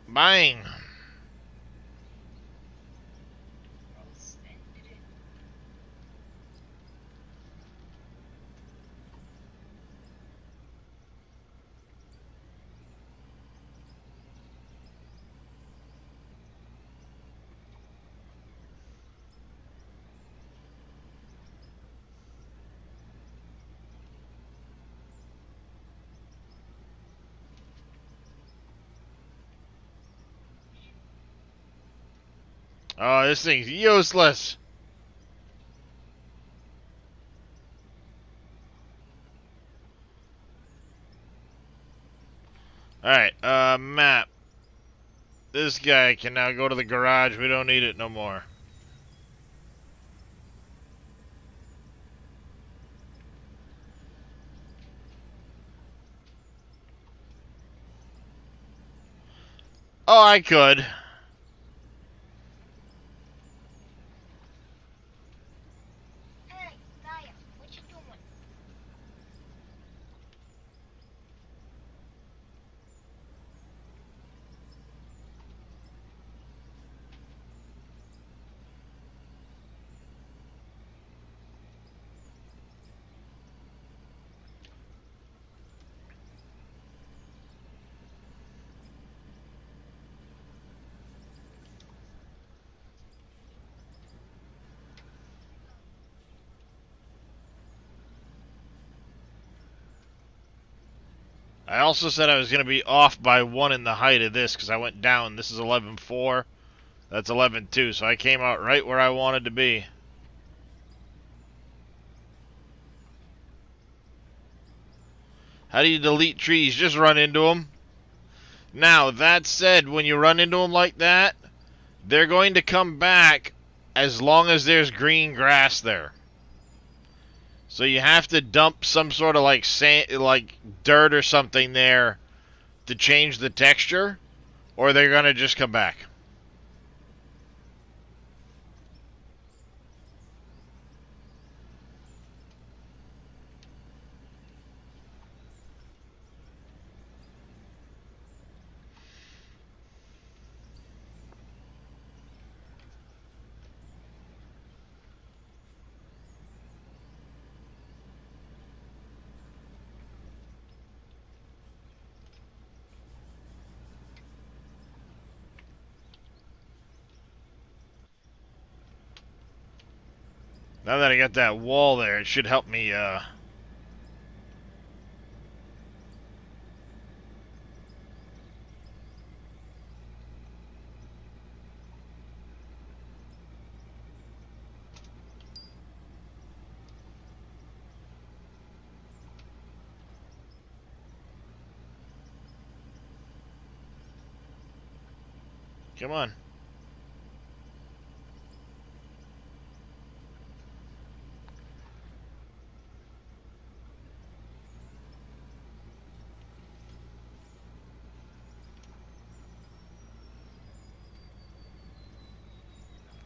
Bang! Oh, this thing's useless. Alright, map. This guy can now go to the garage. We don't need it no more. Oh, I could. Hey, Gaia, what you doing? I also said I was going to be off by 1 in the height of this because I went down. This is 11.4. That's 11.2. So I came out right where I wanted to be. How do you delete trees? Just run into them. Now, that said, when you run into them like that, they're going to come back as long as there's green grass there. So you have to dump some sort of like sand, like dirt or something there to change the texture, or they're gonna just come back. Now that I got that wall there, it should help me, come on.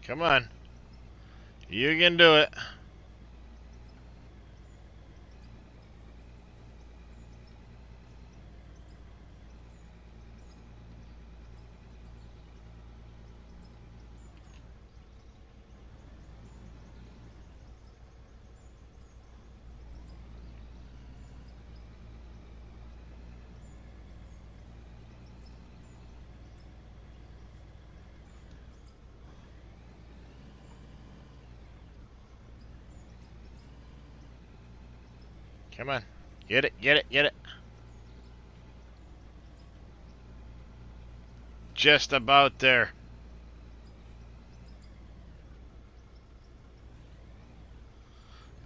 Come on. You can do it. Come on. Get it, get it, get it. Just about there.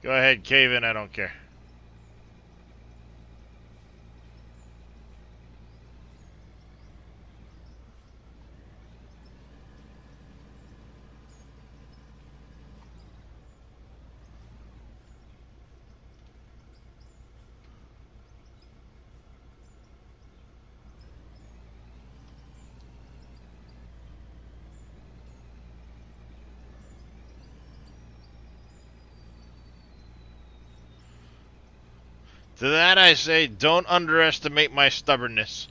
Go ahead, cave in, I don't care. To that I say, don't underestimate my stubbornness.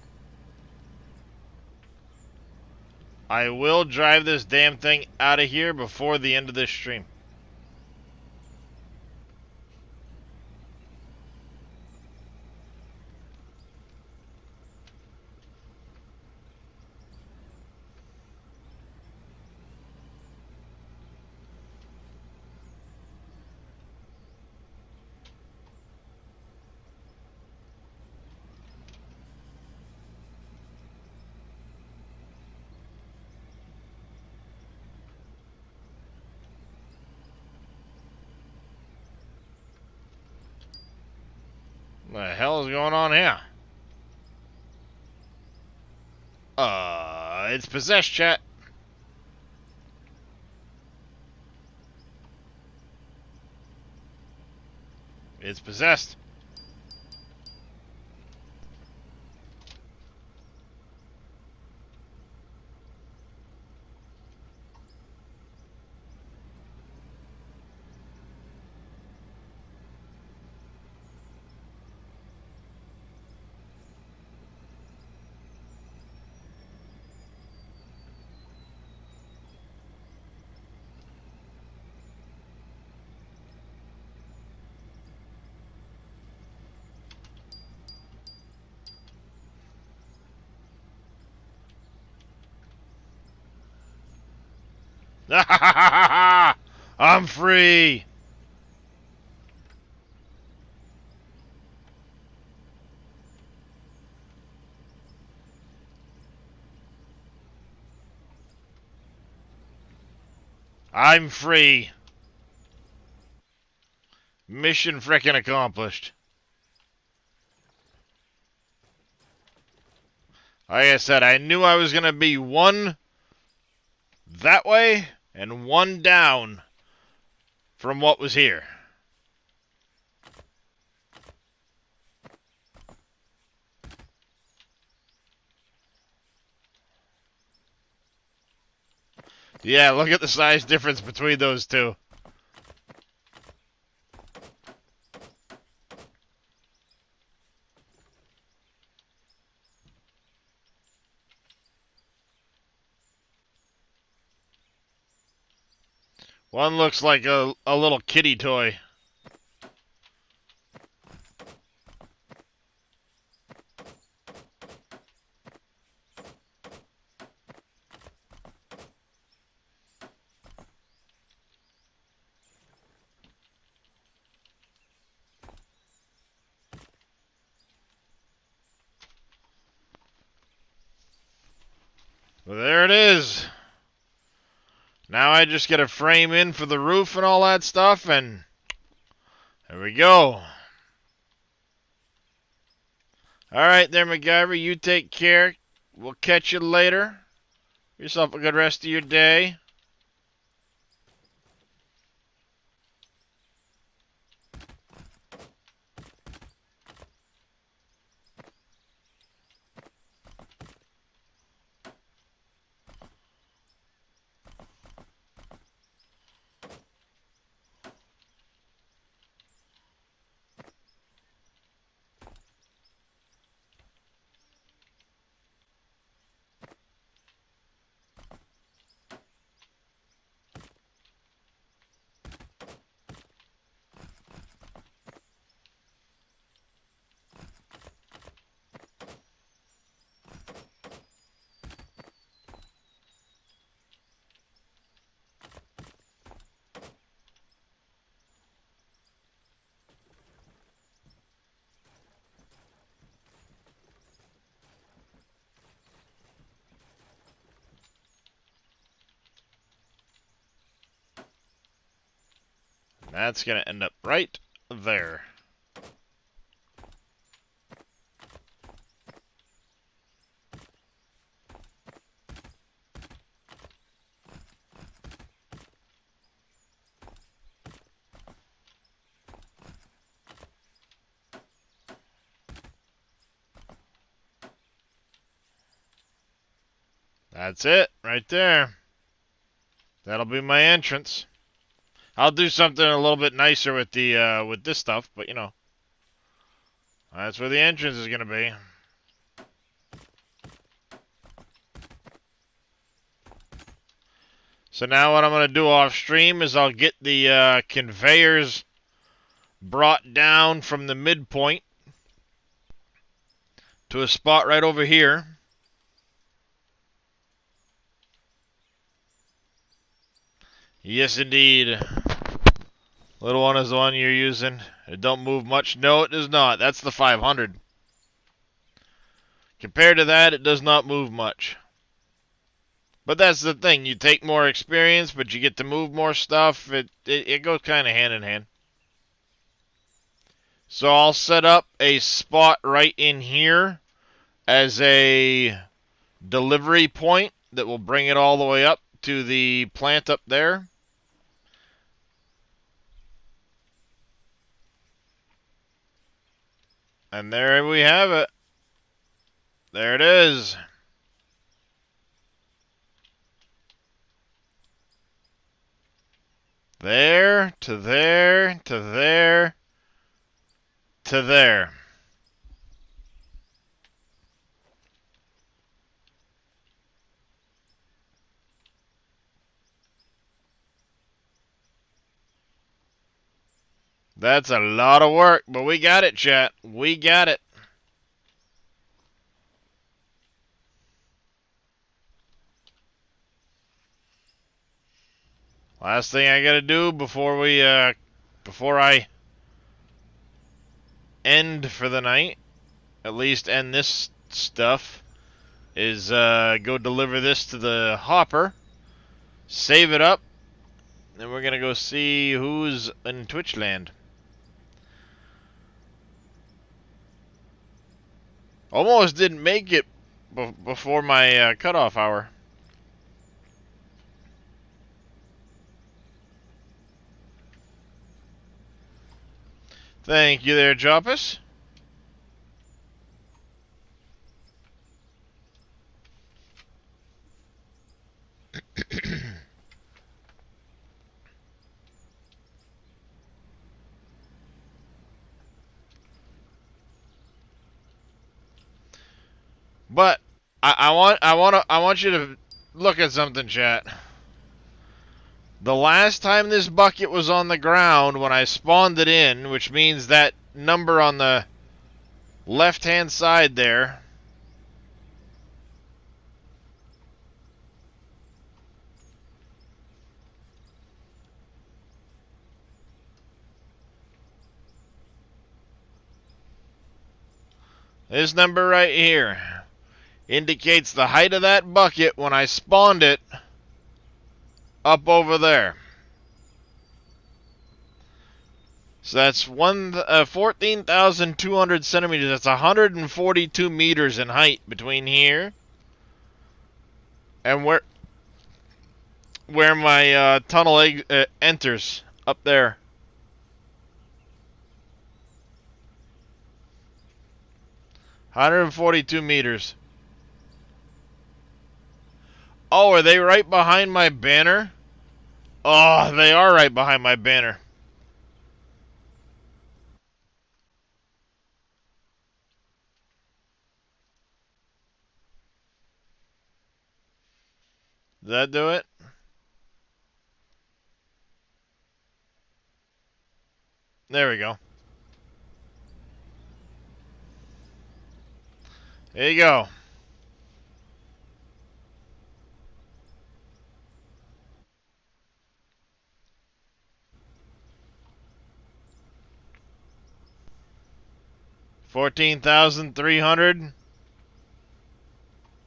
I will drive this damn thing out of here before the end of this stream. What the hell is going on here? It's possessed, chat. It's possessed. I'm free. I'm free. Mission frickin' accomplished. Like I said, I knew I was gonna be one that way and one down from what was here. Yeah, look at the size difference between those two. One looks like a little kitty toy. Well, there it is. Now I just get a frame in for the roof and all that stuff, and there we go. Alright there, MacGyver, you take care. We'll catch you later. Yourself a good rest of your day. That's going to end up right there. That's it, right there. That'll be my entrance. I'll do something a little bit nicer with the with this stuff, but you know, that's where the entrance is gonna be. So now what I'm gonna do off stream is I'll get the conveyors brought down from the midpoint to a spot right over here. Yes, indeed. Little one is the one you're using. It don't move much. No, it does not. That's the 500. Compared to that, it does not move much. But that's the thing. You take more experience, but you get to move more stuff. It goes kind of hand in hand. So I'll set up a spot right in here as a delivery point that will bring it all the way up to the plant up there. And there we have it. There it is. There to there to there to there. That's a lot of work, but we got it, chat. We got it. Last thing I gotta do before I end for the night, at least end this stuff, is go deliver this to the hopper, save it up, and we're gonna go see who's in Twitchland. Almost didn't make it before my cutoff hour. Thank you there, Joppus. But I want you to look at something, chat. The last time this bucket was on the ground when I spawned it in, which means that number on the left-hand side there, this number right here indicates the height of that bucket when I spawned it up over there. So that's 14,200 centimeters. That's 142 meters in height between here and where my tunnel enters up there. $142 meters. Oh, are they right behind my banner? Oh, they are right behind my banner. Did that do it? There we go. There you go. $14,300.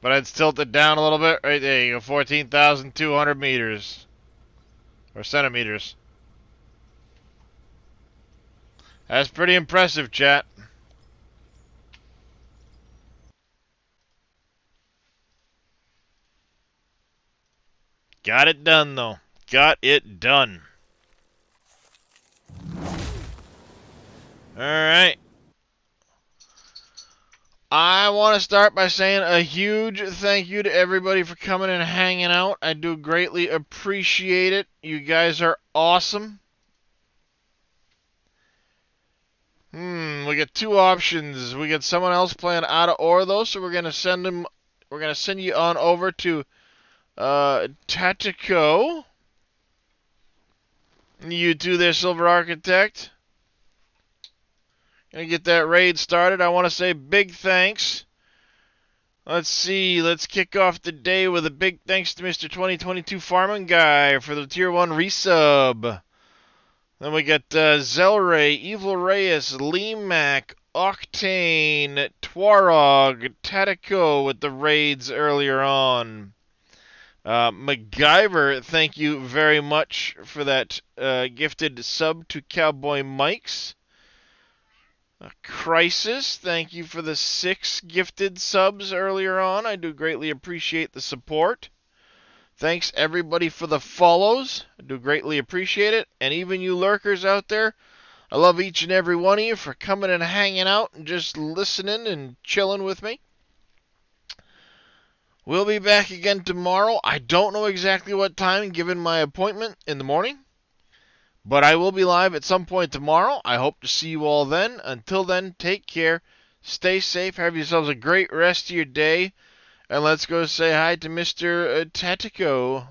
But I'd tilt it down a little bit. Right there you go. 14,200 meters. Or centimeters. That's pretty impressive, chat. Got it done, though. Got it done. Alright. I want to start by saying a huge thank you to everybody for coming and hanging out. I do greatly appreciate it. You guys are awesome. We got two options. We got someone else playing out of Ortho, so we're gonna send him. We're gonna send you on over to Tactico. You two there, Silver Architect. Gonna get that raid started. I want to say big thanks. Let's see. Let's kick off the day with a big thanks to Mr. 2022 Farming Guy for the Tier 1 resub. Then we got Zelray, Evil Reyes, Limac, Octane, Twarog, Tatico with the raids earlier on. MacGyver, thank you very much for that gifted sub to Cowboy Mike's. Crisis, thank you for the 6 gifted subs earlier on. I do greatly appreciate the support. Thanks everybody for the follows. I do greatly appreciate it. And even you lurkers out there, I love each and every one of you for coming and hanging out and just listening and chilling with me. We'll be back again tomorrow. I don't know exactly what time, given my appointment in the morning. But I will be live at some point tomorrow. I hope to see you all then. Until then, take care. Stay safe. Have yourselves a great rest of your day. And let's go say hi to Mr. Tatico.